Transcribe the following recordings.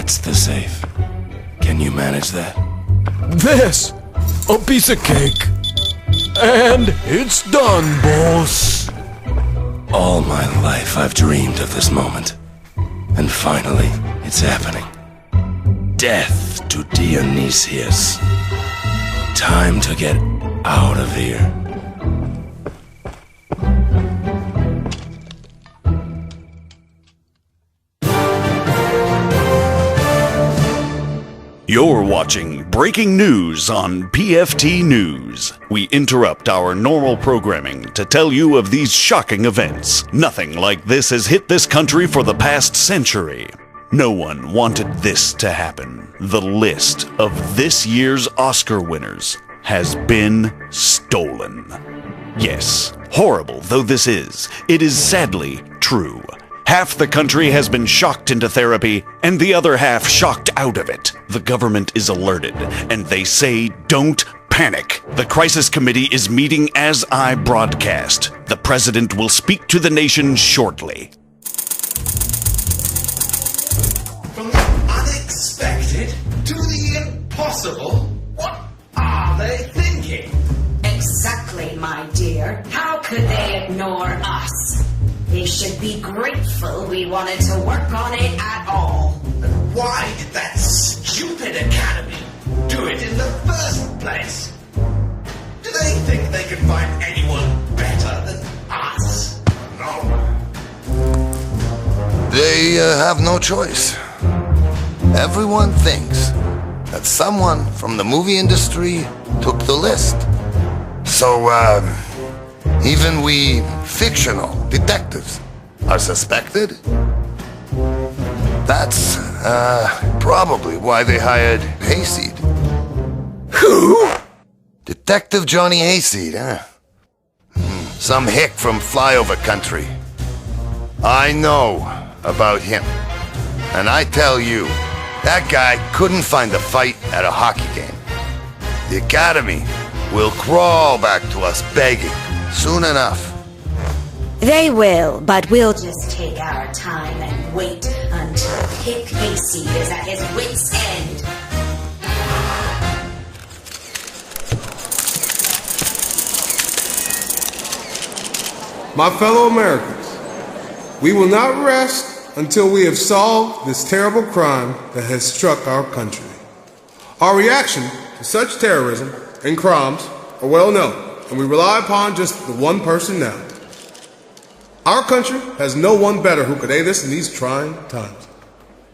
That's the safe. Can you manage that? This! A piece of cake. And it's done, boss. All my life I've dreamed of this moment. And finally, it's happening. Death to Dionysius. Time to get out of here. You're watching Breaking News on PFT News. We interrupt our normal programming to tell you of these shocking events. Nothing like this has hit this country for the past century. No one wanted this to happen. The list of this year's Oscar winners has been stolen. Yes, horrible though this is, it is sadly true. Half the country has been shocked into therapy, and the other half shocked out of it. The government is alerted, and they say don't panic. The crisis committee is meeting as I broadcast. The president will speak to the nation shortly. From the unexpected to the impossible, what are they thinking? Exactly, my dear. How could they ignore us? They should be grateful we wanted to work on it at all. But why did that stupid academy do it in the first place? Do they think they could find anyone better than us? No. They have no choice. Everyone thinks that someone from the movie industry took the list. So, even we fictional detectives are suspected? That's, probably why they hired Hayseed. Who? Detective Johnny Hayseed, huh? Some hick from flyover country. I know about him. And I tell you, that guy couldn't find a fight at a hockey game. The Academy will crawl back to us begging soon enough. They will, but we'll just take our time and wait until Hick Hayseed is at his wit's end. My fellow Americans, we will not rest until we have solved this terrible crime that has struck our country. Our reaction to such terrorism and crimes are well known, and we rely upon just the one person now. Our country has no one better who could aid us in these trying times.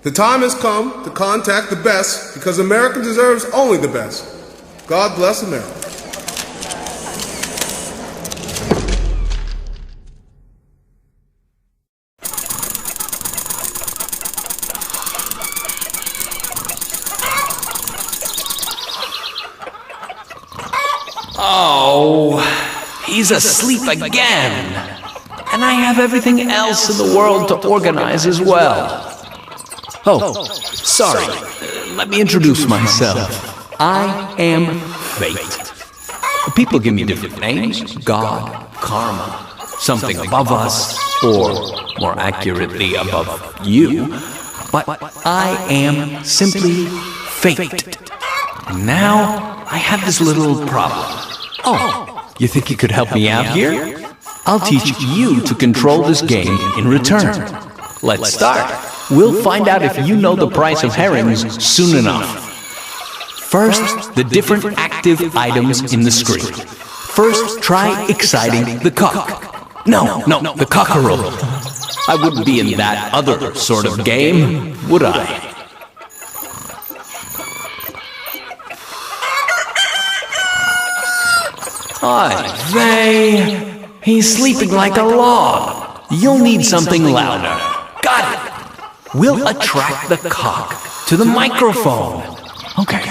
The time has come to contact the best because America deserves only the best. God bless America. Oh, he's asleep again. And I have everything else in the world to organize as well. Oh, sorry. Let me introduce myself. I am Fate. People give me different names. God, Karma, something above us, or more accurately, above you. But I am simply Fate. Now, I have this little problem. Oh, you think you could help me out here? I'll teach you to control this game in return. Let's start. We'll find out if you know the price of herrings soon enough. First, the different active items in the screen. First, try exciting the cock. No, the cockerel. I wouldn't be in that other sort of game, would I? He's sleeping like a log. You'll need something louder. Got it. We'll attract the cock to the microphone. Okay,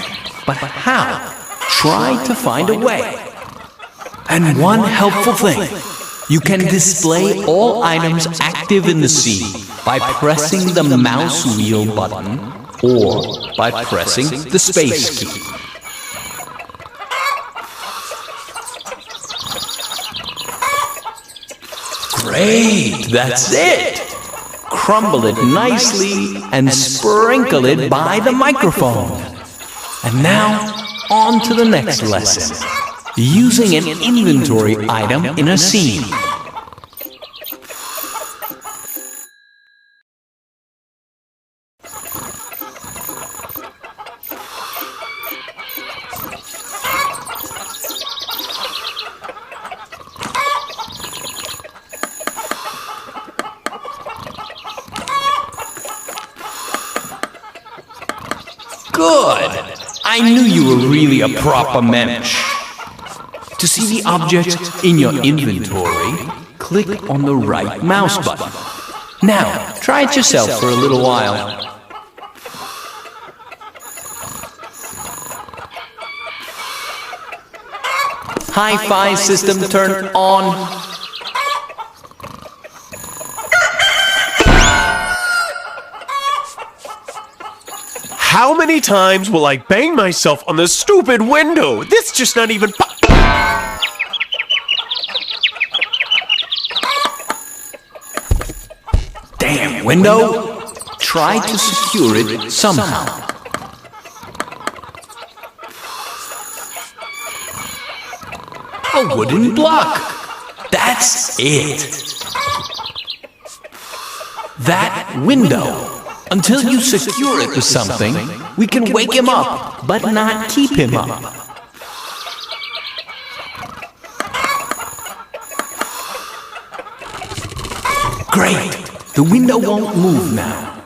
but how? Try to find a way. And one helpful thing. You can display all items active in the scene by pressing the mouse wheel button or by pressing the space key. Great, that's it! crumble it nicely and sprinkle it by the microphone. And now, on to the next lesson. Using an inventory item in a scene. Good! I knew you were really a proper mensch. To see the object in your inventory, click on the right mouse button. Now, try it yourself for a little while. Hi-Fi system turned on. How many times will I bang myself on the stupid window? This just not even Damn window! Try to secure it somehow. A wooden block! That's it! That window! Until you secure it with something, we can wake him up, but not keep him up. Great! The window won't move now.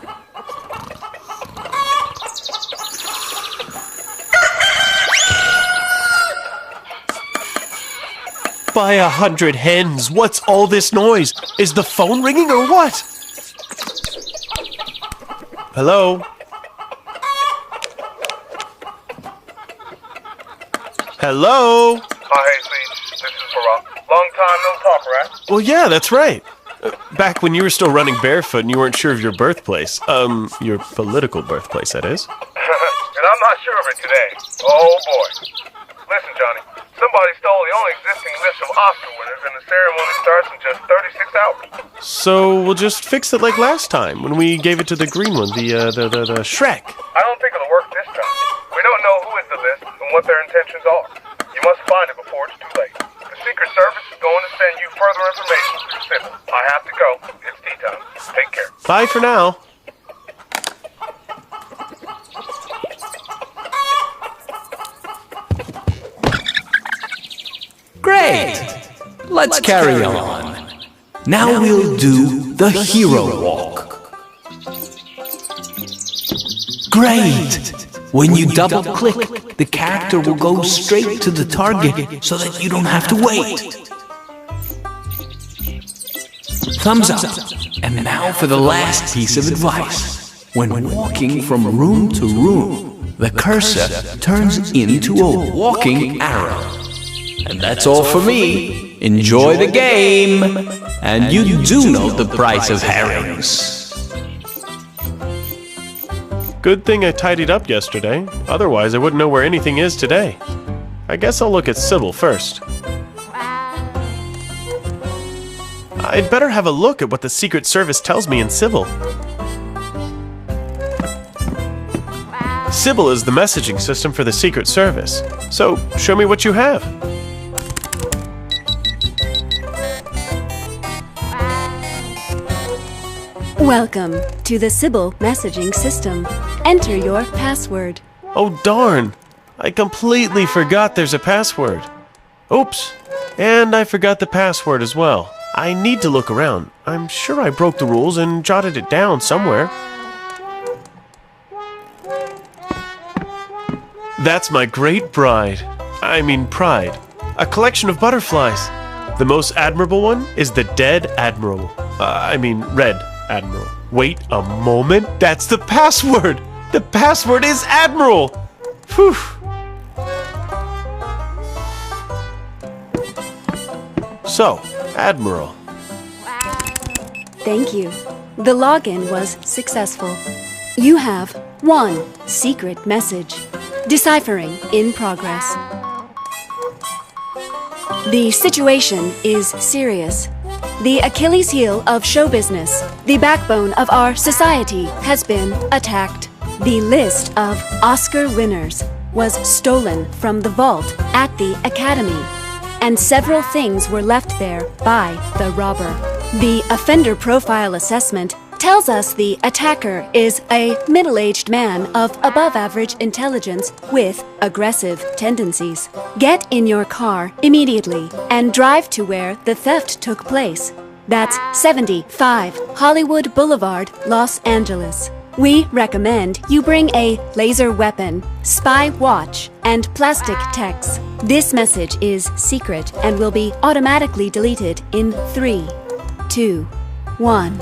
By 100 hens, what's all this noise? Is the phone ringing or what? Hello? Hello? Hi, Hayseed. This is Barack. Long time no talk, right? Well, yeah, that's right. Back when you were still running barefoot and you weren't sure of your birthplace. Your political birthplace, that is. And I'm not sure of it today. Oh, boy. Listen, Johnny. Somebody stole the only existing list of Oscar winners, and the ceremony starts in just 36 hours. So we'll just fix it like last time when we gave it to the green one, the Shrek. I don't think it'll work this time. We don't know who is the list and what their intentions are. You must find it before it's too late. The Secret Service is going to send you further information through Sybil. I have to go. It's tea time. Take care. Bye for now. Great! Let's carry on. Now we'll do the hero walk. Great! When you double-click, the character will go straight to the target so that you don't have to wait. Thumbs up. And now for the last piece of advice. When walking from room to room, the cursor turns into a walking arrow. And that's all for me. Enjoy the game. And you do know the price of herrings. Good thing I tidied up yesterday. Otherwise, I wouldn't know where anything is today. I guess I'll look at Sybil first. I'd better have a look at what the Secret Service tells me in Sybil. Sybil is the messaging system for the Secret Service. So, show me what you have. Welcome to the Sybil messaging system. Enter your password. Oh darn! I completely forgot there's a password. Oops! And I forgot the password as well. I need to look around. I'm sure I broke the rules and jotted it down somewhere. That's my great pride. A collection of butterflies. The most admirable one is the dead admiral. Red admiral. Wait a moment. That's the password. The password is admiral. Whew. So, admiral. Thank you. The login was successful. You have one secret message. Deciphering in progress. The situation is serious. The Achilles heel of show business, the backbone of our society, has been attacked. The list of Oscar winners was stolen from the vault at the Academy, and several things were left there by the robber. The offender profile assessment tells us the attacker is a middle-aged man of above-average intelligence with aggressive tendencies. Get in your car immediately and drive to where the theft took place. That's 75 Hollywood Boulevard, Los Angeles. We recommend you bring a laser weapon, spy watch, and plastic techs. This message is secret and will be automatically deleted in 3, 2, 1.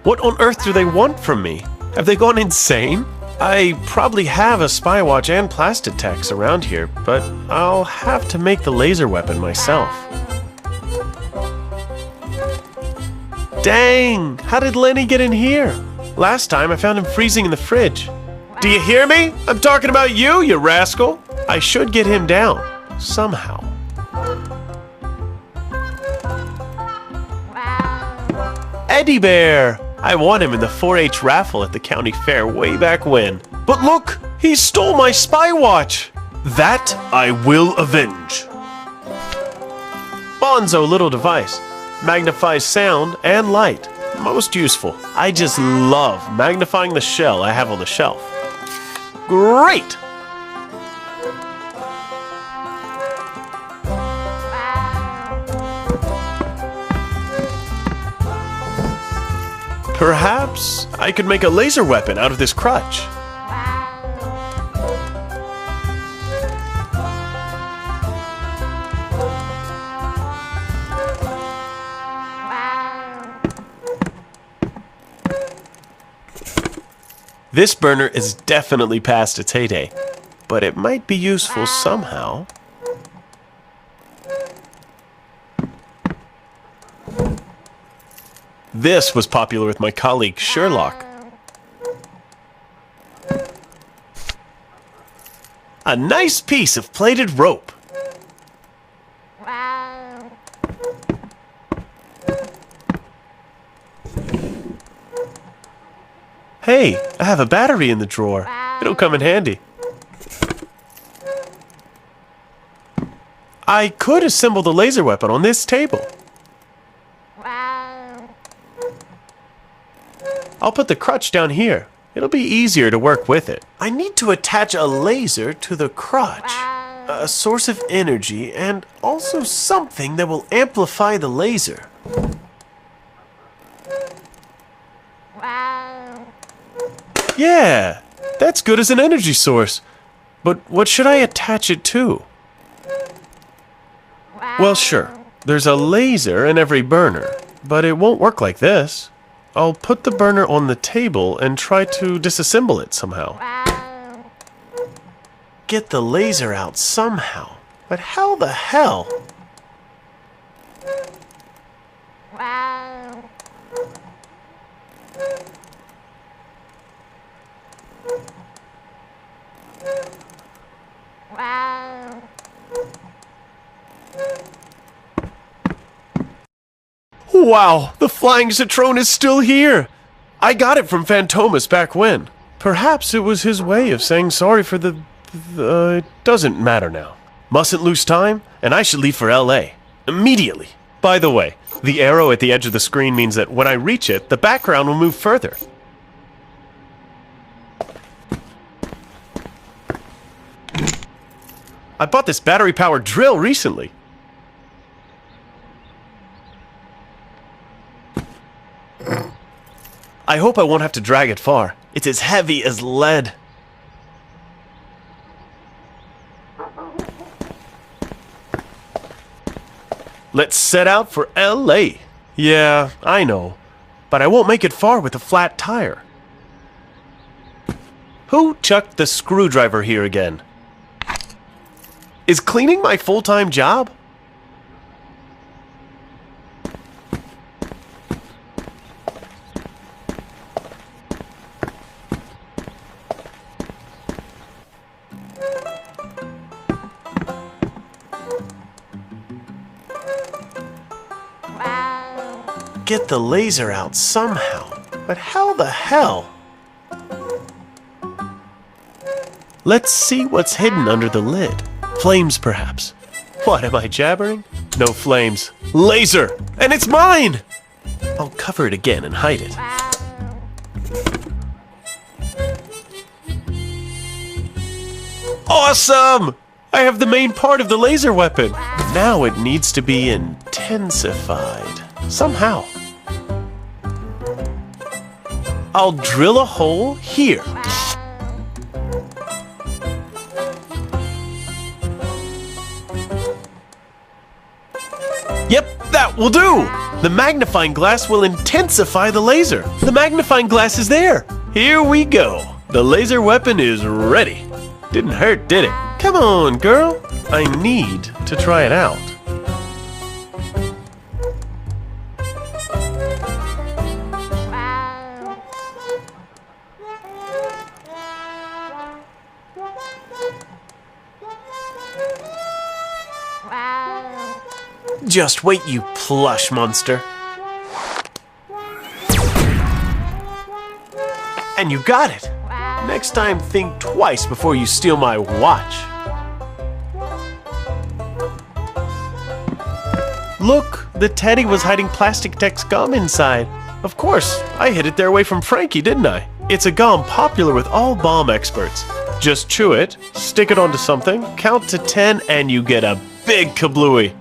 What on earth do they want from me? Have they gone insane? I probably have a spy watch and plastic techs around here, but I'll have to make the laser weapon myself. Dang! How did Lenny get in here? Last time I found him freezing in the fridge. Do you hear me? I'm talking about you, you rascal! I should get him down, somehow. Eddie Bear! I won him in the 4-H raffle at the county fair way back when. But look! He stole my spy watch! That I will avenge! Bonzo little device. Magnifies sound and light. Most useful. I just love magnifying the shell I have on the shelf. Great! Perhaps I could make a laser weapon out of this crutch. This burner is definitely past its heyday, but it might be useful somehow. This was popular with my colleague Sherlock. A nice piece of plaited rope. Hey, I have a battery in the drawer. It'll come in handy. I could assemble the laser weapon on this table. I'll put the crutch down here. It'll be easier to work with it. I need to attach a laser to the crutch, a source of energy, and also something that will amplify the laser. Yeah, that's good as an energy source. But what should I attach it to? Well, sure, there's a laser in every burner, but it won't work like this. I'll put the burner on the table and try to disassemble it somehow. Get the laser out somehow. But how the hell? Wow, the flying Citroen is still here! I got it from Phantomas back when. Perhaps it was his way of saying sorry for it doesn't matter now. Mustn't lose time, and I should leave for LA. Immediately. By the way, the arrow at the edge of the screen means that when I reach it, the background will move further. I bought this battery-powered drill recently. I hope I won't have to drag it far. It's as heavy as lead. Let's set out for LA. Yeah, I know. But I won't make it far with a flat tire. Who chucked the screwdriver here again? Is cleaning my full-time job? Wow. get the laser out somehow. But how the hell? Let's see what's hidden under the lid. Flames, perhaps. What, am I jabbering? No flames. Laser! And it's mine! I'll cover it again and hide it. Awesome! I have the main part of the laser weapon. Now it needs to be intensified. Somehow. I'll drill a hole here. Yep, that will do! The magnifying glass will intensify the laser. The magnifying glass is there. Here we go. The laser weapon is ready. Didn't hurt, did it? Come on, girl. I need to try it out. Just wait, you plush monster. And you got it. Next time, think twice before you steal my watch. Look, the teddy was hiding Plastic Tex gum inside. Of course, I hid it there away from Frankie, didn't I? It's a gum popular with all bomb experts. Just chew it, stick it onto something, count to 10, and you get a big kablooey.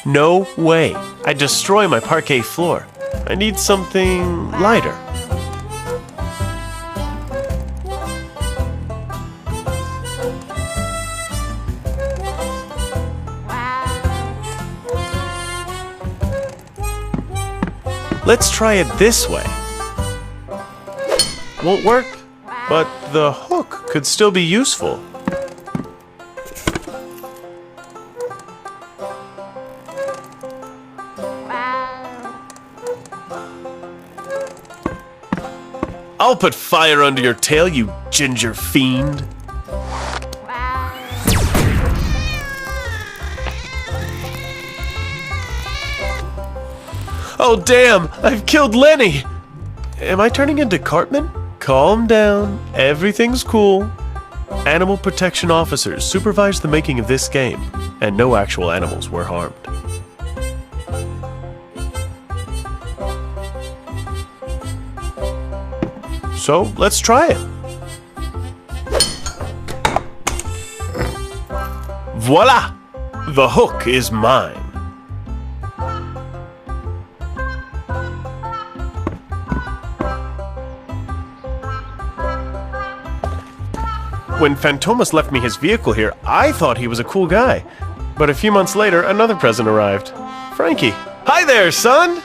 No way. I destroy my parquet floor. I need something lighter. Let's try it this way. Won't work, but the hook could still be useful. I'll put fire under your tail, you ginger fiend. Oh damn, I've killed Lenny! Am I turning into Cartman? Calm down, everything's cool. Animal protection officers supervised the making of this game, and no actual animals were harmed. So, let's try it. Voila! The hook is mine. When Fantomas left me his vehicle here, I thought he was a cool guy. But a few months later, another present arrived. Frankie. Hi there, son!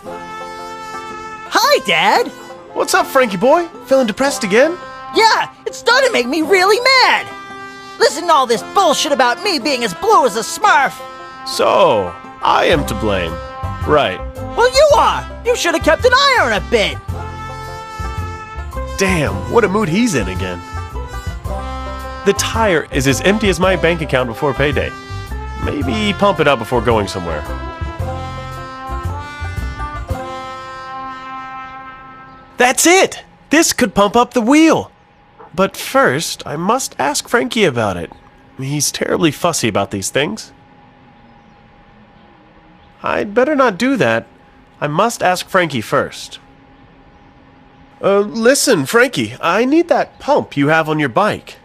Hi, Dad! What's up, Frankie boy? Feeling depressed again? Yeah, it's starting to make me really mad! Listen to all this bullshit about me being as blue as a Smurf! So, I am to blame. Right. Well, you are! You should have kept an eye on it a bit! Damn, what a mood he's in again. The tire is as empty as my bank account before payday. Maybe pump it up before going somewhere. That's it! This could pump up the wheel! But first, I must ask Frankie about it. He's terribly fussy about these things. I'd better not do that. I must ask Frankie first. Listen, Frankie, I need that pump you have on your bike.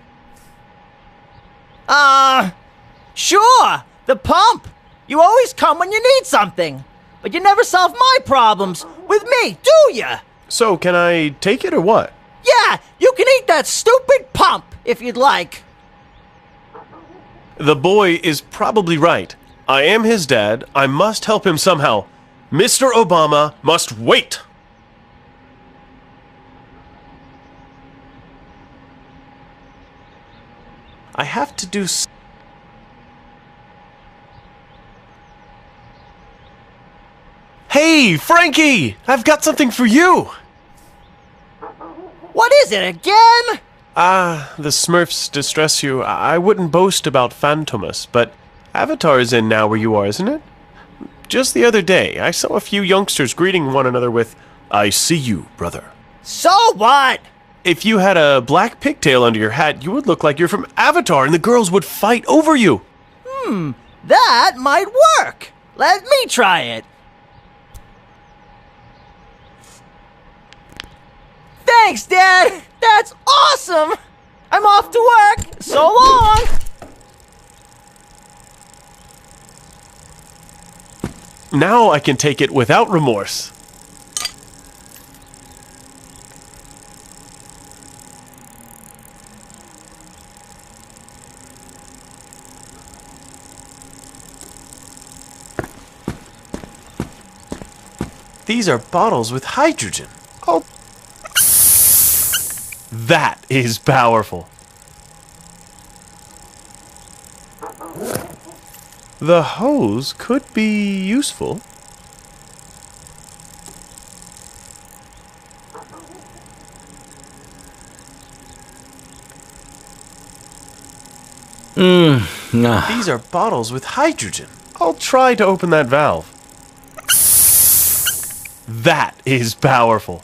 Sure! The pump! You always come when you need something. But you never solve my problems with me, do ya? So, can I take it or what? Yeah, you can eat that stupid pump if you'd like. The boy is probably right. I am his dad. I must help him somehow. Mr. Obama must wait. I have to do... Hey, Frankie! I've got something for you! What is it again? The Smurfs distress you. I wouldn't boast about Phantomus, but Avatar is in now where you are, isn't it? Just the other day, I saw a few youngsters greeting one another with, "I see you, brother." So what? If you had a black pigtail under your hat, you would look like you're from Avatar and the girls would fight over you. That might work. Let me try it. Thanks, Dad. That's awesome. I'm off to work. So long. Now I can take it without remorse. These are bottles with hydrogen. Oh. That is powerful. The hose could be useful. These are bottles with hydrogen. I'll try to open that valve. That is powerful.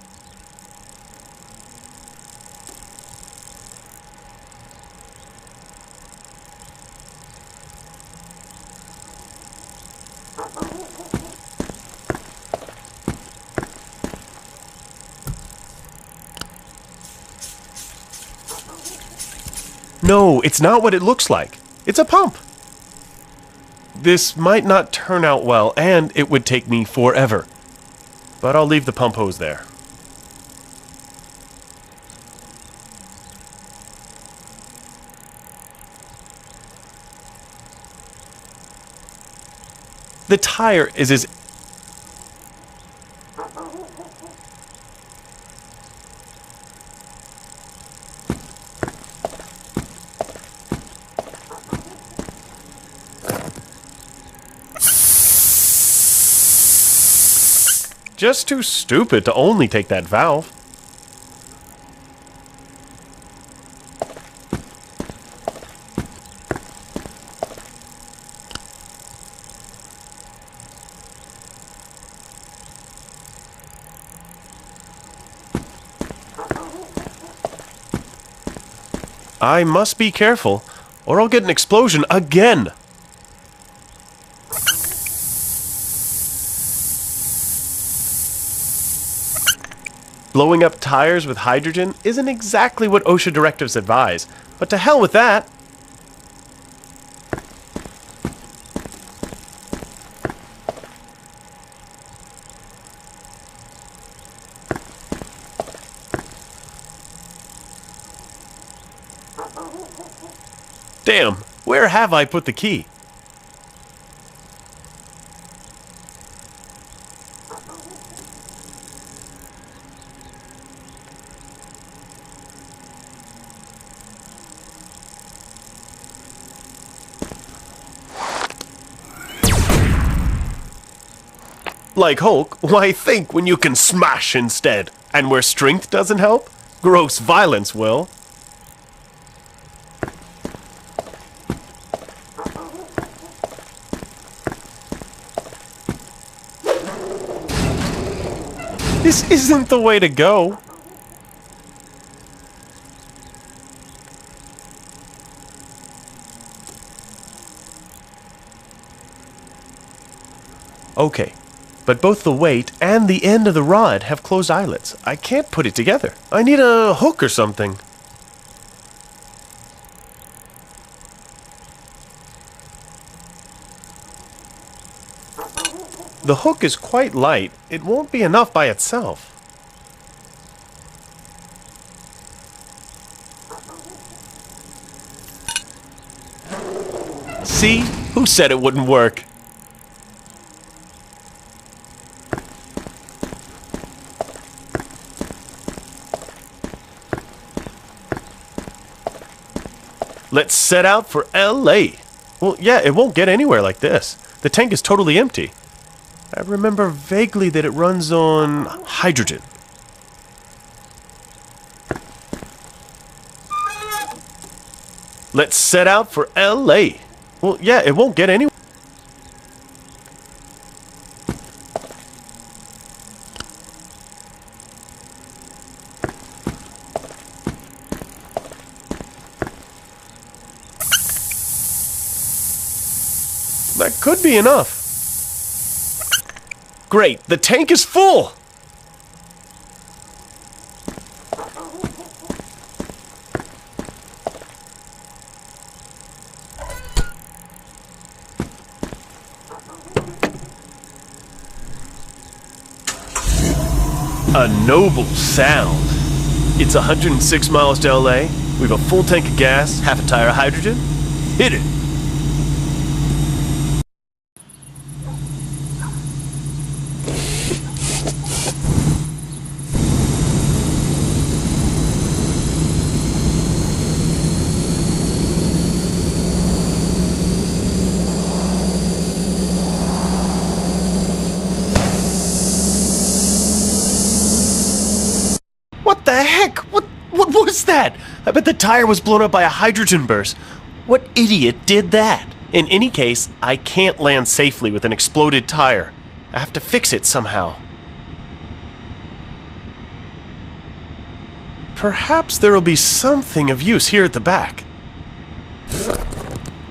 No, it's not what it looks like. It's a pump. This might not turn out well, and it would take me forever. But I'll leave the pump hose there. The tire is as... just too stupid to only take that valve. I must be careful, or I'll get an explosion again. Blowing up tires with hydrogen isn't exactly what OSHA directives advise, but to hell with that. Damn, where have I put the key? Like Hulk, why think when you can smash instead? And where strength doesn't help, gross violence will. This isn't the way to go. Okay. But both the weight and the end of the rod have closed eyelets. I can't put it together. I need a hook or something. The hook is quite light. It won't be enough by itself. See? Who said it wouldn't work? Let's set out for LA. Well, yeah, it won't get anywhere like this. The tank is totally empty. I remember vaguely that it runs on hydrogen. Let's set out for LA. Well, yeah, it won't get any. That could be enough. Great, the tank is full! A noble sound. It's 106 miles to LA. We have a full tank of gas, half a tire of hydrogen. Hit it! What the heck? What was that? I bet the tire was blown up by a hydrogen burst. What idiot did that? In any case, I can't land safely with an exploded tire. I have to fix it somehow. Perhaps there will be something of use here at the back.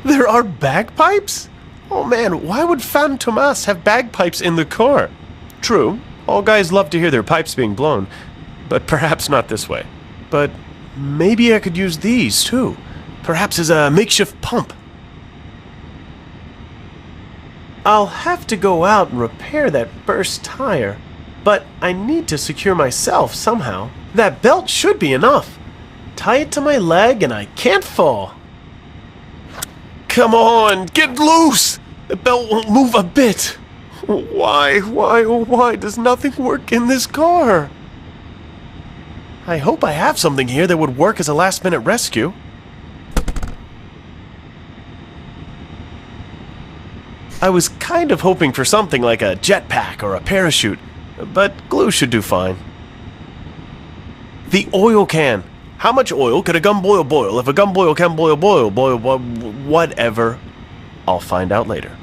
There are bagpipes? Oh man, why would Fan Tomas have bagpipes in the car? True, all guys love to hear their pipes being blown. But perhaps not this way. But maybe I could use these, too. Perhaps as a makeshift pump. I'll have to go out and repair that burst tire. But I need to secure myself somehow. That belt should be enough. Tie it to my leg and I can't fall. Come on, get loose! The belt won't move a bit. Why does nothing work in this car? I hope I have something here that would work as a last-minute rescue. I was kind of hoping for something like a jetpack or a parachute, but glue should do fine. The oil can. How much oil could a gun boil if a gun can boil whatever? I'll find out later.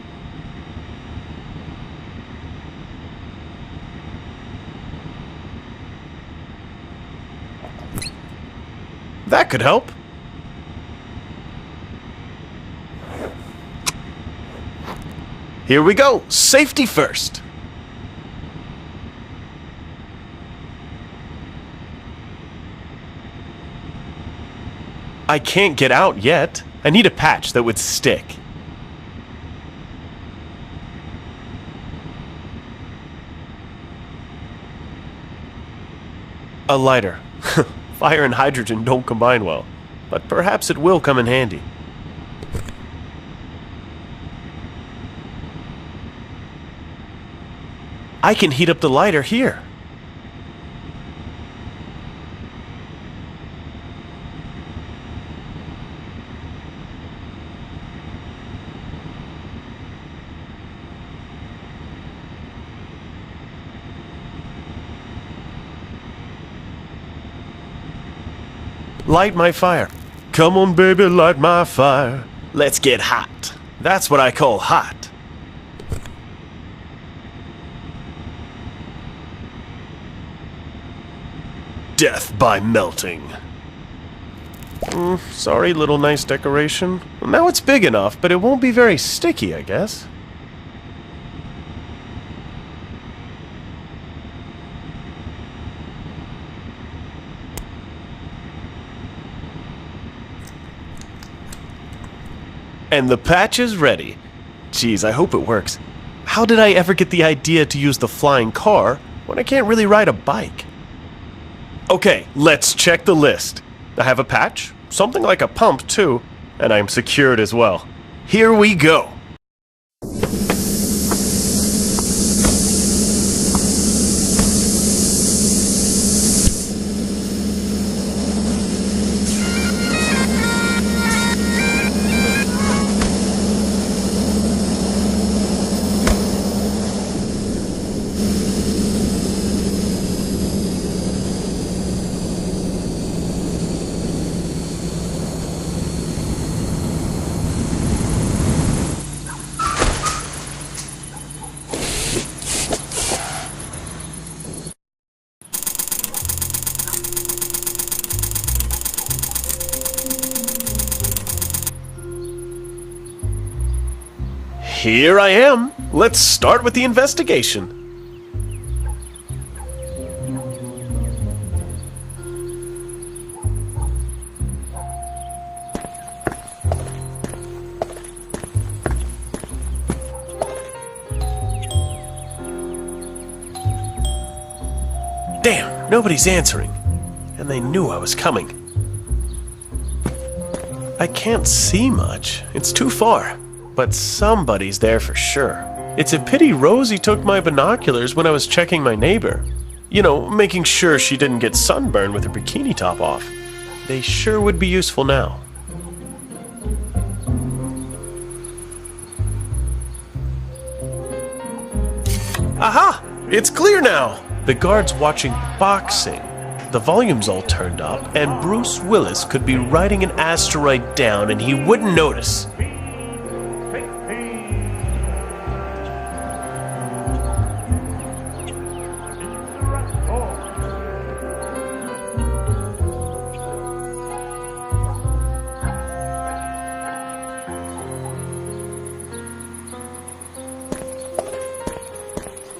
That could help. Here we go. Safety first. I can't get out yet. I need a patch that would stick. A lighter. Fire and hydrogen don't combine well, but perhaps it will come in handy. I can heat up the lighter here. Light my fire. Come on, baby, light my fire. Let's get hot. That's what I call hot. Death by melting. Sorry, little nice decoration. Now it's big enough, but it won't be very sticky, I guess. And the patch is ready. Geez, I hope it works. How did I ever get the idea to use the flying car when I can't really ride a bike? Okay, let's check the list. I have a patch, something like a pump too, and I'm secured as well. Here we go. Here I am. Let's start with the investigation. Damn, nobody's answering. And they knew I was coming. I can't see much. It's too far. But somebody's there for sure. It's a pity Rosie took my binoculars when I was checking my neighbor. You know, making sure she didn't get sunburned with her bikini top off. They sure would be useful now. Aha! It's clear now! The guard's watching boxing. The volume's all turned up, and Bruce Willis could be riding an asteroid down and he wouldn't notice.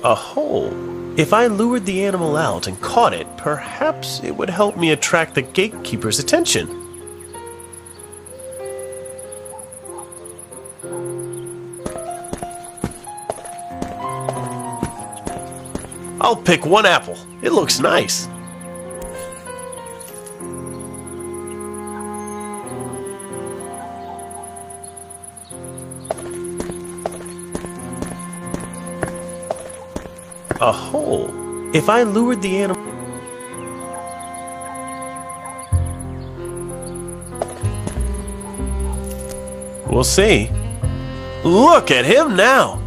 A hole. If I lured the animal out and caught it, perhaps it would help me attract the gatekeeper's attention. I'll pick one apple. It looks nice. A hole. If I lured the animal... We'll see. Look at him now!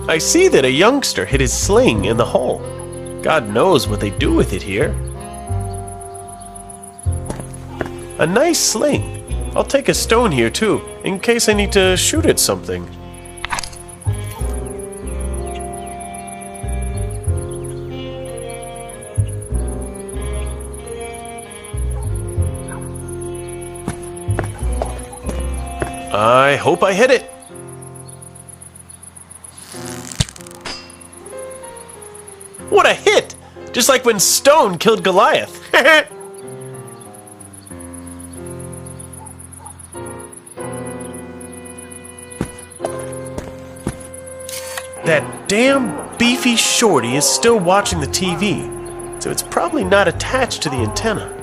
I see that a youngster hid his sling in the hole. God knows what they do with it here. A nice sling. I'll take a stone here too, in case I need to shoot at something. I hope I hit it. What a hit! Just like when Stone killed Goliath. That damn beefy shorty is still watching the TV, so it's probably not attached to the antenna.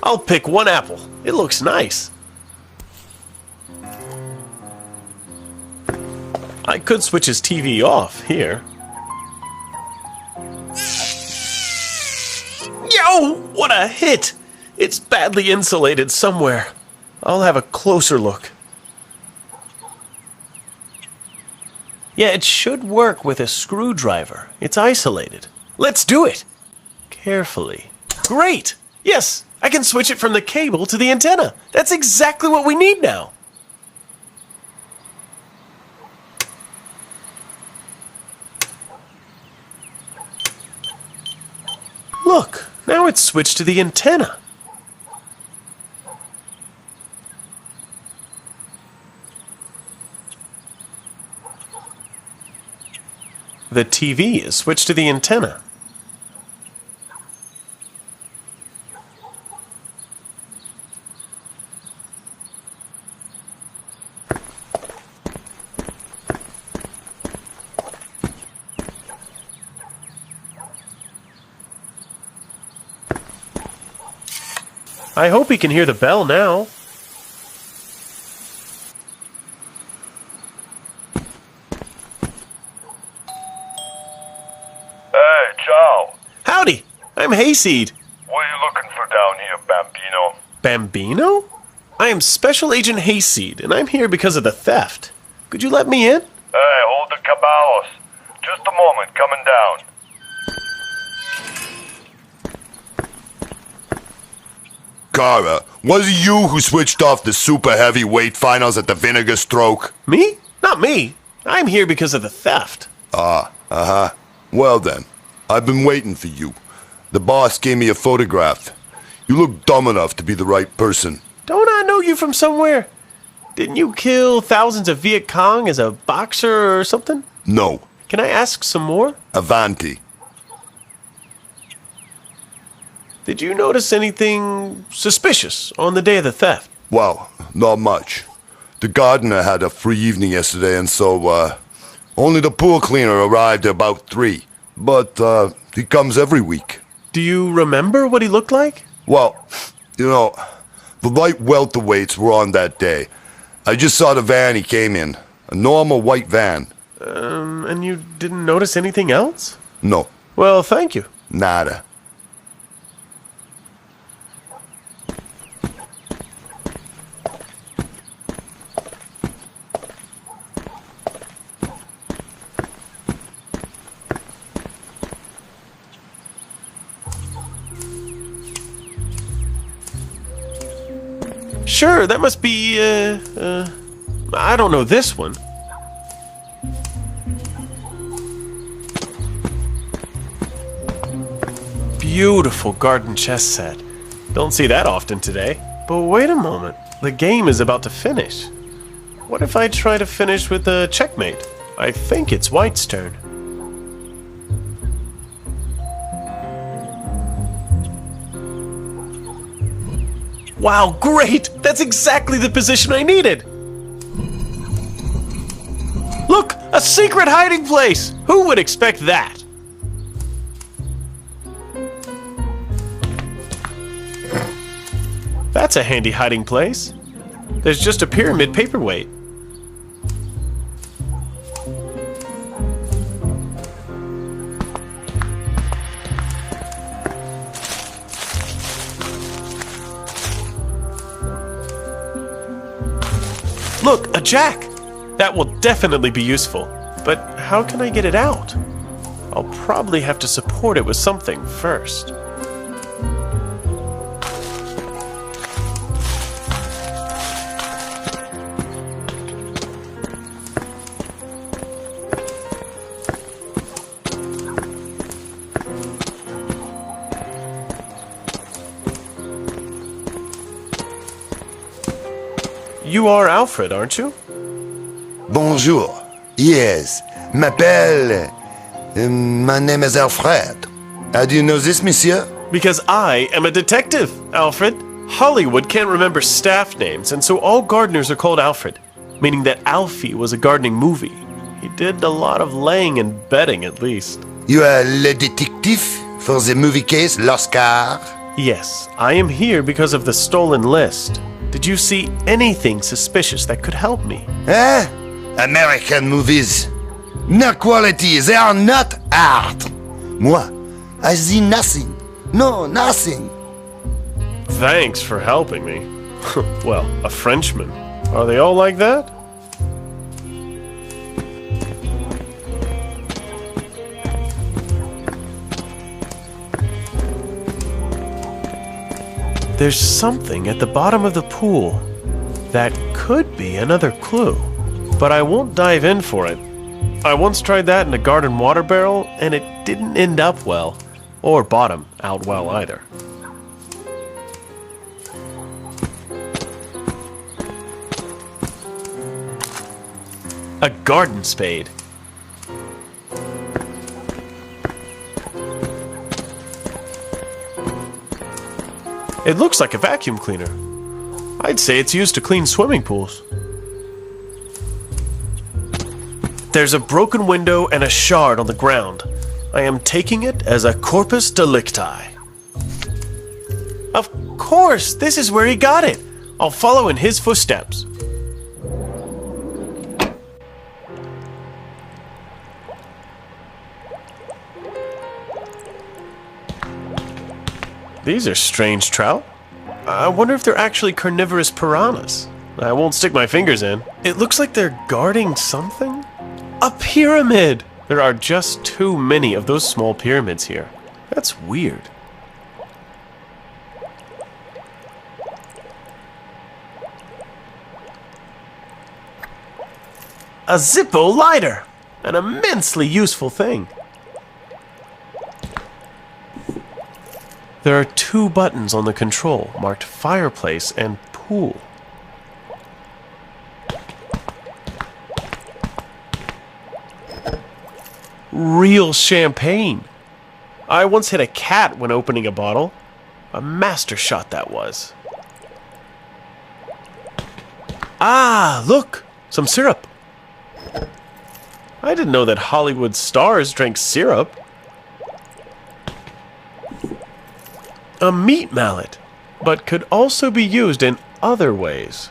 I'll pick one apple. It looks nice. I could switch his TV off here. Yo! What a hit! It's badly insulated somewhere. I'll have a closer look. Yeah, it should work with a screwdriver. It's isolated. Let's do it! Carefully. Great! Yes! I can switch it from the cable to the antenna. That's exactly what we need now. Look, now it's switched to the antenna. The TV is switched to the antenna. I hope he can hear the bell now. Hey, ciao. Howdy, I'm Hayseed. What are you looking for down here, Bambino? Bambino? I am Special Agent Hayseed, and I'm here because of the theft. Could you let me in? Hey, hold the caballos. Just a moment, coming down. Kara, was it you who switched off the super heavyweight finals at the Vinegar Stroke? Me? Not me. I'm here because of the theft. Well then, I've been waiting for you. The boss gave me a photograph. You look dumb enough to be the right person. Don't I know you from somewhere? Didn't you kill thousands of Viet Cong as a boxer or something? No. Can I ask some more? Avanti. Did you notice anything suspicious on the day of the theft? Well, not much. The gardener had a free evening yesterday, and so, only the pool cleaner arrived at about 3. But, he comes every week. Do you remember what he looked like? Well, you know, the light welterweights were on that day. I just saw the van he came in. A normal white van. And you didn't notice anything else? No. Well, thank you. Nada. Sure, that must be, I don't know this one. Beautiful garden chess set. Don't see that often today. But wait a moment, the game is about to finish. What if I try to finish with a checkmate? I think it's White's turn. Wow, great! That's exactly the position I needed! Look! A secret hiding place! Who would expect that? That's a handy hiding place. There's just a pyramid paperweight. Look, a jack! That will definitely be useful. But how can I get it out? I'll probably have to support it with something first. You are Alfred, aren't you? Bonjour. Yes. M'appelle... my name is Alfred. How do you know this, monsieur? Because I am a detective, Alfred. Hollywood can't remember staff names, and so all gardeners are called Alfred, meaning that Alfie was a gardening movie. He did a lot of laying and bedding, at least. You are le détective for the movie case L'Oscar? Yes, I am here because of the stolen list. Did you see anything suspicious that could help me? Eh? American movies. No quality, they are not art. Moi, I see nothing. No, nothing. Thanks for helping me. Well, a Frenchman. Are they all like that? There's something at the bottom of the pool that could be another clue, but I won't dive in for it. I once tried that in a garden water barrel, and it didn't end up well, or bottom out well either. A garden spade. It looks like a vacuum cleaner. I'd say it's used to clean swimming pools. There's a broken window and a shard on the ground. I am taking it as a corpus delicti. Of course, this is where he got it. I'll follow in his footsteps. These are strange trout. I wonder if they're actually carnivorous piranhas. I won't stick my fingers in. It looks like they're guarding something? A pyramid! There are just too many of those small pyramids here. That's weird. A Zippo lighter! An immensely useful thing. There are 2 buttons on the control marked fireplace and pool. Real champagne. I once hit a cat when opening a bottle. A master shot that was. Ah, look! Some syrup. I didn't know that Hollywood stars drank syrup. A meat mallet, but could also be used in other ways.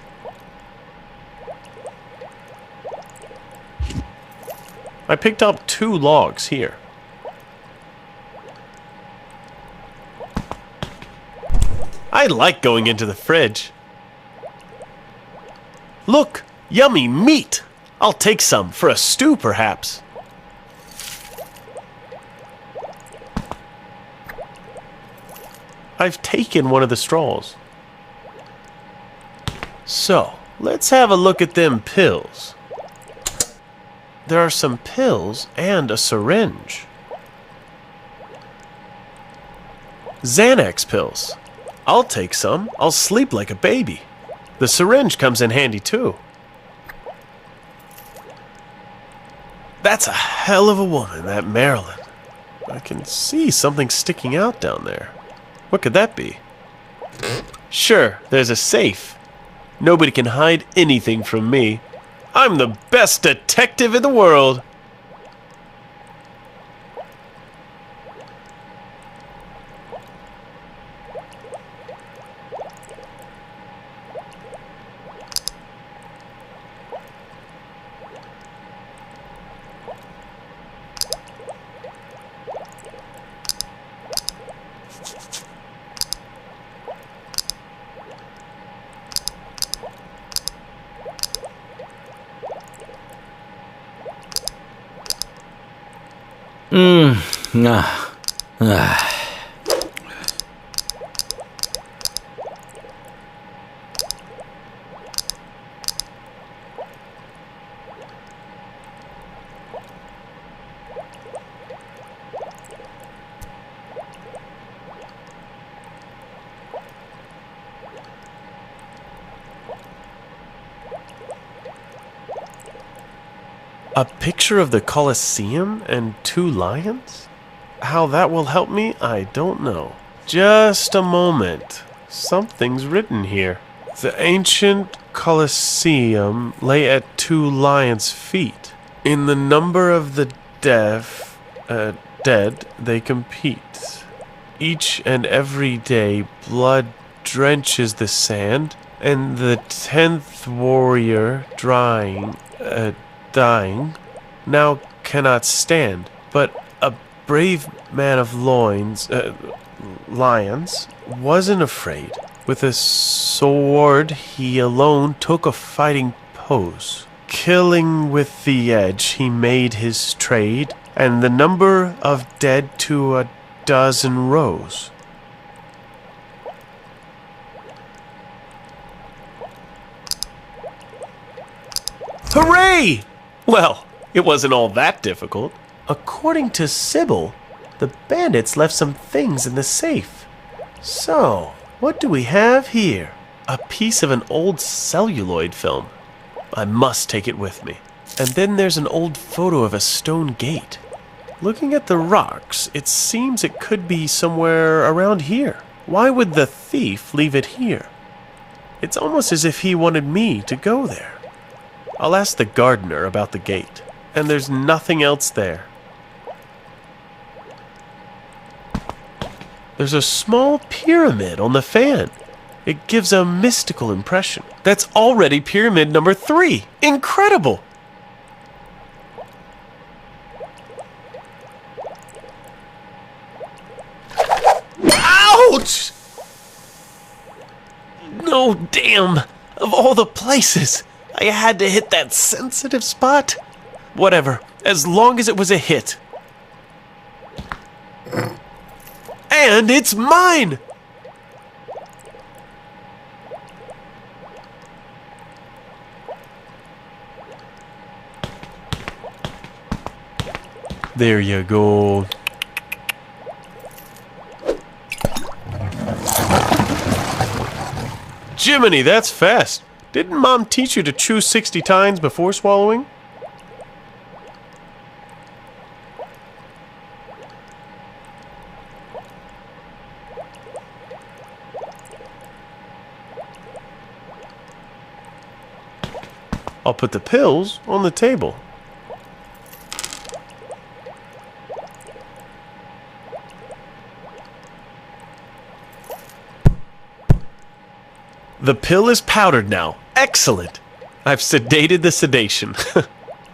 I picked up 2 logs here. I like going into the fridge. Look, yummy meat! I'll take some for a stew, perhaps. I've taken one of the straws. So, let's have a look at them pills. There are some pills and a syringe. Xanax pills. I'll take some. I'll sleep like a baby. The syringe comes in handy too. That's a hell of a woman, that Marilyn. I can see something sticking out down there. What could that be? Sure, there's a safe. Nobody can hide anything from me. I'm the best detective in the world. A picture of the Colosseum and 2 lions? How that will help me, I don't know. Just a moment. Something's written here. The ancient Colosseum lay at 2 lions' feet. In the number of the dead, they compete. Each and every day, blood drenches the sand, and the 10th warrior dying, now cannot stand. But a brave man of lions, wasn't afraid. With a sword, he alone took a fighting pose. Killing with the edge, he made his trade, and the number of dead to a dozen rose. Hooray! Well, it wasn't all that difficult. According to Sybil, the bandits left some things in the safe. So, what do we have here? A piece of an old celluloid film. I must take it with me. And then there's an old photo of a stone gate. Looking at the rocks, it seems it could be somewhere around here. Why would the thief leave it here? It's almost as if he wanted me to go there. I'll ask the gardener about the gate. And there's nothing else there. There's a small pyramid on the fan. It gives a mystical impression. That's already pyramid number 3. Incredible! Ouch! No, damn. Of all the places, I had to hit that sensitive spot. Whatever. as long as it was a hit. And it's mine! There you go. Jiminy, that's fast. Didn't Mom teach you to chew 60 times before swallowing? I'll put the pills on the table. The pill is powdered now. Excellent! I've sedated the sedation.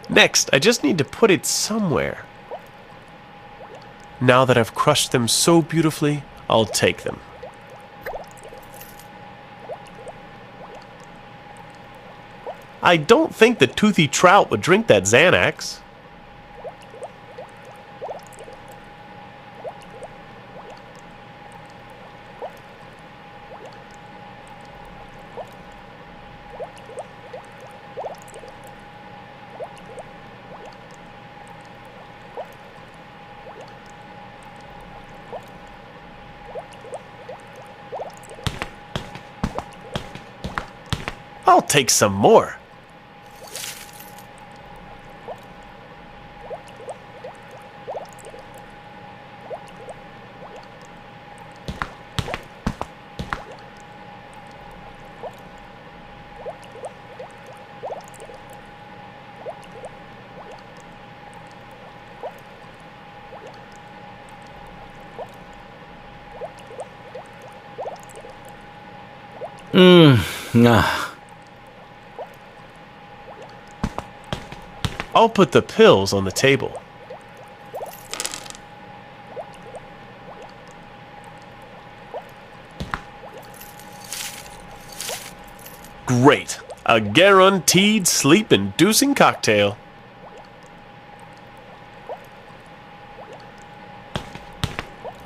Next, I just need to put it somewhere. Now that I've crushed them so beautifully, I'll take them. I don't think the toothy trout would drink that Xanax. I'll take some more. Nah. I'll put the pills on the table. Great. A guaranteed sleep-inducing cocktail.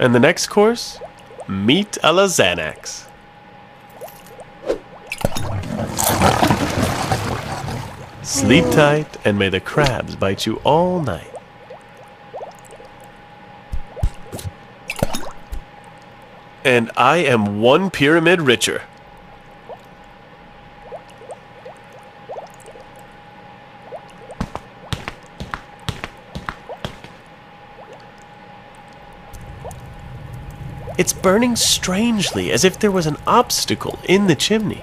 And the next course? Meat a la Xanax. Sleep tight, and may the crabs bite you all night. And I am one pyramid richer. It's burning strangely, as if there was an obstacle in the chimney.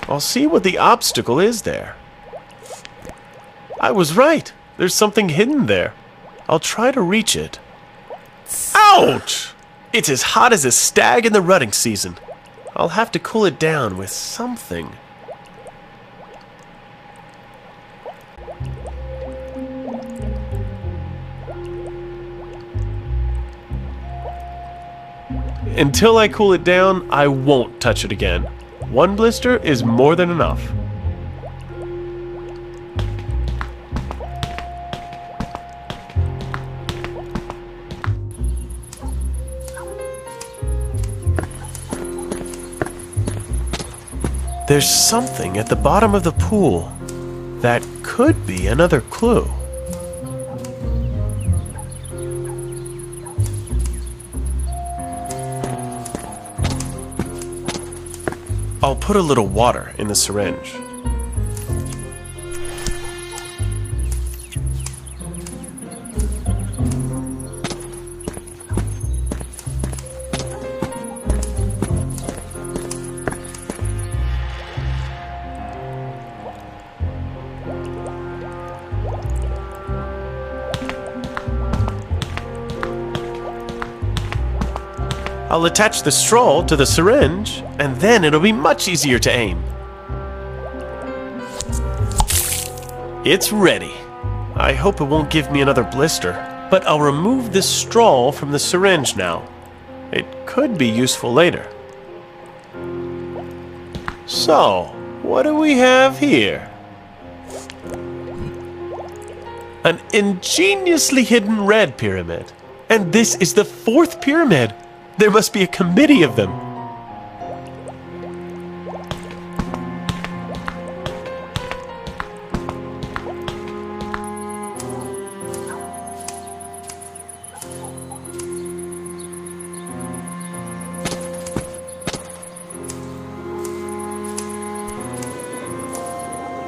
I'll see what the obstacle is there. I was right. There's something hidden there. I'll try to reach it. Ouch! It's as hot as a stag in the rutting season. I'll have to cool it down with something. Until I cool it down, I won't touch it again. One blister is more than enough. There's something at the bottom of the pool that could be another clue. I'll put a little water in the syringe. I'll attach the straw to the syringe, and then it'll be much easier to aim. It's ready. I hope it won't give me another blister. But I'll remove this straw from the syringe now. It could be useful later. So, what do we have here? An ingeniously hidden red pyramid. And this is the 4th pyramid. There must be a committee of them.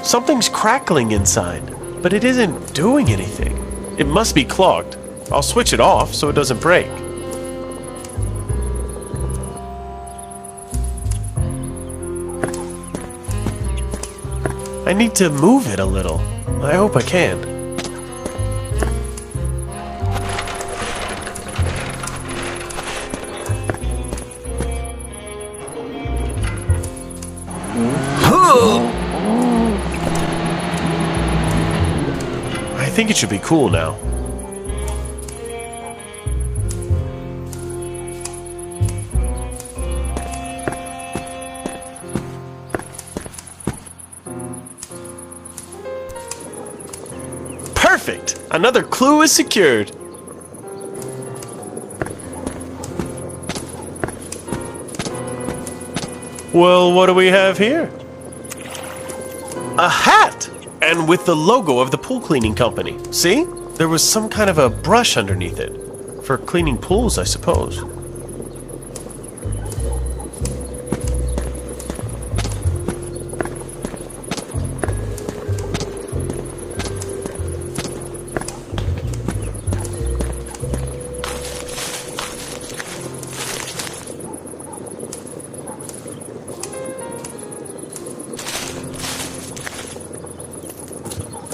Something's crackling inside, but it isn't doing anything. It must be clogged. I'll switch it off so it doesn't break. I need to move it a little. I hope I can. I think it should be cool now. Perfect! Another clue is secured. Well, what do we have here? A hat! And with the logo of the pool cleaning company. See? There was some kind of a brush underneath it. For cleaning pools, I suppose.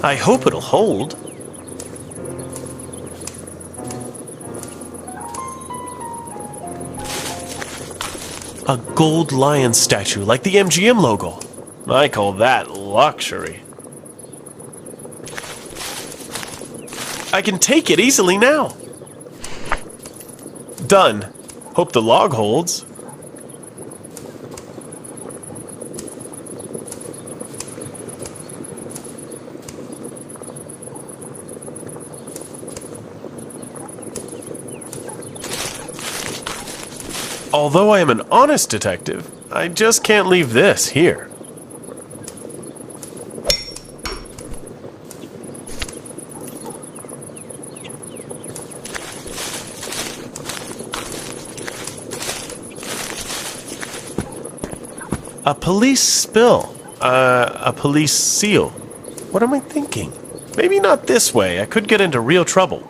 I hope it'll hold. A gold lion statue like the MGM logo. I call that luxury. I can take it easily now. Done. Hope the log holds. Although I am an honest detective, I just can't leave this here. A police spill. A police seal. What am I thinking? Maybe not this way. I could get into real trouble.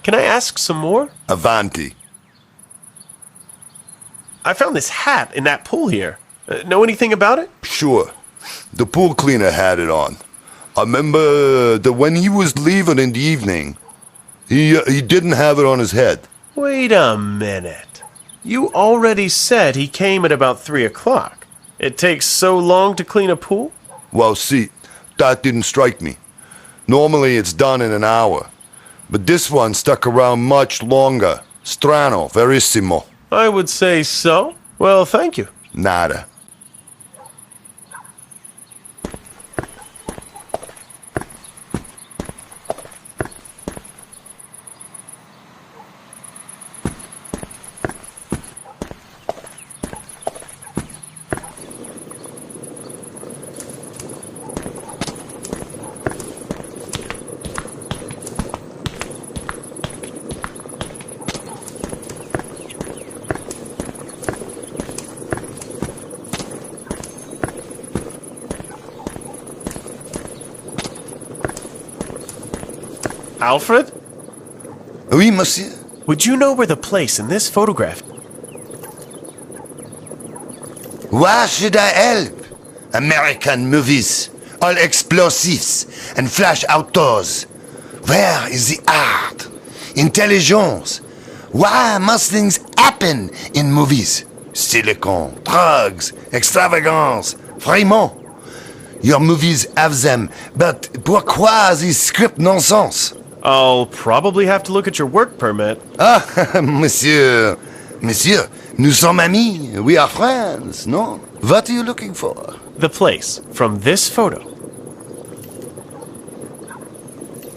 Can I ask some more? Avanti. I found this hat in that pool here. Know anything about it? Sure. The pool cleaner had it on. I remember that when he was leaving in the evening, he didn't have it on his head. Wait a minute. You already said he came at about 3 o'clock. It takes so long to clean a pool? Well, see, that didn't strike me. Normally it's done in an hour. But this one stuck around much longer. Strano, verissimo. I would say so. Well, thank you. Nada. Alfred? Oui, monsieur. Would you know where the place in this photograph? Why should I help? American movies, all explosives and flash outdoors. Where is the art? Intelligence? Why must things happen in movies? Silicon, drugs, extravagance, vraiment. Your movies have them, but pourquoi this script nonsense? I'll probably have to look at your work permit. Ah, monsieur, nous sommes amis. We are friends, no? What are you looking for? The place from this photo.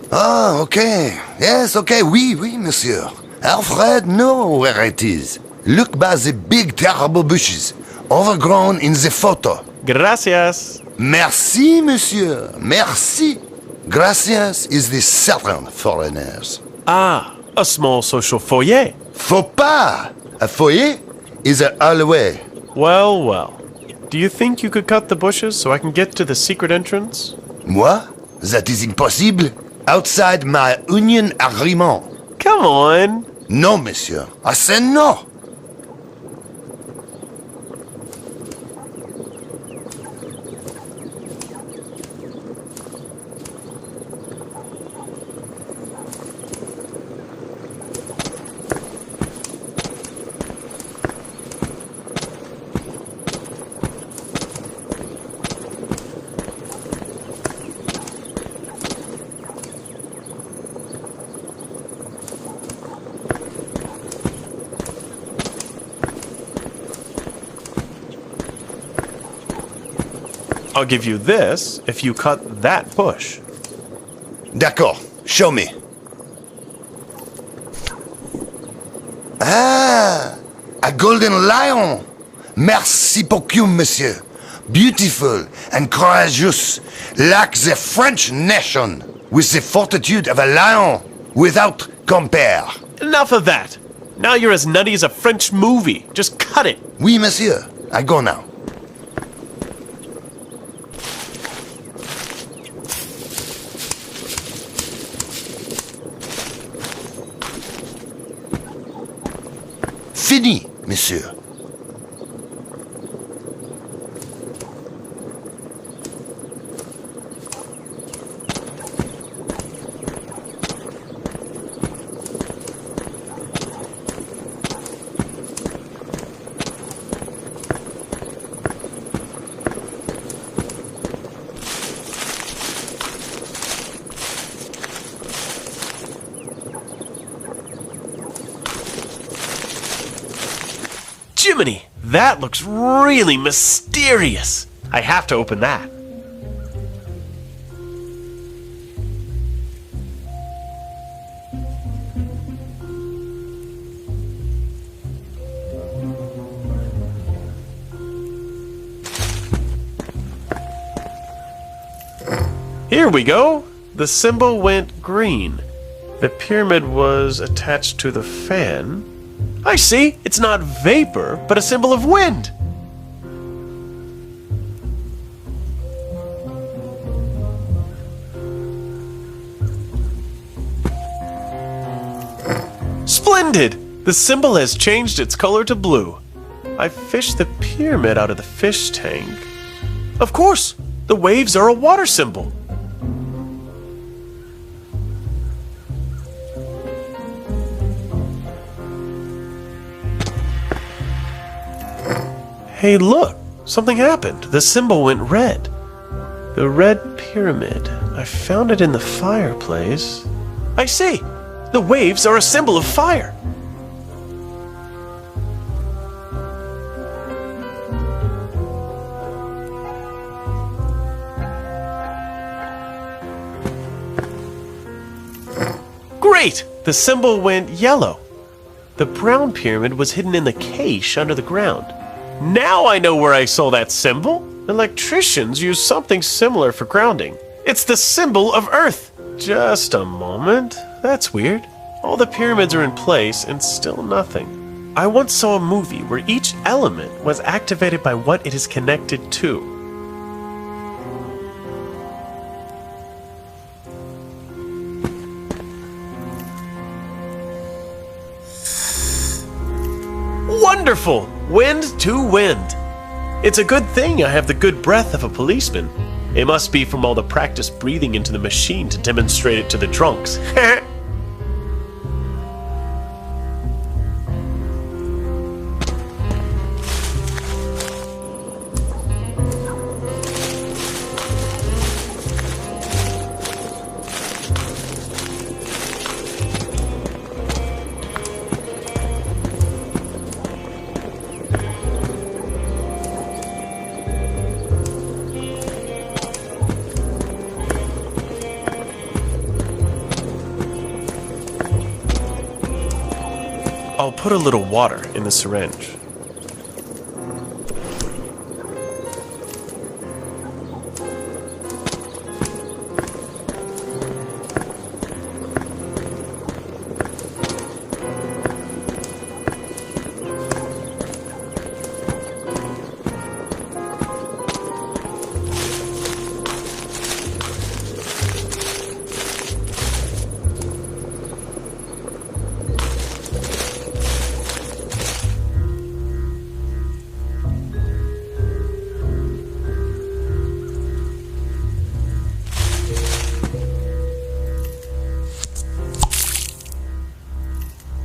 Ah, okay. Yes, okay. Oui, monsieur. Alfred know where it is. Look by the big terrible bushes, overgrown in the photo. Gracias. Merci, monsieur. Merci. Gracias is the southern foreigners. Ah, a small social foyer. Faut pas. A foyer is a hallway. Well, well. Do you think you could cut the bushes so I can get to the secret entrance? Moi? That is impossible. Outside my union agreement. Come on. No, monsieur. I said no. I'll give you this if you cut that bush. D'accord. Show me. Ah, a golden lion. Merci beaucoup, monsieur. Beautiful and courageous, like the French nation, with the fortitude of a lion, without compare. Enough of that. Now you're as nutty as a French movie. Just cut it. Oui, monsieur. I go now. Fini, monsieur. Jiminy, that looks really mysterious. I have to open that. Here we go. The symbol went green. The pyramid was attached to the fan. I see. It's not vapor, but a symbol of wind. Splendid! The symbol has changed its color to blue. I fished the pyramid out of the fish tank. Of course, the waves are a water symbol. Hey, look! Something happened. The symbol went red. The red pyramid. I found it in the fireplace. I see! The waves are a symbol of fire. Great! The symbol went yellow. The brown pyramid was hidden in the cache under the ground. Now I know where I saw that symbol. Electricians use something similar for grounding. It's the symbol of Earth. Just a moment. That's weird. All the pyramids are in place and still nothing. I once saw a movie where each element was activated by what it is connected to. Wonderful! Wind to wind. It's a good thing I have the good breath of a policeman. It must be from all the practice breathing into the machine to demonstrate it to the drunks. I'll put a little water in the syringe.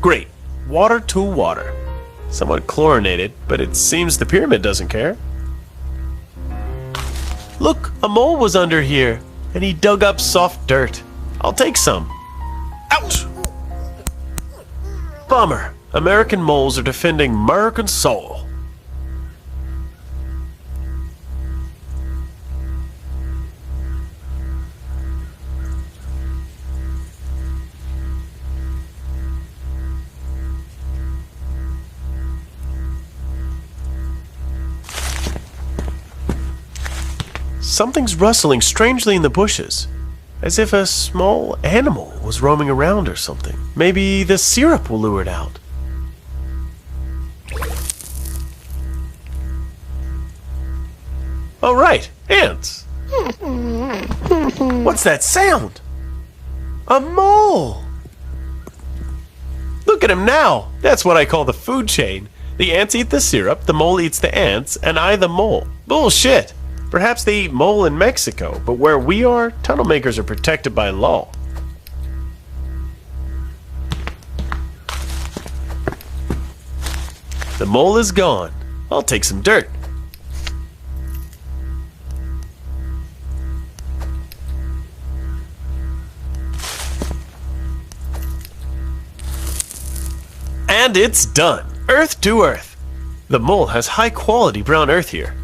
Great. Water to water. Somewhat chlorinated, but it seems the pyramid doesn't care. Look, a mole was under here, and he dug up soft dirt. I'll take some. Ouch! Bummer. American moles are defending American soul. Something's rustling strangely in the bushes, as if a small animal was roaming around or something. Maybe the syrup will lure it out. Oh, right, ants. What's that sound? A mole! Look at him now! That's what I call the food chain. The ants eat the syrup, the mole eats the ants, and I the mole. Bullshit! Perhaps they eat mole in Mexico, but where we are, tunnel makers are protected by law. The mole is gone. I'll take some dirt. And it's done. Earth to earth. The mole has high quality brown earth here.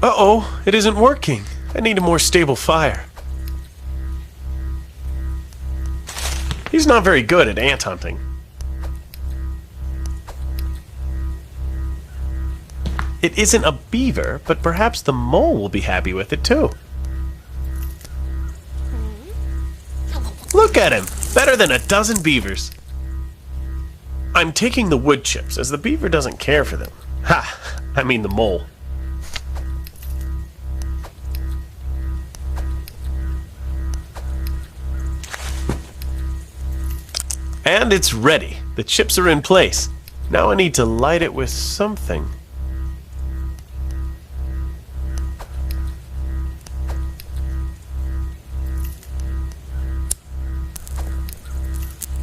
Uh-oh, it isn't working. I need a more stable fire. He's not very good at ant hunting. It isn't a beaver, but perhaps the mole will be happy with it too. Look at him! Better than a dozen beavers. I'm taking the wood chips, as the beaver doesn't care for them. Ha! I mean the mole. And it's ready. The chips are in place. Now I need to light it with something.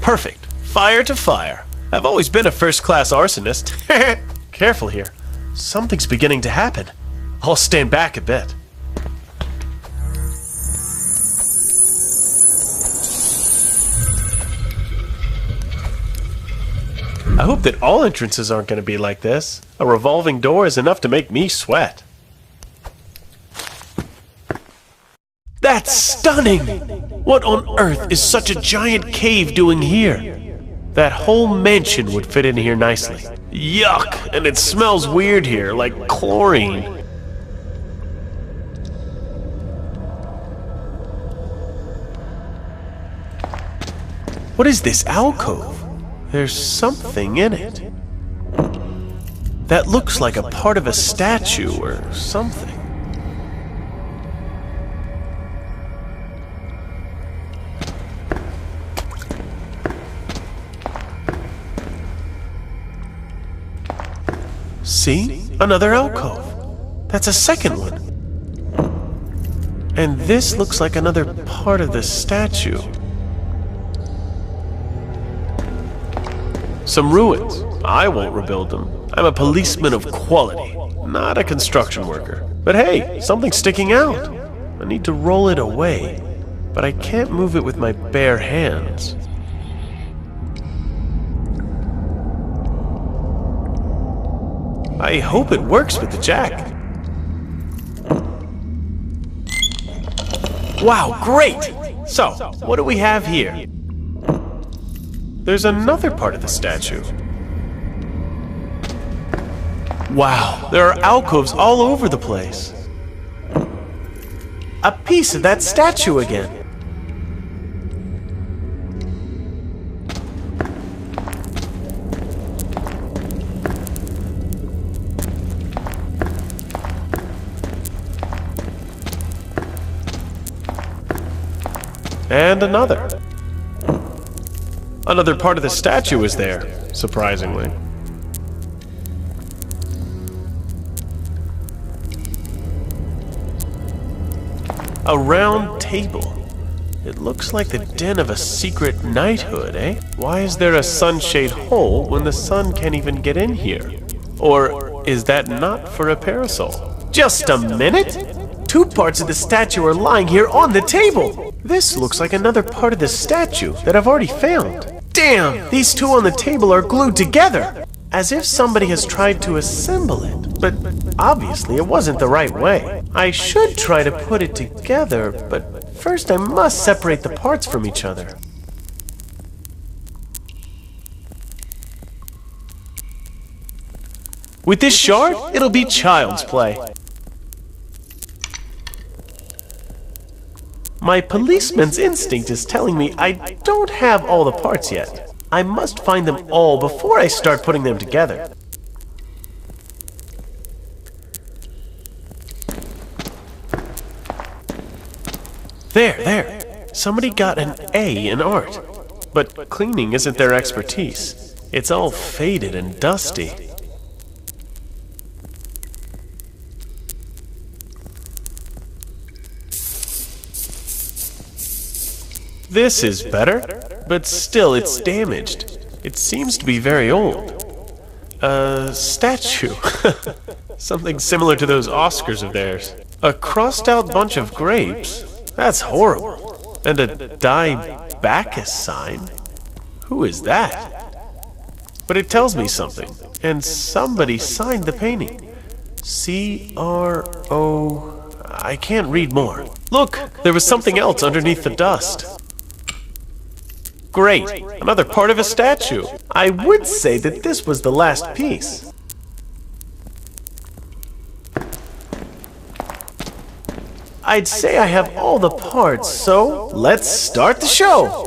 Perfect. Fire to fire. I've always been a first-class arsonist. Careful here. Something's beginning to happen. I'll stand back a bit. I hope that all entrances aren't going to be like this. A revolving door is enough to make me sweat. That's stunning! What on earth is such a giant cave doing here? That whole mansion would fit in here nicely. Yuck! And it smells weird here, like chlorine. What is this alcove? There's something in it. That looks like a part of a statue or something. See? Another alcove. That's a second one. And this looks like another part of the statue. Some ruins. I won't rebuild them. I'm a policeman of quality, not a construction worker. But hey, something's sticking out. I need to roll it away, but I can't move it with my bare hands. I hope it works with the jack. Wow, great! So, what do we have here? There's another part of the statue. Wow, there are alcoves all over the place. A piece of that statue again. And another. Another part of the statue is there, surprisingly. A round table. It looks like the den of a secret knighthood, eh? Why is there a sunshade hole when the sun can't even get in here? Or is that not for a parasol? Just a minute? Two parts of the statue are lying here on the table! This looks like another part of the statue that I've already found. Damn! These two on the table are glued together! As if somebody has tried to assemble it. But obviously it wasn't the right way. I should try to put it together, but first I must separate the parts from each other. With this shard, it'll be child's play. My policeman's instinct is telling me I don't have all the parts yet. I must find them all before I start putting them together. There. Somebody got an A in art. But cleaning isn't their expertise. It's all faded and dusty. This is better, but still it's damaged. It seems to be very old. A statue. Something similar to those Oscars of theirs. A crossed out bunch of grapes? That's horrible. And a Die Bacchus sign? Who is that? But it tells me something. And somebody signed the painting. C-R-O... I can't read more. Look, there was something else underneath the dust. Great, another part of a statue. I would say that this was the last piece. I'd say I have all the parts, so let's start the show!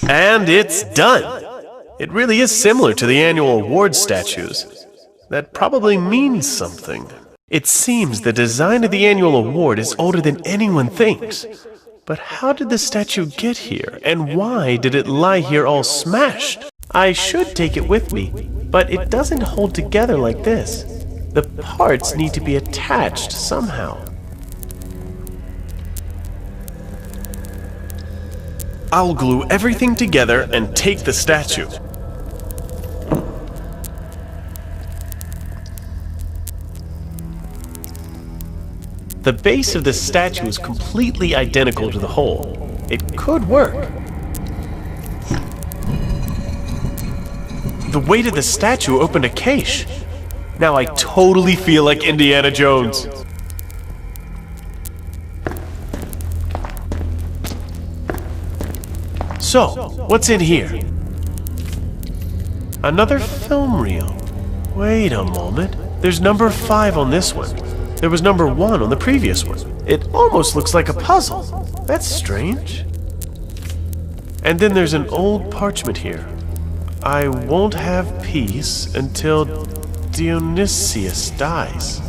And it's done! It really is similar to the annual award statues. That probably means something. It seems the design of the annual award is older than anyone thinks. But how did the statue get here, and why did it lie here all smashed? I should take it with me, but it doesn't hold together like this. The parts need to be attached somehow. I'll glue everything together and take the statue. The base of the statue is completely identical to the hole. It could work. The weight of the statue opened a cache. Now I totally feel like Indiana Jones. So, what's in here? Another film reel. Wait a moment. There's number 5 on this one. There was number 1 on the previous one. It almost looks like a puzzle. That's strange. And then there's an old parchment here. I won't have peace until Dionysius dies.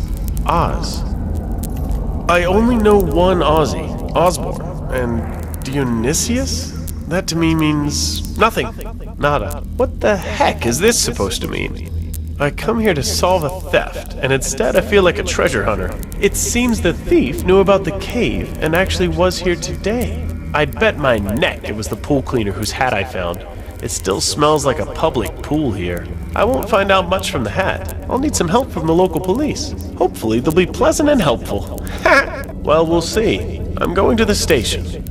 Oz. I only know one Ozzy, Osborne, and Dionysius? That to me means nothing. Nada. What the heck is this supposed to mean? I come here to solve a theft, and instead I feel like a treasure hunter. It seems the thief knew about the cave and actually was here today. I'd bet my neck it was the pool cleaner whose hat I found. It still smells like a public pool here. I won't find out much from the hat. I'll need some help from the local police. Hopefully they'll be pleasant and helpful. Well, we'll see. I'm going to the station.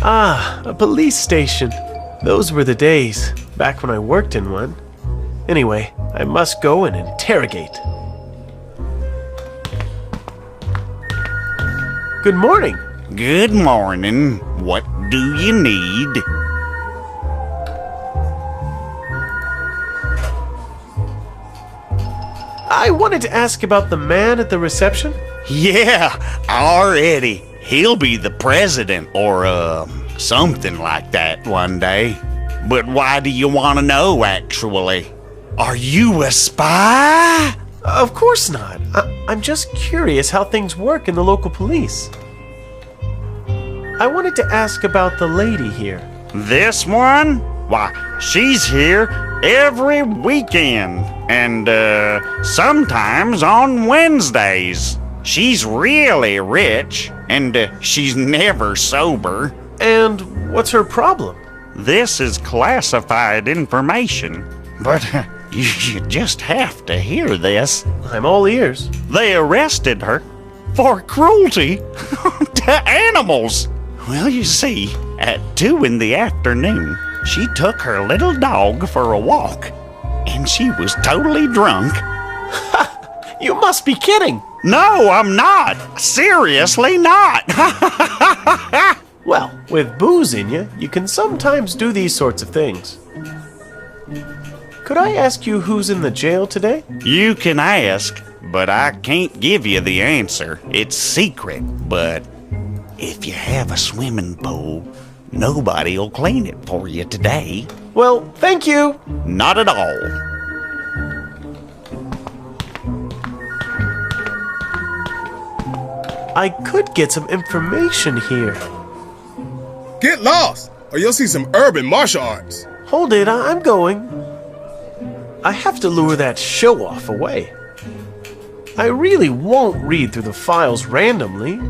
Ah, a police station. Those were the days, back when I worked in one. Anyway, I must go and interrogate. Good morning. Good morning. What do you need? I wanted to ask about the man at the reception. Yeah, already. He'll be the president or, something like that one day. But why do you want to know, actually? Are you a spy? Of course not. I'm just curious how things work in the local police. I wanted to ask about the lady here. This one? Why, she's here every weekend. And, sometimes on Wednesdays. She's really rich, and she's never sober. And what's her problem? This is classified information, but you just have to hear this. I'm all ears. They arrested her for cruelty to animals. Well, you see, at 2 in the afternoon, she took her little dog for a walk, and she was totally drunk. You must be kidding. No, I'm not. Seriously not. Well, with booze in you, you can sometimes do these sorts of things. Could I ask you who's in the jail today? You can ask, but I can't give you the answer. It's secret, but if you have a swimming pool, nobody'll clean it for you today. Well, thank you. Not at all. I could get some information here. Get lost, or you'll see some urban martial arts. Hold it, I'm going. I have to lure that show-off away. I really won't read through the files randomly.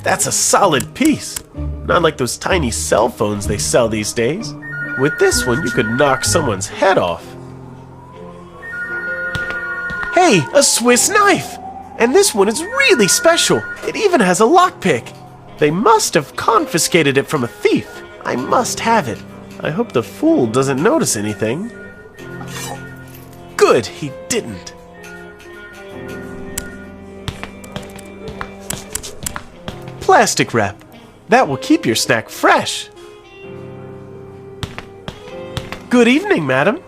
That's a solid piece. Not like those tiny cell phones they sell these days. With this one, you could knock someone's head off. Hey, a Swiss knife! And this one is really special. It even has a lockpick. They must have confiscated it from a thief. I must have it. I hope the fool doesn't notice anything. Good, he didn't. Plastic wrap. That will keep your snack fresh. Good evening, madam.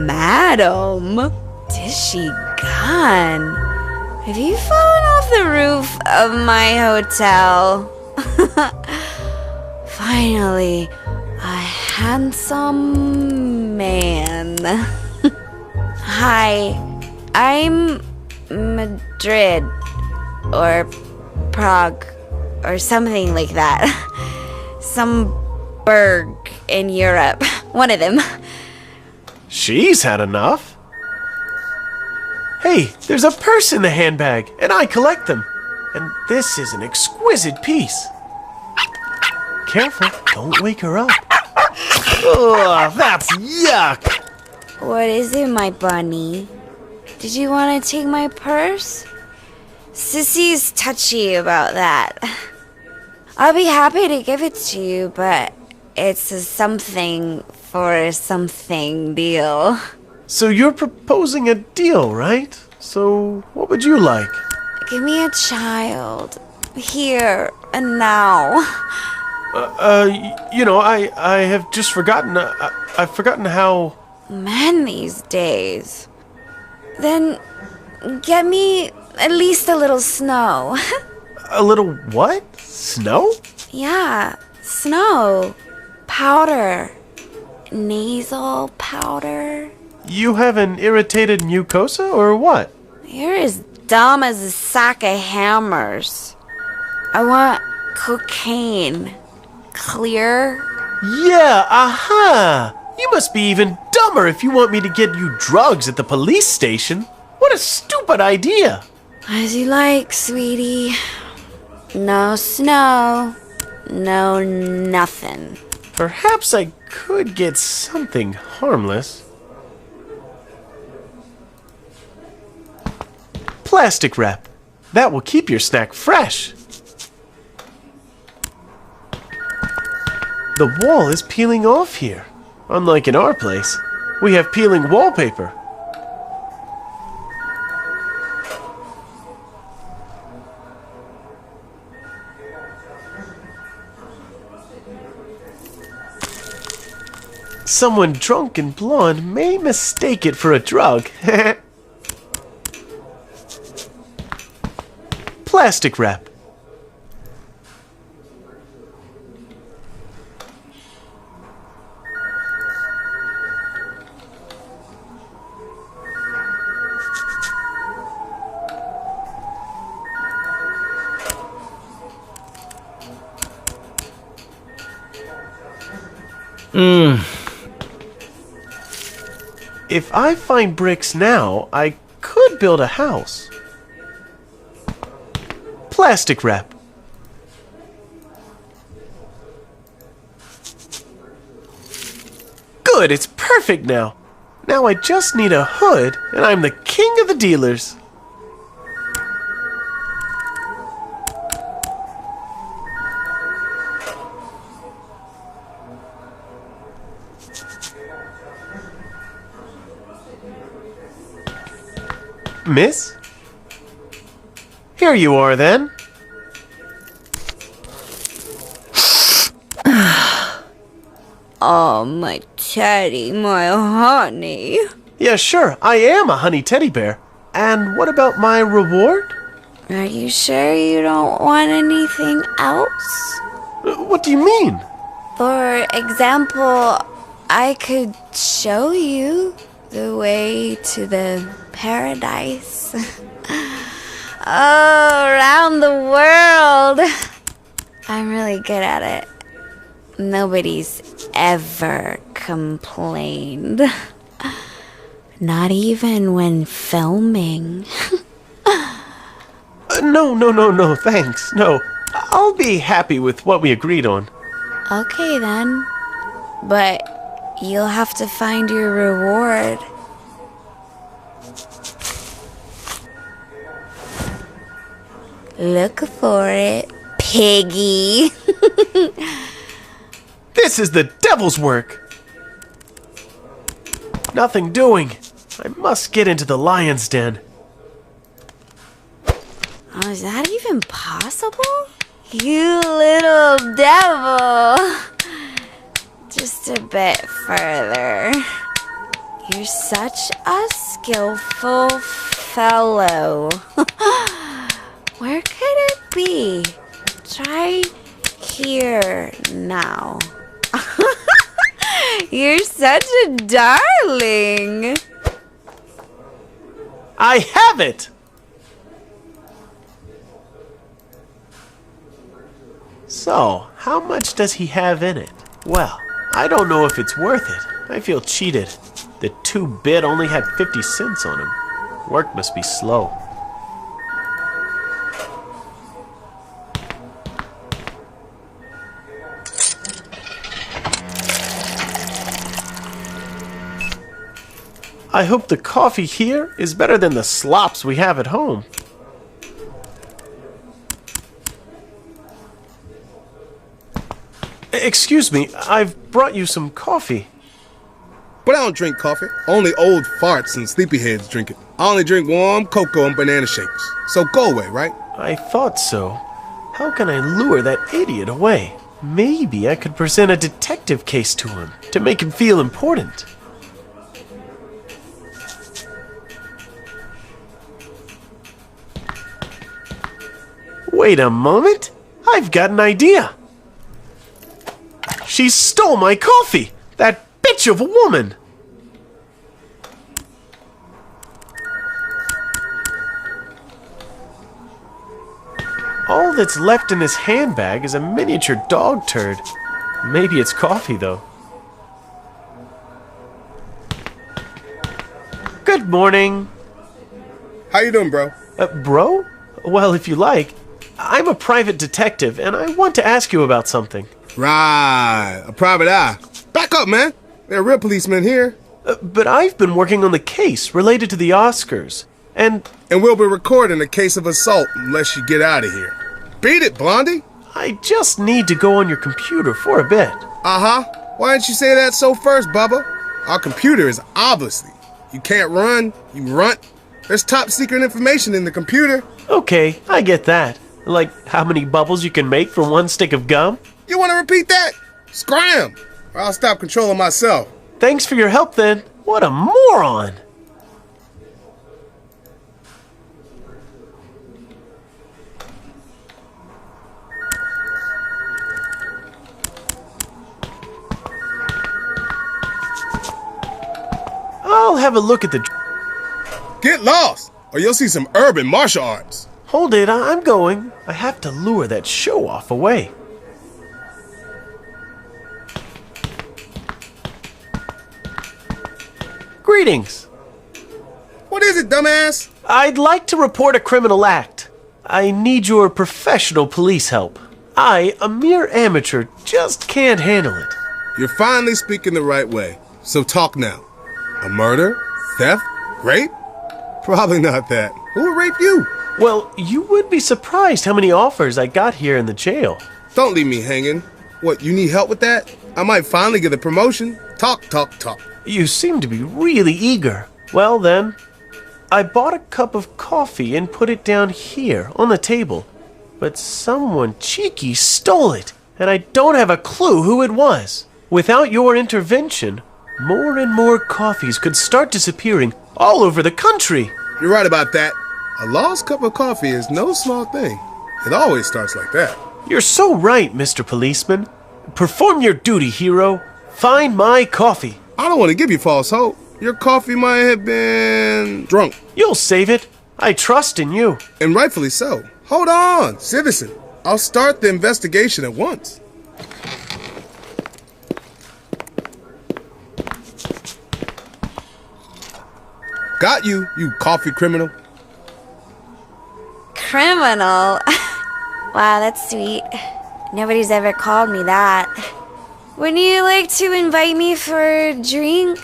Madam? Is she gone? Have you fallen off the roof of my hotel? Finally, a handsome man. Hi, I'm Madrid, or Prague, or something like that. Some burg in Europe. One of them. She's had enough. Hey, there's a purse in the handbag, and I collect them. And this is an exquisite piece. Careful, don't wake her up. Ugh, that's yuck. What is it, my bunny? Did you want to take my purse? Sissy's touchy about that. I'll be happy to give it to you, but it's a something for something deal. So you're proposing a deal, right? So what would you like? Give me a child. Here and now. I have just forgotten. I've forgotten how. Men these days. Then get me at least a little snow. A little what? Snow? Yeah, snow. Powder. Nasal powder. You have an irritated mucosa or what? You're as dumb as a sack of hammers. I want cocaine. Clear? Yeah, aha! You must be even dumber if you want me to get you drugs at the police station. What a stupid idea! As you like, sweetie. No snow. No nothing. Perhaps I could get something harmless. Plastic wrap. That will keep your snack fresh. The wall is peeling off here. Unlike in our place, we have peeling wallpaper. Someone drunk and blonde may mistake it for a drug. Plastic wrap. If I find bricks now, I could build a house. Plastic wrap. Good, it's perfect now. Now I just need a hood, and I'm the king of the dealers. Miss? Here you are, then. Oh, my teddy, my honey. Yeah, sure, I am a honey teddy bear. And what about my reward? Are you sure you don't want anything else? What do you mean? For example, I could show you the way to the paradise. Oh, around the world. I'm really good at it. Nobody's ever complained. Not even when filming. No, thanks. No, I'll be happy with what we agreed on. Okay then. But you'll have to find your reward. Look for it, piggy. This is the devil's work. Nothing doing. I must get into the lion's den. Oh, is that even possible? You little devil. just a bit further. You're such a skillful fellow. Where could it be? Try here now. You're such a darling. I have it! So, how much does he have in it? Well, I don't know if it's worth it. I feel cheated. The 2-bit only had 50 cents on him. Work must be slow. I hope the coffee here is better than the slops we have at home. Excuse me, I've brought you some coffee. But I don't drink coffee. Only old farts and sleepyheads drink it. I only drink warm cocoa and banana shakes. So go away, right? I thought so. How can I lure that idiot away? Maybe I could present a detective case to him to make him feel important. Wait a moment. I've got an idea. She stole my coffee! That bitch of a woman! All that's left in this handbag is a miniature dog turd. Maybe it's coffee, though. Good morning. How you doing, bro? Bro? Well, if you like. I'm a private detective, and I want to ask you about something. Right, a private eye. Back up, man. There are real policemen here. But I've been working on the case related to the Oscars, and we'll be recording a case of assault unless you get out of here. Beat it, Blondie. I just need to go on your computer for a bit. Uh-huh. Why didn't you say that so first, Bubba? Our computer is obviously. You can't run, you runt. There's top secret information in the computer. Okay, I get that. Like how many bubbles you can make from one stick of gum? You want to repeat that? Scram! Or I'll stop controlling myself. Thanks for your help, then. What a moron! I'll have a look at the... Get lost, or you'll see some urban martial arts. Hold it, I'm going. I have to lure that show-off away. Greetings. What is it, dumbass? I'd like to report a criminal act. I need your professional police help. I, a mere amateur, just can't handle it. You're finally speaking the right way, so talk now. A murder? Theft? Rape? Probably not that. Who would rape you? Well, you would be surprised how many offers I got here in the jail. Don't leave me hanging. What, you need help with that? I might finally get a promotion. Talk, talk, talk. You seem to be really eager. Well then, I bought a cup of coffee and put it down here on the table. But someone cheeky stole it, and I don't have a clue who it was. Without your intervention, more and more coffees could start disappearing all over the country. You're right about that. A lost cup of coffee is no small thing. It always starts like that. You're so right, Mr. Policeman. Perform your duty, hero. Find my coffee. I don't want to give you false hope. Your coffee might have been drunk. You'll save it. I trust in you. And rightfully so. Hold on, citizen. I'll start the investigation at once. Got you, you coffee criminal. Criminal? Wow, that's sweet. Nobody's ever called me that. Wouldn't you like to invite me for a drink?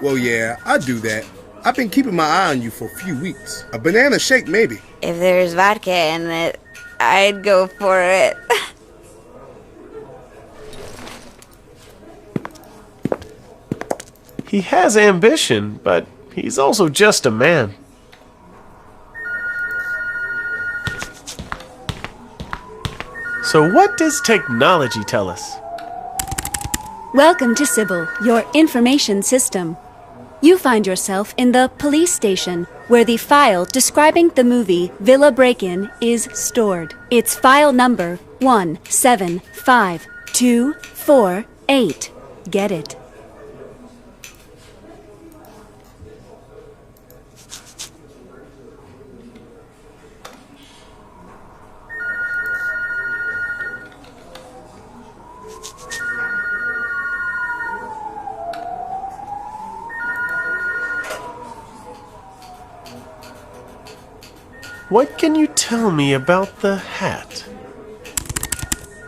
Well, yeah, I'd do that. I've been keeping my eye on you for a few weeks. A banana shake, maybe. If there's vodka in it, I'd go for it. He has ambition, but he's also just a man. So what does technology tell us? Welcome to Sybil, your information system. You find yourself in the police station, where the file describing the movie Villa Break-In is stored. It's file number 175248. Get it? What can you tell me about the hat?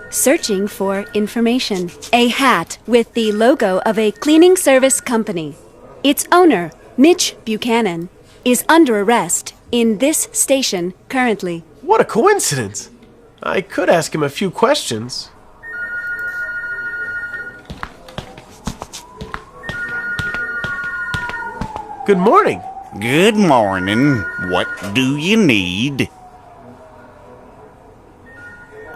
Searching for information. A hat with the logo of a cleaning service company. Its owner, Mitch Buchanan, is under arrest in this station currently. What a coincidence! I could ask him a few questions. Good morning. Good morning. What do you need?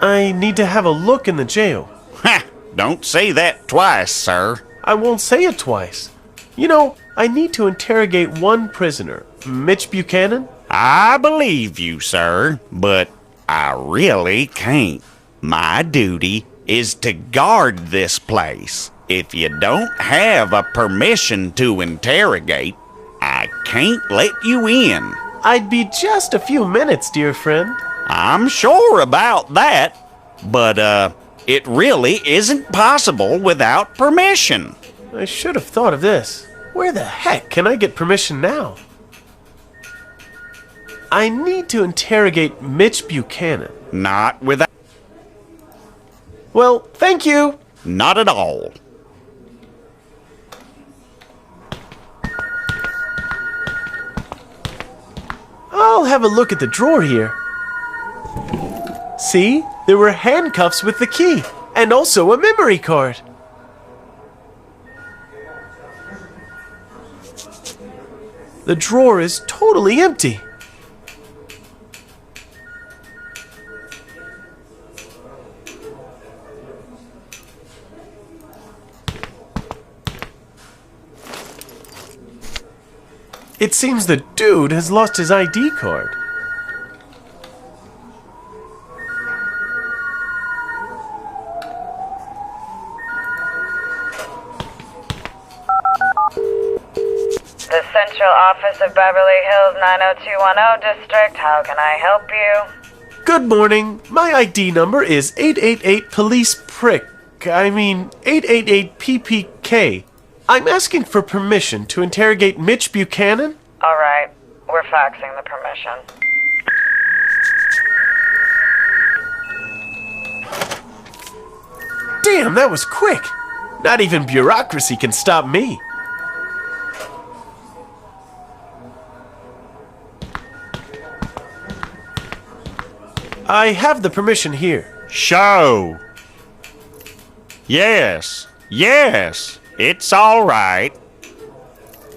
I need to have a look in the jail. Ha! Don't say that twice, sir. I won't say it twice. You know, I need to interrogate one prisoner, Mitch Buchanan. I believe you, sir, but I really can't. My duty is to guard this place. If you don't have a permission to interrogate, I can't let you in. I'd be just a few minutes, dear friend. I'm sure about that, but it really isn't possible without permission. I should have thought of this. Where the heck can I get permission now? I need to interrogate Mitch Buchanan. Not without... Well, thank you. Not at all. I'll have a look at the drawer here. See? There were handcuffs with the key, and also a memory card. The drawer is totally empty. It seems the dude has lost his ID card. The Central Office of Beverly Hills 90210 District, how can I help you? Good morning. My ID number is 888 Police Prick. 888 PPK. I'm asking for permission to interrogate Mitch Buchanan. All right, we're faxing the permission. Damn, that was quick. Not even bureaucracy can stop me. I have the permission here. Show. Yes, it's all right.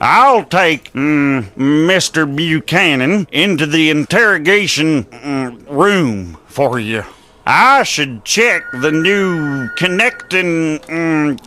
I'll take Mr. Buchanan into the interrogation room for you. I should check the new connecting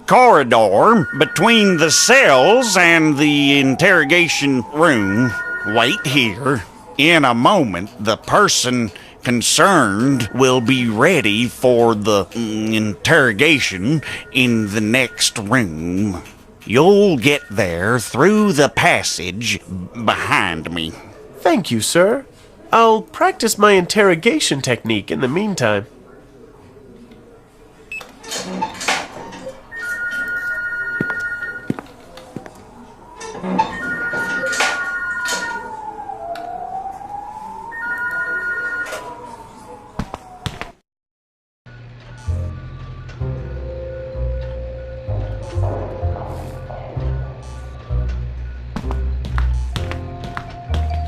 corridor between the cells and the interrogation room. Wait here. In a moment, the person concerned will be ready for the interrogation in the next room. You'll get there through the passage behind me. Thank you, sir. I'll practice my interrogation technique in the meantime.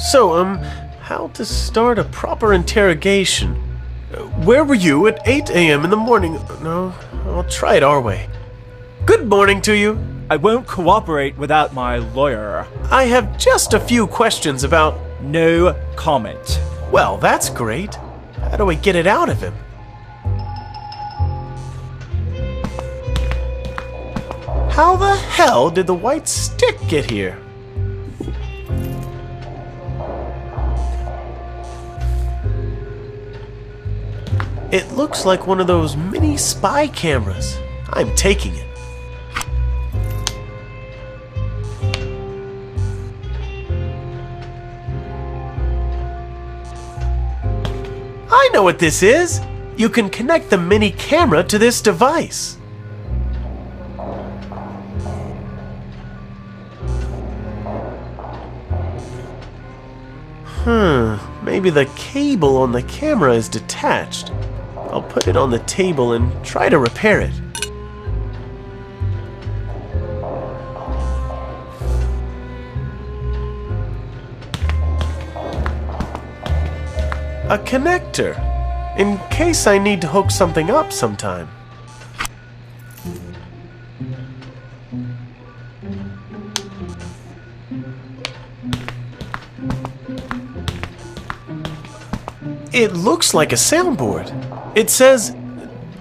So, how to start a proper interrogation? Where were you at 8 a.m. in the morning? No, I'll try it our way. Good morning to you. I won't cooperate without my lawyer. I have just a few questions about... No comment. Well, that's great. How do I get it out of him? how the hell did the white stick get here? It looks like one of those mini spy cameras. I'm taking it. I know what this is! You can connect the mini camera to this device. Maybe the cable on the camera is detached. I'll put it on the table and try to repair it. A connector, in case I need to hook something up sometime. It looks like a soundboard. It says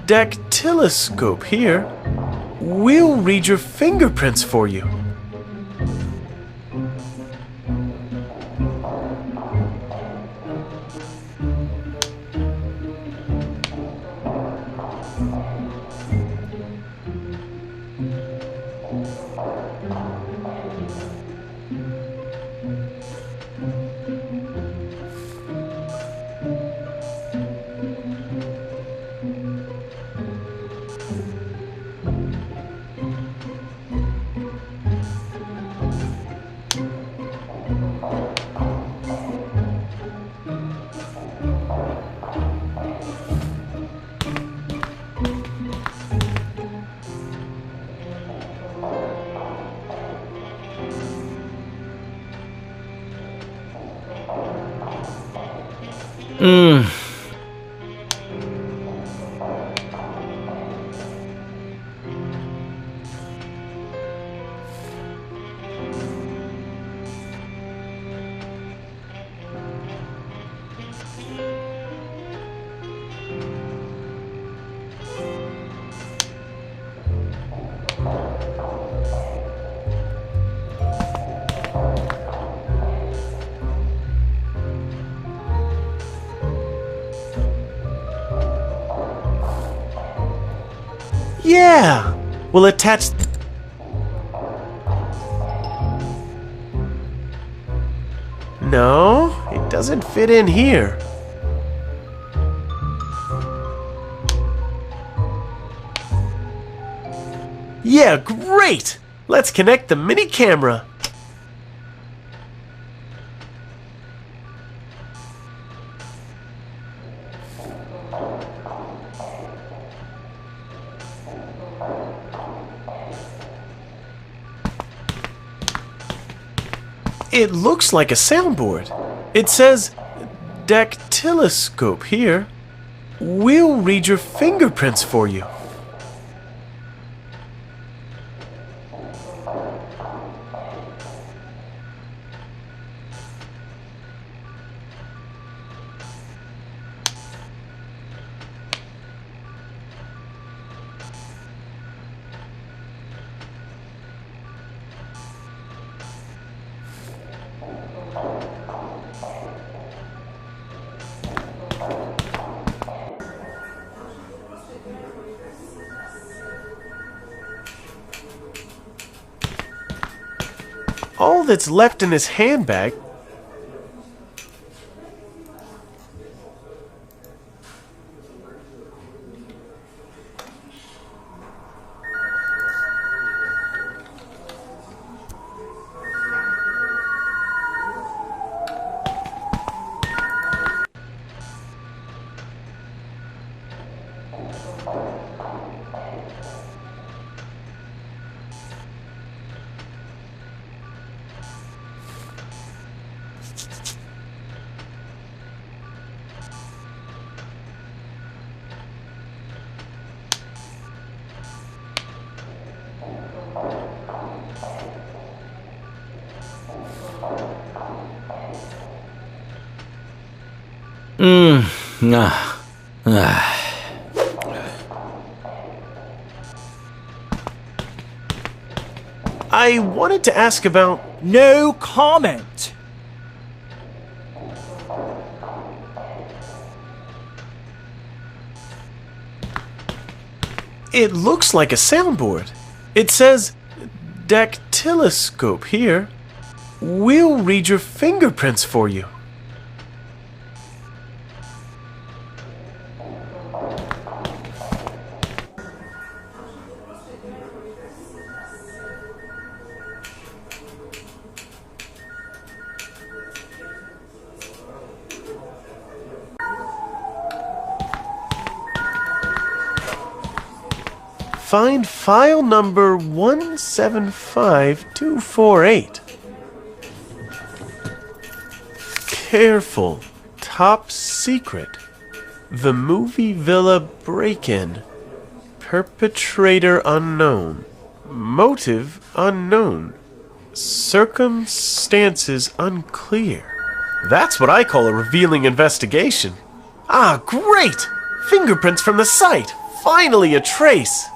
dactyloscope here. We'll read your fingerprints for you. Yeah! We'll attach... No, it doesn't fit in here. Yeah, great! Let's connect the mini camera. It looks like a soundboard. It says dactyloscope here. We'll read your fingerprints for you. All that's left in his handbag . I wanted to ask about... No comment. It looks like a soundboard. It says dactyloscope here. We'll read your fingerprints for you. Find file number 175248. Careful. Top secret. The movie villa break-in. Perpetrator unknown. Motive unknown. Circumstances unclear. That's what I call a revealing investigation. Ah, great! Fingerprints from the site. Finally a trace.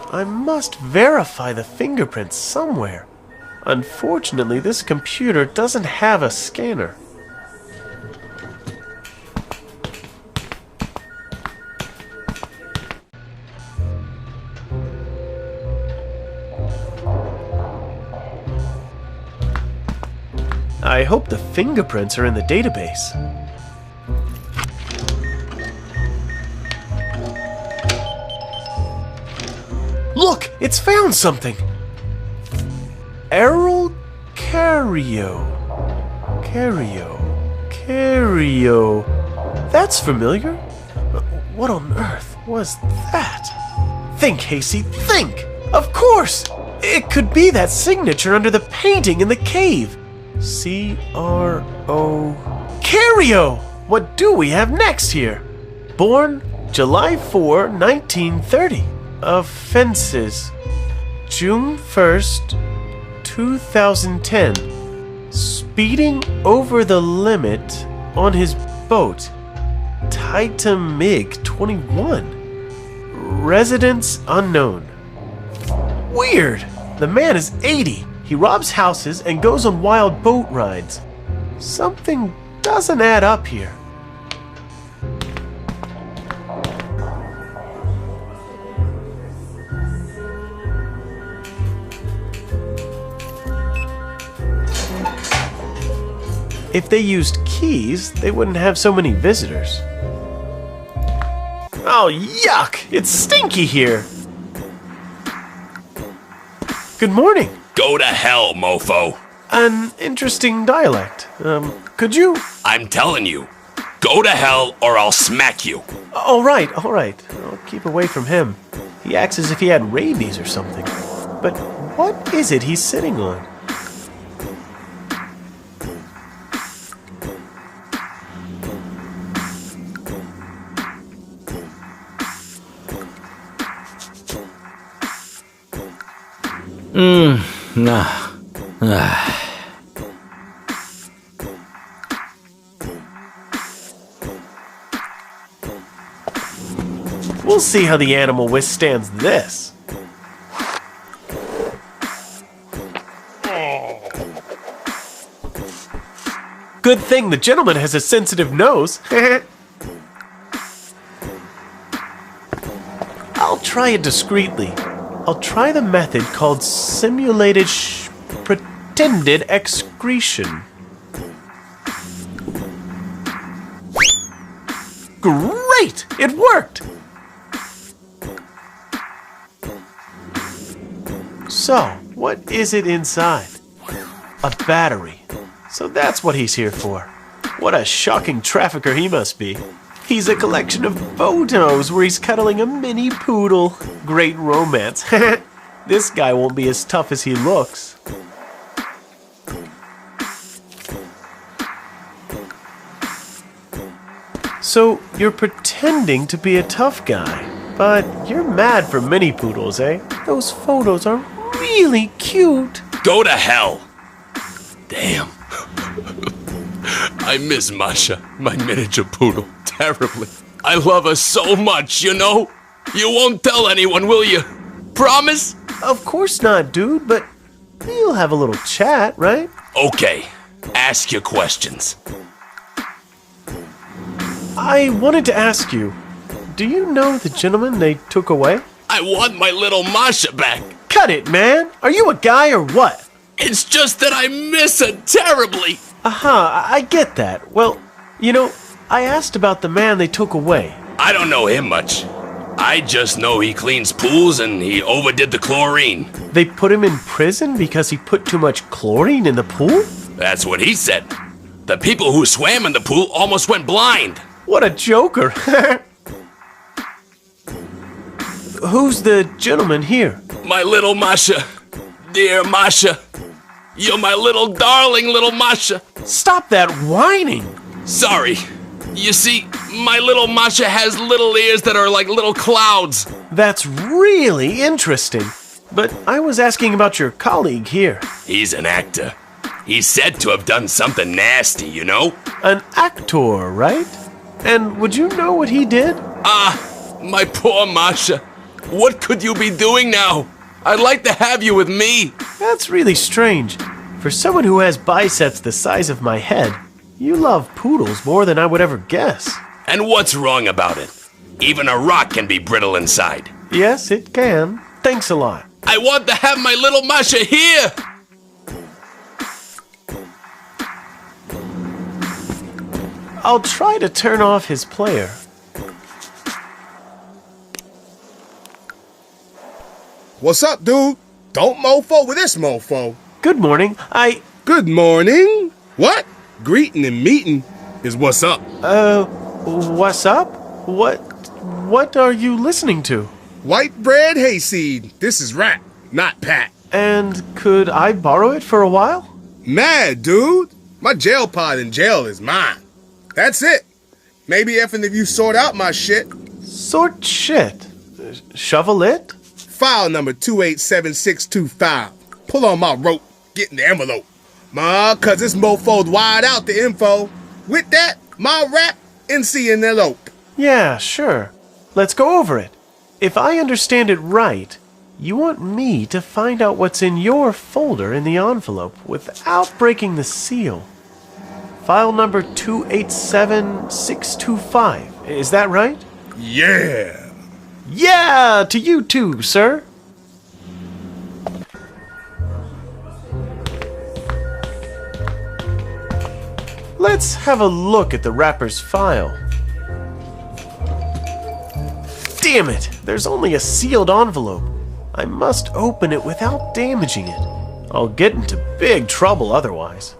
I must verify the fingerprints somewhere. Unfortunately, this computer doesn't have a scanner. I hope the fingerprints are in the database. Look, it's found something. Errol Cario. That's familiar. What on earth was that? Think, Hayseed, think! Of course! It could be that signature under the painting in the cave. C-R-O... Cario! What do we have next here? Born July 4, 1930. Offenses. June 1st, 2010. Speeding over the limit on his boat. Titan MiG 21. Residence unknown. Weird! The man is 80. He robs houses and goes on wild boat rides. Something doesn't add up here. If they used keys, they wouldn't have so many visitors. Oh, yuck! It's stinky here! Good morning. Go to hell, mofo. An interesting dialect. Could you? I'm telling you. Go to hell or I'll smack you. All right. I'll keep away from him. He acts as if he had rabies or something. But what is it he's sitting on? We'll see how the animal withstands this. Good thing the gentleman has a sensitive nose. I'll try it discreetly. I'll try the method called simulated pretended excretion. Great! It worked! So, what is it inside? A battery. So that's what he's here for. What a shocking trafficker he must be. He's a collection of photos where he's cuddling a mini poodle. Great romance. This guy won't be as tough as he looks. So, you're pretending to be a tough guy, but you're mad for mini poodles, eh? Those photos are really cute. Go to hell. Damn. I miss Masha, my miniature poodle, terribly. I love her so much, you know? You won't tell anyone, will you? Promise? Of course not, dude, but we'll have a little chat, right? Okay, ask your questions. I wanted to ask you, do you know the gentleman they took away? I want my little Masha back. Cut it, man! Are you a guy or what? It's just that I miss her terribly. Aha, I get that. Well, you know, I asked about the man they took away. I don't know him much. I just know he cleans pools and he overdid the chlorine. They put him in prison because he put too much chlorine in the pool? That's what he said. The people who swam in the pool almost went blind. What a joker. Who's the gentleman here? My little Masha. Dear Masha. You're my little darling little Masha. Stop that whining. Sorry. You see, my little Masha has little ears that are like little clouds. That's really interesting. But I was asking about your colleague here. He's an actor. He's said to have done something nasty, you know? An actor, right? And would you know what he did? Ah, my poor Masha. What could you be doing now? I'd like to have you with me. That's really strange. For someone who has biceps the size of my head, you love poodles more than I would ever guess. And what's wrong about it? Even a rock can be brittle inside. Yes, it can. Thanks a lot. I want to have my little Masha here. I'll try to turn off his player. What's up, dude? Don't mofo with this mofo. Good morning. Good morning? What? Greeting and meeting is what's up. What's up? What are you listening to? White bread hayseed. This is rap, not Pat. And could I borrow it for a while? Mad, dude. My jail pod in jail is mine. That's it. Maybe effing if you sort out my shit. Sort shit? Shovel it? File number 287625. Pull on my rope. Get in the envelope. Ma, cause this mofo's wide out the info. With that, my rap, NC in the elope. Yeah, sure. Let's go over it. If I understand it right, you want me to find out what's in your folder in the envelope without breaking the seal. File number 287625. Is that right? Yeah. Yeah, to you too, sir. Let's have a look at the wrapper's file. Damn it! There's only a sealed envelope. I must open it without damaging it. I'll get into big trouble otherwise.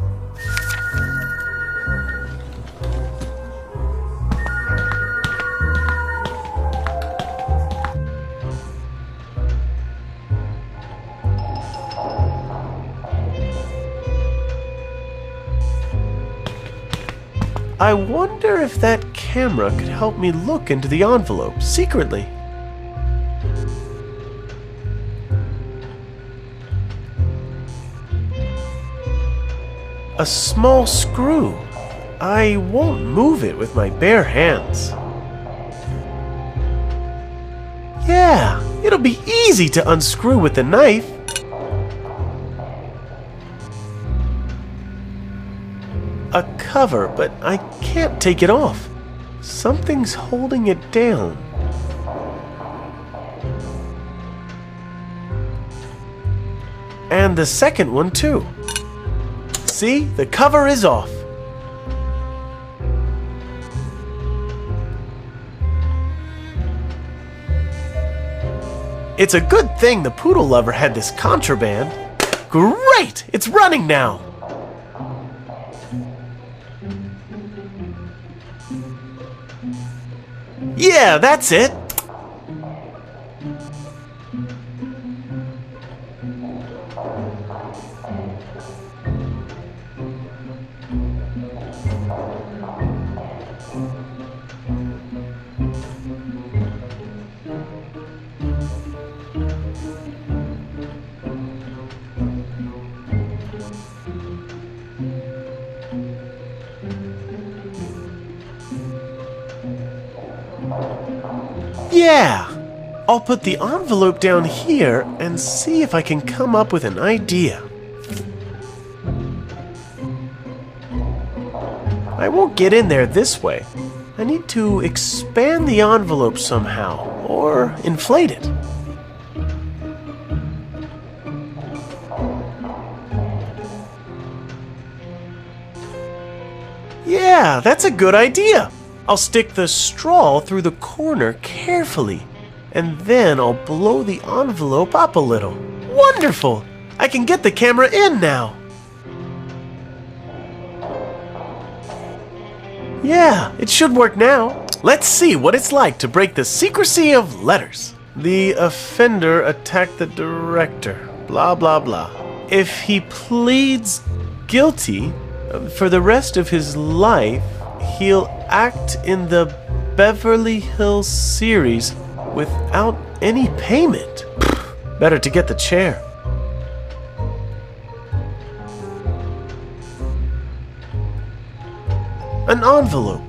I wonder if that camera could help me look into the envelope secretly. A small screw. I won't move it with my bare hands. Yeah, it'll be easy to unscrew with the knife. A cover, but I can't take it off. Something's holding it down. And the second one too. See, the cover is off. It's a good thing the poodle lover had this contraband. Great! It's running now! Yeah, that's it! Yeah! I'll put the envelope down here and see if I can come up with an idea. I won't get in there this way. I need to expand the envelope somehow, or inflate it. Yeah, that's a good idea. I'll stick the straw through the corner carefully, and then I'll blow the envelope up a little. Wonderful! I can get the camera in now. Yeah, it should work now. Let's see what it's like to break the secrecy of letters. The offender attacked the director. Blah, blah, blah. If he pleads guilty, for the rest of his life, he'll act in the Beverly Hills series without any payment. Better to get the chair. An envelope.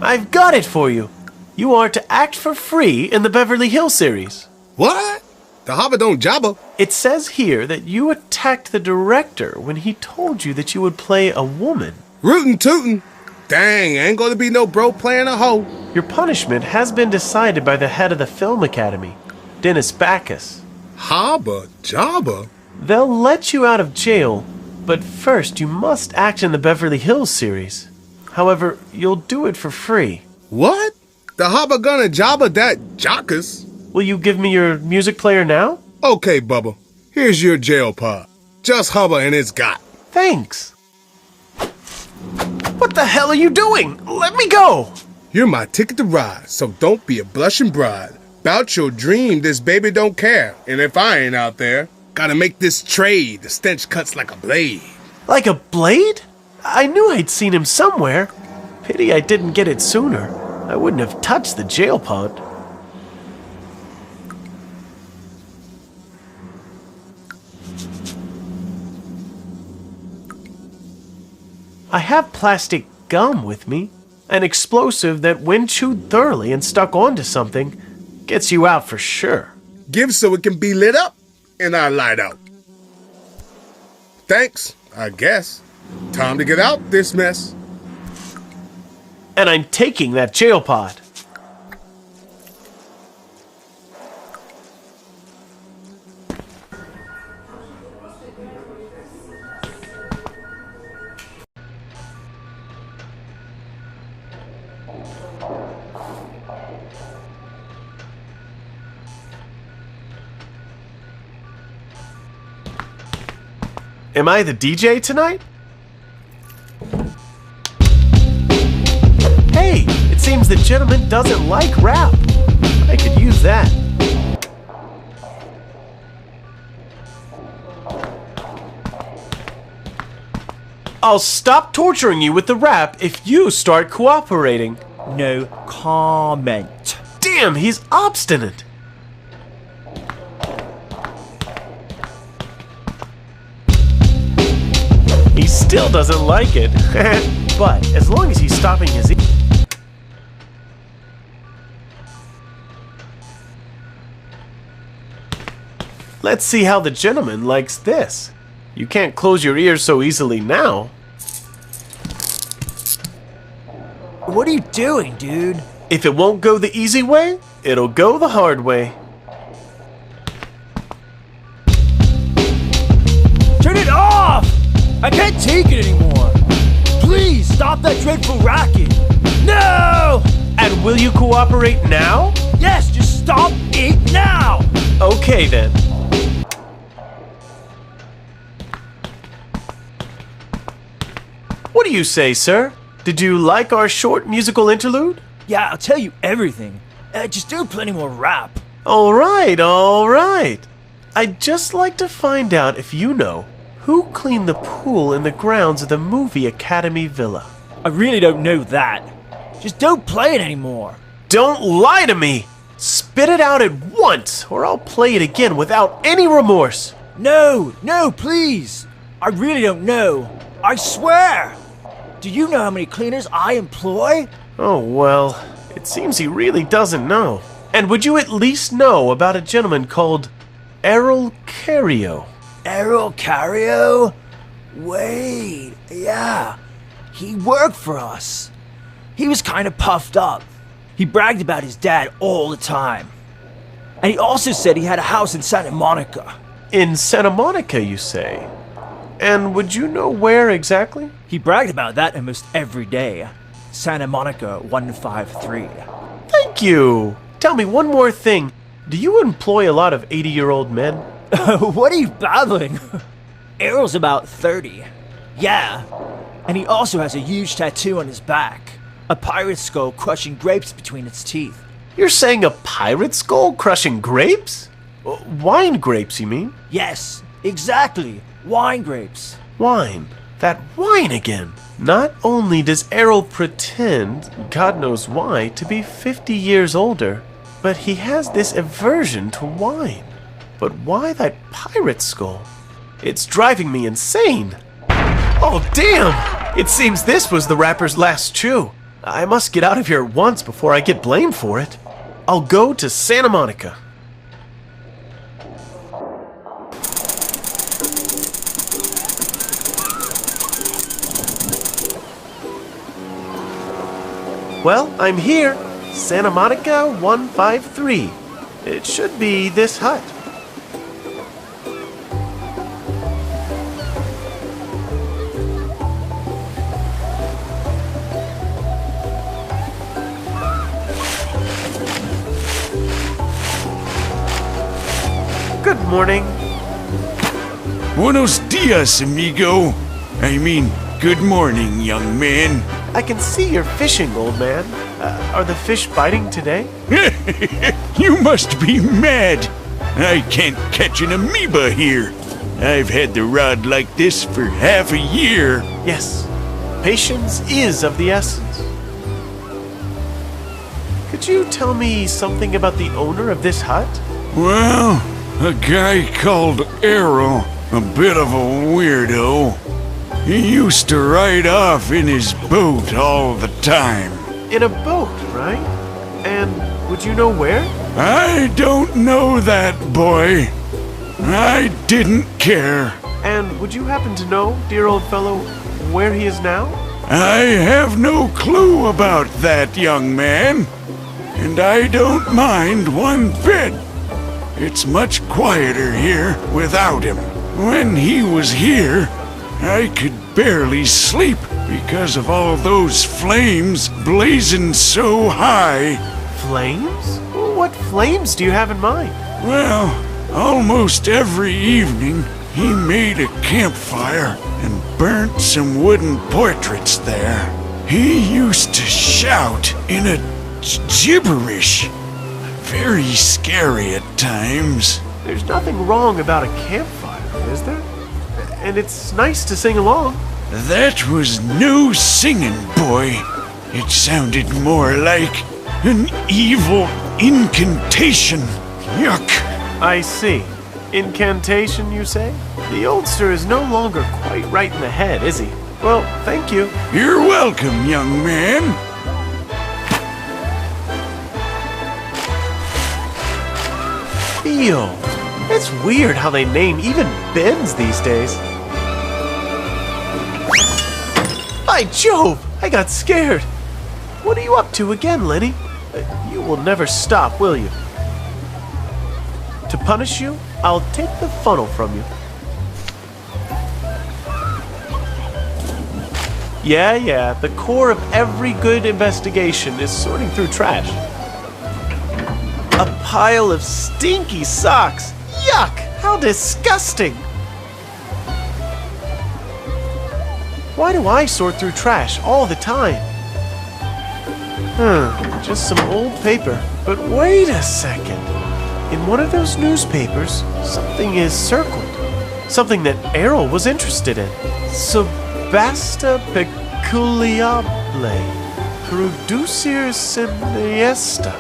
I've got it for you. You are to act for free in the Beverly Hills series. What? The Hobba don't jabba. It says here that you attacked the director when he told you that you would play a woman. Rootin' tootin'. Dang, ain't gonna be no bro playing a hoe. Your punishment has been decided by the head of the Film Academy, Dennis Backus. Hobba jabba? They'll let you out of jail, but first you must act in the Beverly Hills series. However, you'll do it for free. What? The Hobba gonna jabba that jockus? Will you give me your music player now? Okay, Bubba. Here's your jail pod. Just Hubba and it's got. Thanks. What the hell are you doing? Let me go! You're my ticket to ride, so don't be a blushing bride. About your dream, this baby don't care. And if I ain't out there, gotta make this trade. The stench cuts like a blade. Like a blade? I knew I'd seen him somewhere. Pity I didn't get it sooner. I wouldn't have touched the jail pod. I have plastic gum with me, an explosive that when chewed thoroughly and stuck onto something, gets you out for sure. Give so it can be lit up, and I light out. Thanks, I guess. Time to get out this mess. And I'm taking that jail pod. Am I the DJ tonight? Hey, it seems the gentleman doesn't like rap. I could use that. I'll stop torturing you with the rap if you start cooperating. No comment. Damn, he's obstinate. He still doesn't like it. But as long as he's stopping his Let's see how the gentleman likes this. You can't close your ears so easily now. What are you doing, dude? If it won't go the easy way, it'll go the hard way. Turn it off! I can't take it anymore. Please stop that dreadful racket. No! And will you cooperate now? Yes, just stop it now! Okay then. What do you say, sir? Did you like our short musical interlude? Yeah, I'll tell you everything. Just do plenty more rap. All right. I'd just like to find out if you know who cleaned the pool in the grounds of the Movie Academy Villa. I really don't know that. Just don't play it anymore. Don't lie to me! Spit it out at once, or I'll play it again without any remorse. No, please. I really don't know. I swear. Do you know how many cleaners I employ? Oh, well, it seems he really doesn't know. And would you at least know about a gentleman called Errol Cario? Errol Cario? Wait, yeah. He worked for us. He was kind of puffed up. He bragged about his dad all the time. And he also said he had a house in Santa Monica. In Santa Monica, you say? And would you know where exactly? He bragged about that almost every day. Santa Monica 153. Thank you. Tell me one more thing. Do you employ a lot of 80-year-old men? What are you babbling? Errol's about 30. Yeah. And he also has a huge tattoo on his back. A pirate skull crushing grapes between its teeth. You're saying a pirate skull crushing grapes? Wine grapes, you mean? Yes, exactly. Wine grapes. Wine. That wine again. Not only does Errol pretend, God knows why, to be 50 years older, but he has this aversion to wine. But why that pirate skull? It's driving me insane. Oh, damn! It seems this was the rapper's last chew. I must get out of here at once before I get blamed for it. I'll go to Santa Monica. Well, I'm here. Santa Monica 153. It should be this hut. Good morning. Buenos dias, amigo. I mean, good morning, young man. I can see you're fishing, old man. Are the fish biting today? You must be mad. I can't catch an amoeba here. I've had the rod like this for half a year. Yes, patience is of the essence. Could you tell me something about the owner of this hut? Well, a guy called Errol, a bit of a weirdo. He used to ride off in his boat all the time. In a boat, right? And would you know where? I don't know that, boy. I didn't care. And would you happen to know, dear old fellow, where he is now? I have no clue about that, young man. And I don't mind one bit. It's much quieter here without him. When he was here, I could barely sleep because of all those flames blazing so high. Flames? What flames do you have in mind? Well, almost every evening he made a campfire and burnt some wooden portraits there. He used to shout in a gibberish. Very scary at times. There's nothing wrong about a campfire, is there? And it's nice to sing along. That was no singing, boy. It sounded more like an evil incantation. Yuck. I see. Incantation, you say? The oldster is no longer quite right in the head, is he? Well, thank you. You're welcome, young man. Theo. It's weird how they name even Bens these days. By Jove! I got scared. What are you up to again, Lenny? You will never stop, will you? To punish you, I'll take the funnel from you. Yeah, the core of every good investigation is sorting through trash. A pile of stinky socks. Yuck! How disgusting! Why do I sort through trash all the time? Just some old paper. But wait a second. In one of those newspapers, something is circled. Something that Errol was interested in. Subasta peculiable. Producere siniesta.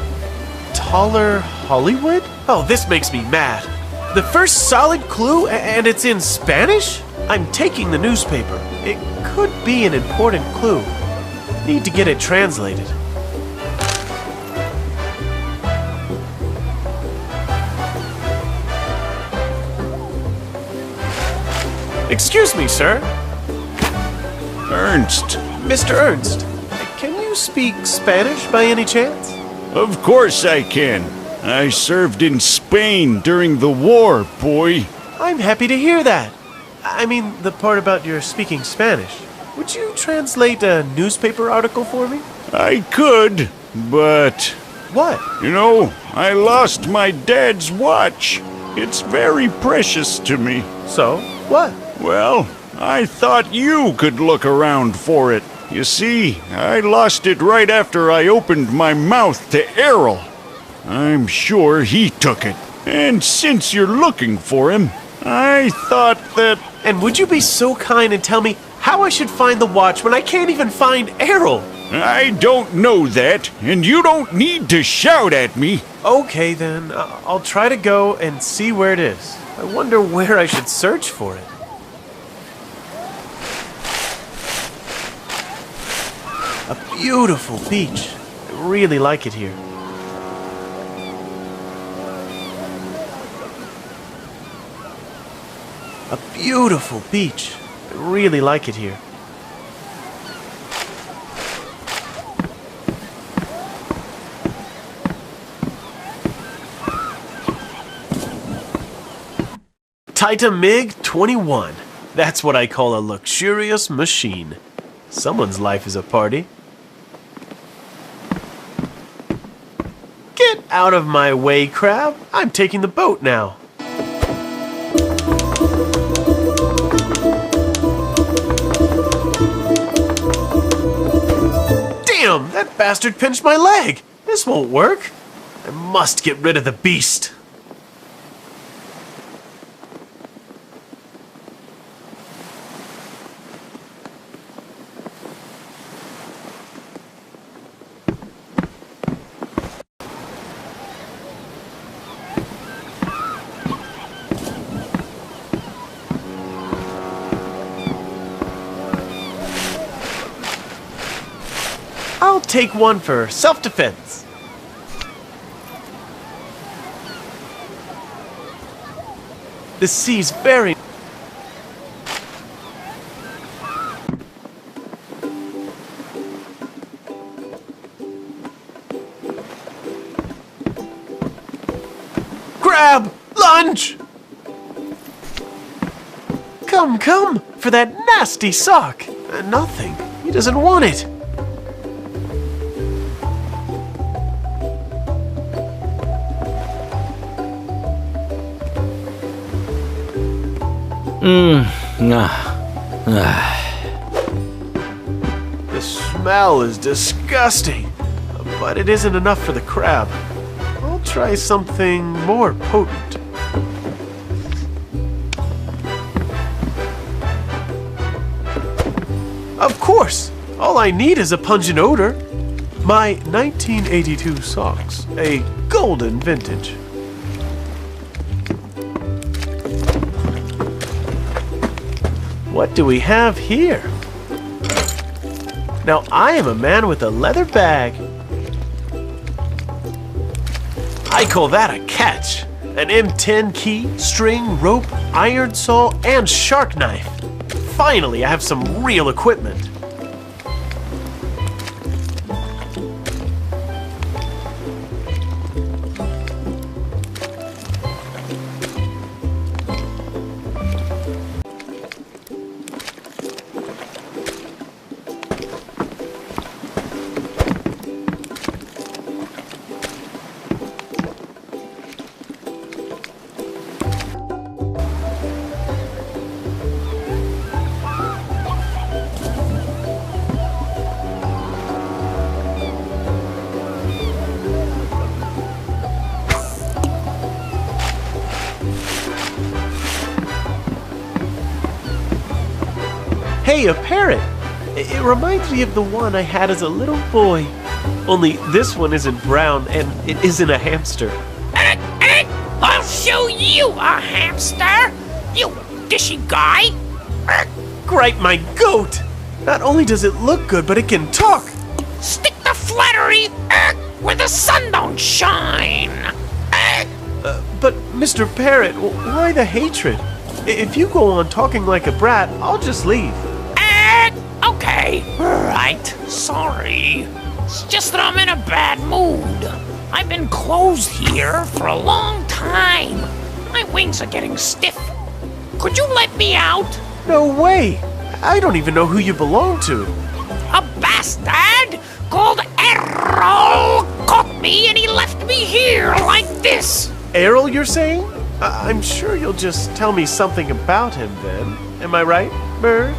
Holler Hollywood? Oh, this makes me mad. The first solid clue, and it's in Spanish? I'm taking the newspaper. It could be an important clue. Need to get it translated. Excuse me, sir. Ernst. Mr. Ernst, can you speak Spanish by any chance? Of course I can. I served in Spain during the war, boy. I'm happy to hear that. I mean, the part about your speaking Spanish. Would you translate a newspaper article for me? I could, but... What? You know, I lost my dad's watch. It's very precious to me. So, what? Well, I thought you could look around for it. You see, I lost it right after I opened my mouth to Errol. I'm sure he took it. And since you're looking for him, I thought that... And would you be so kind and tell me how I should find the watch when I can't even find Errol? I don't know that, and you don't need to shout at me. Okay, then. I'll try to go and see where it is. I wonder where I should search for it. A beautiful beach. I really like it here. A beautiful beach. I really like it here. Taita MiG-21. That's what I call a luxurious machine. Someone's life is a party. Get out of my way, crab. I'm taking the boat now. Damn, that bastard pinched my leg. This won't work. I must get rid of the beast. I'll take one for self-defense. The sea's very... Grab! Lunge! Come, come! For that nasty sock! Nothing. He doesn't want it. The smell is disgusting, but it isn't enough for the crab. I'll try something more potent. Of course! All I need is a pungent odor. My 1982 socks, a golden vintage. What do we have here? Now I am a man with a leather bag. I call that a catch. An M10 key, string, rope, iron saw, and shark knife. Finally, I have some real equipment. Hey, a parrot! It reminds me of the one I had as a little boy. Only this one isn't brown and it isn't a hamster. I'll show you a hamster, you dishy guy. Gripe my goat! Not only does it look good, but it can talk! Stick the flattery where the sun don't shine. But Mr. Parrot, why the hatred? If you go on talking like a brat, I'll just leave. Okay, right, sorry. It's just that I'm in a bad mood. I've been closed here for a long time. My wings are getting stiff. Could you let me out? No way! I don't even know who you belong to. A bastard called Errol caught me and he left me here like this. Errol, you're saying? I'm sure you'll just tell me something about him then. Am I right, Bird?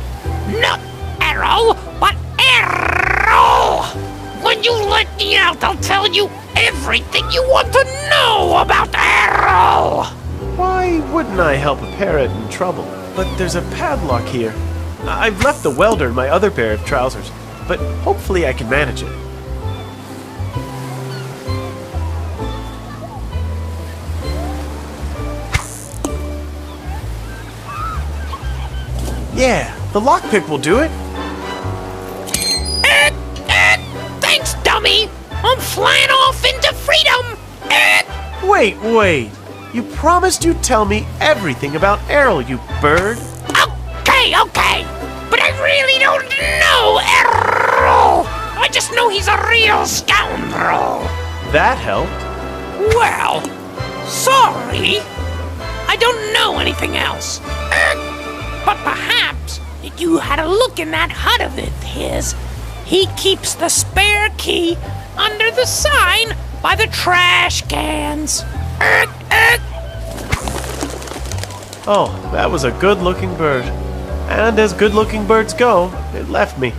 Not Errol, but Errol! When you let me out, I'll tell you everything you want to know about Errol! Why wouldn't I help a parrot in trouble? But there's a padlock here. I've left the welder in my other pair of trousers, but hopefully I can manage it. Yeah, the lockpick will do it. Thanks, dummy! I'm flying off into freedom! Wait. You promised you'd tell me everything about Errol, you bird. Okay. But I really don't know Errol! I just know he's a real scoundrel. That helped. Well, sorry. I don't know anything else. But perhaps if you had a look in that hut of his, he keeps the spare key under the sign by the trash cans. Oh, that was a good-looking bird. And as good-looking birds go, it left me.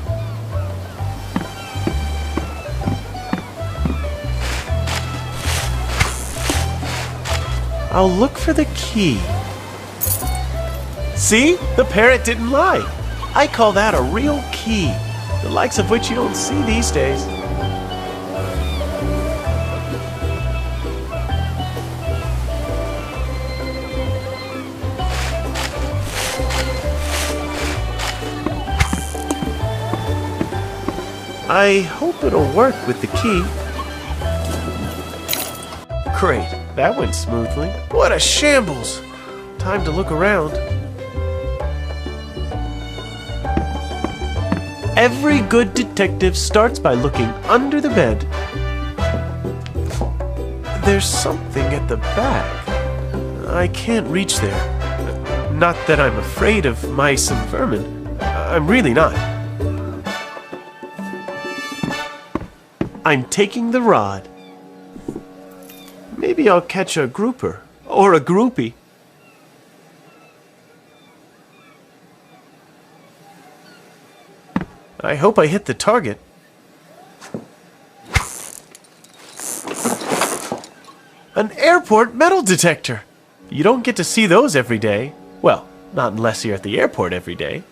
I'll look for the key. See? The parrot didn't lie. I call that a real key, the likes of which you don't see these days. I hope it'll work with the key. Great, that went smoothly. What a shambles! Time to look around. Every good detective starts by looking under the bed. There's something at the back. I can't reach there. Not that I'm afraid of mice and vermin. I'm really not. I'm taking the rod. Maybe I'll catch a grouper or a groupie. I hope I hit the target. An airport metal detector! You don't get to see those every day. Well, not unless you're at the airport every day.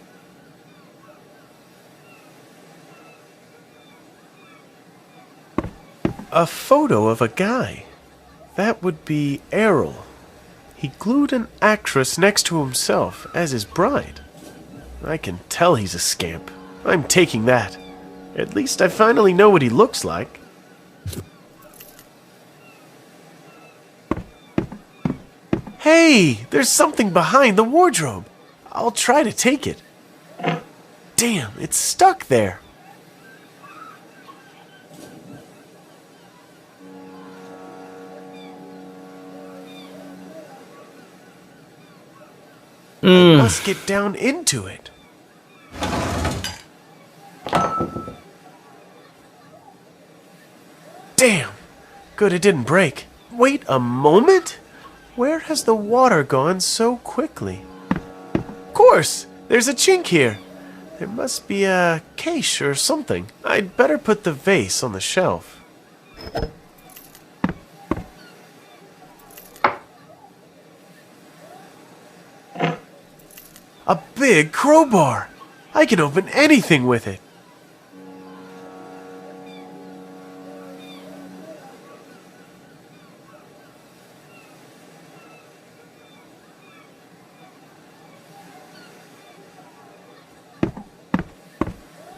A photo of a guy. That would be Errol. He glued an actress next to himself as his bride. I can tell he's a scamp. I'm taking that. At least I finally know what he looks like. Hey, there's something behind the wardrobe. I'll try to take it. Damn, it's stuck there. I must get down into it. Damn! Good it didn't break. Wait a moment? Where has the water gone so quickly? Of course! There's a chink here. There must be a cache or something. I'd better put the vase on the shelf. A big crowbar! I can open anything with it.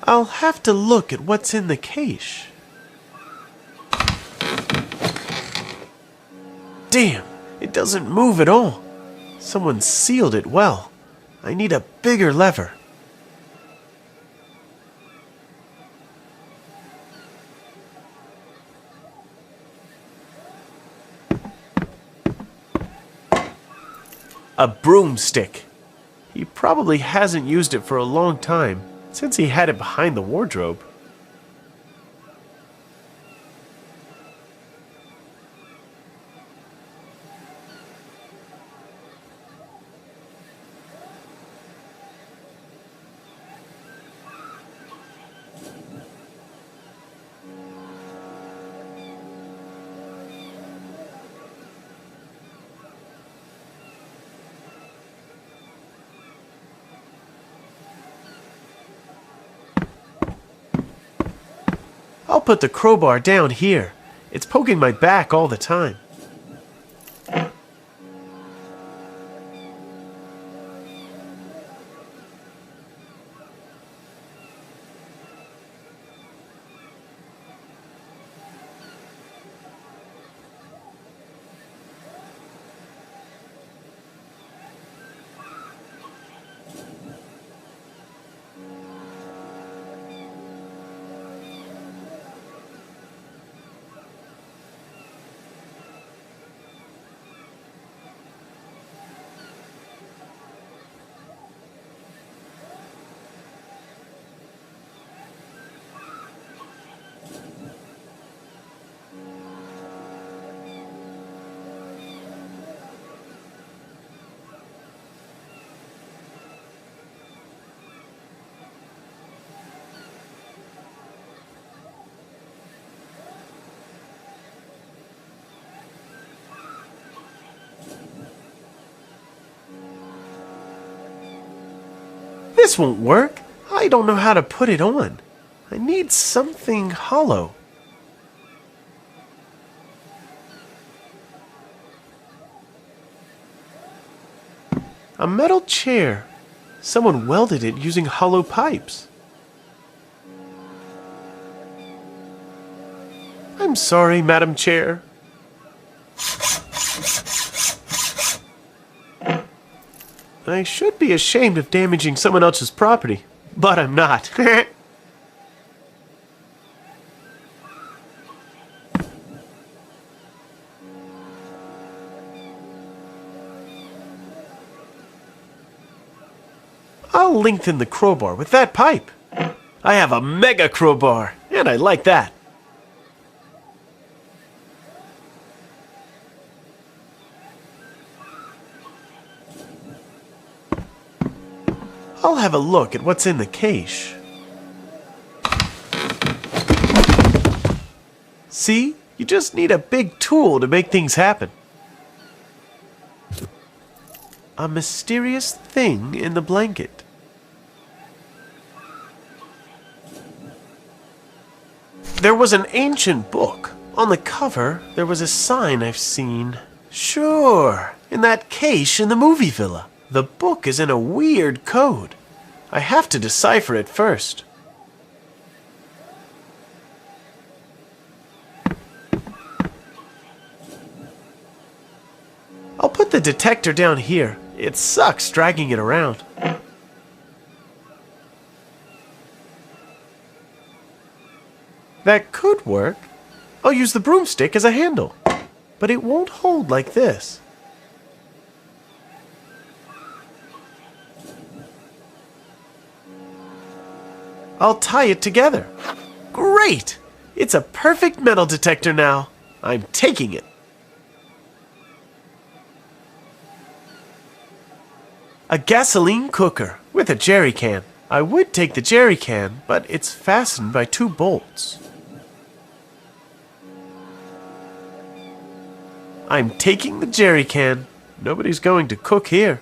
I'll have to look at what's in the cache. Damn, it doesn't move at all. Someone sealed it well. I need a bigger lever. A broomstick. He probably hasn't used it for a long time, since he had it behind the wardrobe. I'll put the crowbar down here. It's poking my back all the time. This won't work. I don't know how to put it on. I need something hollow. A metal chair. Someone welded it using hollow pipes. I'm sorry, Madam Chair. I should be ashamed of damaging someone else's property, but I'm not. I'll lengthen the crowbar with that pipe. I have a mega crowbar, and I like that. I'll have a look at what's in the cache. See? You just need a big tool to make things happen. A mysterious thing in the blanket. There was an ancient book. On the cover, there was a sign I've seen. Sure, in that cache in the movie villa. The book is in a weird code. I have to decipher it first. I'll put the detector down here. It sucks dragging it around. That could work. I'll use the broomstick as a handle. But it won't hold like this. I'll tie it together. Great! It's a perfect metal detector now. I'm taking it. A gasoline cooker with a jerry can. I would take the jerry can, but it's fastened by 2 bolts. I'm taking the jerry can. Nobody's going to cook here.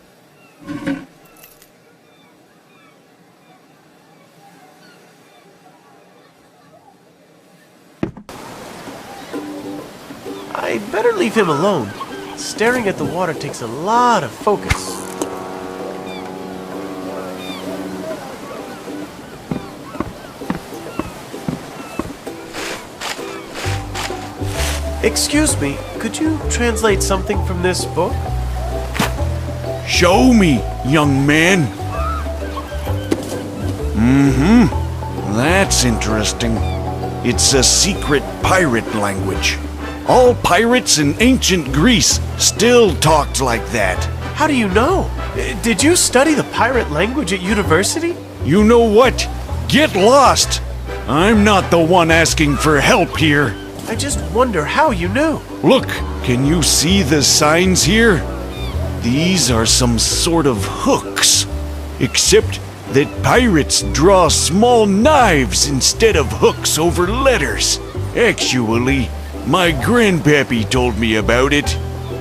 I'd better leave him alone. Staring at the water takes a lot of focus. Excuse me, could you translate something from this book? Show me, young man. That's interesting. It's a secret pirate language. All pirates in ancient Greece still talked like that. How do you know? Did you study the pirate language at university? You know what? Get lost! I'm not the one asking for help here. I just wonder how you knew. Look, can you see the signs here? These are some sort of hooks. Except that pirates draw small knives instead of hooks over letters. Actually, my grandpappy told me about it.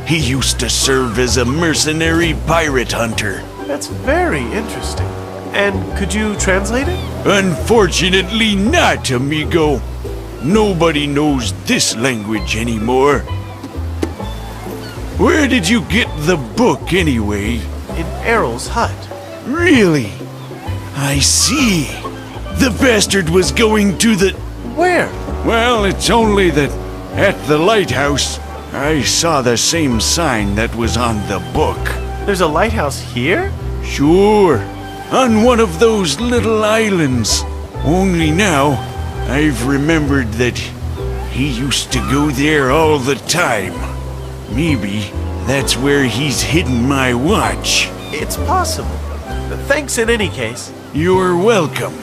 He used to serve as a mercenary pirate hunter. That's very interesting. And could you translate it? Unfortunately not, amigo. Nobody knows this language anymore. Where did you get the book anyway? In Errol's hut. Really? I see. The bastard was going to the... Where? Well, it's only that at the lighthouse, I saw the same sign that was on the book. There's a lighthouse here? Sure. On one of those little islands. Only now, I've remembered that he used to go there all the time. Maybe that's where he's hidden my watch. It's possible. Thanks in any case. You're welcome.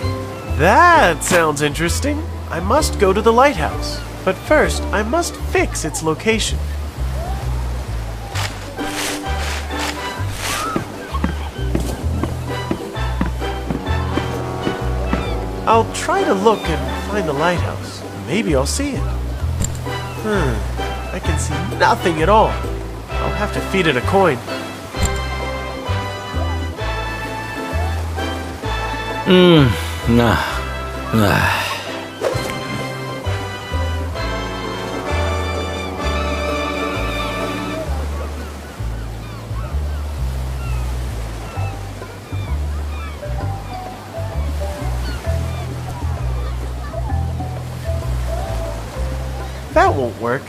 That sounds interesting. I must go to the lighthouse. But first, I must fix its location. I'll try to look and find the lighthouse. Maybe I'll see it. I can see nothing at all. I'll have to feed it a coin. That won't work.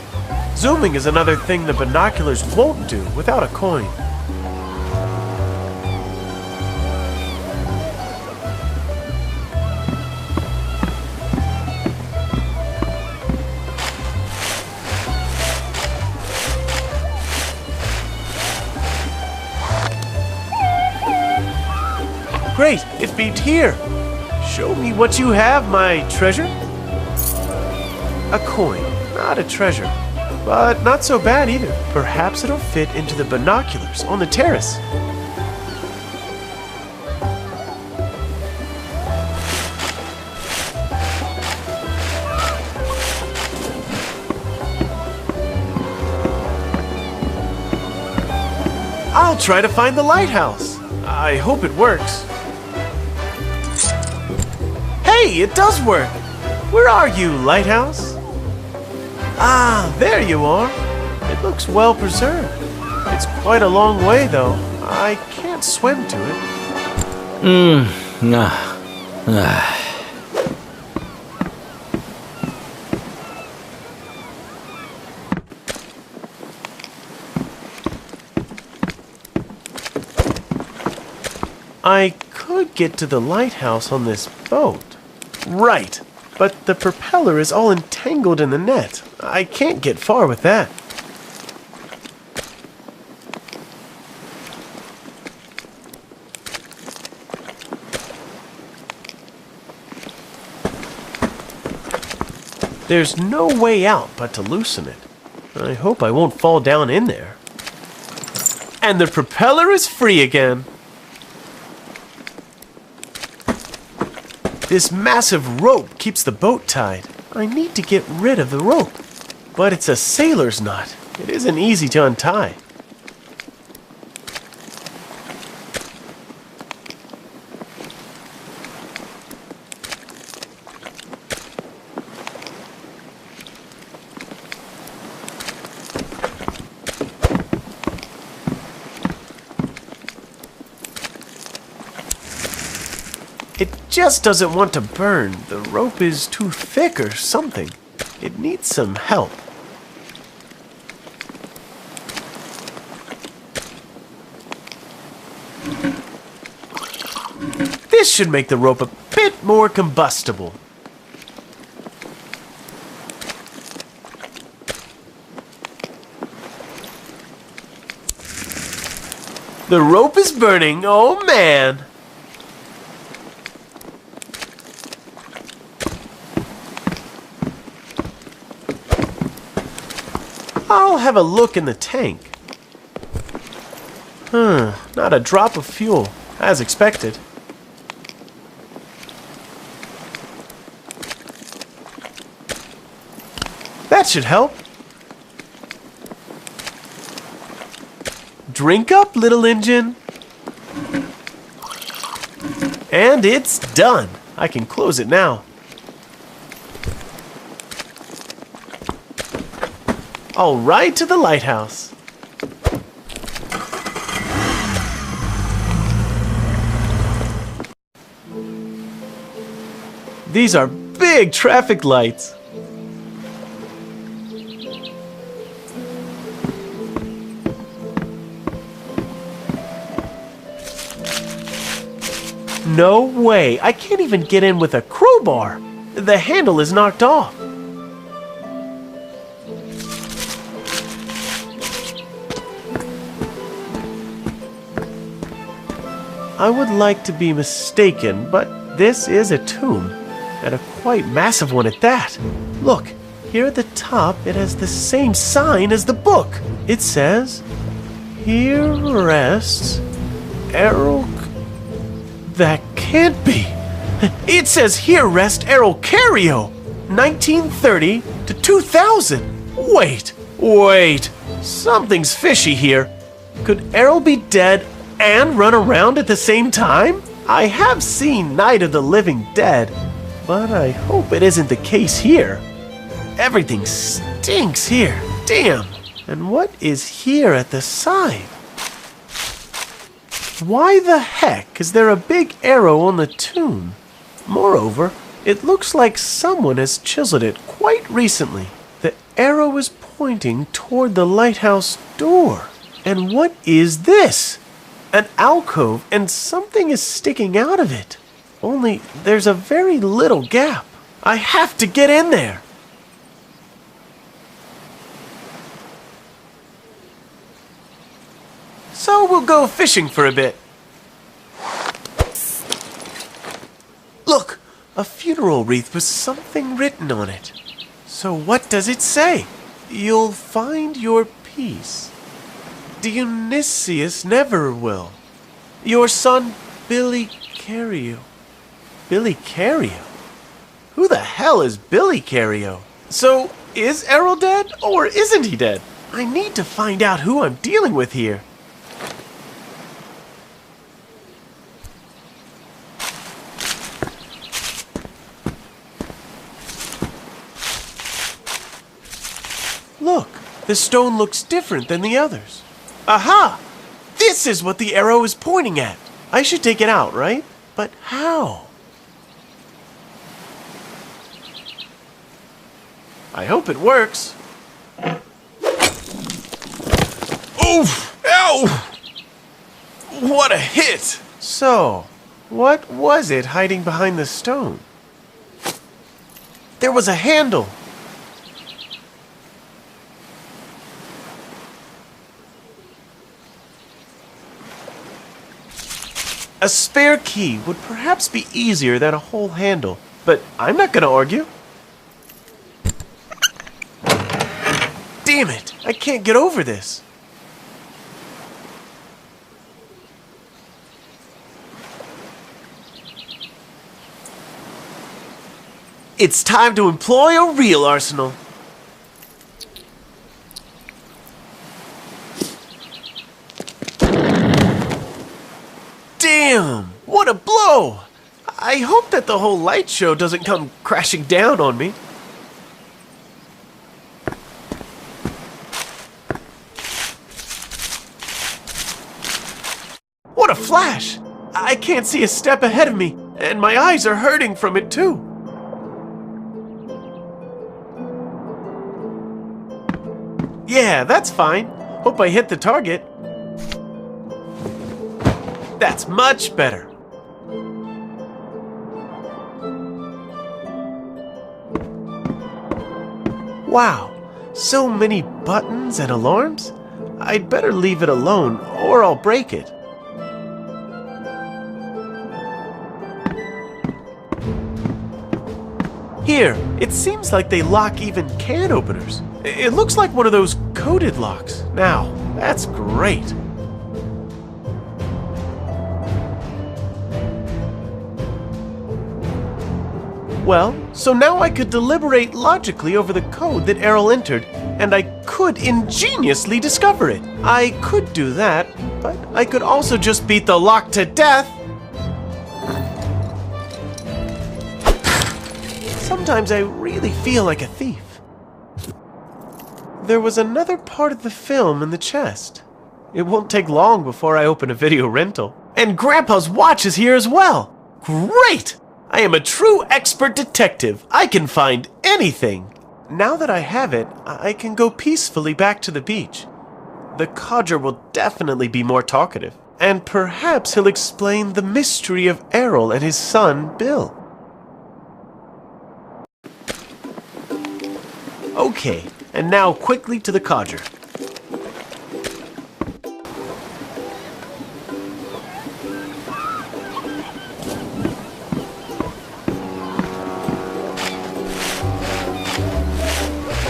Zooming is another thing the binoculars won't do without a coin. Great, it beeped here. Show me what you have, my treasure. A coin, not a treasure. But not so bad either. Perhaps it'll fit into the binoculars on the terrace. I'll try to find the lighthouse. I hope it works. Hey, it does work! Where are you, lighthouse? Ah, there you are. It looks well preserved. It's quite a long way, though. I can't swim to it. I could get to the lighthouse on this boat. Right, but the propeller is all entangled in the net. I can't get far with that. There's no way out but to loosen it. I hope I won't fall down in there. And the propeller is free again. This massive rope keeps the boat tied. I need to get rid of the rope. But it's a sailor's knot. It isn't easy to untie. It just doesn't want to burn. The rope is too thick or something. It needs some help. This should make the rope a bit more combustible. The rope is burning, oh man! I'll have a look in the tank. Not a drop of fuel, as expected. That should help. Drink up, little engine. And it's done. I can close it now. All right, to the lighthouse. These are big traffic lights. No way, I can't even get in with a crowbar. The handle is knocked off. I would like to be mistaken, but this is a tomb, and a quite massive one at that. Look, here at the top it has the same sign as the book. It says, "Here rests Errol..." That can't be. It says, "Here rests Errol Cario, 1930 to 2000. Wait. Something's fishy here. Could Errol be dead and run around at the same time? I have seen Night of the Living Dead, but I hope it isn't the case here. Everything stinks here. Damn. And what is here at the side? Why the heck is there a big arrow on the tomb? Moreover, it looks like someone has chiseled it quite recently. The arrow is pointing toward the lighthouse door. And what is this? An alcove, and something is sticking out of it. Only there's a very little gap. I have to get in there. So we'll go fishing for a bit. Look, a funeral wreath with something written on it. So what does it say? You'll find your peace. Dionysius never will. Your son, Billy Cario. Billy Cario? Who the hell is Billy Cario? So, is Errol dead, or isn't he dead? I need to find out who I'm dealing with here. Look, the stone looks different than the others. Aha! This is what the arrow is pointing at. I should take it out, right? But how? I hope it works. Oof! Ow! What a hit! So, what was it hiding behind the stone? There was a handle. A spare key would perhaps be easier than a whole handle, but I'm not going to argue. Damn it! I can't get over this. It's time to employ a real arsenal. Damn! What a blow! I hope that the whole light show doesn't come crashing down on me. What a flash! I can't see a step ahead of me, and my eyes are hurting from it too. Yeah, that's fine. Hope I hit the target. That's much better. Wow, so many buttons and alarms? I'd better leave it alone or I'll break it. Here, it seems like they lock even can openers. It looks like one of those coded locks. Now, that's great. Well, so now I could deliberate logically over the code that Errol entered, and I could ingeniously discover it. I could do that, but I could also just beat the lock to death. Sometimes I really feel like a thief. There was another part of the film in the chest. It won't take long before I open a video rental. And Grandpa's watch is here as well. Great! I am a true expert detective. I can find anything. Now that I have it, I can go peacefully back to the beach. The codger will definitely be more talkative. And perhaps he'll explain the mystery of Errol and his son, Bill. Okay, and now quickly to the codger.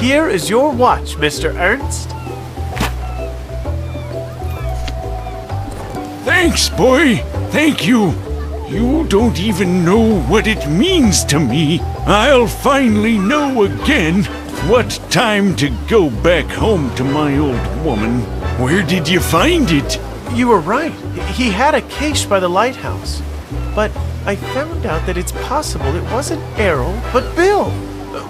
Here is your watch, Mr. Ernst. Thanks, boy. Thank you. You don't even know what it means to me. I'll finally know again what time to go back home to my old woman. Where did you find it? You were right. He had a cache by the lighthouse. But I found out that it's possible it wasn't Errol, but Bill.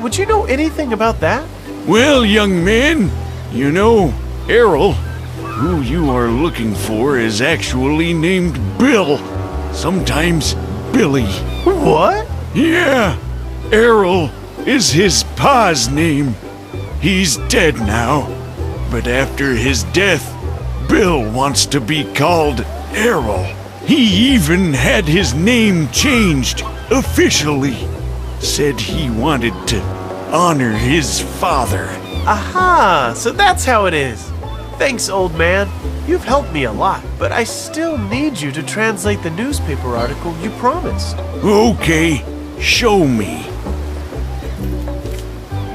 Would you know anything about that? Well, young man, you know, Errol, who you are looking for, is actually named Bill. Sometimes Billy. What? Yeah, Errol is his pa's name. He's dead now, but after his death, Bill wants to be called Errol. He even had his name changed officially. Said he wanted to honor his father. Aha, so that's how it is. Thanks, old man. You've helped me a lot, but I still need you to translate the newspaper article you promised. Okay, show me.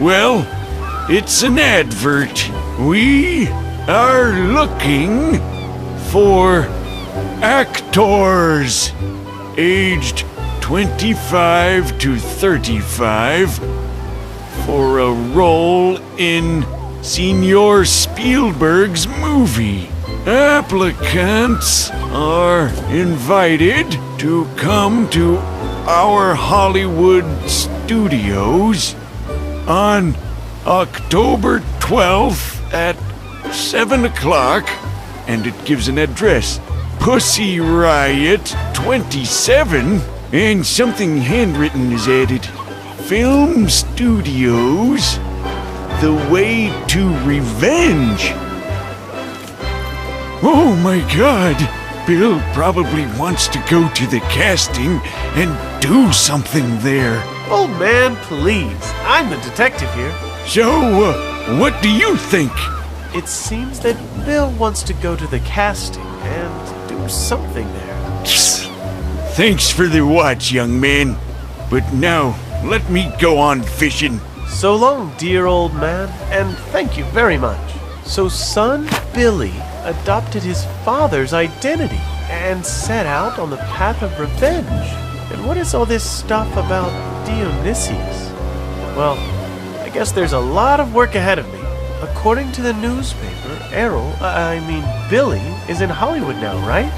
Well, it's an advert. We are looking for actors aged 25 to 35 for a role in Senor Spielberg's movie. Applicants are invited to come to our Hollywood studios on October 12th at 7 o'clock, and it gives an address, Pussy Riot 27, and something handwritten is added. Film Studios, The Way to Revenge. Oh my god, Bill probably wants to go to the casting and do something there. Old man, please. I'm the detective here. So, what do you think? It seems that Bill wants to go to the casting and do something there. Thanks for the watch, young man. But now, let me go on fishing. So long, dear old man, and thank you very much. So son Billy adopted his father's identity and set out on the path of revenge. And what is all this stuff about Dionysius? Well, I guess there's a lot of work ahead of me. According to the newspaper, Billy is in Hollywood now, right?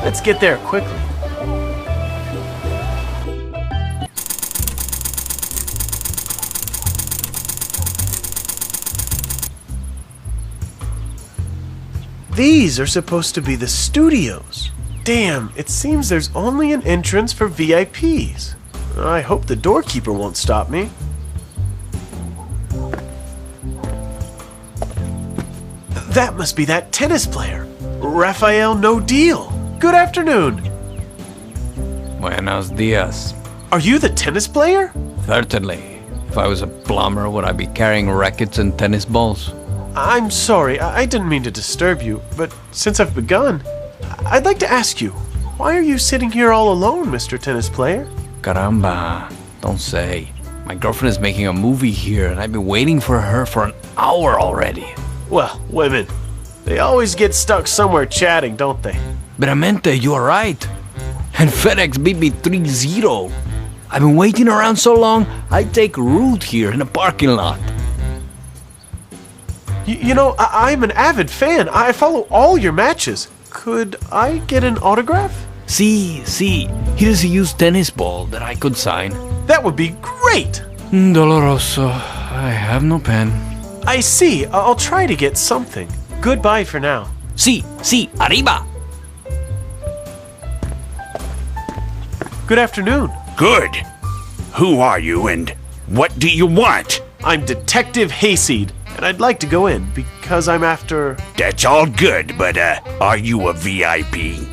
Let's get there quickly. These are supposed to be the studios. Damn, it seems there's only an entrance for VIPs. I hope the doorkeeper won't stop me. That must be that tennis player, Rafael No Deal. Good afternoon. Buenos dias. Are you the tennis player? Certainly. If I was a plumber, would I be carrying rackets and tennis balls? I'm sorry, I didn't mean to disturb you, but since I've begun, I'd like to ask you, why are you sitting here all alone, Mr. Tennis Player? Caramba, don't say. My girlfriend is making a movie here, and I've been waiting for her for an hour already. Well, women, they always get stuck somewhere chatting, don't they? Veramente, you are right. And FedEx beat me 3-0. I've been waiting around so long, I take root here in the parking lot. You know, I'm an avid fan. I follow all your matches. Could I get an autograph? See, here's a used tennis ball that I could sign. That would be great! Doloroso, I have no pen. I see. I'll try to get something. Goodbye for now. Sí, arriba! Good afternoon. Good. Who are you and what do you want? I'm Detective Hayseed, and I'd like to go in because I'm after... That's all good, but are you a VIP?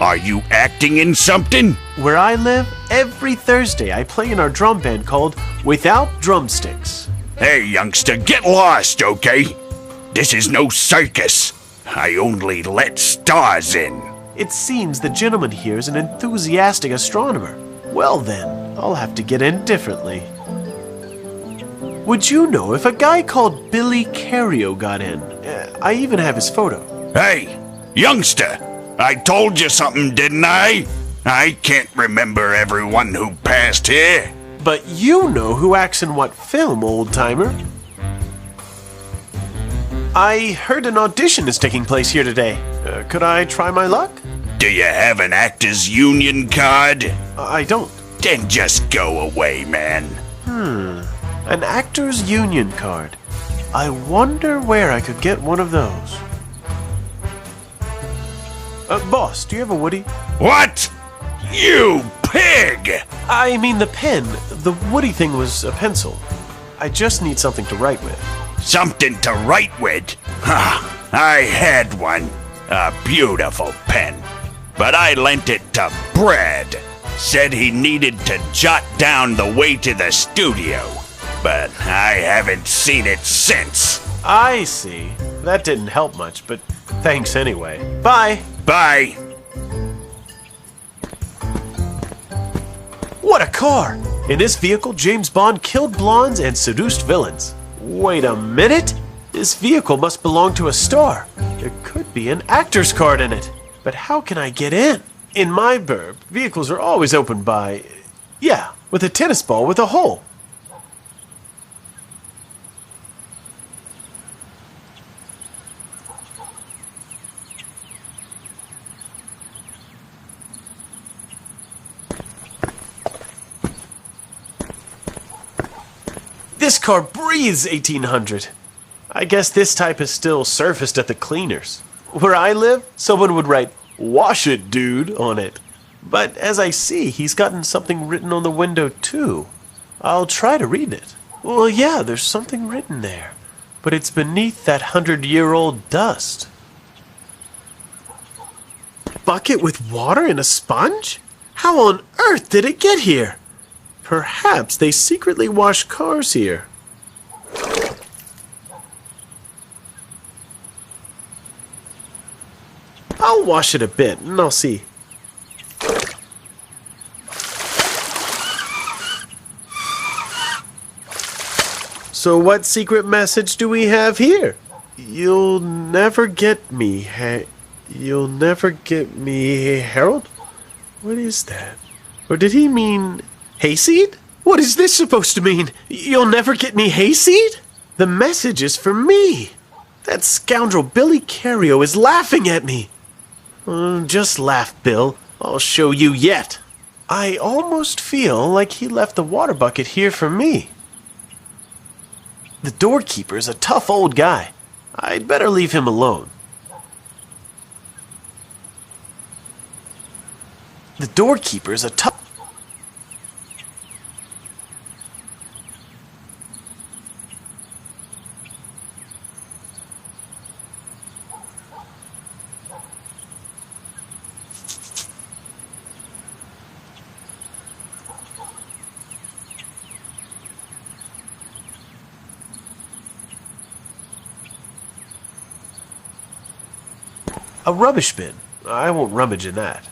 Are you acting in something? Where I live, every Thursday I play in our drum band called Without Drumsticks. Hey, youngster, get lost, okay? This is no circus. I only let stars in. It seems the gentleman here is an enthusiastic astronomer. Well then, I'll have to get in differently. Would you know if a guy called Billy Cario got in? I even have his photo. Hey, youngster, I told you something, didn't I? I can't remember everyone who passed here. But you know who acts in what film, old-timer? I heard an audition is taking place here today. Could I try my luck? Do you have an actor's union card? I don't. Then just go away, man. An actor's union card. I wonder where I could get one of those. Boss, do you have a Woody? What? You pig! I mean the pen. The Woody thing was a pencil. I just need something to write with. Something to write with? I had one. A beautiful pen. But I lent it to Brad. Said he needed to jot down the way to the studio. But I haven't seen it since. I see. That didn't help much, but thanks anyway. Bye. Bye. What a car! In this vehicle, James Bond killed blondes and seduced villains. Wait a minute! This vehicle must belong to a star. There could be an actor's card in it. But how can I get in? In my burb, vehicles are always opened by... yeah, with a tennis ball with a hole. This car breathes 1800. I guess this type is still surfaced at the cleaners. Where I live, someone would write, "Wash it, dude," on it. But as I see, he's gotten something written on the window too. I'll try to read it. Well, yeah, there's something written there. But it's beneath that 100-year-old dust. Bucket with water and a sponge? How on earth did it get here? Perhaps they secretly wash cars here. I'll wash it a bit, and I'll see. So what secret message do we have here? You'll never get me, you'll never get me, Harold? What is that? Or did he mean Hayseed? What is this supposed to mean? You'll never get me, Hayseed? The message is for me. That scoundrel Billy Cario is laughing at me. Just laugh, Bill. I'll show you yet. I almost feel like he left the water bucket here for me. The doorkeeper is a tough old guy. I'd better leave him alone. The doorkeeper is a tough... A rubbish bin. I won't rummage in that.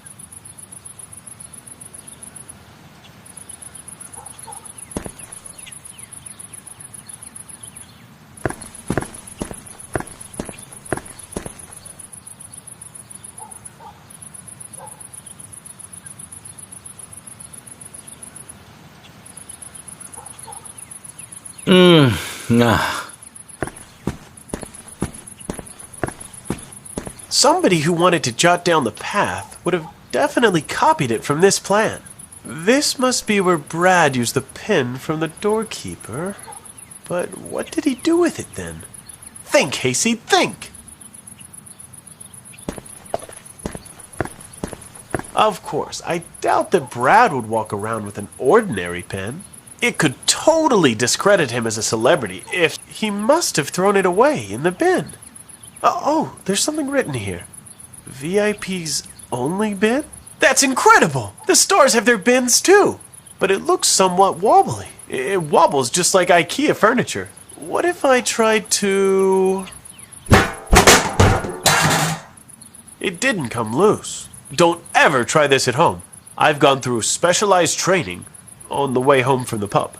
Somebody who wanted to jot down the path would have definitely copied it from this plan. This must be where Brad used the pin from the doorkeeper. But what did he do with it then? Think, Hayseed, think! Of course, I doubt that Brad would walk around with an ordinary pen. It could totally discredit him as a celebrity if he must have thrown it away in the bin. Oh, there's something written here. VIP's only bin? That's incredible! The stars have their bins too! But it looks somewhat wobbly. It wobbles just like IKEA furniture. What if I tried to... It didn't come loose. Don't ever try this at home. I've gone through specialized training on the way home from the pub.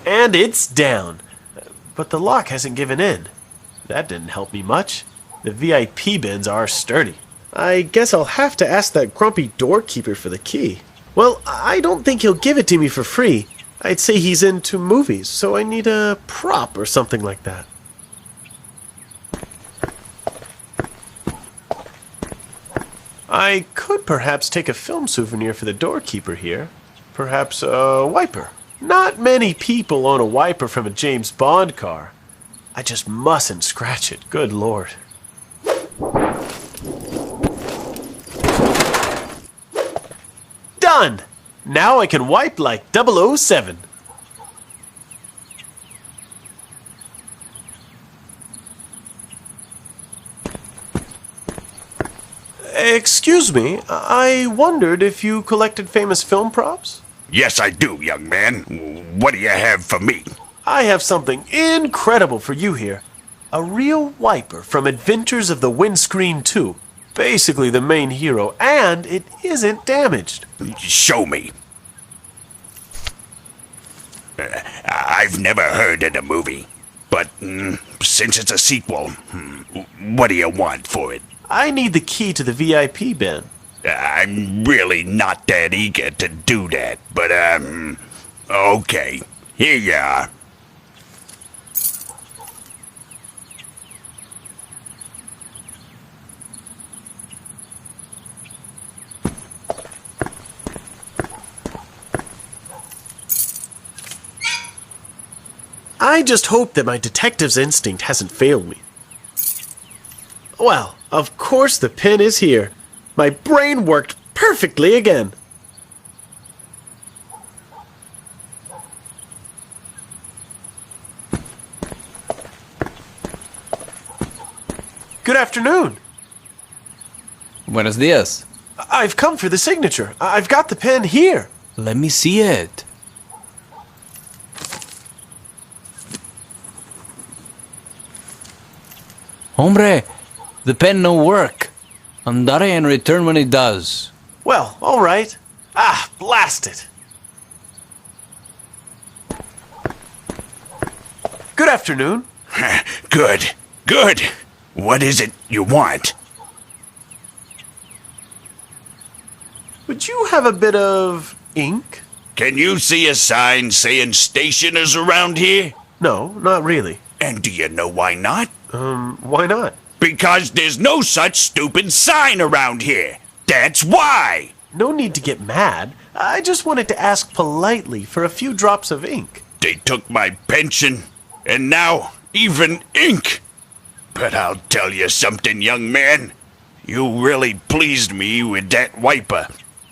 And it's down. But the lock hasn't given in. That didn't help me much. The VIP bins are sturdy. I guess I'll have to ask that grumpy doorkeeper for the key. Well, I don't think he'll give it to me for free. I'd say he's into movies, so I need a prop or something like that. I could perhaps take a film souvenir for the doorkeeper here. Perhaps a wiper. Not many people own a wiper from a James Bond car. I just mustn't scratch it, good lord. Done! Now I can wipe like 007. Excuse me, I wondered if you collected famous film props? Yes, I do, young man. What do you have for me? I have something incredible for you here. A real wiper from Adventures of the Windscreen 2. Basically the main hero, and it isn't damaged. Show me. I've never heard of the movie, but since it's a sequel, what do you want for it? I need the key to the VIP bin. I'm really not that eager to do that, but okay. Here you are. I just hope that my detective's instinct hasn't failed me. Well, of course the pin is here. My brain worked perfectly again. Good afternoon. Buenos dias. I've come for the signature. I've got the pen here. Let me see it. Hombre, the pen no work. Andare and return when it does. Well, all right. Ah, blast it. Good afternoon. Good. What is it you want? Would you have a bit of ink? Can you see a sign saying stationers around here? No, not really. And do you know why not? Why not? Because there's no such stupid sign around here. That's why. No need to get mad. I just wanted to ask politely for a few drops of ink. They took my pension, and now even ink. But I'll tell you something, young man. You really pleased me with that wiper.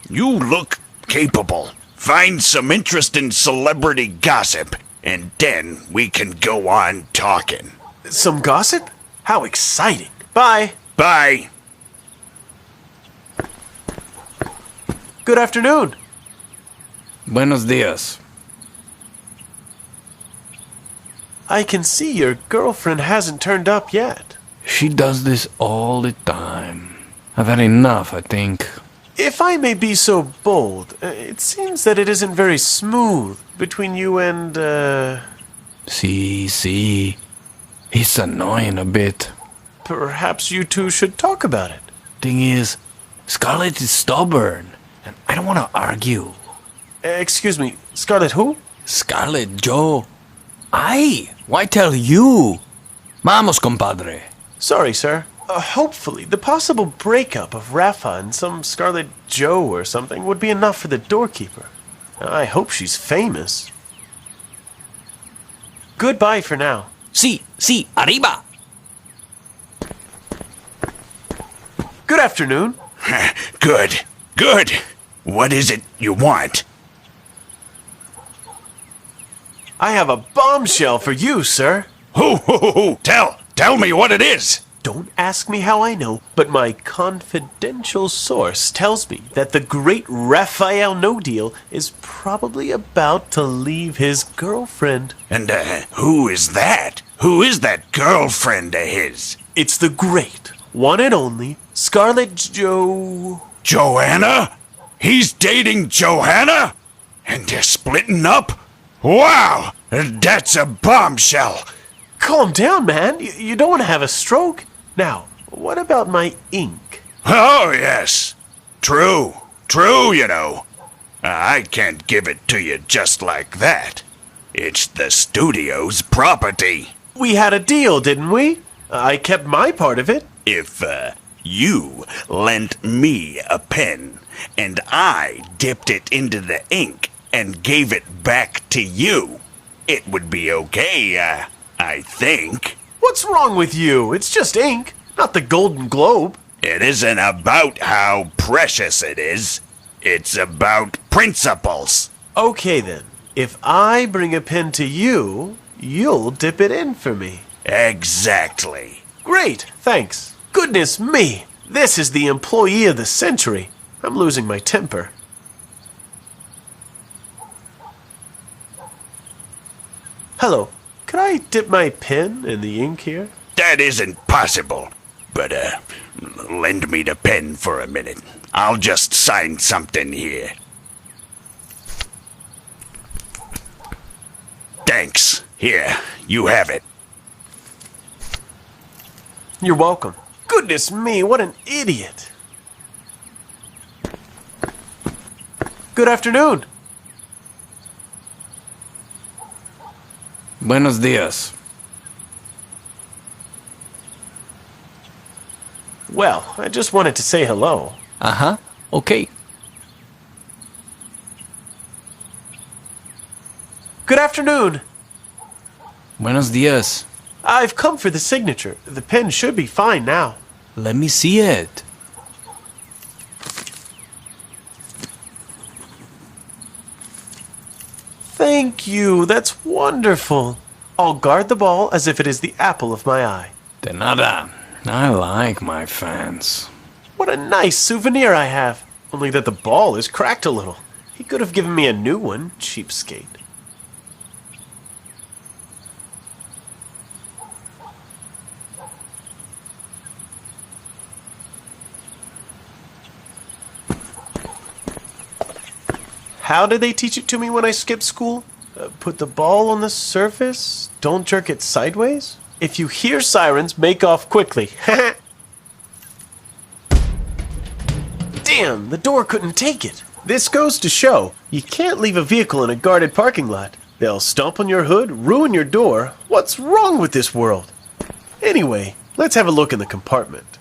You look capable. Find some interesting celebrity gossip, and then we can go on talking. Some gossip? How exciting. Bye. Bye. Good afternoon. Buenos dias. I can see your girlfriend hasn't turned up yet. She does this all the time. I've had enough, I think. If I may be so bold, it seems that it isn't very smooth between you and, See. He's annoying a bit. Perhaps you two should talk about it. Thing is, Scarlett is stubborn, and I don't want to argue. Excuse me, Scarlett who? Scarlett Joe. Ay, why tell you? Vamos, compadre. Sorry, sir. Hopefully, the possible breakup of Rafa and some Scarlet Joe or something would be enough for the doorkeeper. I hope she's famous. Goodbye for now. Sí, arriba. Good afternoon. Good. What is it you want? I have a bombshell for you, sir. Who? Tell me what it is. Don't ask me how I know, but my confidential source tells me that the great Raphael No Deal is probably about to leave his girlfriend. And who is that? Who is that girlfriend of his? It's the great, one and only, Scarlet Joe... Joanna? He's dating Joanna? And they're splitting up? Wow! That's a bombshell! Calm down, man. You don't want to have a stroke. Now, what about my ink? Oh, yes. True, you know. I can't give it to you just like that. It's the studio's property. We had a deal, didn't we? I kept my part of it. If, you lent me a pen, and I dipped it into the ink and gave it back to you, it would be okay, I think. What's wrong with you? It's just ink, not the Golden Globe. It isn't about how precious it is. It's about principles. Okay, then. If I bring a pen to you, you'll dip it in for me. Exactly. Great, thanks. Goodness me, this is the employee of the century. I'm losing my temper. Hello. Could I dip my pen in the ink here? That isn't possible. But, lend me the pen for a minute. I'll just sign something here. Thanks. Here, you have it. You're welcome. Goodness me, what an idiot. Good afternoon. Buenos dias. Well, I just wanted to say hello. Uh-huh. Okay. Good afternoon. Buenos dias. I've come for the signature. The pen should be fine now. Let me see it. Thank you. That's wonderful. I'll guard the ball as if it is the apple of my eye. De nada. I like my fans. What a nice souvenir I have. Only that the ball is cracked a little. He could have given me a new one, cheapskate. How did they teach it to me when I skipped school? Put the ball on the surface, don't jerk it sideways. If you hear sirens, make off quickly. Damn, the door couldn't take it. This goes to show, you can't leave a vehicle in a guarded parking lot. They'll stomp on your hood, ruin your door. What's wrong with this world? Anyway, let's have a look in the compartment.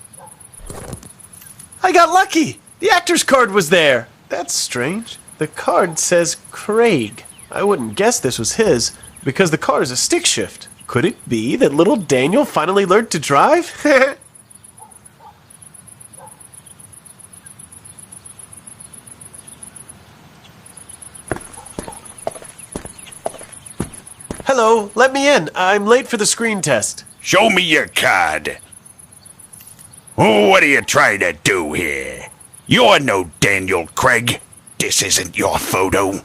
I got lucky! The actor's card was there! That's strange. The card says Craig. I wouldn't guess this was his, because the car is a stick shift. Could it be that little Daniel finally learned to drive? Hello, let me in. I'm late for the screen test. Show me your card. What are you trying to do here? You're no Daniel Craig. This isn't your photo.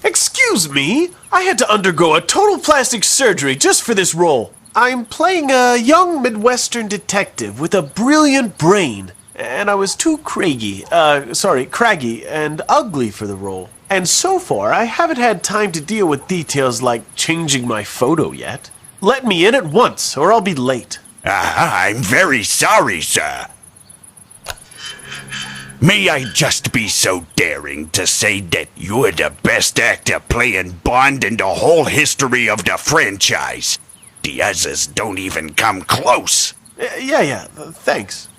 Excuse Excuse me? I had to undergo a total plastic surgery just for this role. I'm playing a young Midwestern detective with a brilliant brain, and I was too craggy and ugly for the role. And so far, I haven't had time to deal with details like changing my photo yet. Let me in at once, or I'll be late. I'm very sorry, sir. May I just be so daring to say that you're the best actor playing Bond in the whole history of the franchise. The others don't even come close. Yeah, thanks.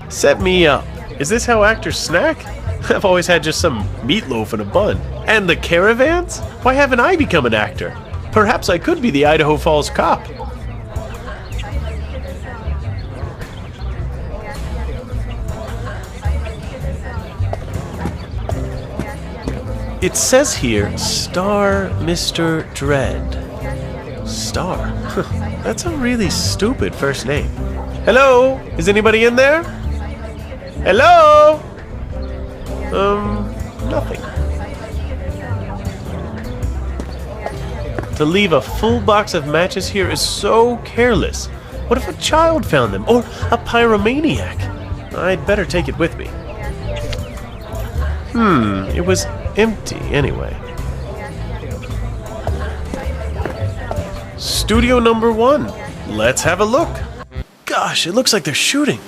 Set me up. Is this how actors snack? I've always had just some meatloaf and a bun. And the caravans? Why haven't I become an actor? Perhaps I could be the Idaho Falls cop. It says here, Star Mr. Dread. Star? That's a really stupid first name. Hello? Is anybody in there? Hello? Nothing. To leave a full box of matches here is so careless. What if a child found them? Or a pyromaniac? I'd better take it with me. It was empty anyway. Studio number 1. Let's have a look. Gosh, it looks like they're shooting.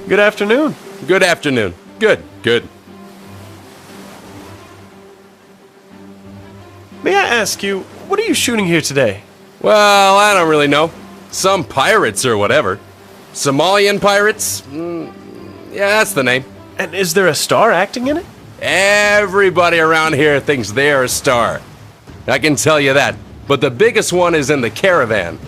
Good afternoon. Good afternoon. Good. May I ask you, what are you shooting here today? Well, I don't really know. Some pirates or whatever. Somalian pirates? Yeah, that's the name. And is there a star acting in it? Everybody around here thinks they're a star. I can tell you that. But the biggest one is in the caravan.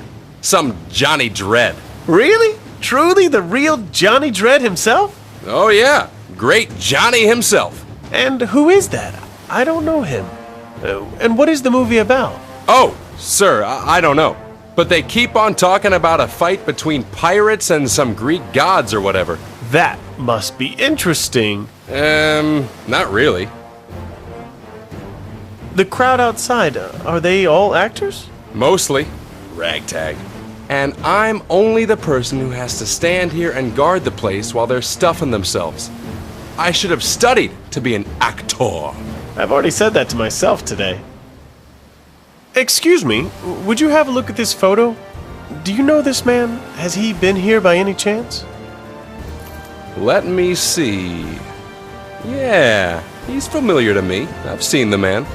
Some Johnny Dread. Really? Truly the real Johnny Dread himself? Oh yeah, great Johnny himself. And who is that? I don't know him. And what is the movie about? Oh, sir, I don't know. But they keep on talking about a fight between pirates and some Greek gods or whatever. That must be interesting. Not really. The crowd outside, are they all actors? Mostly. Ragtag. And I'm only the person who has to stand here and guard the place while they're stuffing themselves. I should have studied to be an actor. I've already said that to myself today. Excuse me, would you have a look at this photo? Do you know this man? Has he been here by any chance? Let me see. Yeah, he's familiar to me. I've seen the man.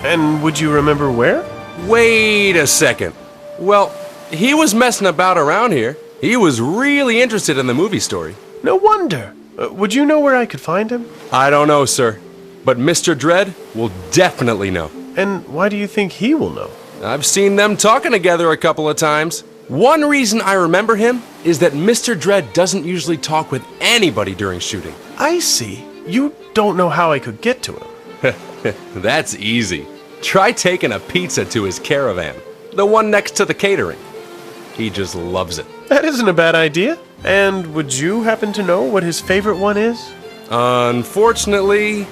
And would you remember where? Wait a second. Well, he was messing about around here. He was really interested in the movie story. No wonder. Would you know where I could find him? I don't know, sir. But Mr. Dread will definitely know. And why do you think he will know? I've seen them talking together a couple of times. One reason I remember him is that Mr. Dread doesn't usually talk with anybody during shooting. I see. You don't know how I could get to him. That's easy. Try taking a pizza to his caravan. The one next to the catering. He just loves it. That isn't a bad idea. And would you happen to know what his favorite one is? Unfortunately,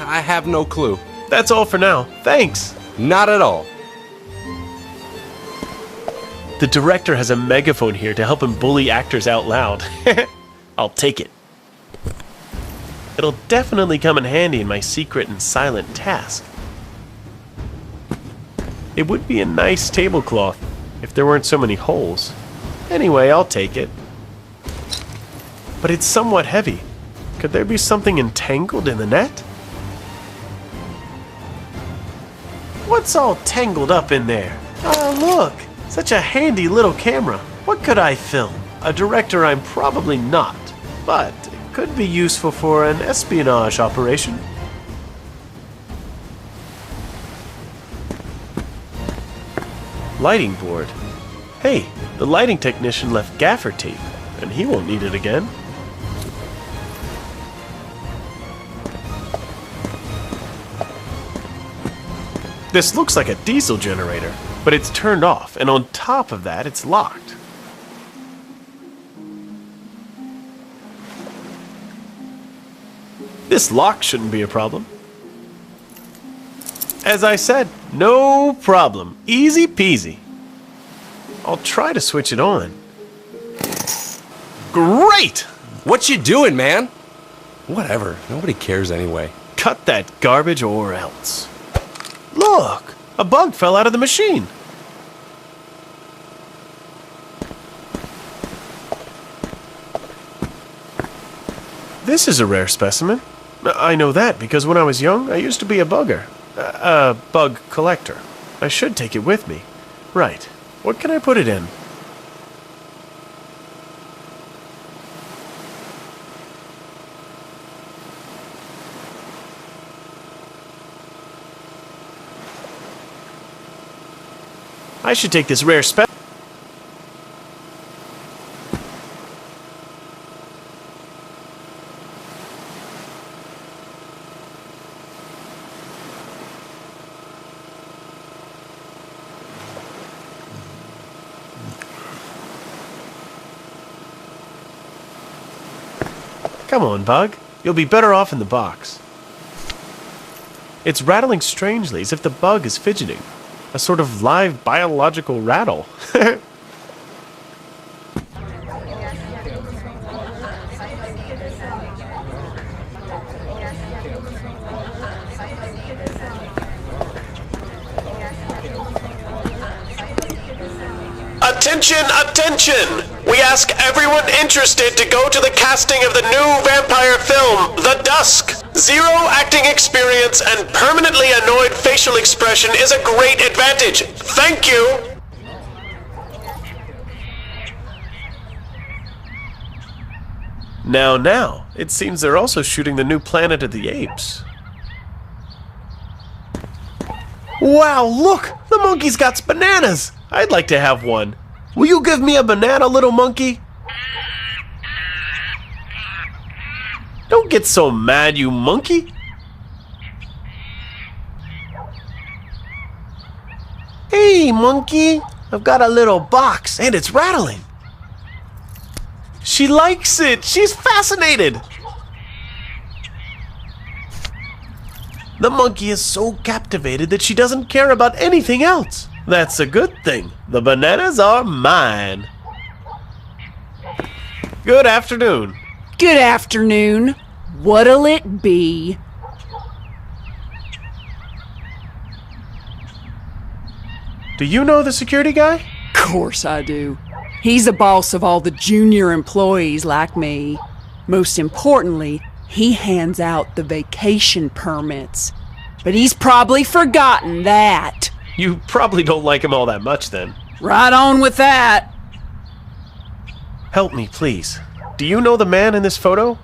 I have no clue. That's all for now. Thanks. Not at all. The director has a megaphone here to help him bully actors out loud. I'll take it. It'll definitely come in handy in my secret and silent task. It would be a nice tablecloth if there weren't so many holes. Anyway, I'll take it. But it's somewhat heavy. Could there be something entangled in the net? What's all tangled up in there? Ah, look! Such a handy little camera. What could I film? A director I'm probably not, but it could be useful for an espionage operation. Lighting board. Hey, the lighting technician left gaffer tape, and he won't need it again. This looks like a diesel generator, but it's turned off, and on top of that, it's locked. This lock shouldn't be a problem. As I said, no problem. Easy peasy. I'll try to switch it on. Great! What you doing, man? Whatever. Nobody cares anyway. Cut that garbage or else. Look! A bug fell out of the machine. This is a rare specimen. I know that because when I was young, I used to be a bugger. A bug collector. I should take it with me. Right. What can I put it in? I should take this rare specimen. Come on, Bug. You'll be better off in the box. It's rattling strangely, as if the bug is fidgeting. A sort of live biological rattle. Attention, attention! We ask everyone interested to go to the casting of the new vampire film, The Dusk. Zero acting experience and permanently annoyed facial expression is a great advantage. Thank you! Now, it seems they're also shooting the new Planet of the Apes. Wow, look! The monkey's got bananas! I'd like to have one. Will you give me a banana, little monkey? Don't get so mad, you monkey. Hey, monkey. I've got a little box, and it's rattling. She likes it. She's fascinated. The monkey is so captivated that she doesn't care about anything else. That's a good thing. The bananas are mine. Good afternoon. Good afternoon. What'll it be? Do you know the security guy? Course I do. He's the boss of all the junior employees like me. Most importantly, he hands out the vacation permits. But he's probably forgotten that. You probably don't like him all that much then. Right on with that. Help me, please. Do you know the man in this photo?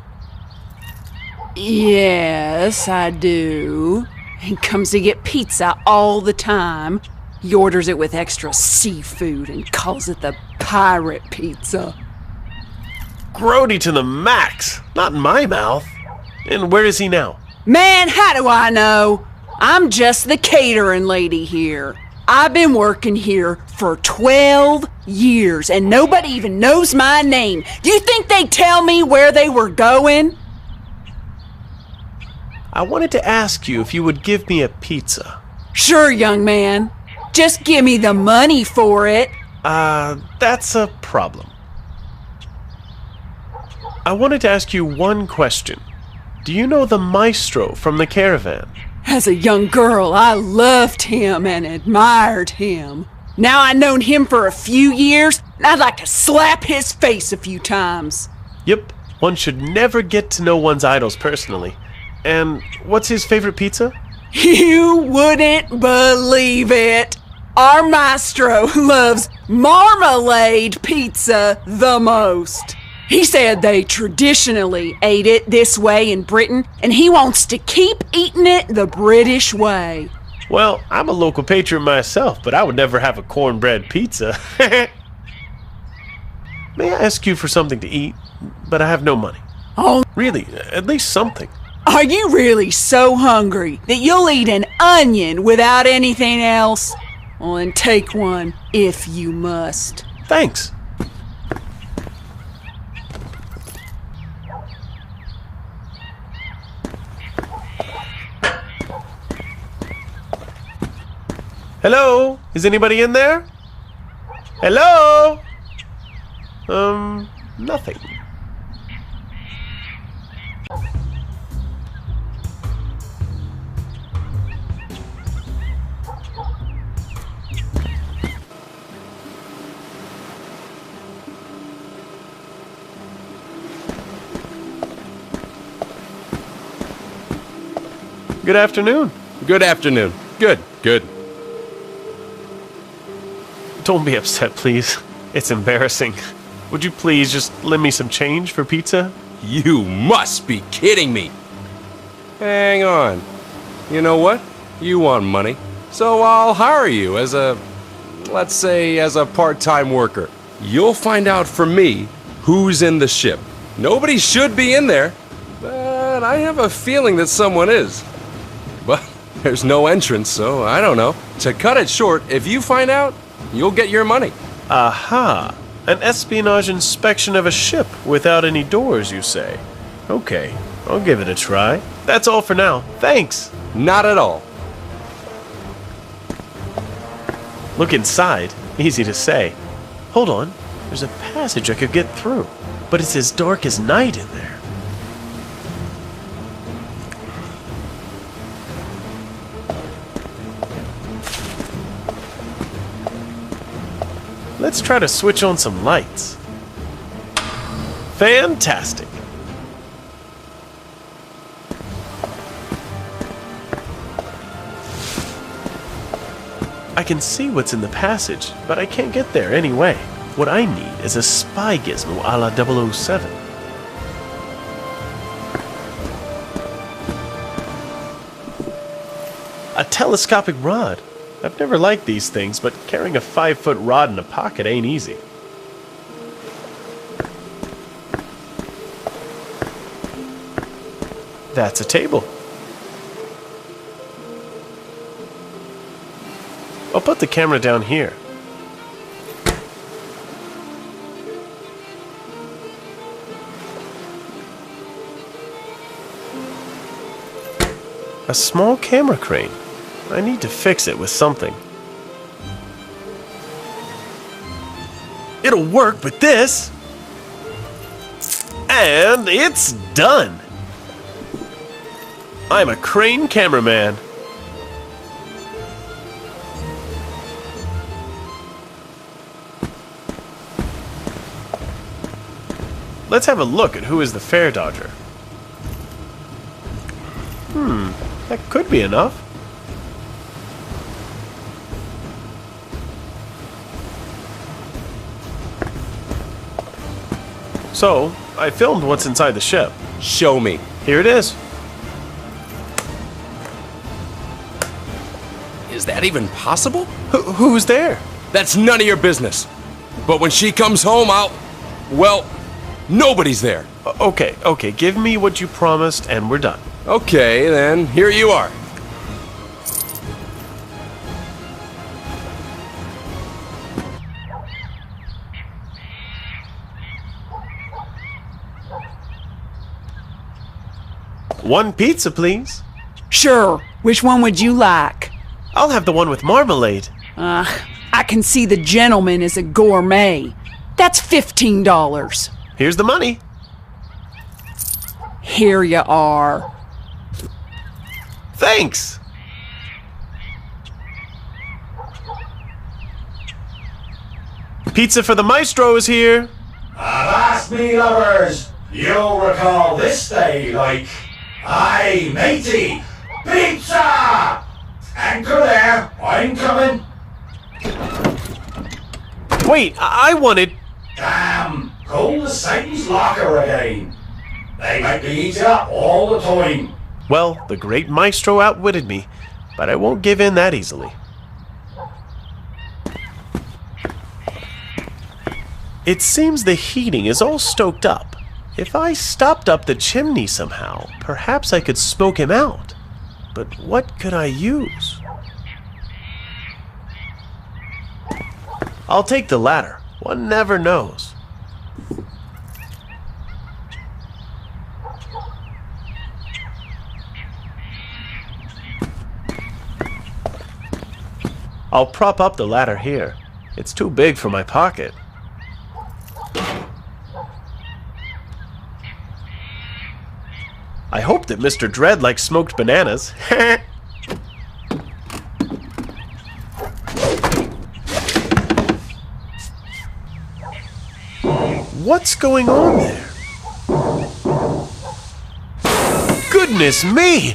Yes, I do. He comes to get pizza all the time. He orders it with extra seafood and calls it the pirate pizza. Grody to the max. Not in my mouth. And where is he now? Man, how do I know? I'm just the catering lady here. I've been working here for 12 years and nobody even knows my name. Do you think they'd tell me where they were going? I wanted to ask you if you would give me a pizza. Sure, young man. Just give me the money for it. That's a problem. I wanted to ask you one question. Do you know the maestro from the caravan? As a young girl, I loved him and admired him. Now I've known him for a few years, and I'd like to slap his face a few times. Yep, one should never get to know one's idols personally. And what's his favorite pizza? You wouldn't believe it. Our maestro loves marmalade pizza the most. He said they traditionally ate it this way in Britain, and he wants to keep eating it the British way. Well, I'm a local patriot myself, but I would never have a cornbread pizza. May I ask you for something to eat? But I have no money. Oh. Really, at least something. Are you really so hungry that you'll eat an onion without anything else? Well, then take one, if you must. Thanks. Hello? Is anybody in there? Hello? Nothing. Good afternoon. Good afternoon. Good. Don't be upset, please. It's embarrassing. Would you please just lend me some change for pizza? You must be kidding me. Hang on. You know what? You want money. So I'll hire you as let's say, as a part-time worker. You'll find out from me who's in the ship. Nobody should be in there, but I have a feeling that someone is. But there's no entrance, so I don't know. To cut it short, if you find out, you'll get your money. Aha! An espionage inspection of a ship without any doors, you say? Okay, I'll give it a try. That's all for now. Thanks! Not at all. Look inside. Easy to say. Hold on. There's a passage I could get through. But it's as dark as night in there. Let's try to switch on some lights. Fantastic. I can see what's in the passage, but I can't get there anyway. What I need is a spy gizmo a la 007. A telescopic rod. I've never liked these things, but carrying a 5-foot rod in a pocket ain't easy. That's a table. I'll put the camera down here. A small camera crane. I need to fix it with something. It'll work with this. And it's done. I'm a crane cameraman. Let's have a look at who is the fare dodger. That could be enough. So, I filmed what's inside the ship. Show me. Here it is. Is that even possible? Who's there? That's none of your business. But when she comes home, well, nobody's there. Okay, give me what you promised and we're done. Okay, then, here you are. One pizza, please. Sure. Which one would you like? I'll have the one with marmalade. I can see the gentleman is a gourmet. That's $15. Here's the money. Here you are. Thanks. Pizza for the maestro is here. Avast me lovers, you'll recall this day like, aye matey, pizza! Anchor there, I'm coming. Wait, I wanted... Damn, cold as Satan's locker again. They make me eat it up all the time. Well, the great maestro outwitted me, but I won't give in that easily. It seems the heating is all stoked up. If I stopped up the chimney somehow, perhaps I could smoke him out. But what could I use? I'll take the ladder. One never knows. I'll prop up the ladder here. It's too big for my pocket. I hope that Mr. Dread likes smoked bananas. What's going on there? Goodness me!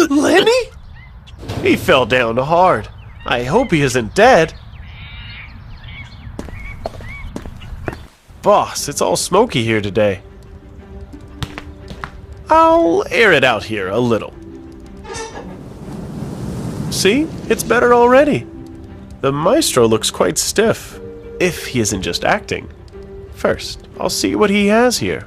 Lenny? He fell down hard. I hope he isn't dead. Boss, it's all smoky here today. I'll air it out here a little. See? It's better already. The maestro looks quite stiff, if he isn't just acting. First, I'll see what he has here.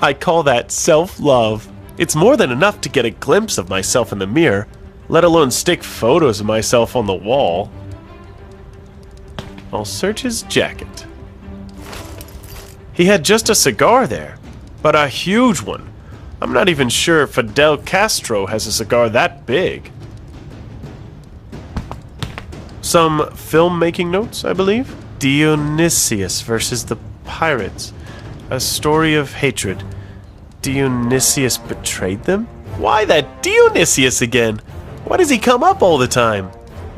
I call that self-love. It's more than enough to get a glimpse of myself in the mirror, let alone stick photos of myself on the wall. I'll search his jacket. He had just a cigar there, but a huge one. I'm not even sure Fidel Castro has a cigar that big. Some filmmaking notes, I believe. Dionysius versus the pirates. A story of hatred. Dionysius betrayed them? Why that Dionysius again? Why does he come up all the time?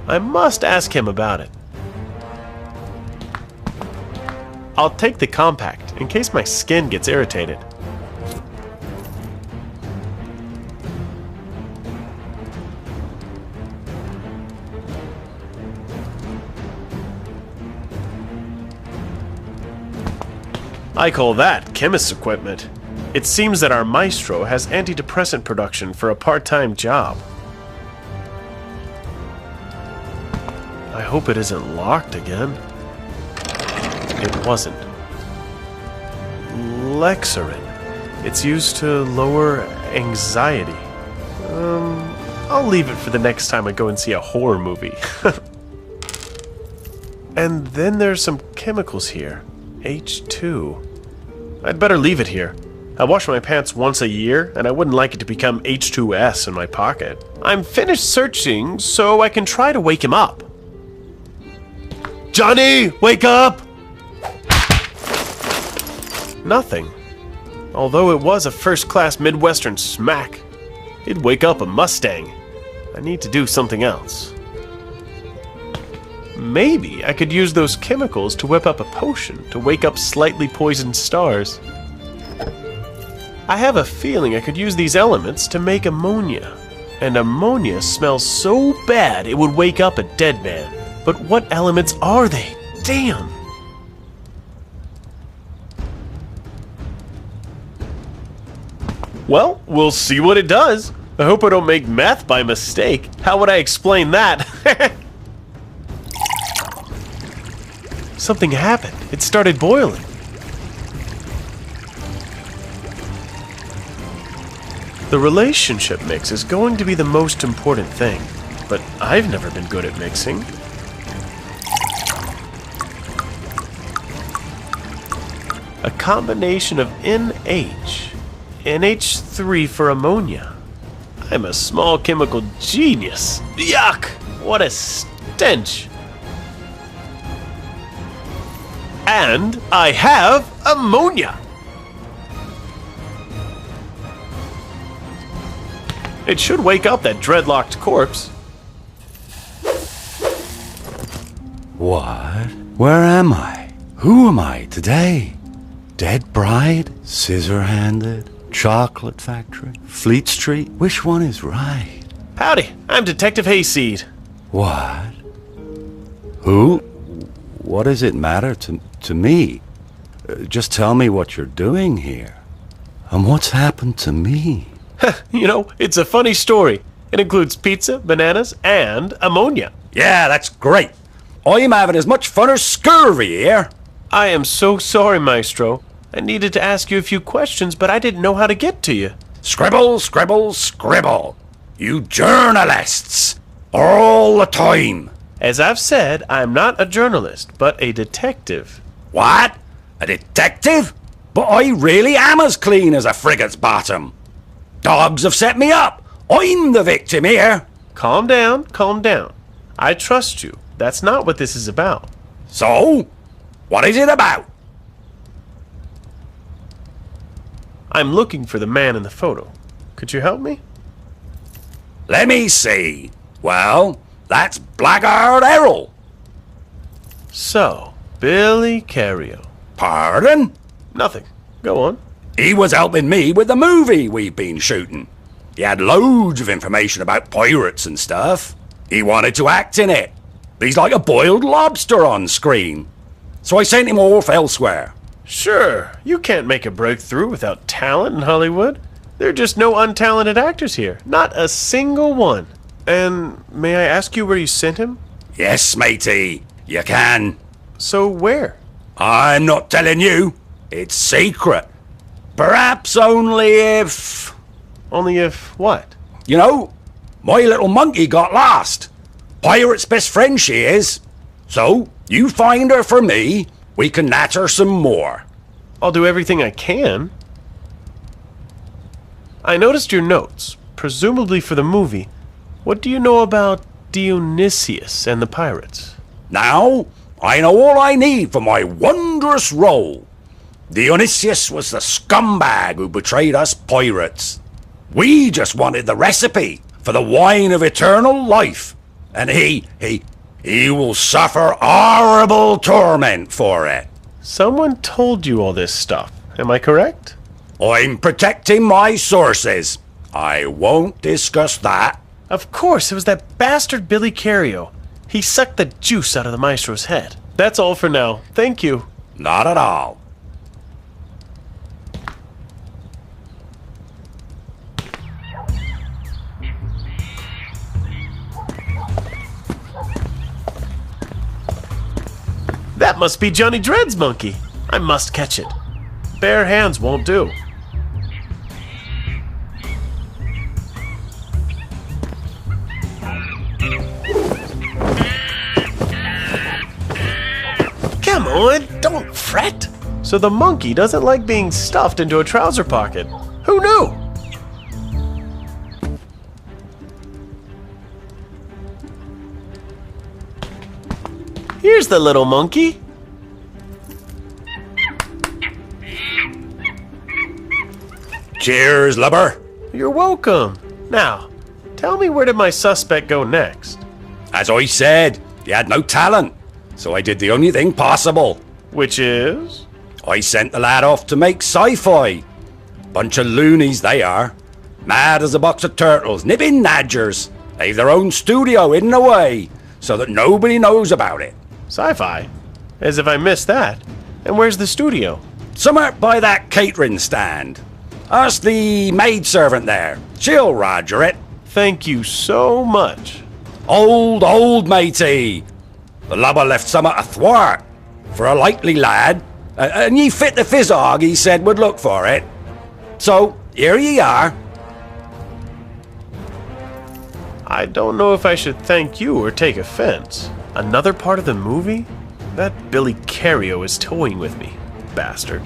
I must ask him about it. I'll take the compact in case my skin gets irritated. I call that chemist's equipment. It seems that our maestro has antidepressant production for a part-time job. I hope it isn't locked again. It wasn't. Lexarin. It's used to lower anxiety. I'll leave it for the next time I go and see a horror movie. And then there's some chemicals here. H2. I'd better leave it here. I wash my pants once a year, and I wouldn't like it to become H2S in my pocket. I'm finished searching, so I can try to wake him up. Johnny, wake up! Nothing. Although it was a first-class Midwestern smack, it'd wake up a Mustang. I need to do something else. Maybe I could use those chemicals to whip up a potion to wake up slightly poisoned stars. I have a feeling I could use these elements to make ammonia. And ammonia smells so bad it would wake up a dead man. But what elements are they? Damn! Well, we'll see what it does. I hope I don't make meth by mistake. How would I explain that? Something happened. It started boiling. The relationship mix is going to be the most important thing, but I've never been good at mixing. A combination of NH, NH3 for ammonia. I'm a small chemical genius. Yuck! What a stench! And I have ammonia! It should wake up that dreadlocked corpse. What? Where am I? Who am I today? Dead bride? Scissor-handed? Chocolate factory? Fleet Street? Which one is right? Howdy, I'm Detective Hayseed. What? Who? What does it matter to me? Just tell me what you're doing here. And what's happened to me? You know, it's a funny story. It includes pizza, bananas, and ammonia. Yeah, that's great. I'm having as much fun as scurvy here. I am so sorry, Maestro. I needed to ask you a few questions, but I didn't know how to get to you. Scribble, scribble, scribble. You journalists. All the time. As I've said, I'm not a journalist, but a detective. What? A detective? But I really am as clean as a frigate's bottom. Dogs have set me up. I'm the victim here. Calm down, calm down. I trust you. That's not what this is about. So? What is it about? I'm looking for the man in the photo. Could you help me? Let me see. Well, that's Blackguard Errol. So, Billy Carrio. Pardon? Nothing. Go on. He was helping me with the movie we've been shooting. He had loads of information about pirates and stuff. He wanted to act in it. He's like a boiled lobster on screen. So I sent him off elsewhere. Sure, you can't make a breakthrough without talent in Hollywood. There are just no untalented actors here. Not a single one. And may I ask you where you sent him? Yes, matey, you can. So where? I'm not telling you. It's secret. Perhaps only if... Only if what? You know, my little monkey got lost. Pirate's best friend she is. So, you find her for me, we can natter some more. I'll do everything I can. I noticed your notes, presumably for the movie. What do you know about Dionysius and the pirates? Now, I know all I need for my wondrous role. Dionysius was the scumbag who betrayed us pirates. We just wanted the recipe for the wine of eternal life, and he will suffer horrible torment for it. Someone told you all this stuff, am I correct? I'm protecting my sources. I won't discuss that. Of course, it was that bastard Billy Carrio. He sucked the juice out of the maestro's head. That's all for now. Thank you. Not at all. That must be Johnny Dread's monkey. I must catch it. Bare hands won't do. Come on, don't fret. So the monkey doesn't like being stuffed into a trouser pocket. Who knew? Here's the little monkey. Cheers, lubber. You're welcome. Now, tell me, where did my suspect go next? As I said, he had no talent, so I did the only thing possible. Which is? I sent the lad off to make sci-fi. Bunch of loonies they are. Mad as a box of turtles, nipping nadgers. They've their own studio hidden away, so that nobody knows about it. Sci-fi? As if I missed that. And where's the studio? Somewhere by that catering stand. Ask the maidservant there. She'll roger it. Thank you so much. Old matey. The lubber left some athwart. For a likely lad. And ye fit the fizzog he said would look for it. So, here ye are. I don't know if I should thank you or take offense. Another part of the movie? That Billy Carrio is toying with me, bastard.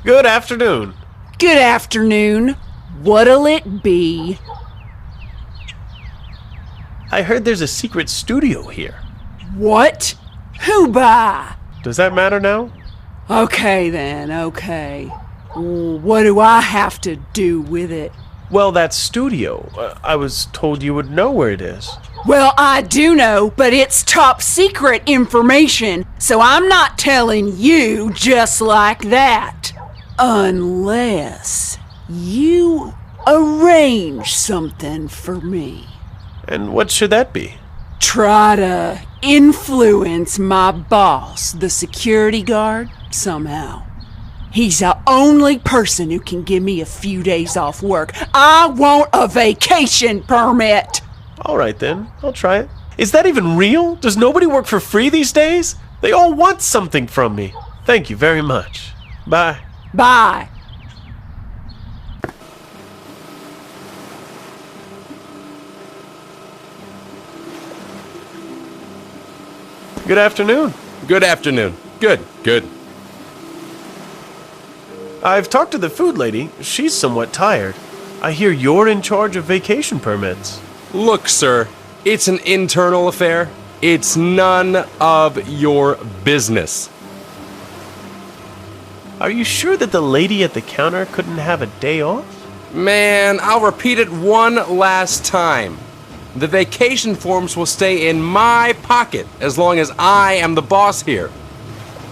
Good afternoon. Good afternoon. What'll it be? I heard there's a secret studio here. What? Who by? Does that matter now? Okay then, okay. What do I have to do with it? Well, that studio. I was told you would know where it is. Well, I do know, but it's top secret information, so I'm not telling you just like that. Unless you arrange something for me. And what should that be? Try to influence my boss, the security guard, somehow. He's the only person who can give me a few days off work. I want a vacation permit. All right then, I'll try it. Is that even real? Does nobody work for free these days? They all want something from me. Thank you very much. Bye. Bye. Good afternoon. Good afternoon. Good. I've talked to the food lady. She's somewhat tired. I hear you're in charge of vacation permits. Look, sir, it's an internal affair. It's none of your business. Are you sure that the lady at the counter couldn't have a day off? Man, I'll repeat it one last time. The vacation forms will stay in my pocket as long as I am the boss here.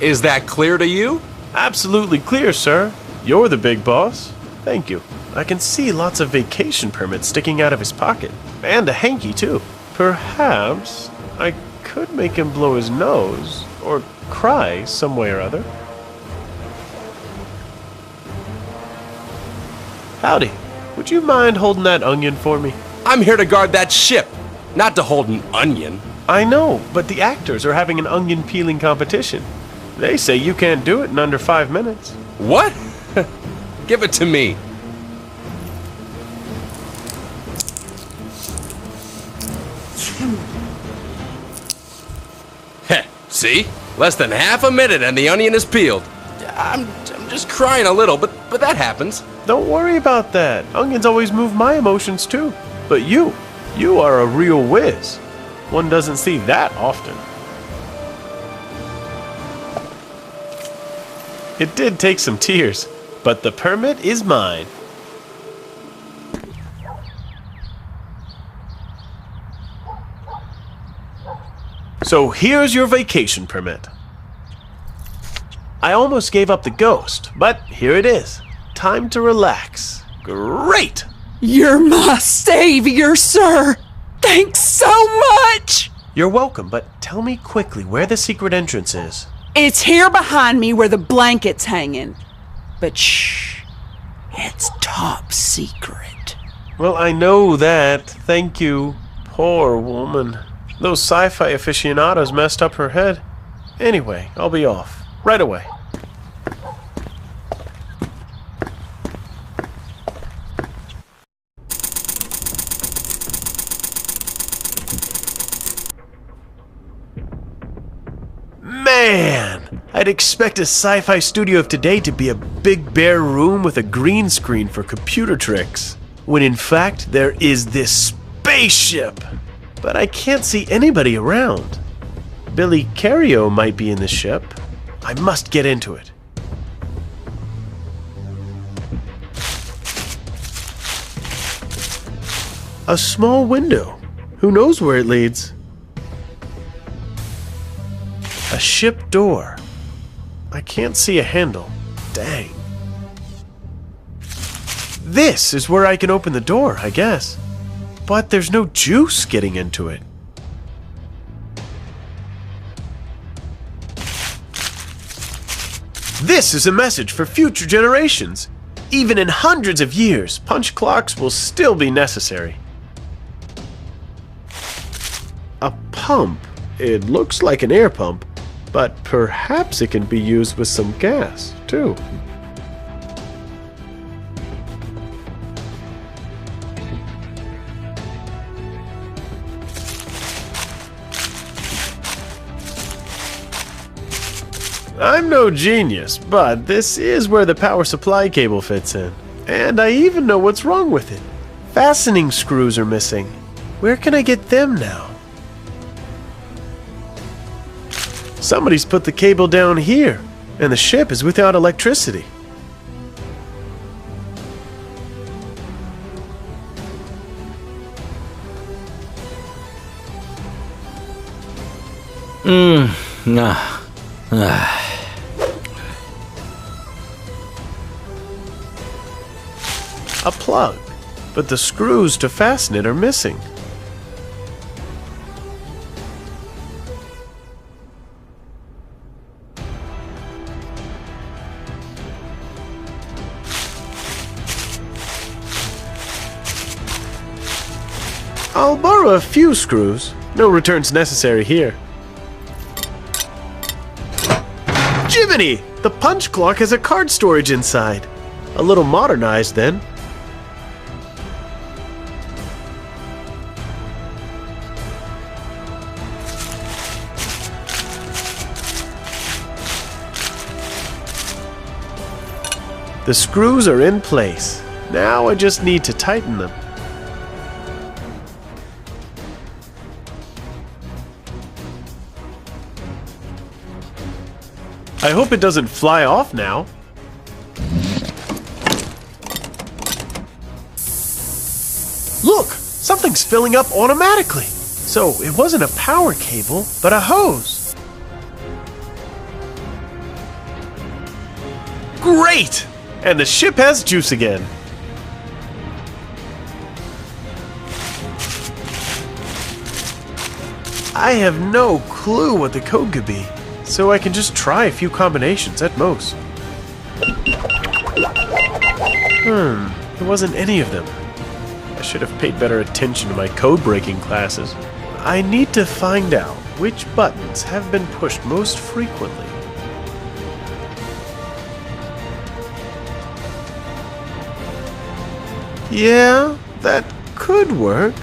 Is that clear to you? Absolutely clear, sir. You're the big boss. Thank you. I can see lots of vacation permits sticking out of his pocket. And a hanky, too. Perhaps I could make him blow his nose or cry some way or other. Howdy. Would you mind holding that onion for me? I'm here to guard that ship, not to hold an onion. I know, but the actors are having an onion peeling competition. They say you can't do it in under 5 minutes. What? Give it to me. Heh, see? Less than half a minute and the onion is peeled. I'm just crying a little, but that happens. Don't worry about that. Onions always move my emotions too. But you are a real whiz. One doesn't see that often. It did take some tears, but the permit is mine. So here's your vacation permit. I almost gave up the ghost, but here it is. Time to relax. Great! You're my savior, sir. Thanks so much. You're welcome, but tell me quickly where the secret entrance is. It's here behind me where the blanket's hanging. But shh, it's top secret. Well, I know that. Thank you. Poor woman. Those sci-fi aficionados messed up her head. Anyway, I'll be off. Right away. Man! I'd expect a sci-fi studio of today to be a big bare room with a green screen for computer tricks, when in fact there is this spaceship. But I can't see anybody around. Billy Cario might be in the ship. I must get into it. A small window. Who knows where it leads? A ship door. I can't see a handle. Dang. This is where I can open the door, I guess. But there's no juice getting into it. This is a message for future generations. Even in hundreds of years, punch clocks will still be necessary. A pump. It looks like an air pump, but perhaps it can be used with some gas, too. I'm no genius, but this is where the power supply cable fits in. And I even know what's wrong with it. Fastening screws are missing. Where can I get them now? Somebody's put the cable down here, and the ship is without electricity. A plug, but the screws to fasten it are missing. I'll borrow a few screws. No returns necessary here. Jiminy! The punch clock has a card storage inside. A little modernized then. The screws are in place. Now I just need to tighten them. I hope it doesn't fly off now. Look! Something's filling up automatically. So it wasn't a power cable, but a hose. Great! And the ship has juice again. I have no clue what the code could be, so I can just try a few combinations at most. There wasn't any of them. I should have paid better attention to my code-breaking classes. I need to find out which buttons have been pushed most frequently. Yeah, that could work.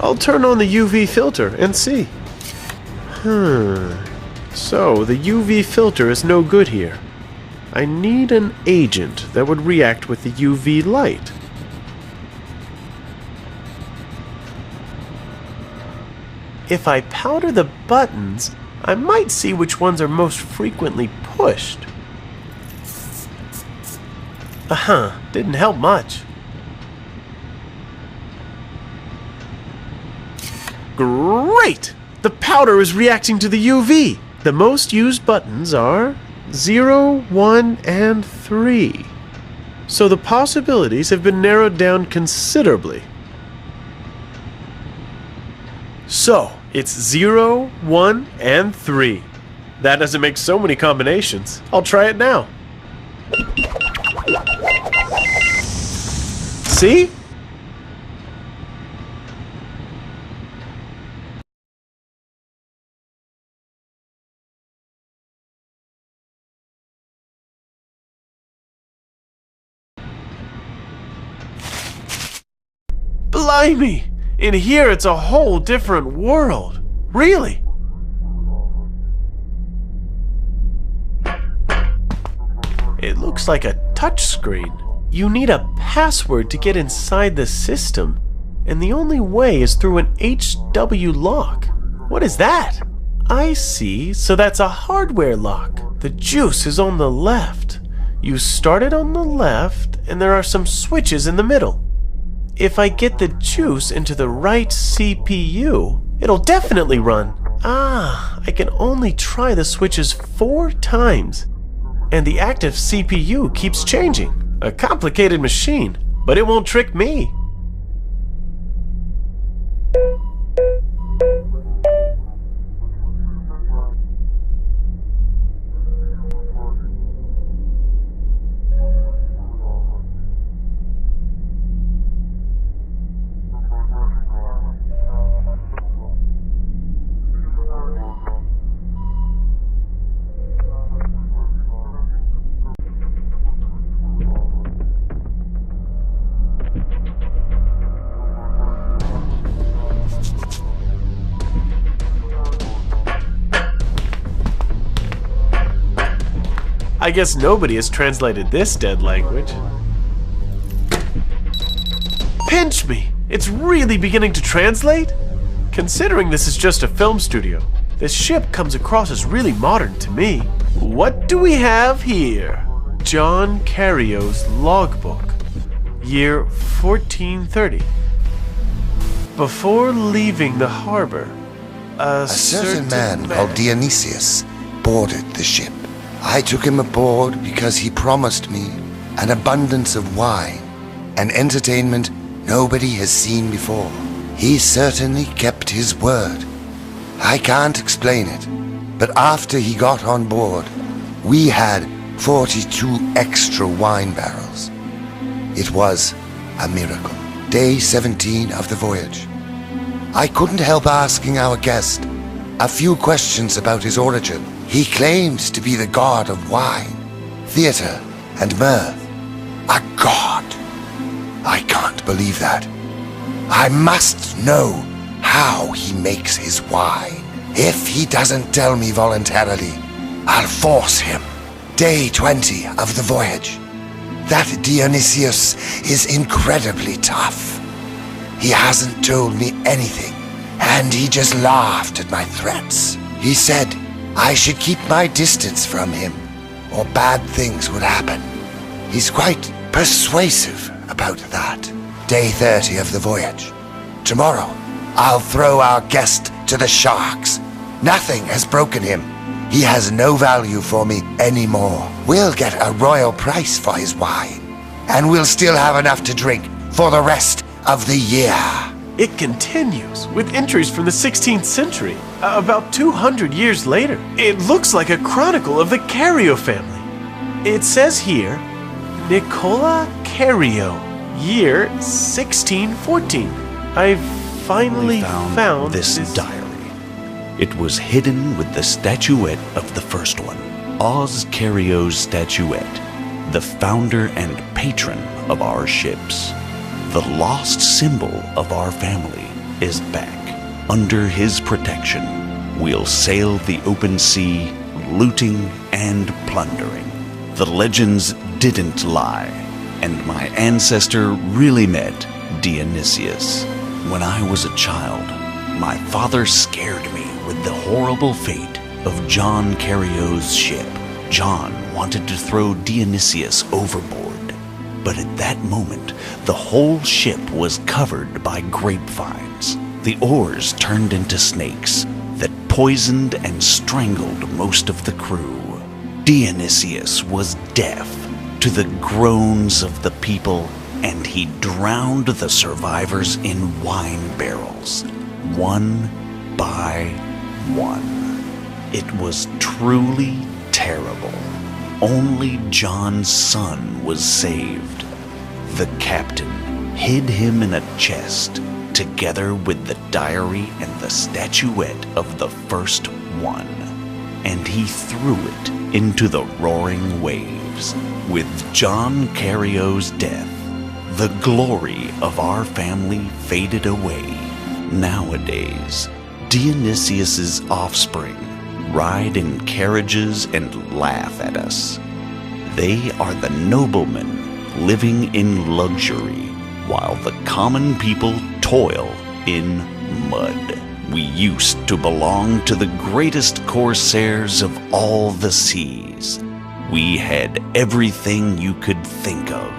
I'll turn on the UV filter and see. So, the UV filter is no good here. I need an agent that would react with the UV light. If I powder the buttons, I might see which ones are most frequently pushed. Didn't help much. Great! The powder is reacting to the UV. The most used buttons are 0, 1, and 3. So the possibilities have been narrowed down considerably. So, it's 0, 1, and 3. That doesn't make so many combinations. I'll try it now. See? Blimey! In here it's a whole different world. Really? It looks like a touchscreen. You need a password to get inside the system, and the only way is through an HW lock. What is that? I see, so that's a hardware lock. The juice is on the left. You start it on the left, and there are some switches in the middle. If I get the juice into the right CPU, it'll definitely run. I can only try the switches 4 times. And the active CPU keeps changing. A complicated machine, but it won't trick me. I guess nobody has translated this dead language. Pinch me! It's really beginning to translate? Considering this is just a film studio, this ship comes across as really modern to me. What do we have here? John Carrio's logbook. Year 1430. Before leaving the harbor, a certain man called Dionysius boarded the ship. I took him aboard because he promised me an abundance of wine and entertainment nobody has seen before. He certainly kept his word. I can't explain it, but after he got on board, we had 42 extra wine barrels. It was a miracle. Day 17 of the voyage. I couldn't help asking our guest a few questions about his origin. He claims to be the god of wine, theater, and mirth. A god? I can't believe that. I must know how he makes his wine. If he doesn't tell me voluntarily, I'll force him. Day 20 of the voyage. That Dionysius is incredibly tough. He hasn't told me anything, and he just laughed at my threats. He said I should keep my distance from him, or bad things would happen. He's quite persuasive about that. Day 30 of the voyage. Tomorrow, I'll throw our guest to the sharks. Nothing has broken him. He has no value for me anymore. We'll get a royal price for his wine, and we'll still have enough to drink for the rest of the year. It continues with entries from the 16th century, about 200 years later. It looks like a chronicle of the Cario family. It says here, Nicola Cario, year 1614. I've finally found this diary. It was hidden with the statuette of the first one, Oz Cario's statuette, the founder and patron of our ships. The lost symbol of our family is back. Under his protection, we'll sail the open sea, looting and plundering. The legends didn't lie, and my ancestor really met Dionysius. When I was a child, my father scared me with the horrible fate of John Cario's ship. John wanted to throw Dionysius overboard, but at that moment, the whole ship was covered by grapevines. The oars turned into snakes that poisoned and strangled most of the crew. Dionysius was deaf to the groans of the people, and he drowned the survivors in wine barrels, one by one. It was truly terrible. Only John's son was saved. The captain hid him in a chest, together with the diary and the statuette of the first one, and he threw it into the roaring waves. With John Cario's death, the glory of our family faded away. Nowadays, Dionysius's offspring ride in carriages and laugh at us. They are the noblemen living in luxury, while the common people toil in mud. We used to belong to the greatest corsairs of all the seas. We had everything you could think of.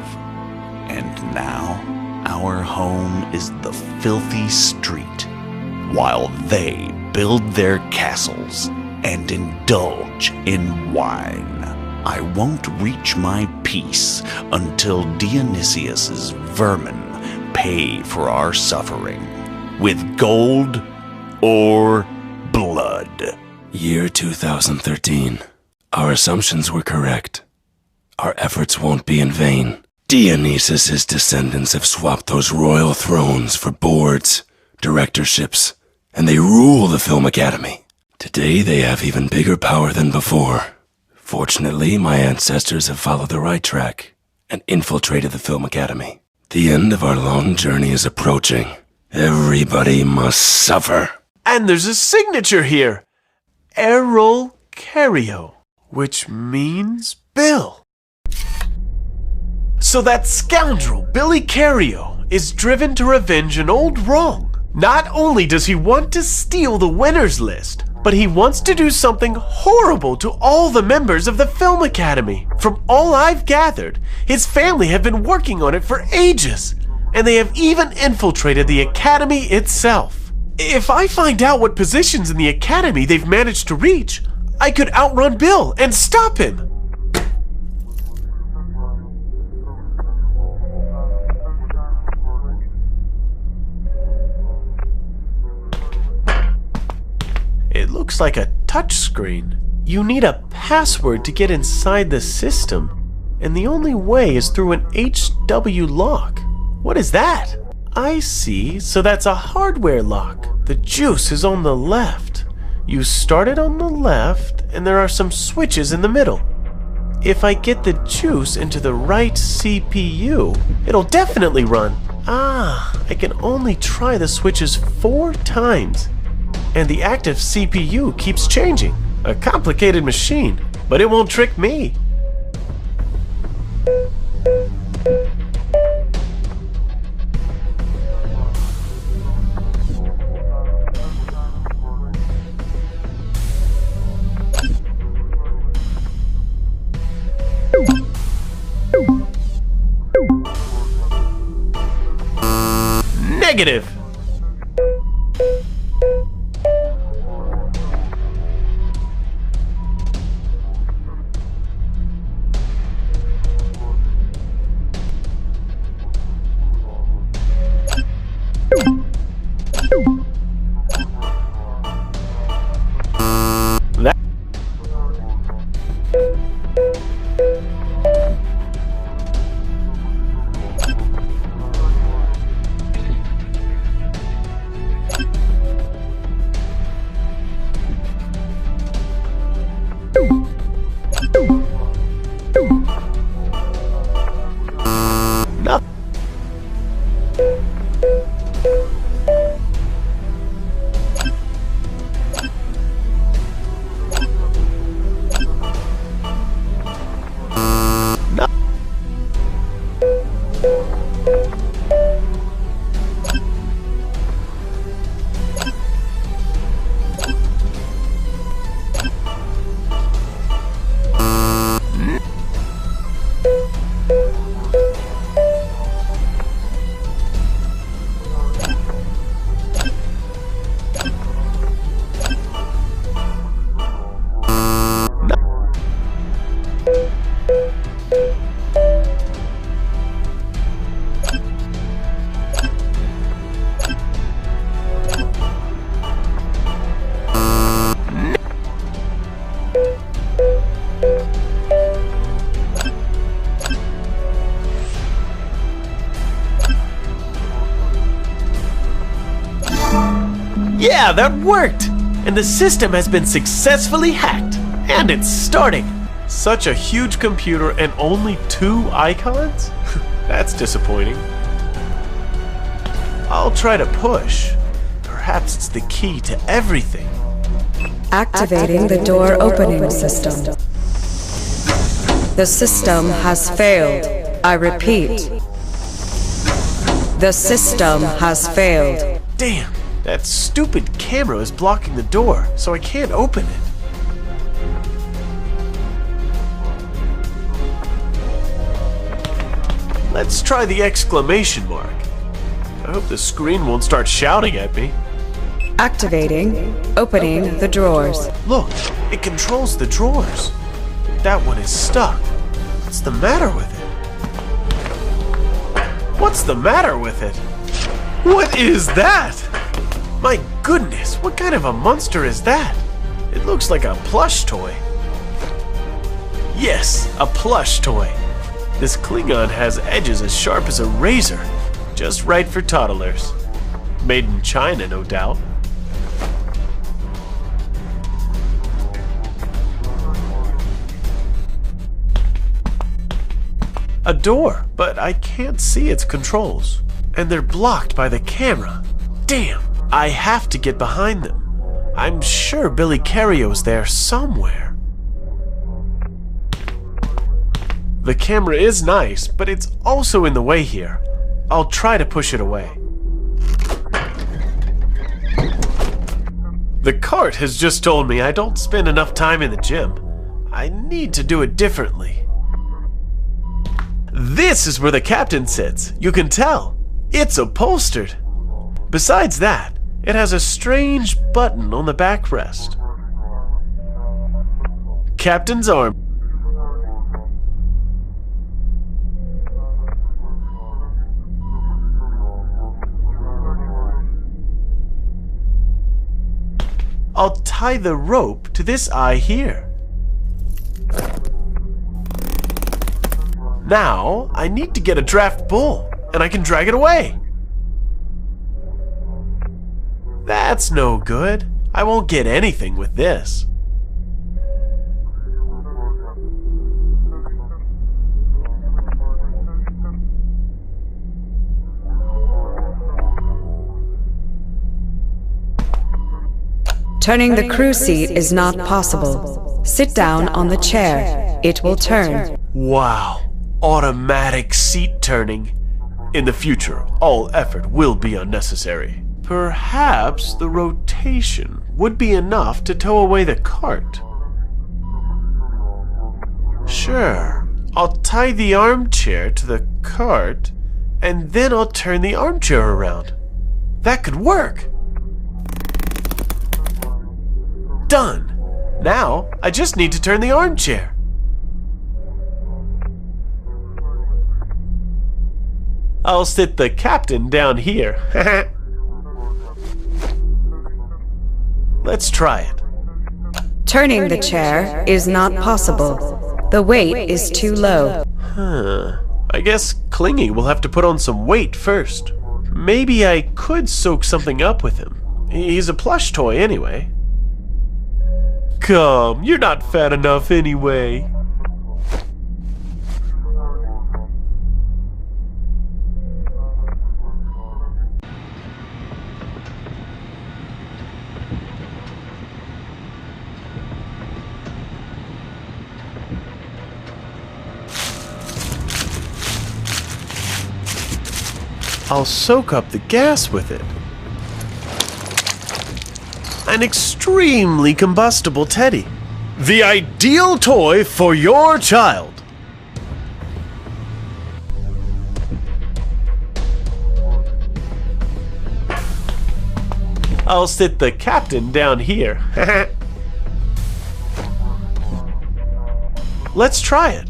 And now, our home is the filthy street, while they build their castles and indulge in wine. I won't reach my peace until Dionysius's vermin pay for our suffering, with gold or blood. Year 2013. Our assumptions were correct. Our efforts won't be in vain. Dionysus's descendants have swapped those royal thrones for boards, directorships, and they rule the Film Academy. Today they have even bigger power than before. Fortunately, my ancestors have followed the right track and infiltrated the Film Academy. The end of our long journey is approaching. Everybody must suffer. And there's a signature here. Errol Cario, which means Bill. So that scoundrel, Billy Cario, is driven to revenge an old wrong. Not only does he want to steal the winners list, but he wants to do something horrible to all the members of the Film Academy. From all I've gathered, his family have been working on it for ages, and they have even infiltrated the Academy itself. If I find out what positions in the Academy they've managed to reach, I could outrun Bill and stop him. It looks like a touchscreen. You need a password to get inside the system, and the only way is through an HW lock. What is that? I see, so that's a hardware lock. The juice is on the left. You start it on the left, and there are some switches in the middle. If I get the juice into the right CPU, it'll definitely run. I can only try the switches 4 times. And the active CPU keeps changing. A complicated machine, but it won't trick me. Negative. Yeah, that worked! And the system has been successfully hacked. And it's starting. Such a huge computer and only 2 icons? That's disappointing. I'll try to push. Perhaps it's the key to everything. Activating the door opening system. The system has failed. I repeat. The system has failed. Damn, that stupid camera is blocking the door, so I can't open it. Let's try the exclamation mark. I hope the screen won't start shouting at me. Activating, opening the drawers. Look, it controls the drawers. That one is stuck. What's the matter with it? What's the matter with it? What is that? My goodness, what kind of a monster is that? It looks like a plush toy. Yes, a plush toy. This Klingon has edges as sharp as a razor. Just right for toddlers. Made in China, no doubt. A door, but I can't see its controls. And they're blocked by the camera. Damn, I have to get behind them. I'm sure Billy Carrio's there somewhere. The camera is nice, but it's also in the way here. I'll try to push it away. The cart has just told me I don't spend enough time in the gym. I need to do it differently. This is where the captain sits. You can tell. It's upholstered. Besides that, it has a strange button on the backrest. Captain's arm. I'll tie the rope to this eye here. Now, I need to get a draft bull, and I can drag it away. That's no good. I won't get anything with this. Turning the crew seat is not possible. Sit down on the chair. It will turn. Wow. Automatic seat turning. In the future, all effort will be unnecessary. Perhaps the rotation would be enough to tow away the cart. Sure. I'll tie the armchair to the cart, and then I'll turn the armchair around. That could work. Done. Now, I just need to turn the armchair. I'll sit the captain down here. Let's try it. Turning the chair is not possible. The weight is too low. I guess Clingy will have to put on some weight first. Maybe I could soak something up with him. He's a plush toy anyway. Come, you're not fat enough anyway. I'll soak up the gas with it. An extremely combustible teddy. The ideal toy for your child. I'll sit the captain down here. Let's try it.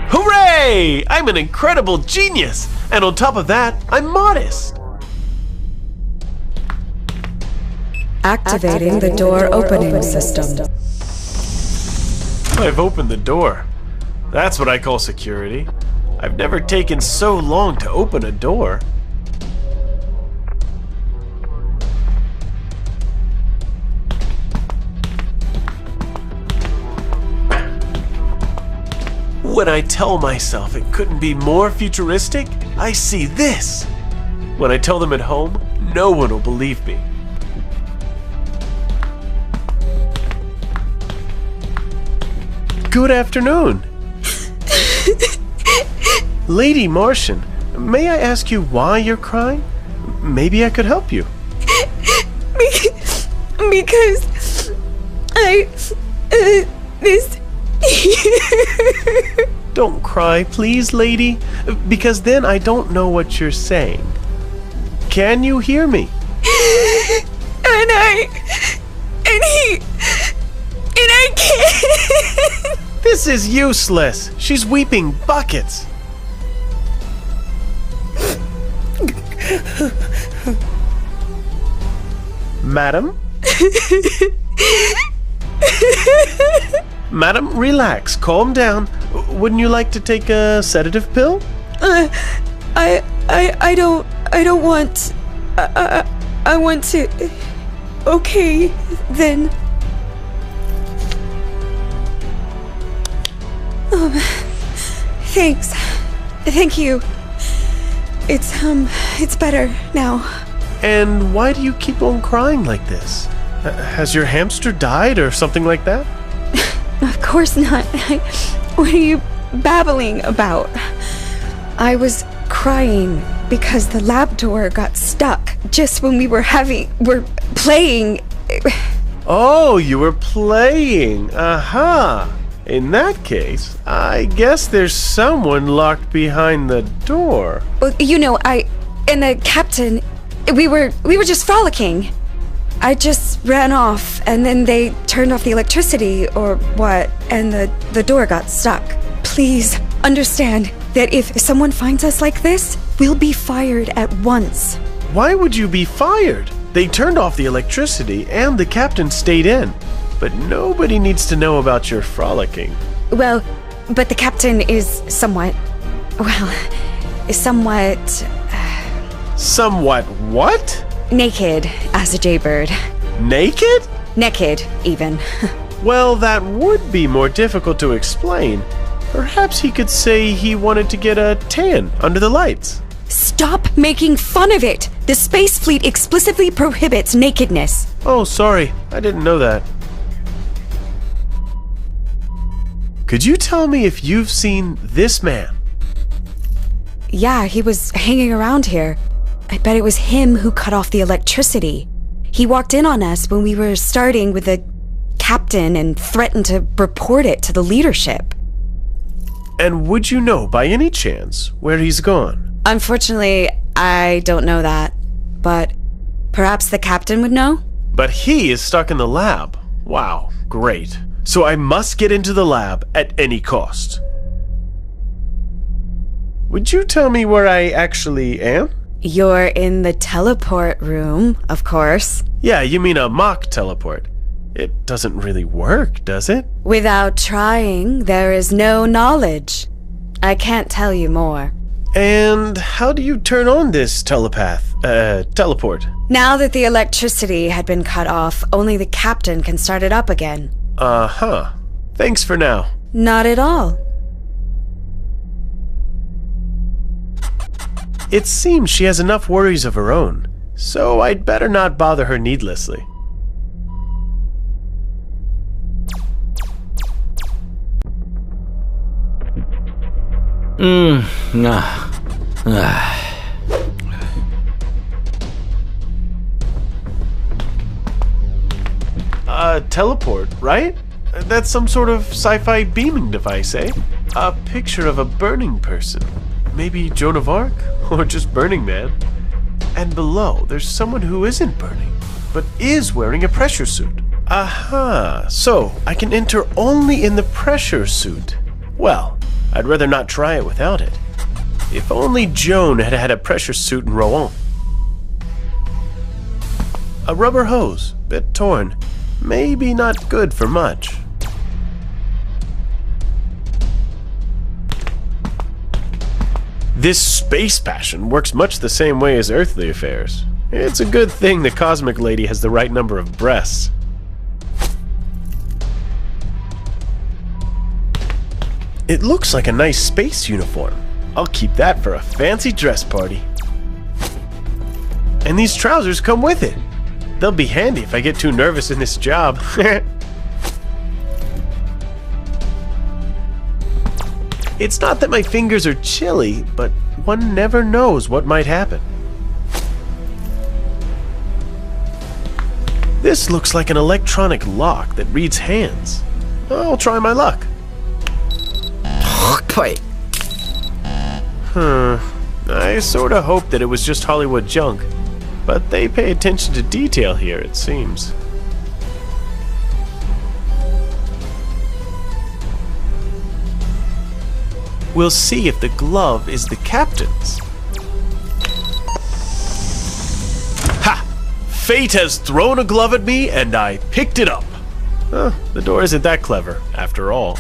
Hooray! I'm an incredible genius! And on top of that, I'm modest. Activating the door opening system. I've opened the door. That's what I call security. I've never taken so long to open a door. When I tell myself it couldn't be more futuristic, I see this. When I tell them at home, no one will believe me. Good afternoon. Lady Martian, may I ask you why you're crying? Maybe I could help you. Because this... Don't cry, please, lady, because then I don't know what you're saying. Can you hear me? And I can't. This is useless. She's weeping buckets. Madam? Madam, relax. Calm down. Wouldn't you like to take a sedative pill? I don't want... I want to... Okay, then... Thanks. Thank you. It's better now. And why do you keep on crying like this? Has your hamster died or something like that? Of course not. What are you babbling about? I was crying because the lab door got stuck just when we were playing. Oh, you were playing. Aha. In that case, I guess there's someone locked behind the door. Well, you know, I and the captain, we were just frolicking. I just ran off, and then they turned off the electricity, or what, and the door got stuck. Please understand that if someone finds us like this, we'll be fired at once. Why would you be fired? They turned off the electricity, and the captain stayed in. But nobody needs to know about your frolicking. Well, but the captain is somewhat... Somewhat what? Naked as a jaybird. Naked? Naked, even. Well, that would be more difficult to explain. Perhaps he could say he wanted to get a tan under the lights. Stop making fun of it! The Space Fleet explicitly prohibits nakedness. Oh, sorry. I didn't know that. Could you tell me if you've seen this man? Yeah, he was hanging around here. I bet it was him who cut off the electricity. He walked in on us when we were starting with the captain and threatened to report it to the leadership. And would you know, by any chance, where he's gone? Unfortunately, I don't know that. But perhaps the captain would know? But he is stuck in the lab. Wow, great. So I must get into the lab at any cost. Would you tell me where I actually am? You're in the teleport room, of course. Yeah, you mean a mock teleport. It doesn't really work, does it? Without trying, there is no knowledge. I can't tell you more. And how do you turn on this teleport? Now that the electricity had been cut off, only the captain can start it up again. Uh-huh. Thanks for now. Not at all. It seems she has enough worries of her own, so I'd better not bother her needlessly. Teleport, right? That's some sort of sci-fi beaming device, eh? A picture of a burning person. Maybe Joan of Arc? Or just Burning Man? And below, there's someone who isn't burning, but is wearing a pressure suit. Aha! So, I can enter only in the pressure suit. Well, I'd rather not try it without it. If only Joan had had a pressure suit in Rouen. A rubber hose, bit torn. Maybe not good for much. This space passion works much the same way as earthly affairs. It's a good thing the cosmic lady has the right number of breasts. It looks like a nice space uniform. I'll keep that for a fancy dress party. And these trousers come with it. They'll be handy if I get too nervous in this job. It's not that my fingers are chilly, but one never knows what might happen. This looks like an electronic lock that reads hands. I'll try my luck. I sorta hoped that it was just Hollywood junk, but they pay attention to detail here, it seems. We'll see if the glove is the captain's. Ha! Fate has thrown a glove at me, and I picked it up. The door isn't that clever, after all.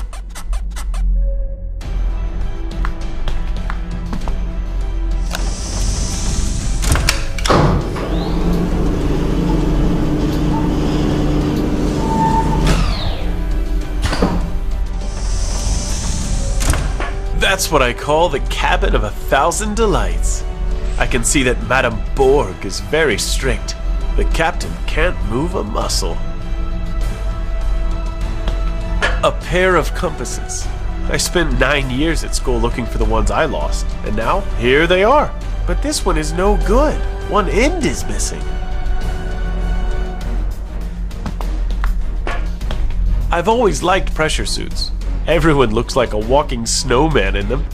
That's what I call the cabin of 1,000 delights. I can see that Madame Borg is very strict. The captain can't move a muscle. A pair of compasses. I spent 9 years at school looking for the ones I lost, and now here they are. But this one is no good. One end is missing. I've always liked pressure suits. Everyone looks like a walking snowman in them.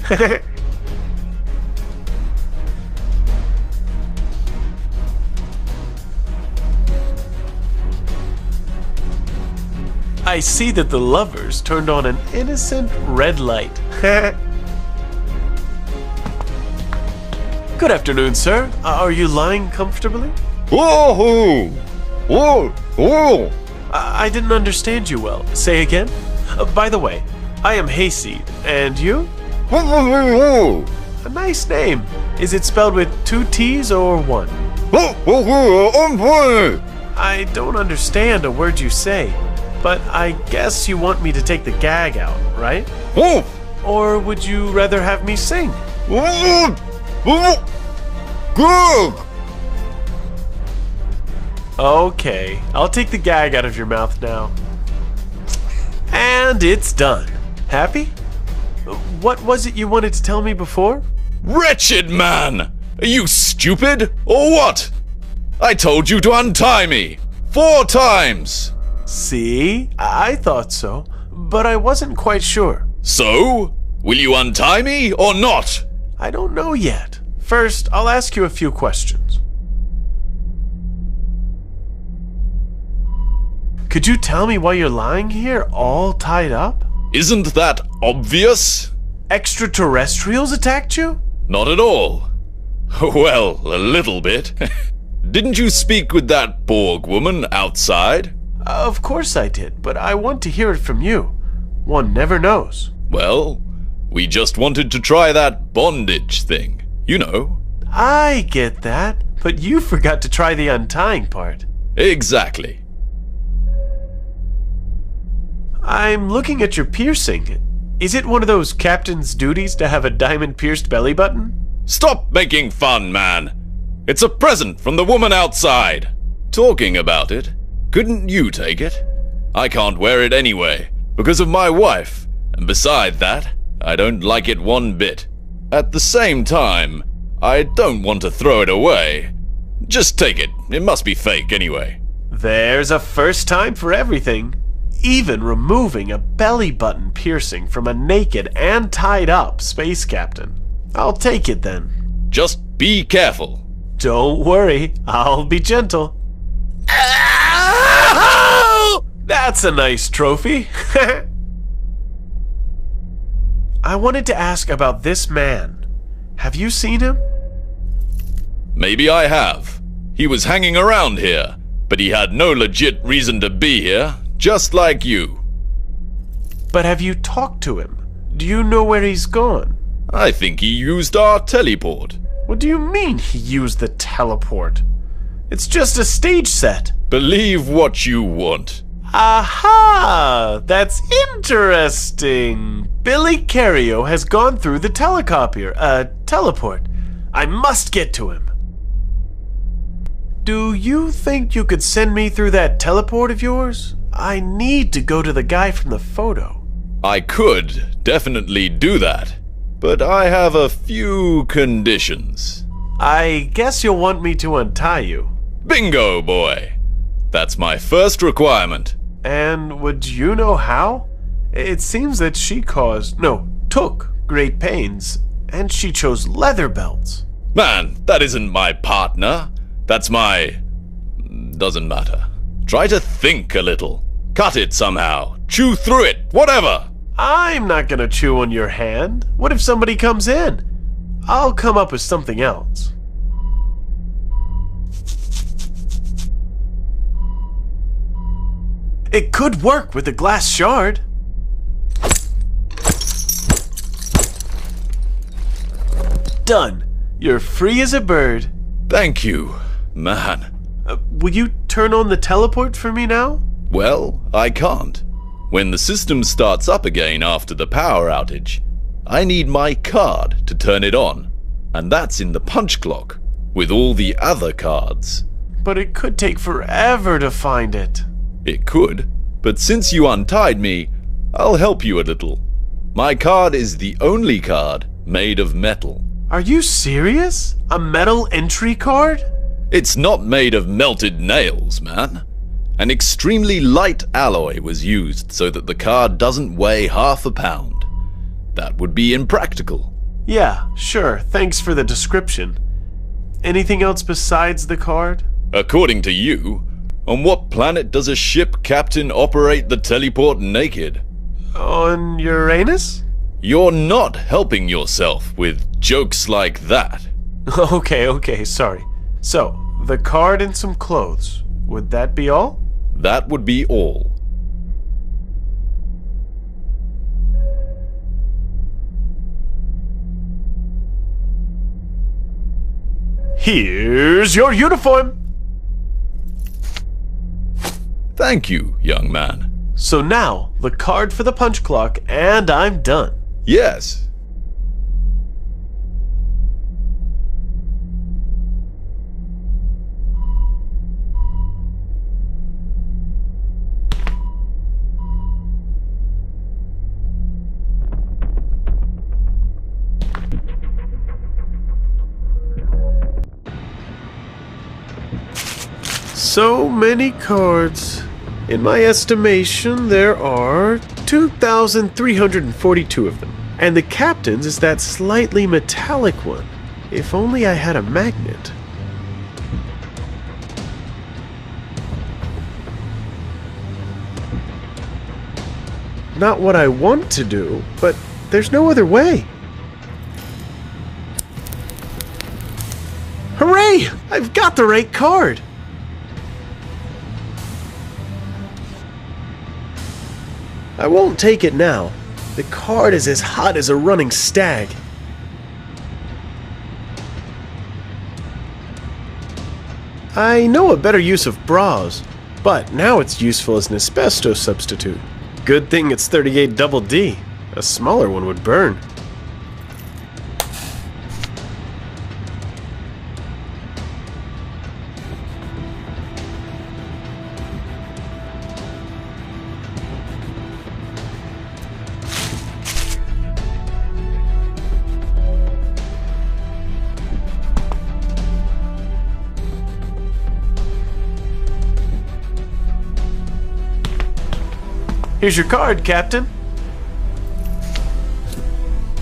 I see that the lovers turned on an innocent red light. Good afternoon, sir. Are you lying comfortably? I didn't understand you well. Say again? By the way, I am Hayseed, and you? A nice name. Is it spelled with 2 T's or 1? I don't understand a word you say, but I guess you want me to take the gag out, right? Or would you rather have me sing? Okay, I'll take the gag out of your mouth now. And it's done. Happy? What was it you wanted to tell me before? Wretched man! Are you stupid, or what? I told you to untie me 4 times! See? I thought so, but I wasn't quite sure. So? Will you untie me, or not? I don't know yet. First, I'll ask you a few questions. Could you tell me why you're lying here, all tied up? Isn't that obvious? Extraterrestrials attacked you? Not at all. Well, a little bit. Didn't you speak with that Borg woman outside? Of course I did, but I want to hear it from you. One never knows. Well, we just wanted to try that bondage thing. You know. I get that, but you forgot to try the untying part. Exactly. I'm looking at your piercing. Is it one of those captain's duties to have a diamond-pierced belly button? Stop making fun, man. It's a present from the woman outside. Talking about it, couldn't you take it? I can't wear it anyway, because of my wife, and beside that, I don't like it one bit. At the same time, I don't want to throw it away. Just take it. It must be fake anyway. There's a first time for everything. Even removing a belly button piercing from a naked and tied up space captain. I'll take it then. Just be careful. Don't worry, I'll be gentle. That's a nice trophy. I wanted to ask about this man. Have you seen him? Maybe I have. He was hanging around here, but he had no legit reason to be here, just like you. But have you talked to him? Do you know where he's gone? I think he used our teleport. What do you mean he used the teleport? It's just a stage set. Believe what you want. Aha! That's interesting. Billy Cario has gone through the teleport. I must get to him. Do you think you could send me through that teleport of yours? I need to go to the guy from the photo. I could definitely do that, but I have a few conditions. I guess you'll want me to untie you. Bingo, boy. That's my first requirement. And would you know how? It seems that she took great pains, and she chose leather belts. Man, that isn't my partner. That's my... doesn't matter. Try to think a little. Cut it somehow. Chew through it. Whatever. I'm not gonna chew on your hand. What if somebody comes in? I'll come up with something else. It could work with a glass shard. Done. You're free as a bird. Thank you, man. Will you turn on the teleport for me now? Well, I can't. When the system starts up again after the power outage, I need my card to turn it on. And that's in the punch clock, with all the other cards. But it could take forever to find it. It could, but since you untied me, I'll help you a little. My card is the only card made of metal. Are you serious? A metal entry card? It's not made of melted nails, man. An extremely light alloy was used so that the card doesn't weigh half a pound. That would be impractical. Yeah, sure. Thanks for the description. Anything else besides the card? According to you, on what planet does a ship captain operate the teleport naked? On Uranus? You're not helping yourself with jokes like that. Okay, sorry. So, the card and some clothes. Would that be all? That would be all. Here's your uniform. Thank you, young man. So now, the card for the punch clock, and I'm done. Yes. So many cards. In my estimation, there are 2,342 of them. And the captain's is that slightly metallic one. If only I had a magnet. Not what I want to do, but there's no other way. Hooray! I've got the right card! I won't take it now. The card is as hot as a running stag. I know a better use of bras, but now it's useful as an asbestos substitute. Good thing it's 38 double D. A smaller one would burn. Here's your card, Captain.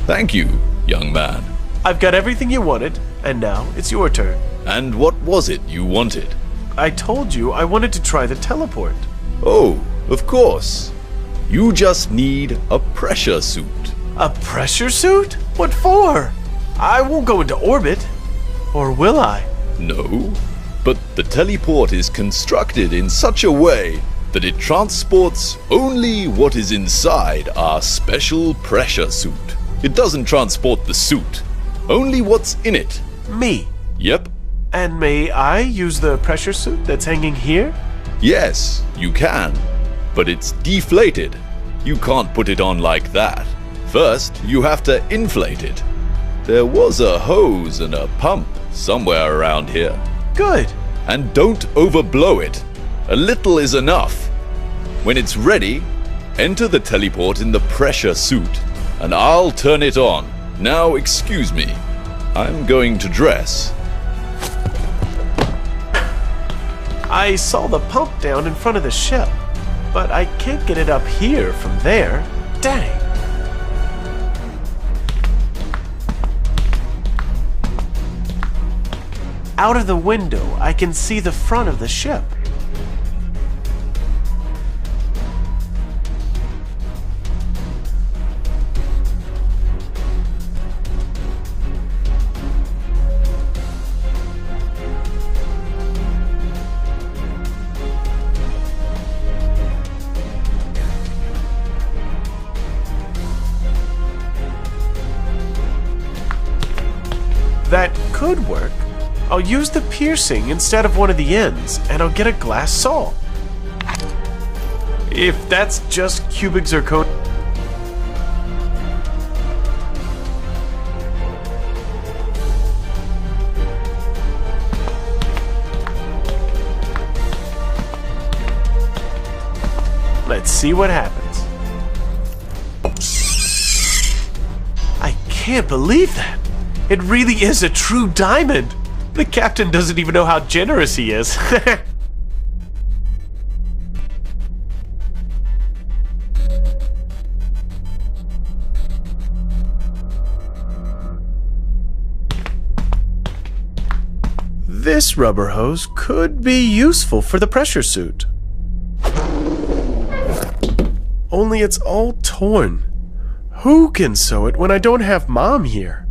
Thank you, young man. I've got everything you wanted, and now it's your turn. And what was it you wanted? I told you I wanted to try the teleport. Oh, of course. You just need a pressure suit. A pressure suit? What for? I won't go into orbit. Or will I? No, but the teleport is constructed in such a way that it transports only what is inside our special pressure suit. It doesn't transport the suit, only what's in it. Me? Yep. And may I use the pressure suit that's hanging here? Yes, you can, but it's deflated. You can't put it on like that. First, you have to inflate it. There was a hose and a pump somewhere around here. Good. And don't overblow it. A little is enough. When it's ready, enter the teleport in the pressure suit, and I'll turn it on. Now, excuse me. I'm going to dress. I saw the pump down in front of the ship, but I can't get it up here from there. Dang. Out of the window, I can see the front of the ship. That could work. I'll use the piercing instead of one of the ends, and I'll get a glass saw. If that's just cubic zirconia. Let's see what happens. I can't believe that. It really is a true diamond. The captain doesn't even know how generous he is. This rubber hose could be useful for the pressure suit. Only it's all torn. Who can sew it when I don't have Mom here?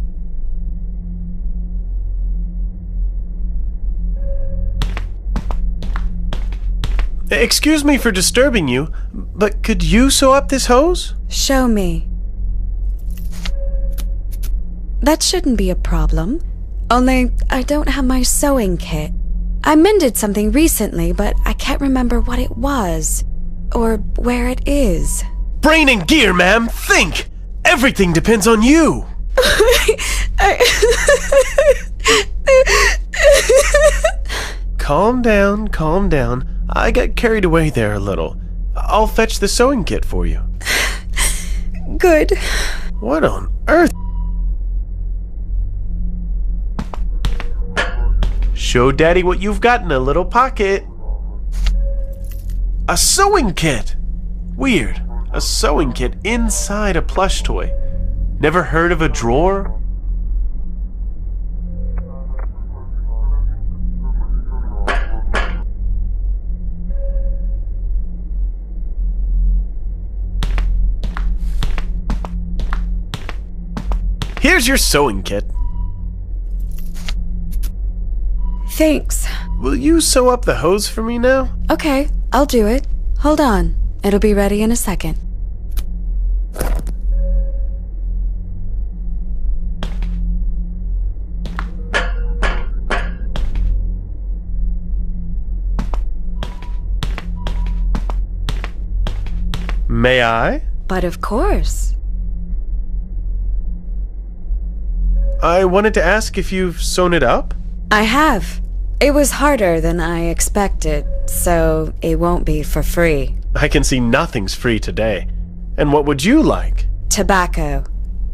Excuse me for disturbing you, but could you sew up this hose? Show me. That shouldn't be a problem. Only I don't have my sewing kit. I mended something recently, but I can't remember what it was. Or where it is. Brain and gear, ma'am! Think! Everything depends on you! Calm down, calm down. I got carried away there a little. I'll fetch the sewing kit for you. Good. What on earth? Show Daddy what you've got in a little pocket. A sewing kit! Weird. A sewing kit inside a plush toy. Never heard of a drawer? Here's your sewing kit. Thanks. Will you sew up the hose for me now? Okay, I'll do it. Hold on. It'll be ready in a second. May I? But of course. I wanted to ask if you've sewn it up? I have. It was harder than I expected, so it won't be for free. I can see nothing's free today. And what would you like? Tobacco.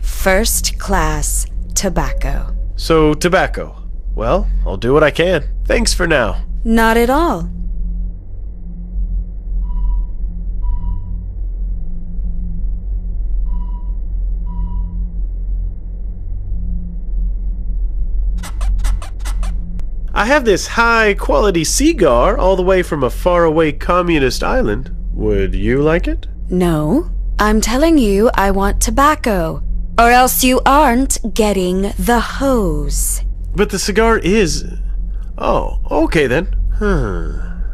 First class tobacco. So, tobacco. Well, I'll do what I can. Thanks for now. Not at all. I have this high-quality cigar all the way from a faraway communist island. Would you like it? No. I'm telling you I want tobacco. Or else you aren't getting the hose. But the cigar is... Oh, okay then.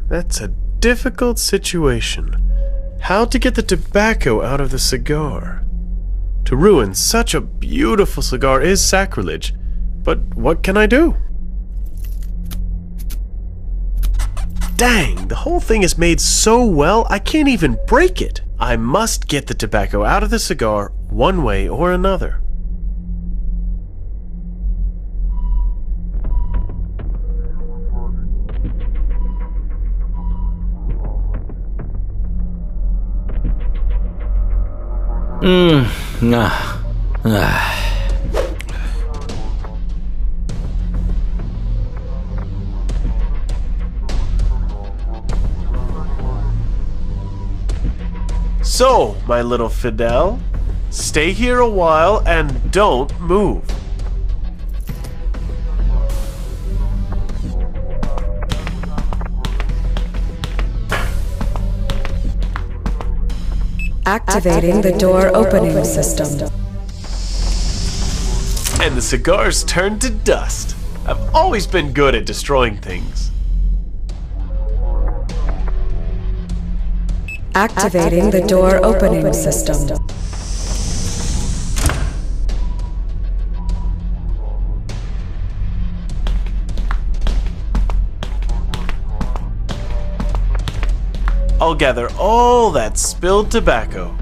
That's a difficult situation. How to get the tobacco out of the cigar? To ruin such a beautiful cigar is sacrilege. But what can I do? Dang, the whole thing is made so well I can't even break it. I must get the tobacco out of the cigar one way or another. So, my little Fidel, stay here a while and don't move. Activating the door opening system. And the cigars turned to dust. I've always been good at destroying things. Activating the door opening system. I'll gather all that spilled tobacco.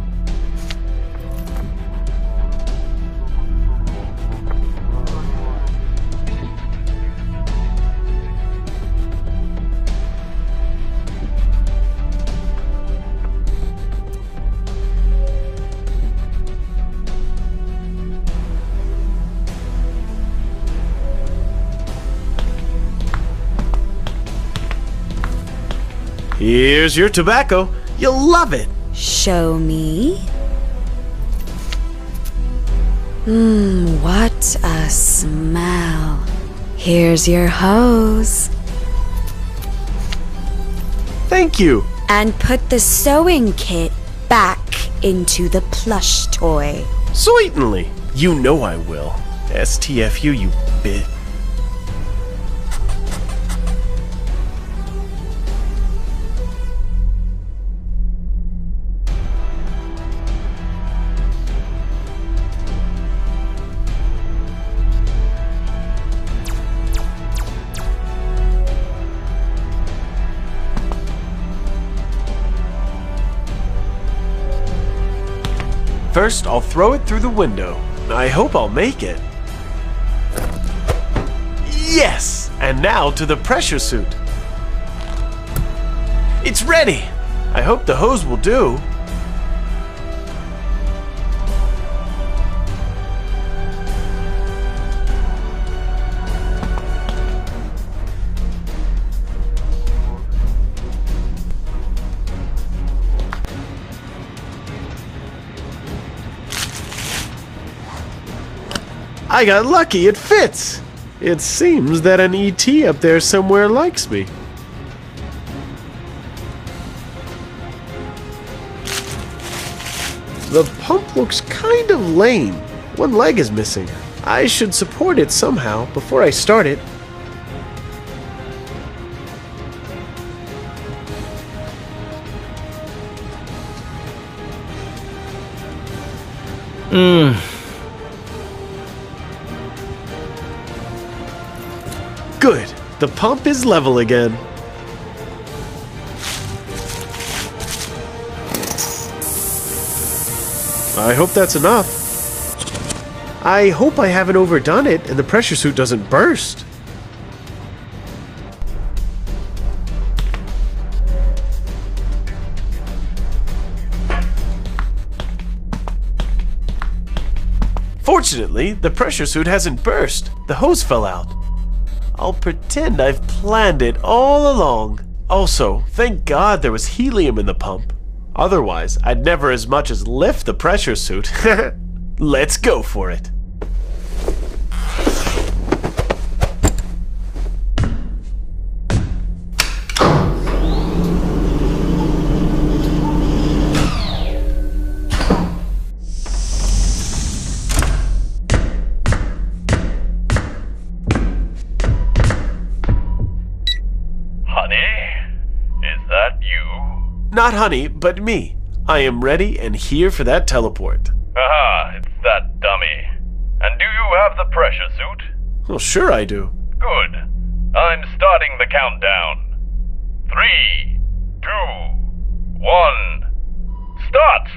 Here's your tobacco. You'll love it. Show me. What a smell. Here's your hose. Thank you. And put the sewing kit back into the plush toy. Certainly. You know I will. STFU, you bit. First, I'll throw it through the window. I hope I'll make it. Yes! And now to the pressure suit. It's ready! I hope the hose will do. I got lucky, it fits! It seems that an ET up there somewhere likes me. The pump looks kind of lame. One leg is missing. I should support it somehow before I start it. Good. The pump is level again. I hope that's enough. I hope I haven't overdone it and the pressure suit doesn't burst. Fortunately, the pressure suit hasn't burst. The hose fell out. I'll pretend I've planned it all along. Also, thank God there was helium in the pump. Otherwise, I'd never as much as lift the pressure suit. Let's go for it. Not Honey, but me. I am ready and here for that teleport. Haha, it's that dummy. And do you have the pressure suit? Well, sure I do. Good. I'm starting the countdown. 3, 2, 1, start!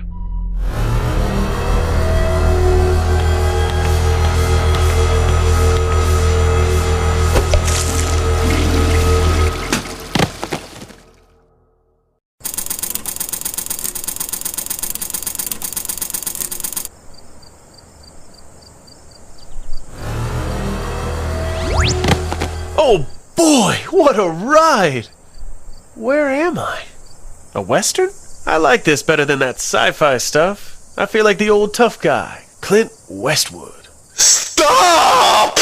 Oh boy, what a ride! Where am I? A Western? I like this better than that sci-fi stuff. I feel like the old tough guy, Clint Westwood. Stop!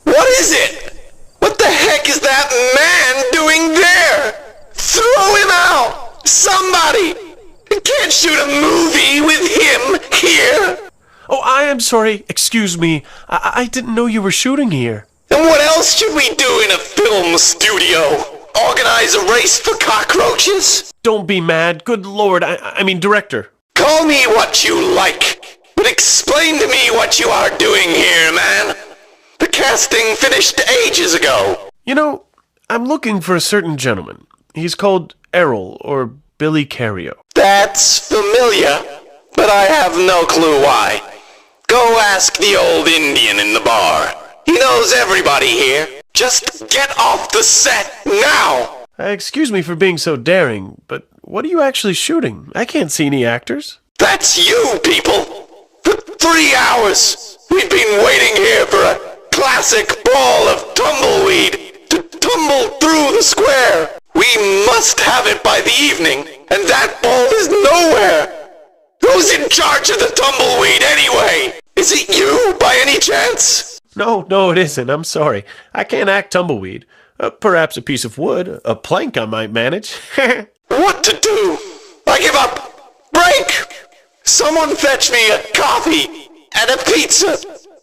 What is it? What the heck is that man doing there? Throw him out! Somebody! You can't shoot a movie with him here! Oh, I am sorry. Excuse me. I didn't know you were shooting here. And what else should we do in a film studio? Organize a race for cockroaches? Don't be mad. Good Lord. I mean, director. Call me what you like, but explain to me what you are doing here, man. The casting finished ages ago. You know, I'm looking for a certain gentleman. He's called Errol or Billy Cario. That's familiar, but I have no clue why. Go ask the old Indian in the bar. He knows everybody here. Just get off the set now! Excuse me for being so daring, but what are you actually shooting? I can't see any actors. That's you, people! For 3 hours, we've been waiting here for a classic ball of tumbleweed to tumble through the square. We must have it by the evening, and that ball is nowhere! Who's in charge of the tumbleweed anyway? Is it you, by any chance? No, it isn't. I'm sorry. I can't act tumbleweed. Perhaps a piece of wood, a plank I might manage. What to do? I give up. Break! Someone fetch me a coffee, and a pizza,